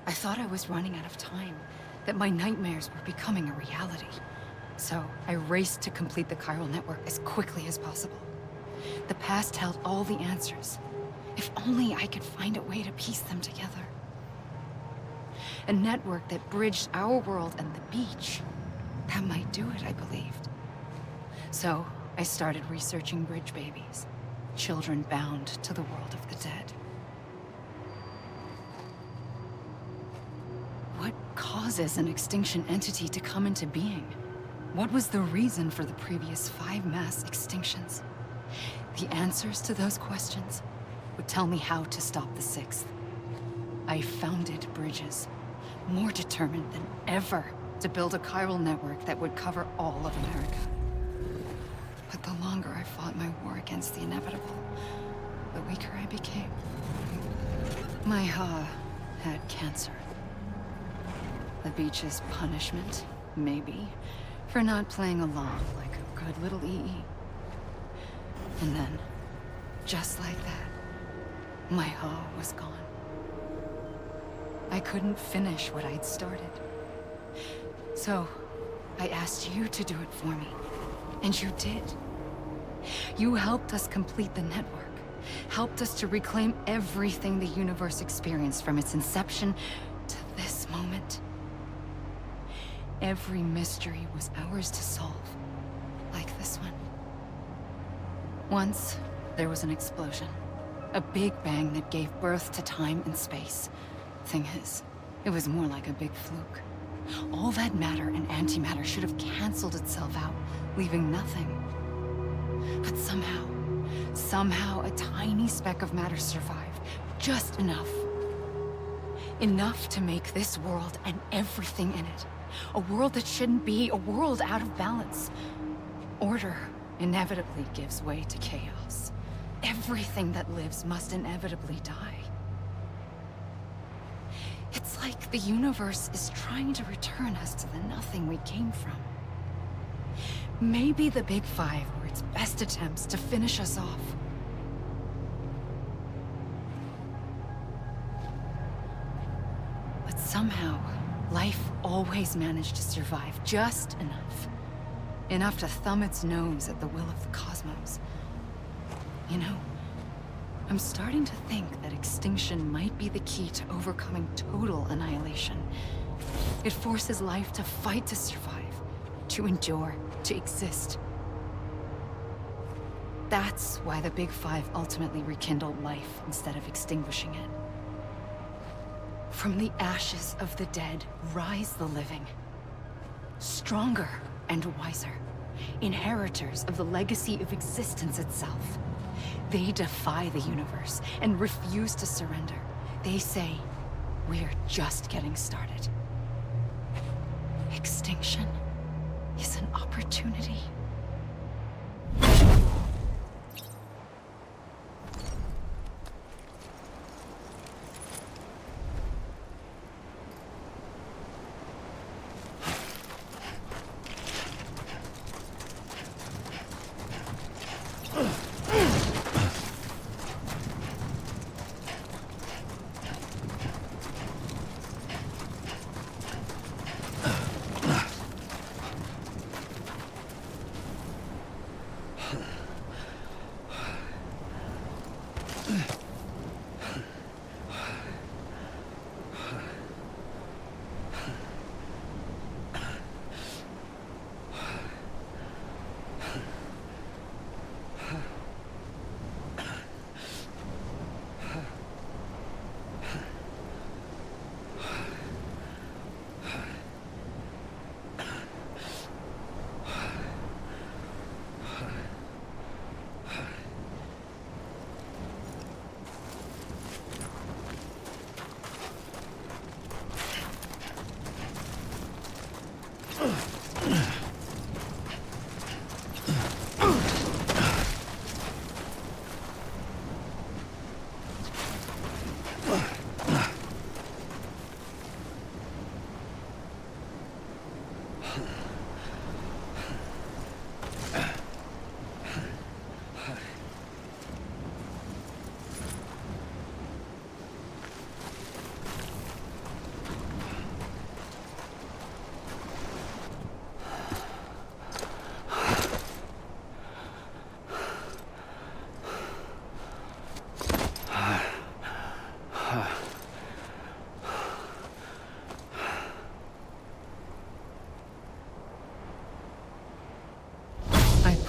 I thought I was running out of time, that my nightmares were becoming a reality. So I raced to complete the chiral network as quickly as possible. The past held all the answers. If only I could find a way to piece them together. A network that bridged our world and the beach. That might do it, I believed. So I started researching bridge babies, children bound to the world of the dead. What causes an extinction entity to come into being? What was the reason for the previous 5 mass extinctions? The answers to those questions would tell me how to stop the 6th. I founded bridges, more determined than ever to build a chiral network that would cover all of America. But the longer I fought my war against the inevitable, the weaker I became. My Ha had cancer. The beach's punishment, maybe, for not playing along like a good little EE. And then, just like that, my Ha was gone. I couldn't finish what I'd started. So, I asked you to do it for me. And you did. You helped us complete the network. Helped us to reclaim everything the universe experienced from its inception to this moment. Every mystery was ours to solve, like this one. Once, there was an explosion. A big bang that gave birth to time and space. Thing is, it was more like a big fluke. All that matter and antimatter should have canceled itself out, leaving nothing. But somehow a tiny speck of matter survived. Just enough. Enough to make this world and everything in it. A world that shouldn't be, a world out of balance. Order inevitably gives way to chaos. Everything that lives must inevitably die. It's like the universe is trying to return us to the nothing we came from. Maybe the Big Five were its best attempts to finish us off. But somehow, life always managed to survive just enough. Enough to thumb its nose at the will of the cosmos. You know, I'm starting to think that extinction might be the key to overcoming total annihilation. It forces life to fight to survive, to endure, to exist. That's why the Big Five ultimately rekindled life instead of extinguishing it. From the ashes of the dead rise the living. Stronger and wiser. Inheritors of the legacy of existence itself. They defy the universe and refuse to surrender. They say, we're just getting started. Extinction is an opportunity.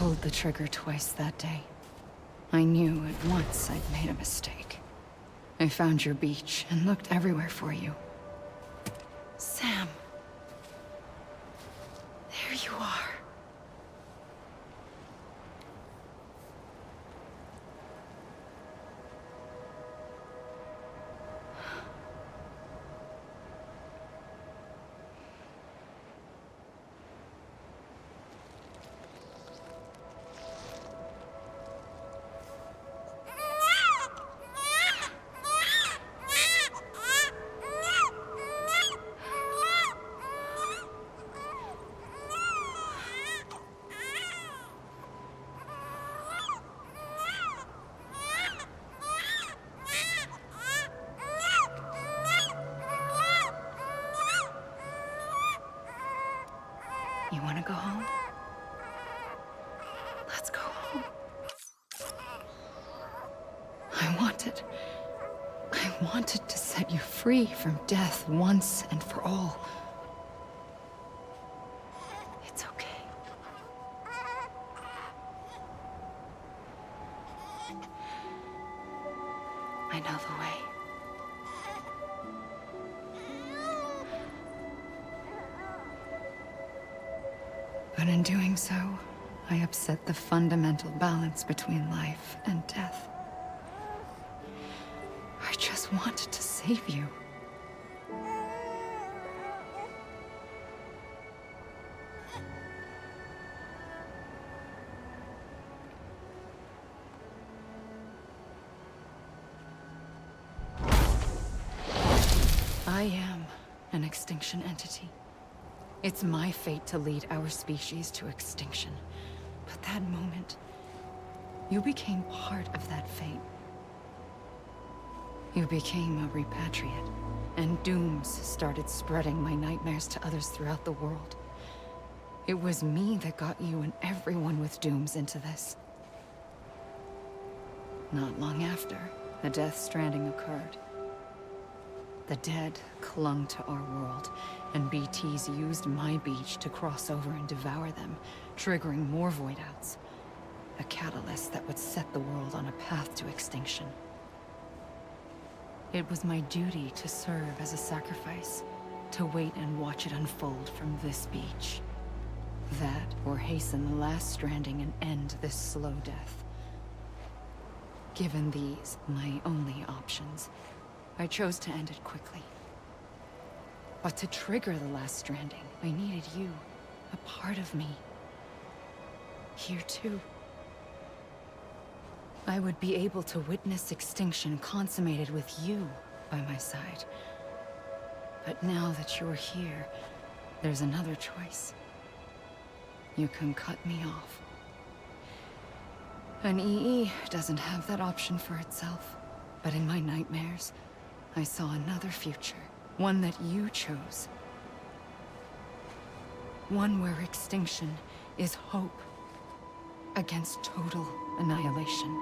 pulled the trigger twice that day. I knew at once I'd made a mistake. I found your beach and looked everywhere for you. Sam. There you are. You want to go home? Let's go home. I wanted to set you free from death once and for all. It's okay. I know the way. But in doing so, I upset the fundamental balance between life and death. I just wanted to save you. I am an extinction entity. It's my fate to lead our species to extinction. But that moment, you became part of that fate. You became a repatriate, and dooms started spreading my nightmares to others throughout the world. It was me that got you and everyone with dooms into this. Not long after, the Death Stranding occurred. The dead clung to our world, and BTs used my beach to cross over and devour them, triggering more void outs. A catalyst that would set the world on a path to extinction. It was my duty to serve as a sacrifice, to wait and watch it unfold from this beach. That, or hasten the last stranding and end this slow death. Given these, my only options, I chose to end it quickly. But to trigger the last stranding, I needed you, a part of me. Here too. I would be able to witness extinction consummated with you by my side. But now that you're here, there's another choice. You can cut me off. An EE doesn't have that option for itself. But in my nightmares, I saw another future. One that you chose. One where extinction is hope against total annihilation.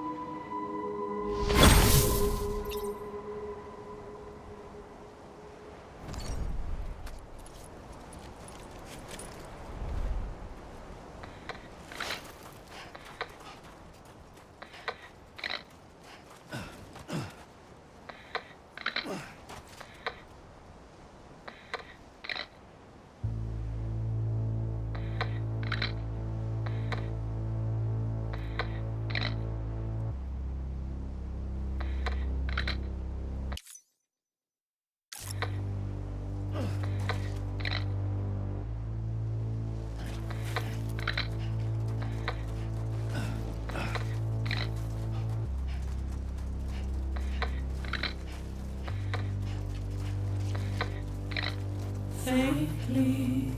Safely,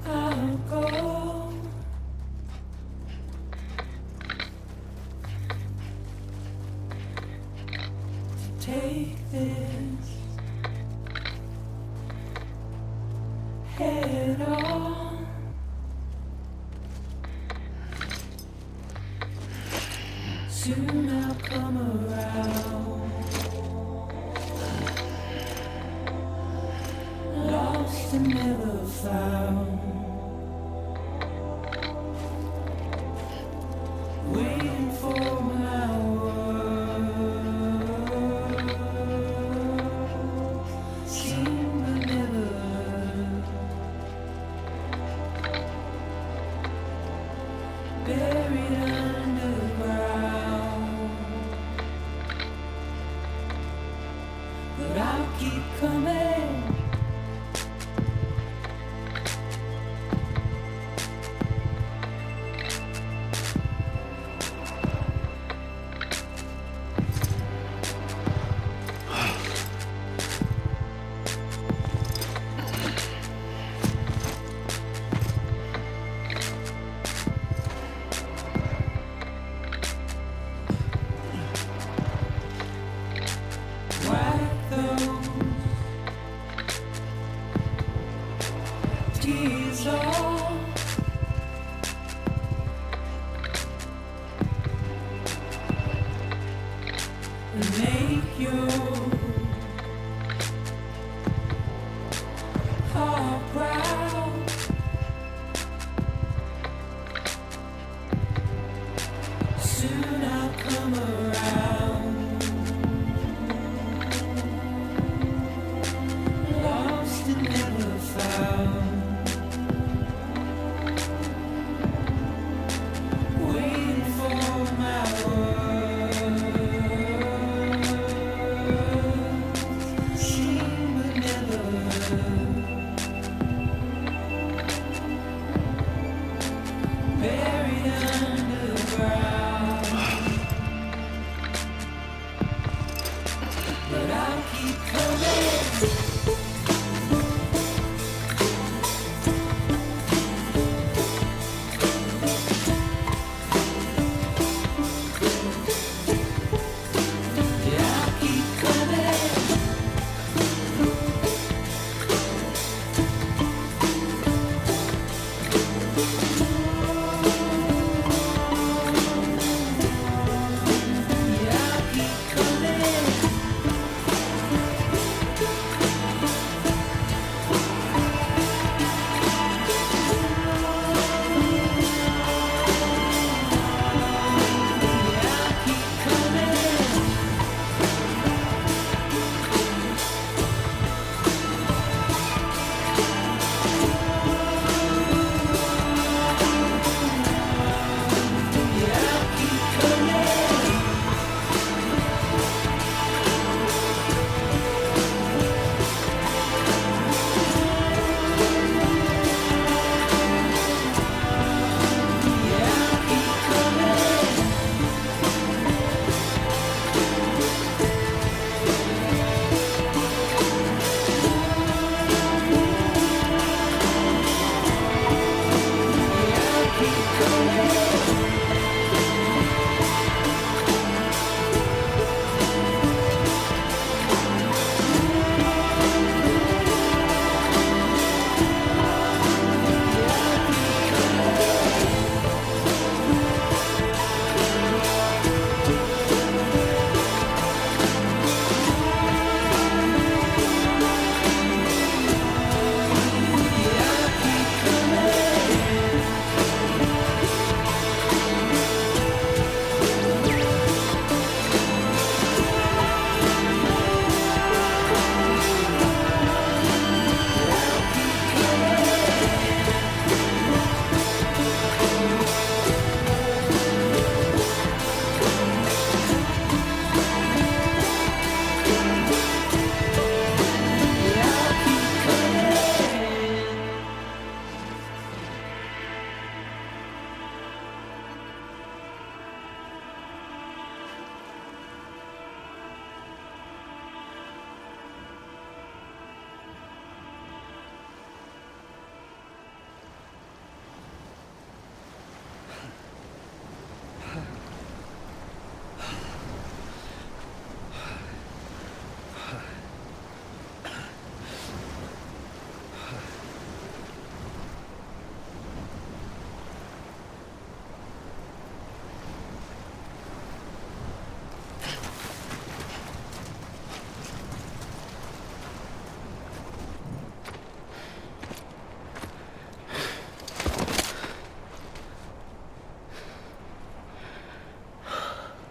I'll go. To take this head on. Soon I'll come around. Lost and never found. buried underground. But I'll keep coming. Wipe those tears off. And make your heart proud. Soon I'll come around. Lost and never found. Waiting for my words. Seen but never heard. Buried underground. But I'll keep coming.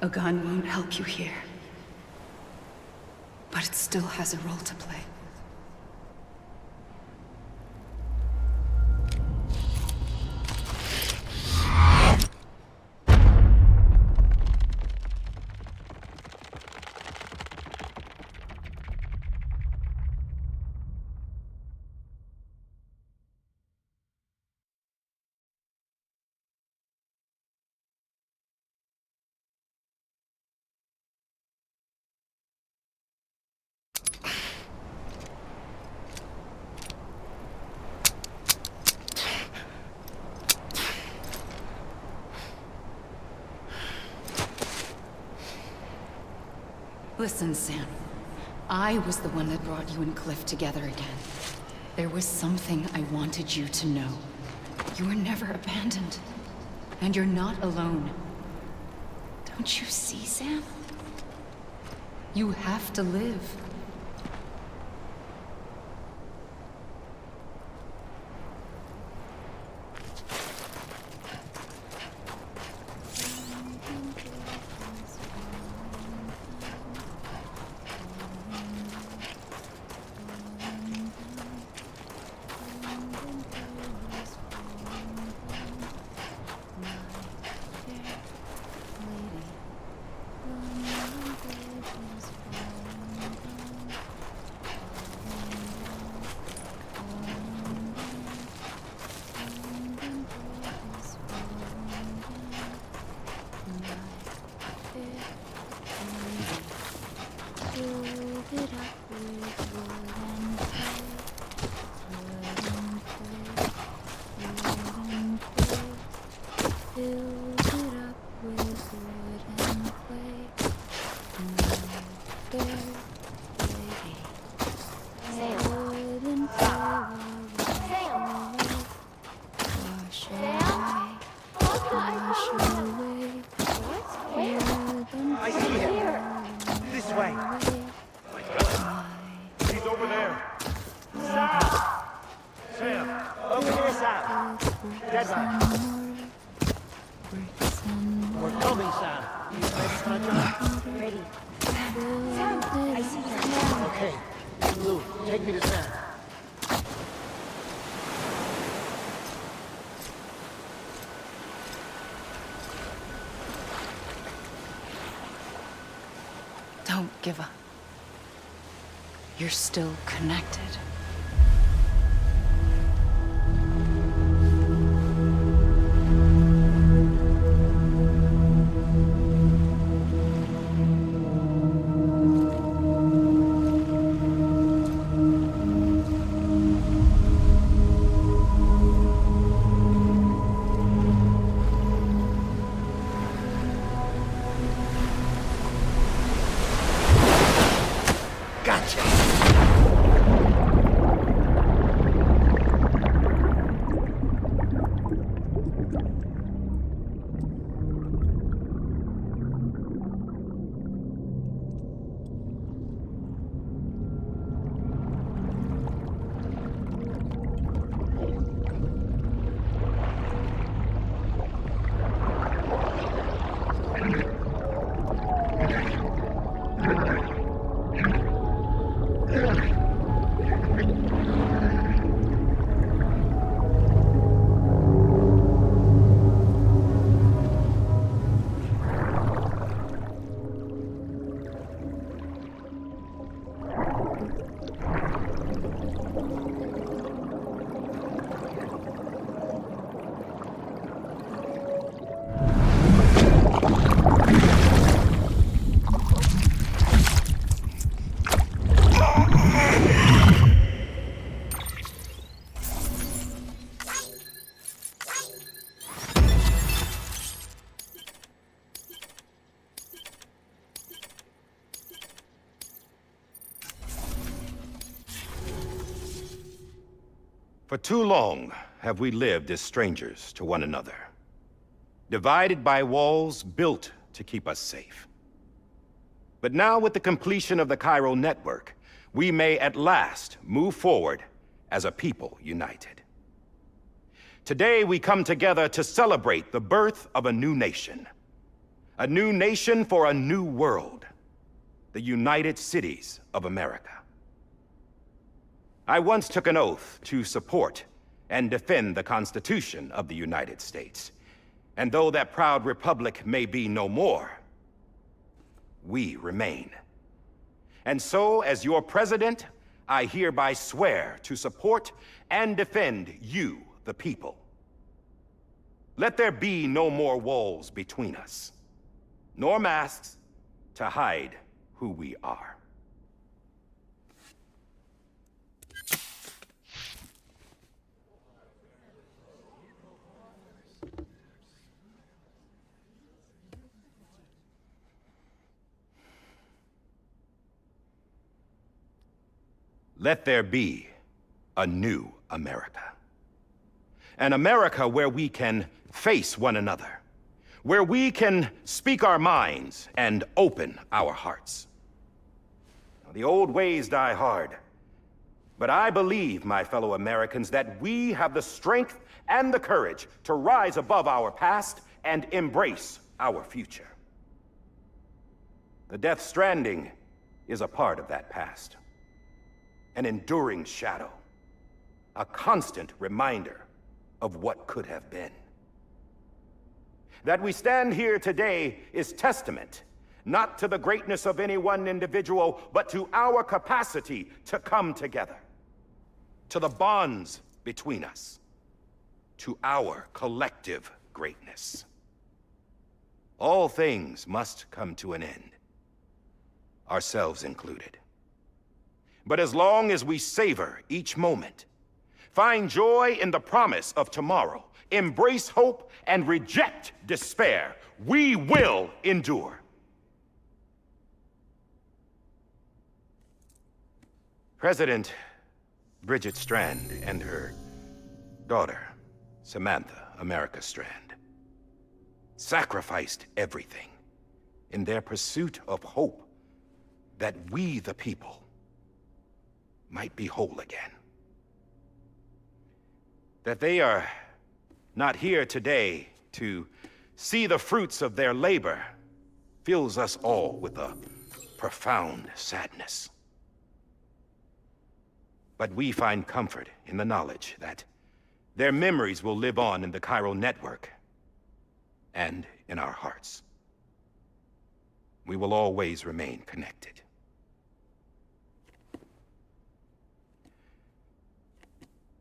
A gun won't help you here. But it still has a role to play. Listen, Sam. I was the one that brought you and Cliff together again. There was something I wanted you to know. You were never abandoned. And you're not alone. Don't you see, Sam? You have to live. I see him. This way. He's over there. Sam! Over here, Sam! Deadline. We're coming, Sam. You ready for the job? Ready. Sam, I see you. Okay. Lou, take me to Sam. Don't give up. You're still connected. For too long have we lived as strangers to one another, divided by walls built to keep us safe. But now, with the completion of the chiral network, we may at last move forward as a people united. Today, we come together to celebrate the birth of a new nation for a new world, the United Cities of America. I once took an oath to support and defend the Constitution of the United States. And though that proud republic may be no more, we remain. And so, as your president, I hereby swear to support and defend you, the people. Let there be no more walls between us, nor masks to hide who we are. Let there be a new America. An America where we can face one another, where we can speak our minds and open our hearts. Now, the old ways die hard, but I believe, my fellow Americans, that we have the strength and the courage to rise above our past and embrace our future. The Death Stranding is a part of that past. An enduring shadow. A constant reminder of what could have been. That we stand here today is testament, not to the greatness of any one individual, but to our capacity to come together. To the bonds between us. To our collective greatness. All things must come to an end, ourselves included. But as long as we savor each moment, find joy in the promise of tomorrow, embrace hope, and reject despair, we will endure. President Bridget Strand and her daughter, Samantha America Strand, sacrificed everything in their pursuit of hope that we, the people, might be whole again. That they are not here today to see the fruits of their labor fills us all with a profound sadness. But we find comfort in the knowledge that their memories will live on in the chiral network and in our hearts. We will always remain connected.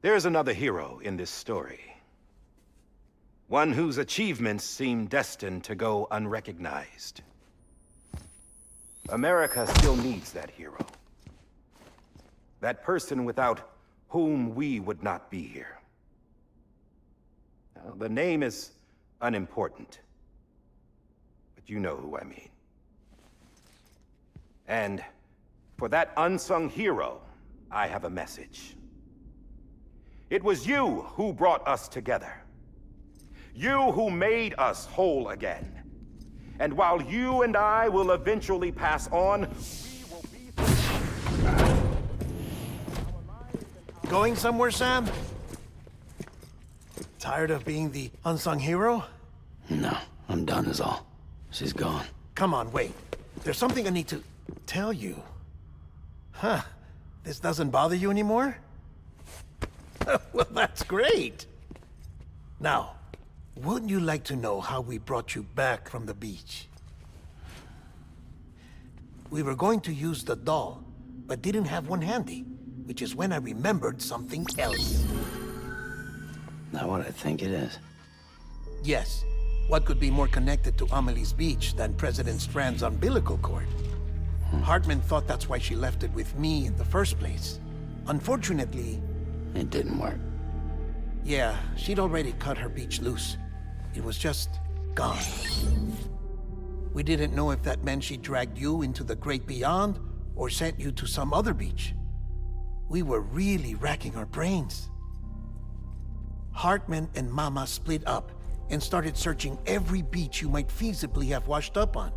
There's another hero in this story. One whose achievements seem destined to go unrecognized. America still needs that hero. That person without whom we would not be here. Now, the name is unimportant, but you know who I mean. And for that unsung hero, I have a message. It was you who brought us together. You who made us whole again. And while you and I will eventually pass on, we will be... Going somewhere, Sam? Tired of being the unsung hero? No, I'm done is all. She's gone. Come on, wait. There's something I need to tell you. Huh. This doesn't bother you anymore? Well, that's great. Now, wouldn't you like to know how we brought you back from the beach? We were going to use the doll, but didn't have one handy, which is when I remembered something else. Not what I think it is. Yes. What could be more connected to Amelie's beach than President Strand's umbilical cord? Hartman thought that's why she left it with me in the first place. Unfortunately... It didn't work. Yeah, she'd already cut her beach loose. It was just gone. We didn't know if that meant she dragged you into the great beyond or sent you to some other beach. We were really racking our brains. Hartman and Mama split up and started searching every beach you might feasibly have washed up on.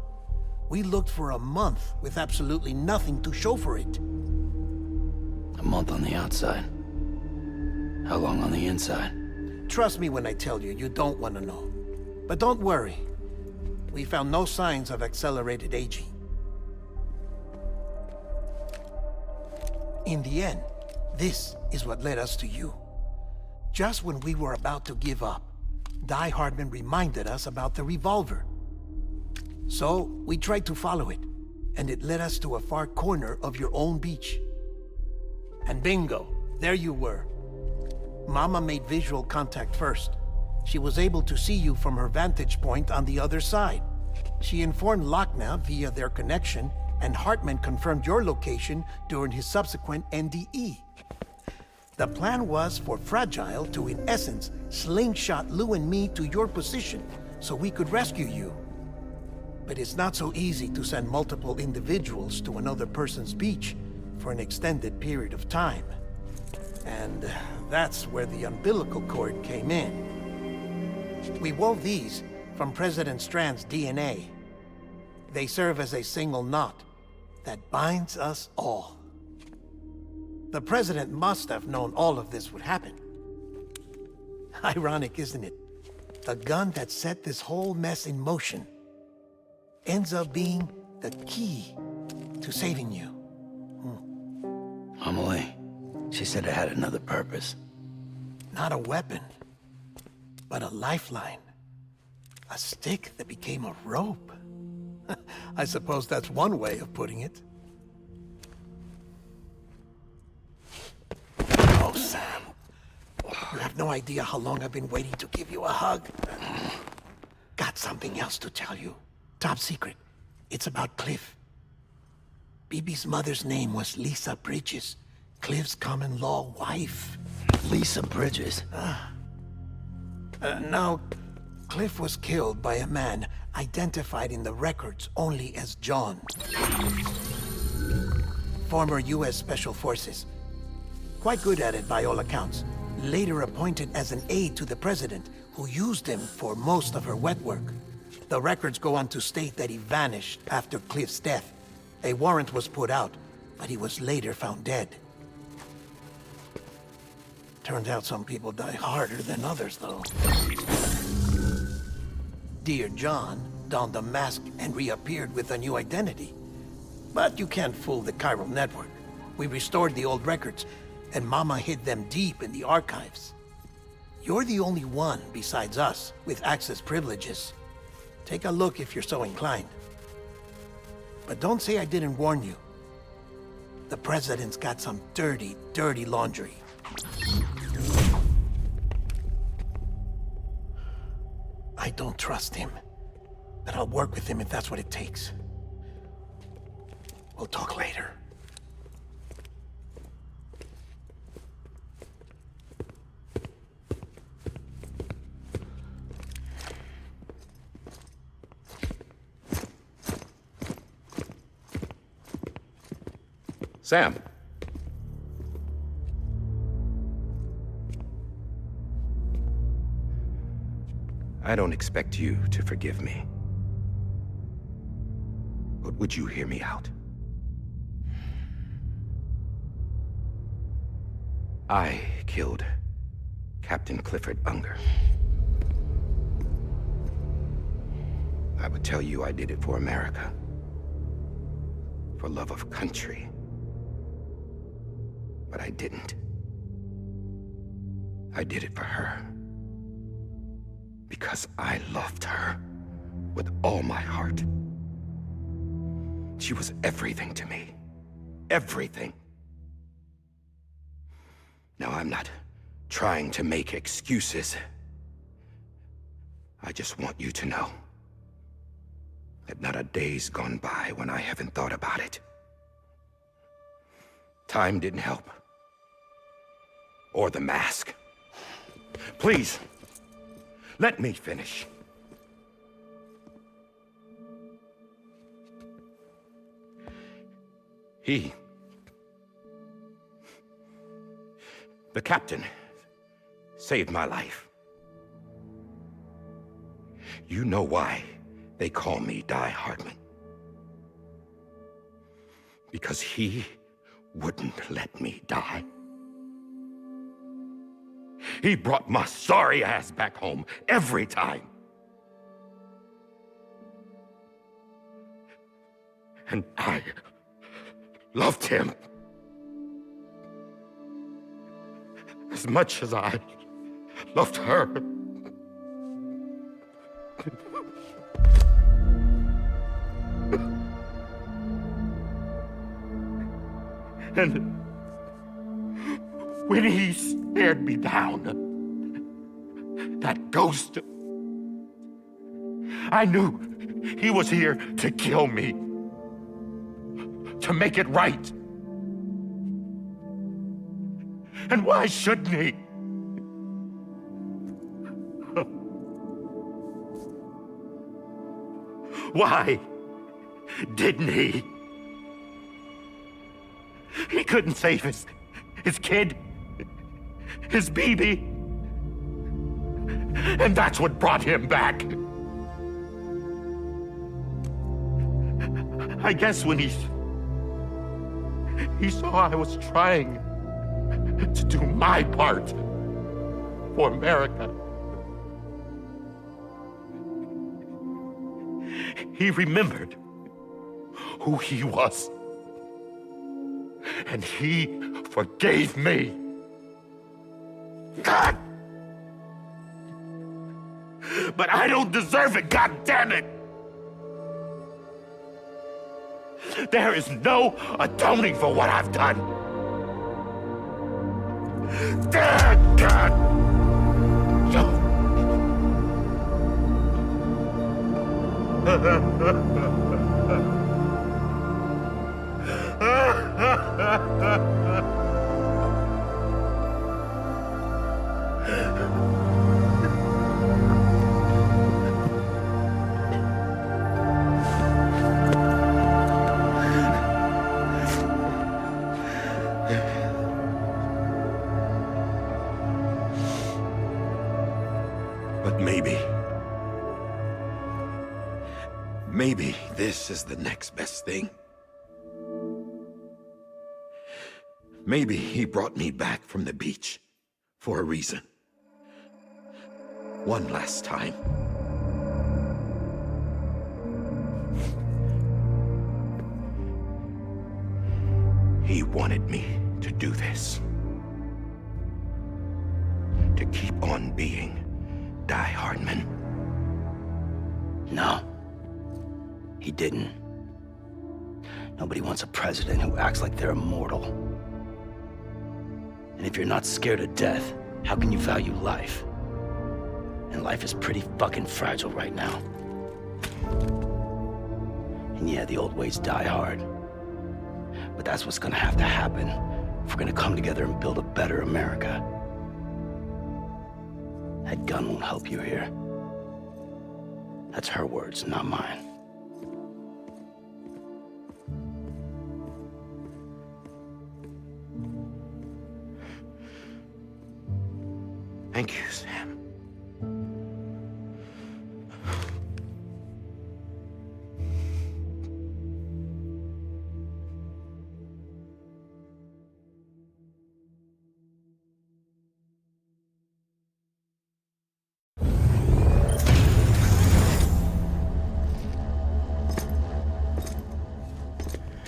We looked for a month with absolutely nothing to show for it. A month on the outside. How long on the inside? Trust me when I tell you, you don't want to know. But don't worry. We found no signs of accelerated aging. In the end, this is what led us to you. Just when we were about to give up, Die Hardman reminded us about the revolver. So, we tried to follow it, and it led us to a far corner of your own beach. And bingo, there you were. Mama made visual contact first. She was able to see you from her vantage point on the other side. She informed Lochna via their connection, and Hartman confirmed your location during his subsequent NDE. The plan was for Fragile to, in essence, slingshot Lou and me to your position so we could rescue you. But it's not so easy to send multiple individuals to another person's beach, for an extended period of time. And that's where the umbilical cord came in. We wove these from President Strand's DNA. They serve as a single knot that binds us all. The President must have known all of this would happen. Ironic, isn't it? The gun that set this whole mess in motion ends up being the key to saving you. Amelie, she said it had another purpose. Not a weapon, but a lifeline. A stick that became a rope. I suppose that's one way of putting it. Oh, Sam. You have no idea how long I've been waiting to give you a hug. Got something else to tell you. Top secret. It's about Cliff. Bibi's mother's name was Lisa Bridges, Cliff's common-law wife. Lisa Bridges? Now, Cliff was killed by a man identified in the records only as John. Former U.S. Special Forces. Quite good at it by all accounts. Later appointed as an aide to the president, who used him for most of her wet work. The records go on to state that he vanished after Cliff's death. A warrant was put out, but he was later found dead. Turned out some people die harder than others, though. Dear John donned a mask and reappeared with a new identity. But you can't fool the chiral network. We restored the old records, and Mama hid them deep in the archives. You're the only one besides us with access privileges. Take a look if you're so inclined. But don't say I didn't warn you. The president's got some dirty, dirty laundry. I don't trust him, but I'll work with him if that's what it takes. We'll talk later. Sam. I don't expect you to forgive me. But would you hear me out? I killed Captain Clifford Unger. I would tell you I did it for America. For love of country. But I didn't. I did it for her. Because I loved her with all my heart. She was everything to me. Everything. Now, I'm not trying to make excuses. I just want you to know that not a day's gone by when I haven't thought about it. Time didn't help. Or the mask. Please, let me finish. The captain, saved my life. You know why they call me Die Hardman. Because he wouldn't let me die. He brought my sorry ass back home every time. And I loved him as much as I loved her. And when he stared me down, that ghost, I knew he was here to kill me, to make it right. And why shouldn't he? Why didn't he? He couldn't save his kid, his baby. And that's what brought him back. I guess when he saw I was trying to do my part for America, he remembered who he was. And he forgave me. God! But I don't deserve it, God damn it! There is no atoning for what I've done. God! But maybe this is the next best thing. Maybe he brought me back from the beach for a reason. One last time. He wanted me to do this. To keep on being Die Hardman. No. He didn't. Nobody wants a president who acts like they're immortal. And if you're not scared of death, how can you value life? And life is pretty fucking fragile right now. And yeah, the old ways die hard. But that's what's gonna have to happen if we're gonna come together and build a better America. That gun won't help you here. That's her words, not mine. Thank you, Sam.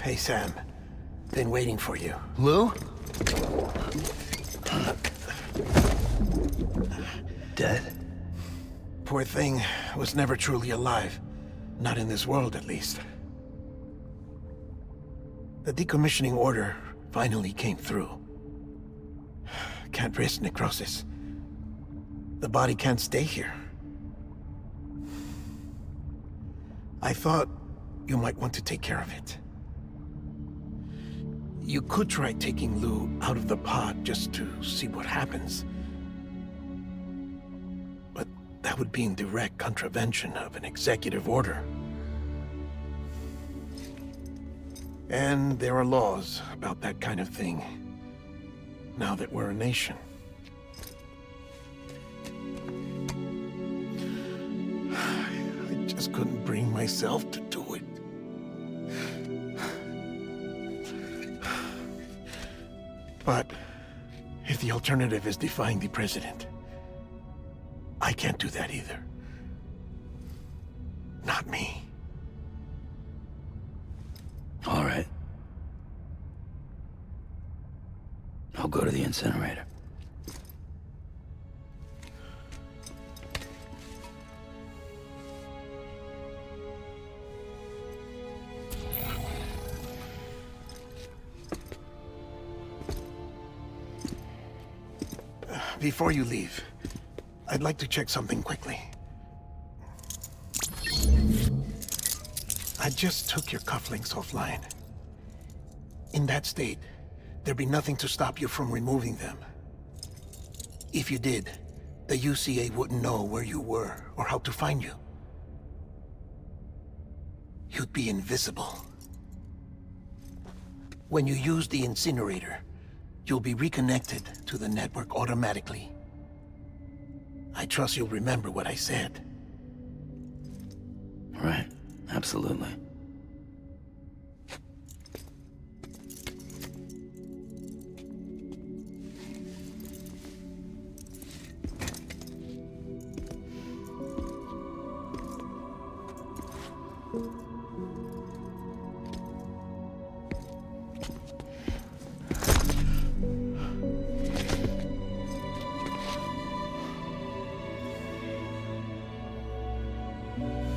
Hey, Sam. Been waiting for you. Lou? Dead? Poor thing was never truly alive. Not in this world, at least. The decommissioning order finally came through. Can't risk necrosis. The body can't stay here. I thought you might want to take care of it. You could try taking Lou out of the pod just to see what happens. But that would be in direct contravention of an executive order. And there are laws about that kind of thing, now that we're a nation. I just couldn't bring myself to do it. But if the alternative is defying the president, I can't do that either. Not me. All right. I'll go to the incinerator. Before you leave, I'd like to check something quickly. I just took your cufflinks offline. In that state, there'd be nothing to stop you from removing them. If you did, the UCA wouldn't know where you were or how to find you. You'd be invisible. When you use the incinerator, you'll be reconnected to the network automatically. I trust you'll remember what I said. Right. Absolutely.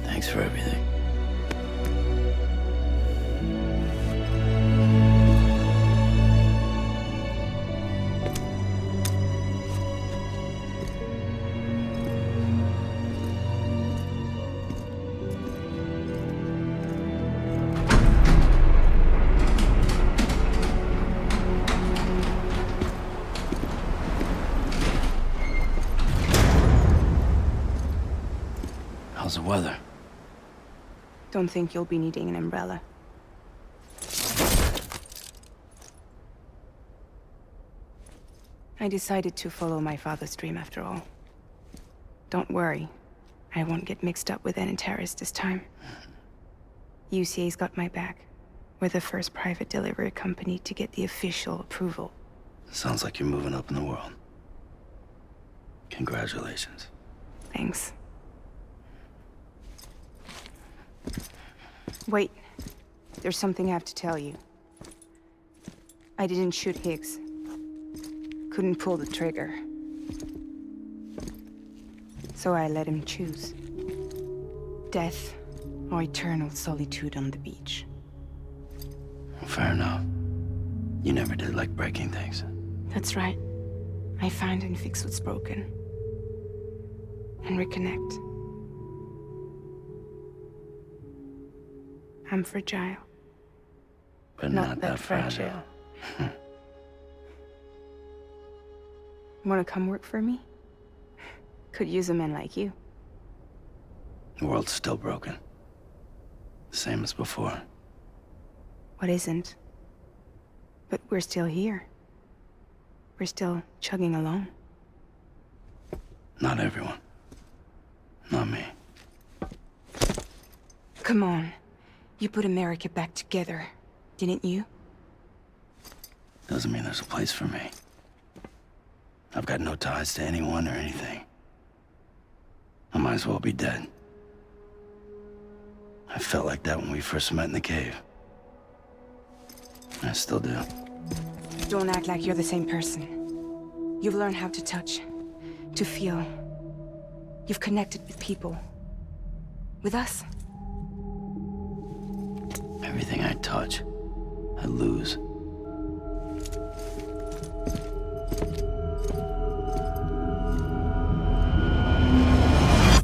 Thanks for everything. How's the weather? Don't think you'll be needing an umbrella. I decided to follow my father's dream after all. Don't worry, I won't get mixed up with any terrorists this time. UCA's got my back. We're the first private delivery company to get the official approval. Sounds like you're moving up in the world. Congratulations. Thanks. Wait, there's something I have to tell you. I didn't shoot Higgs. Couldn't pull the trigger. So I let him choose. Death or eternal solitude on the beach. Fair enough. You never did like breaking things. That's right. I find and fix what's broken. And reconnect. I'm fragile. But not that fragile. Wanna come work for me? Could use a man like you. The world's still broken. Same as before. What isn't? But we're still here. We're still chugging along. Not everyone. Not me. Come on. You put America back together, didn't you? Doesn't mean there's a place for me. I've got no ties to anyone or anything. I might as well be dead. I felt like that when we first met in the cave. I still do. Don't act like you're the same person. You've learned how to touch, to feel. You've connected with people. With us. Everything I touch, I lose.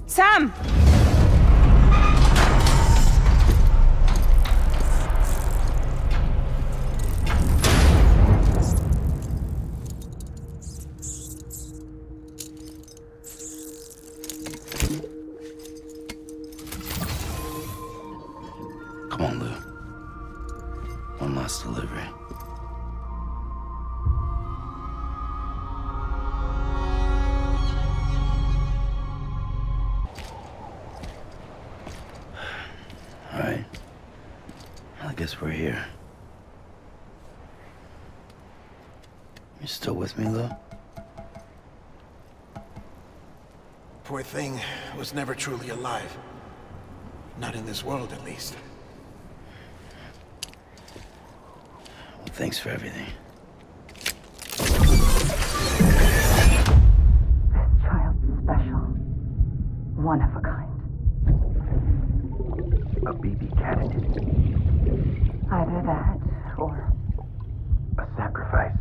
Sam! Come on, Lou. One last delivery. All right. I guess we're here. You still with me, Lou? Poor thing was never truly alive. Not in this world, at least. Well, thanks for everything. Child's special. One of a kind. A BB candidate. Either that, or A sacrifice.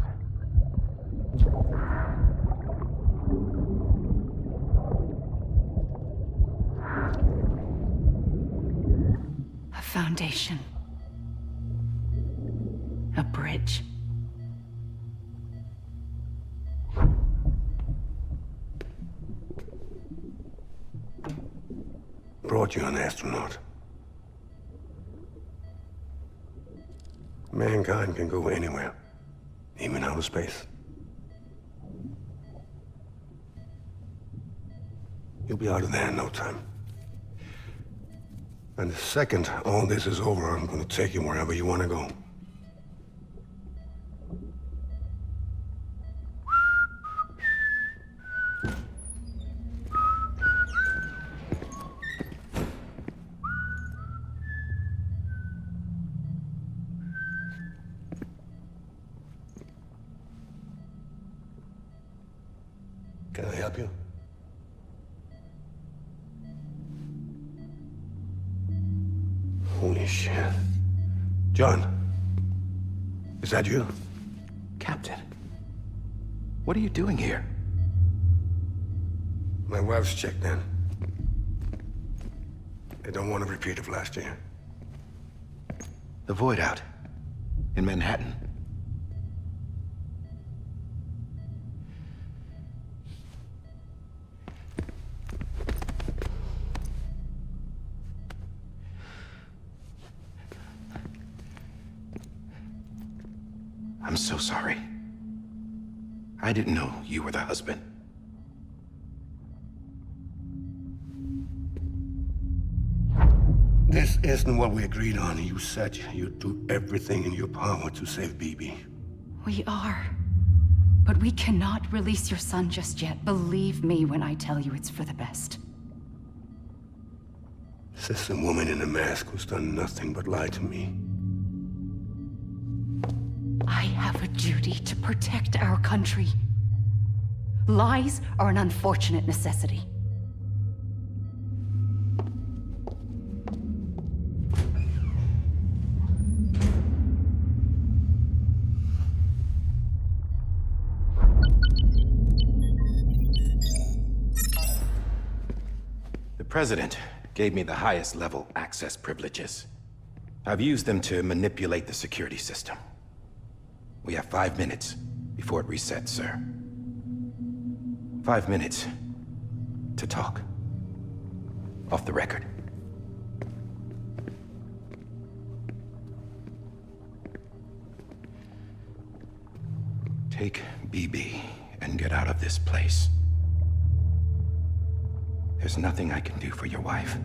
A foundation. A bridge. Brought you an astronaut. Mankind can go anywhere, even outer space. You'll be out of there in no time. And the second all this is over, I'm gonna take you wherever you wanna go. Can I help you? Holy shit. John, is that you? Captain, what are you doing here? My wife's checked in. They don't want a repeat of last year. The Void Out in Manhattan. I'm so sorry. I didn't know you were the husband. This isn't what we agreed on. You said you'd do everything in your power to save BB. We are. But we cannot release your son just yet. Believe me when I tell you it's for the best. This is a woman in a mask who's done nothing but lie to me. I have a duty to protect our country. Lies are an unfortunate necessity. The President gave me the highest level access privileges. I've used them to manipulate the security system. We have 5 minutes before it resets, sir. 5 minutes to talk. Off the record. Take BB and get out of this place. There's nothing I can do for your wife.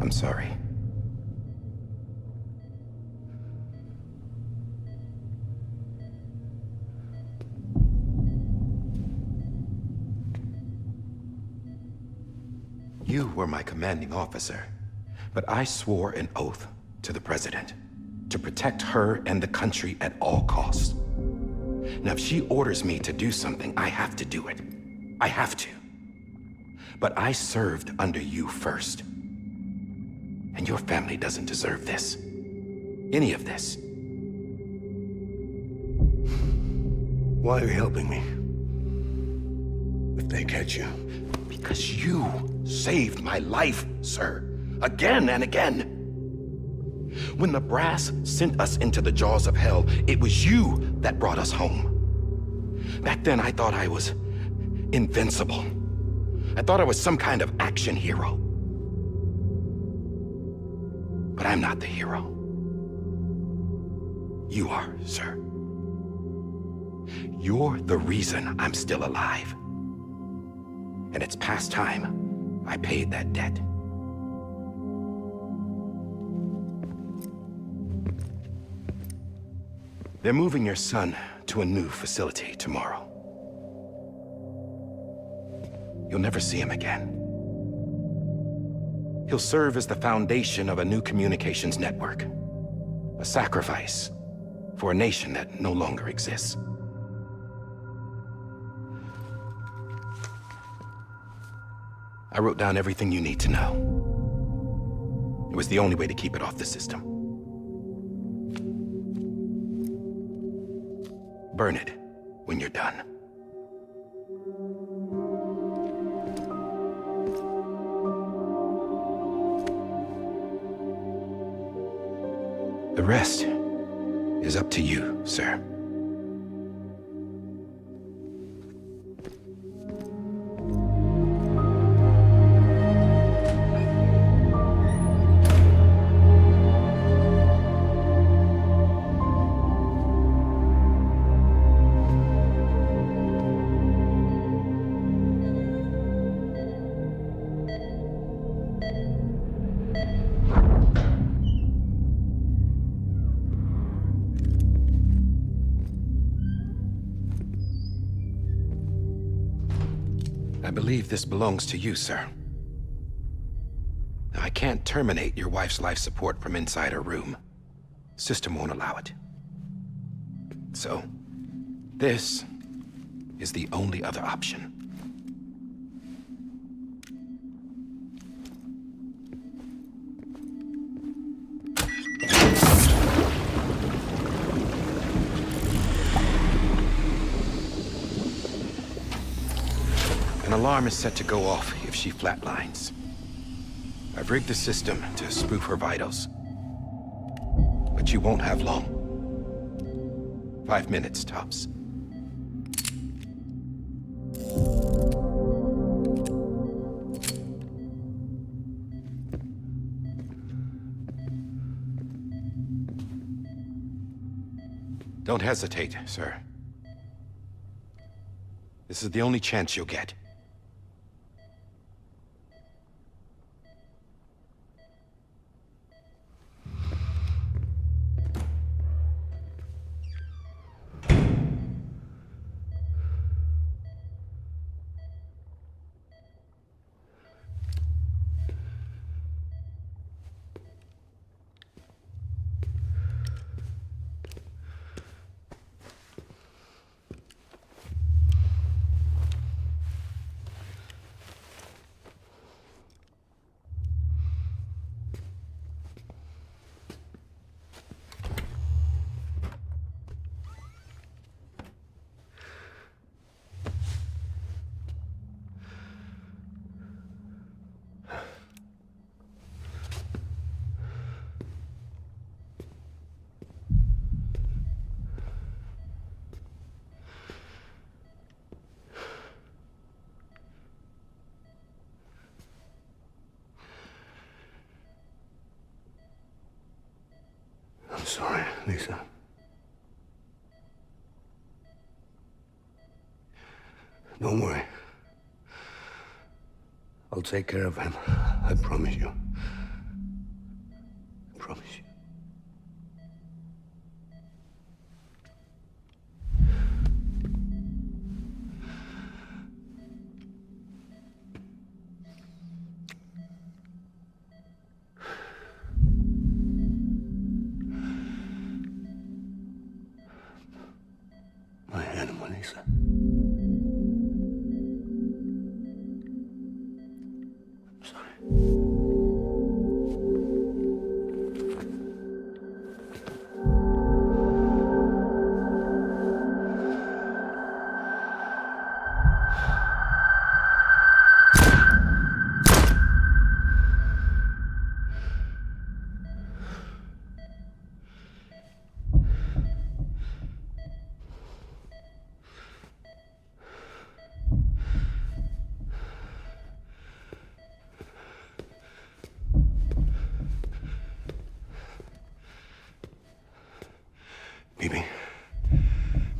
I'm sorry. You were my commanding officer, but I swore an oath to the President to protect her and the country at all costs. Now, if she orders me to do something, I have to do it. I have to. But I served under you first. And your family doesn't deserve this. Any of this. Why are you helping me? If they catch you. Because you saved my life, sir. Again and again. When the brass sent us into the jaws of hell, it was you that brought us home. Back then, I thought I was invincible. I thought I was some kind of action hero. But I'm not the hero. You are, sir. You're the reason I'm still alive. And it's past time I paid that debt. They're moving your son to a new facility tomorrow. You'll never see him again. He'll serve as the foundation of a new communications network. A sacrifice for a nation that no longer exists. I wrote down everything you need to know. It was the only way to keep it off the system. Burn it when you're done. The rest is up to you, sir. believe this belongs to you, sir. I can't terminate your wife's life support from inside her room. System won't allow it. So, this is the only other option. An alarm is set to go off if she flatlines. I've rigged the system to spoof her vitals. But you won't have long. 5 minutes, tops. Don't hesitate, sir. This is the only chance you'll get. I'm sorry, Lisa. Don't worry. I'll take care of him. I promise you. I promise you. My animal, Lisa. Bibi?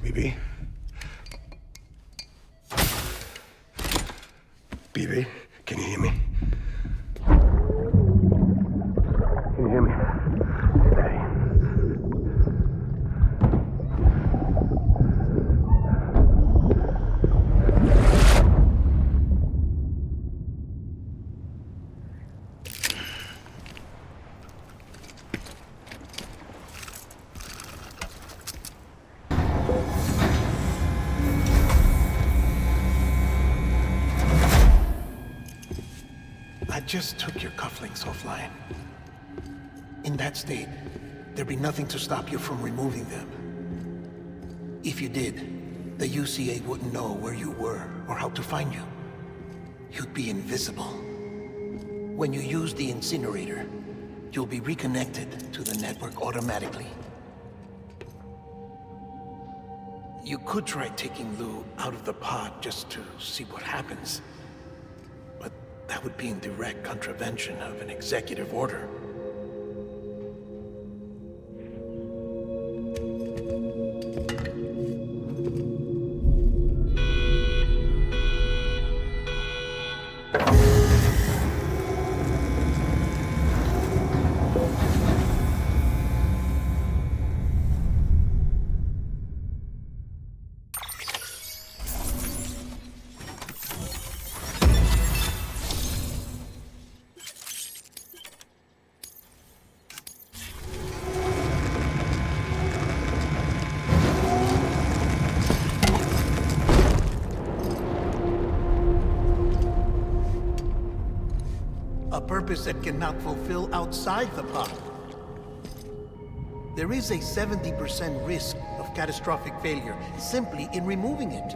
Bibi? Bibi, can you hear me? Can you hear me? Steady. I just took your cufflinks offline. In that state, there'd be nothing to stop you from removing them. If you did, the UCA wouldn't know where you were or how to find you. You'd be invisible. When you use the incinerator, you'll be reconnected to the network automatically. You could try taking Lou out of the pod just to see what happens. But that would be in direct contravention of an executive order. A purpose that cannot fulfill outside the pod. There is a 70% risk of catastrophic failure simply in removing it.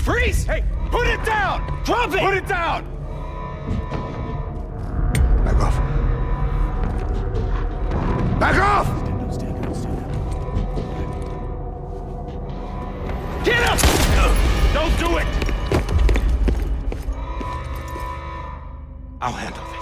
Freeze! Hey, put it down! Drop it! Put it down! Back off. Back off! Get up! Don't do it! I'll handle this.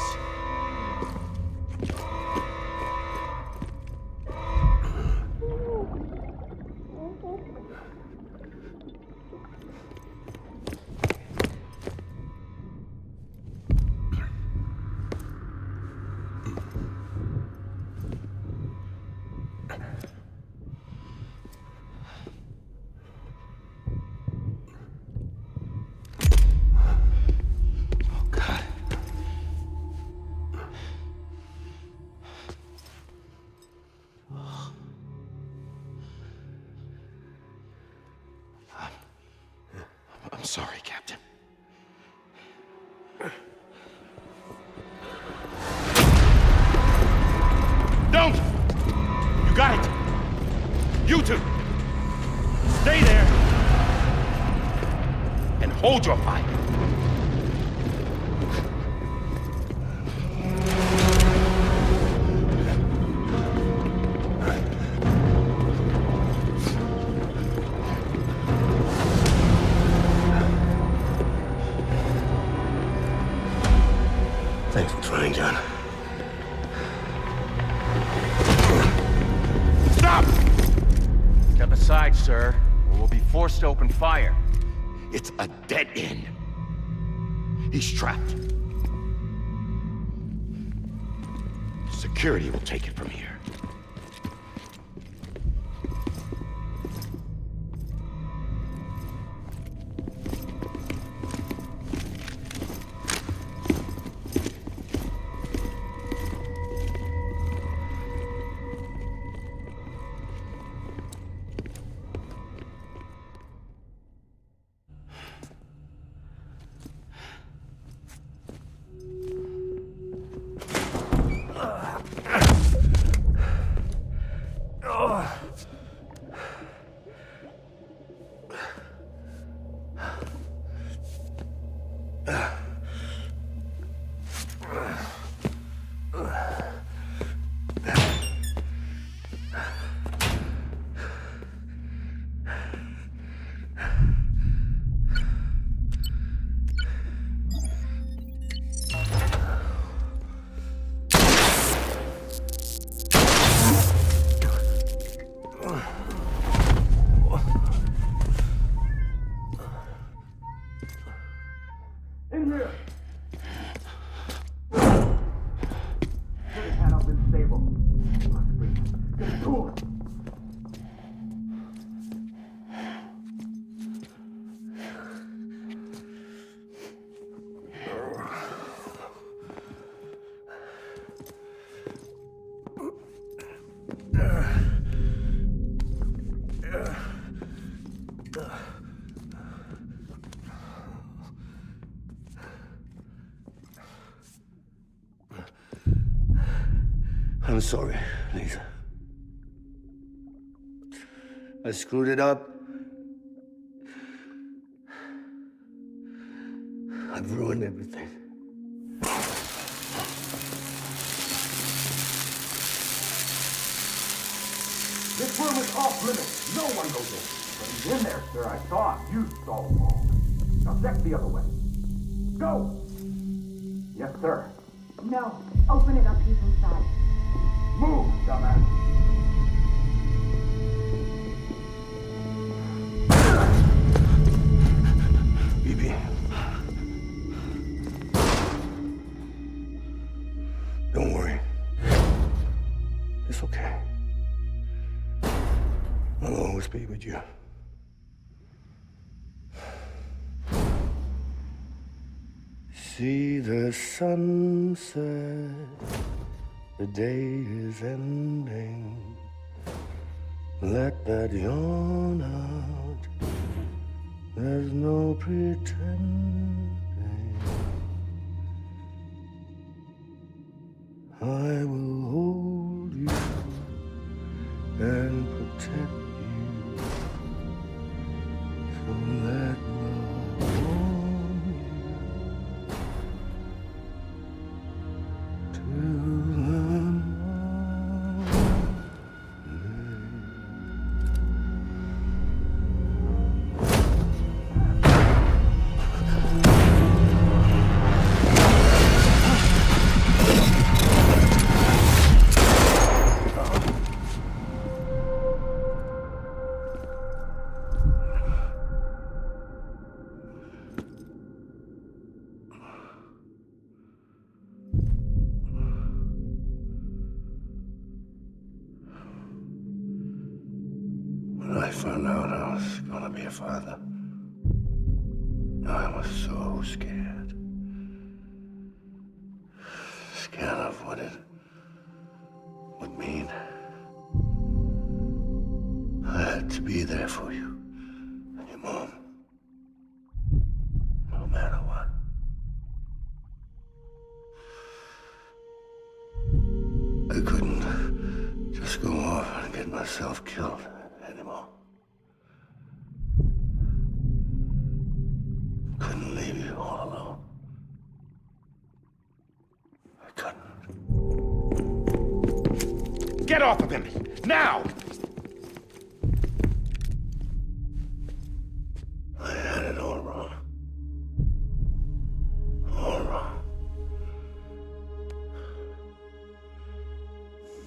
I'm sorry, Captain. Don't! You got it! You two! Stay there! And hold your fire! Thanks for trying, John. Stop! Step aside, sir, or we'll be forced to open fire. It's a dead end. He's trapped. Security will take it from here. I'm sorry, Lisa. I screwed it up. I've ruined everything. This room is off limits. No one goes in. But he's in there, sir. I saw him. You saw him all. Now check the other way. Go! Yes, sir. No. Open it up. He's inside. Move, dumbass. Bibi. Don't worry. It's okay. I'll always be with you. See the sunset, the day is ending. Let that yawn out, there's no pretending. I will hold you and protect you. So let love warm you till the When I found out I was gonna be a father, I was so scared. Scared of what it would mean. I had to be there for you and your mom, no matter what. I couldn't just go off and get myself killed anymore. Couldn't leave you all alone. I couldn't. Get off of him! Now! I had it all wrong. All wrong.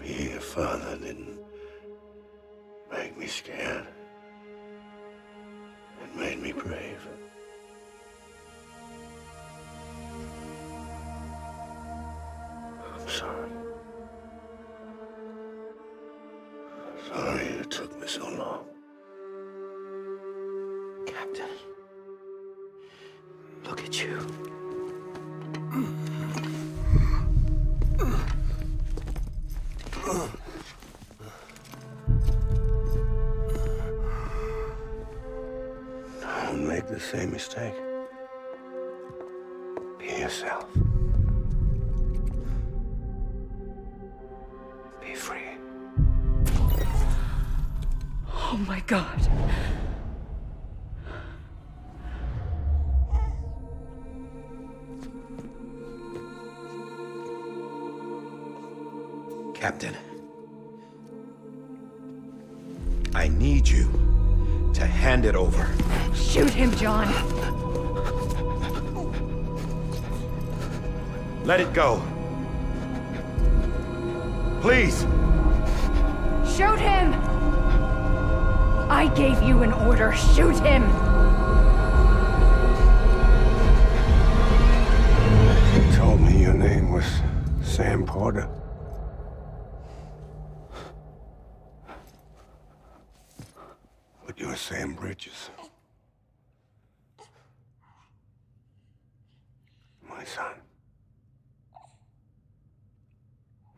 Being a father didn't make me scared. It made me brave. I'm sorry. Sorry it took me so long. Captain, look at you. Don't make the same mistake. Be yourself. Be free. Oh my God. Captain, I need you to hand it over. Shoot him, John. Let it go. Please. Shoot him! I gave you an order. Shoot him! You told me your name was Sam Porter. But you're Sam Bridges. My son.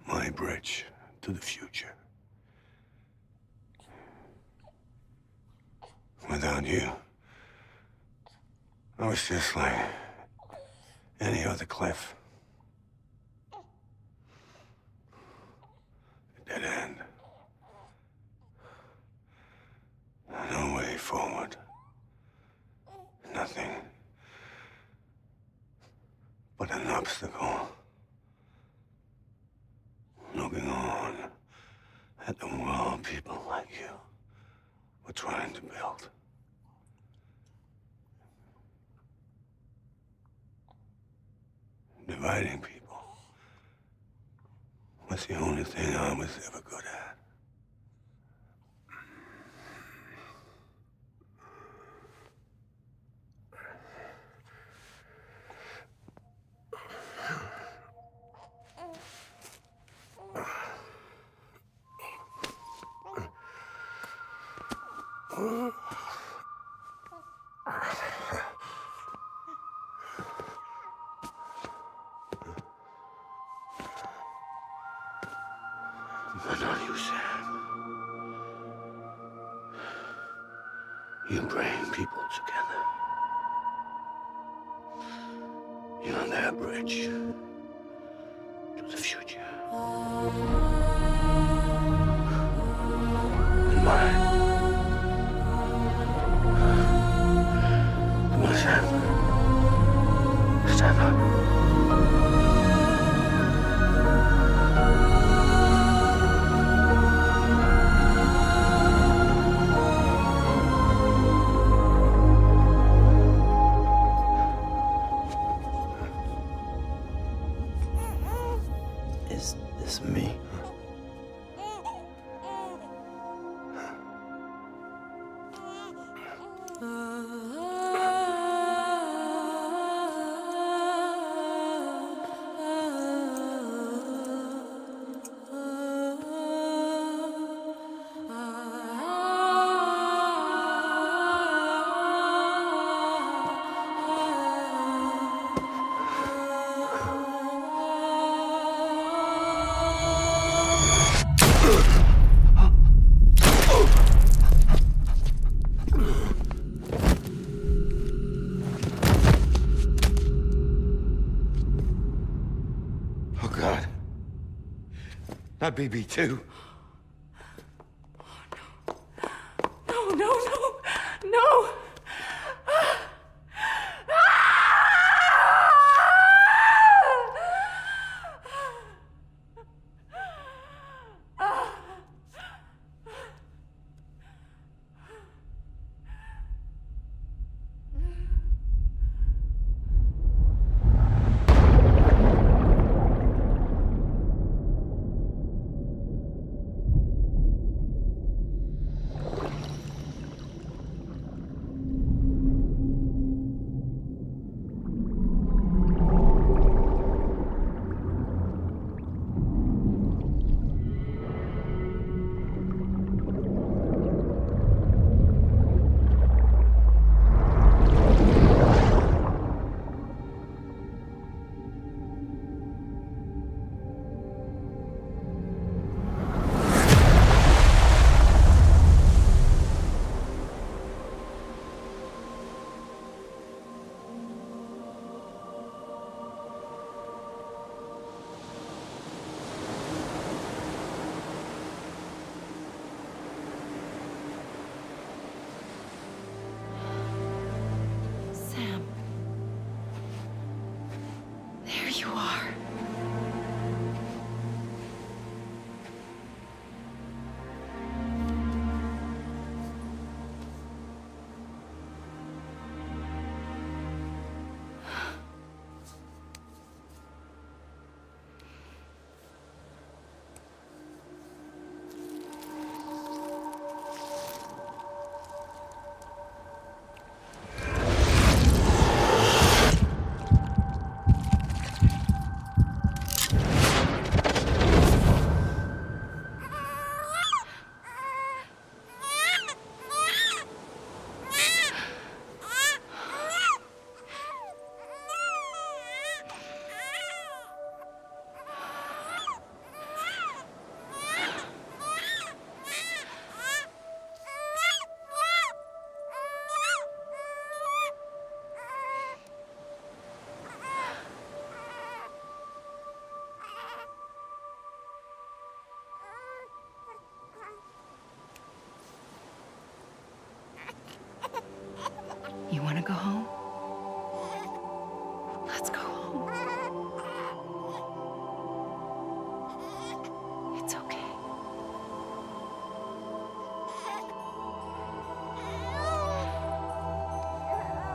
My bridge to the future. Without you, I was just like any other Cliff. obstacle. Looking on at the world people like you were trying to build. Dividing people was the only thing I was ever good at. But not you, Sam. You bring people together. You're their bridge to the future. And mine. Come on, Sam. Stand up. Is this me? Oh, God. Not BB2. No, no, no, no!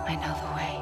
I know the way.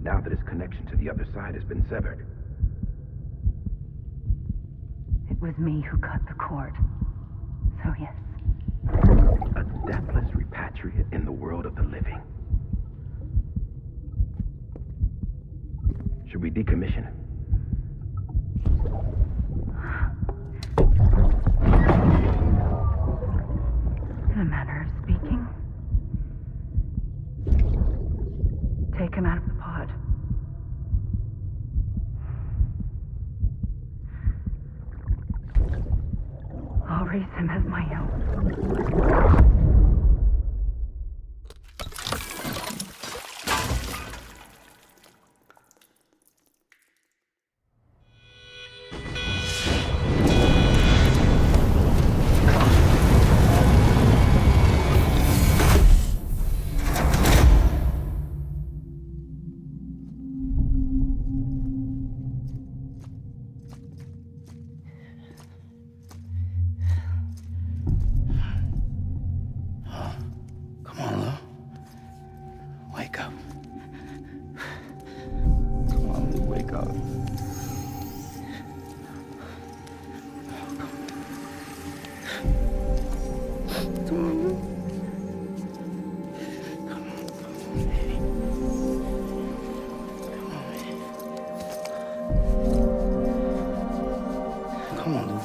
Now that his connection to the other side has been severed. It was me who cut the cord. So yes. A deathless repatriate in the world of the living. Should we decommission him? In a manner of speaking. Take him out of the pod. I'll raise him as my own.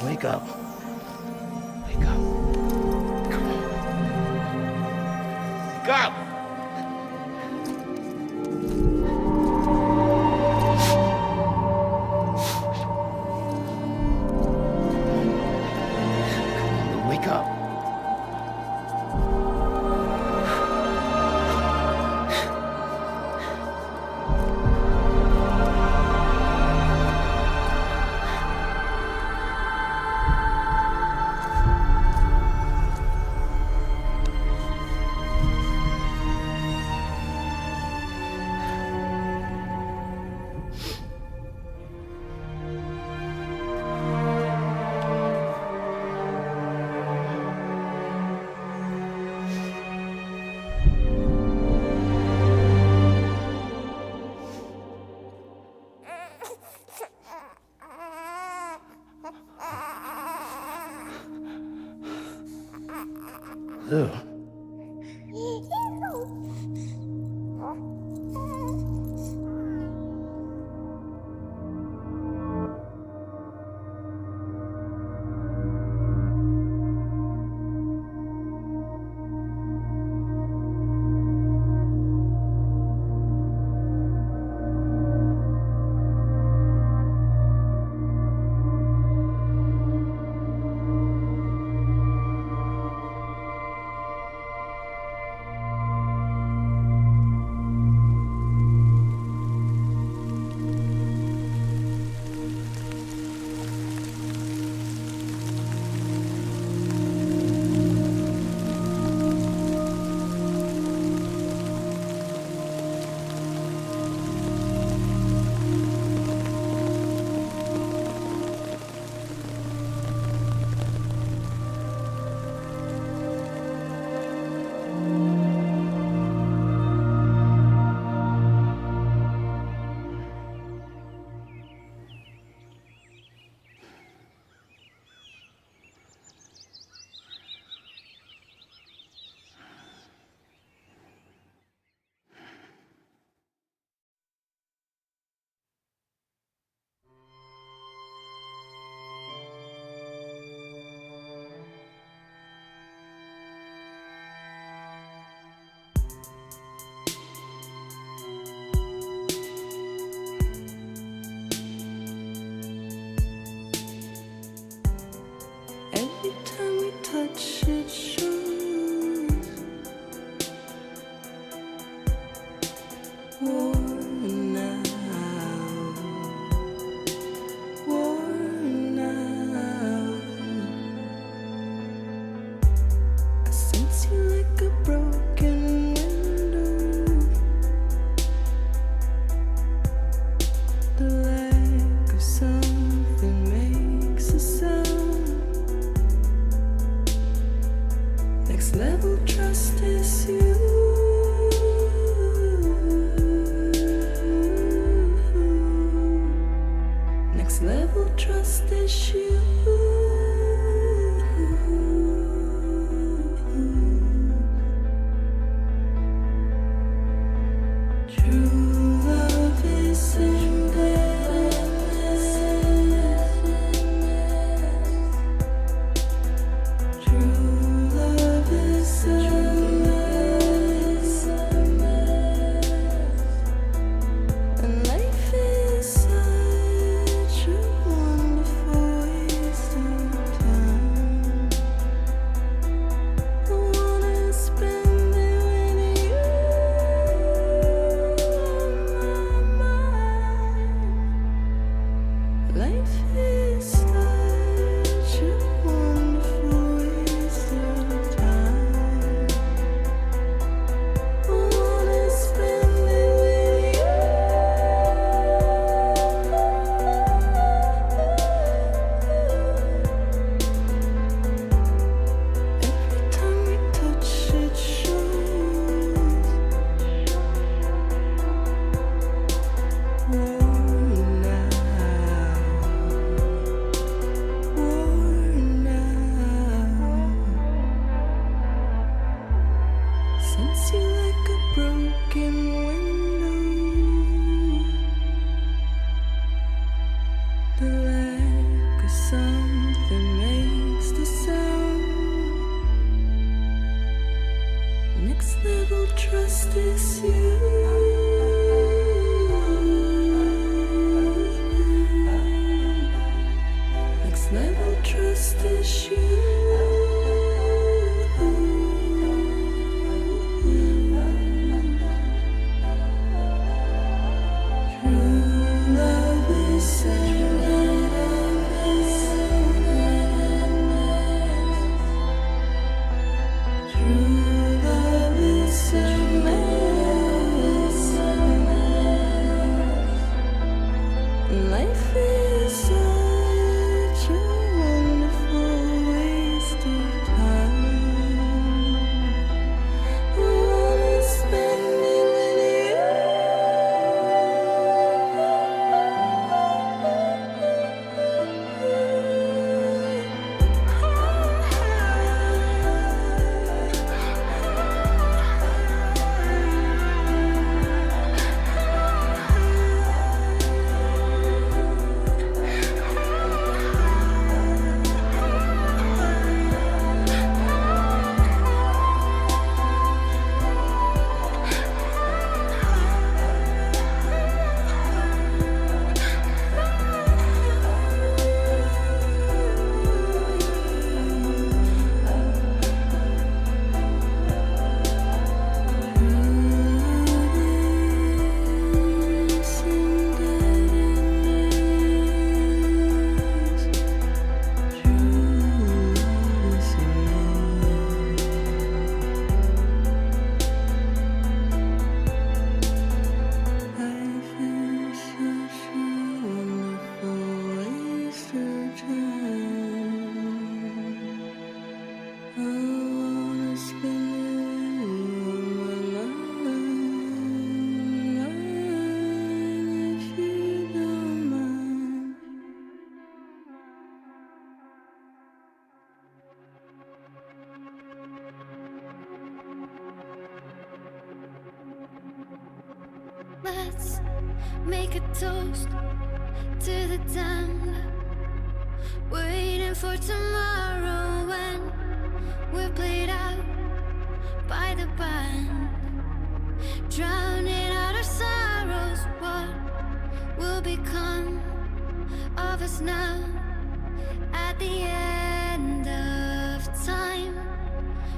Wake up. Wake up. Come on. Wake up! Wake up. Ew. touch it shows. Worn out, worn out. I sense you like a broken window. The lack of something makes a sound. Next level trust is you. Next level trust is you. True love is endless. True love is endless. And life is such a wonderful waste of time. I wanna spend it with you on my mind. Life is such a wonderful waste of time. I wanna spend it with you. Every time we touch it shows. Worn out, worn out. Sense you like a broken window. The lack of something makes the sound. Next level trust is you. Next level trust is you. True love is endless. True love is endless. Life is such a wonderful waste of time. I wanna spend it with you. Let's make a toast to the damned, waiting for tomorrow when we're played out by the band, drowning out our sorrows. What will become of us now at the end of time?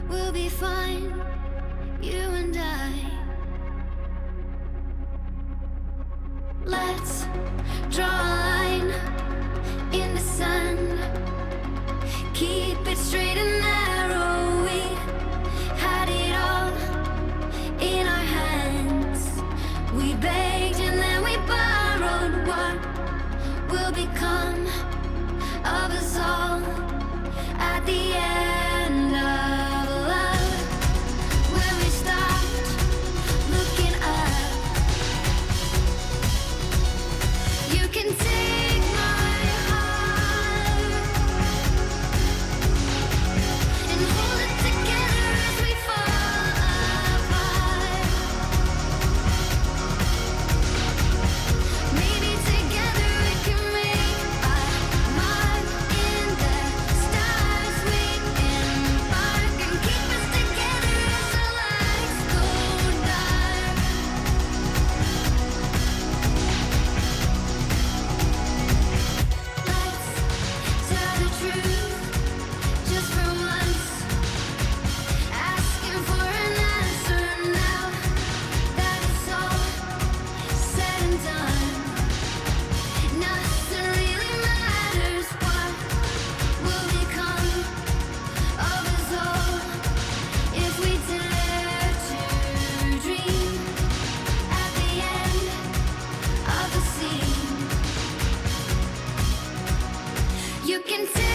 we'll be fine, you and I. Let's draw a line in the sun. Keep it straight and narrow. We had it all in our hands. We begged and then we borrowed. What will become of us all at the end of love? When we stopped looking up, you can take my heart and hold it together as we fall apart. Maybe together we can make a mark in the stars. We embark and keep us together as the lights go dark. Let's tell the truth just for once. Asking for an answer now that it's all said and done. Nothing really matters. What will become of us all if we dare to dream at the end of the scene? You can take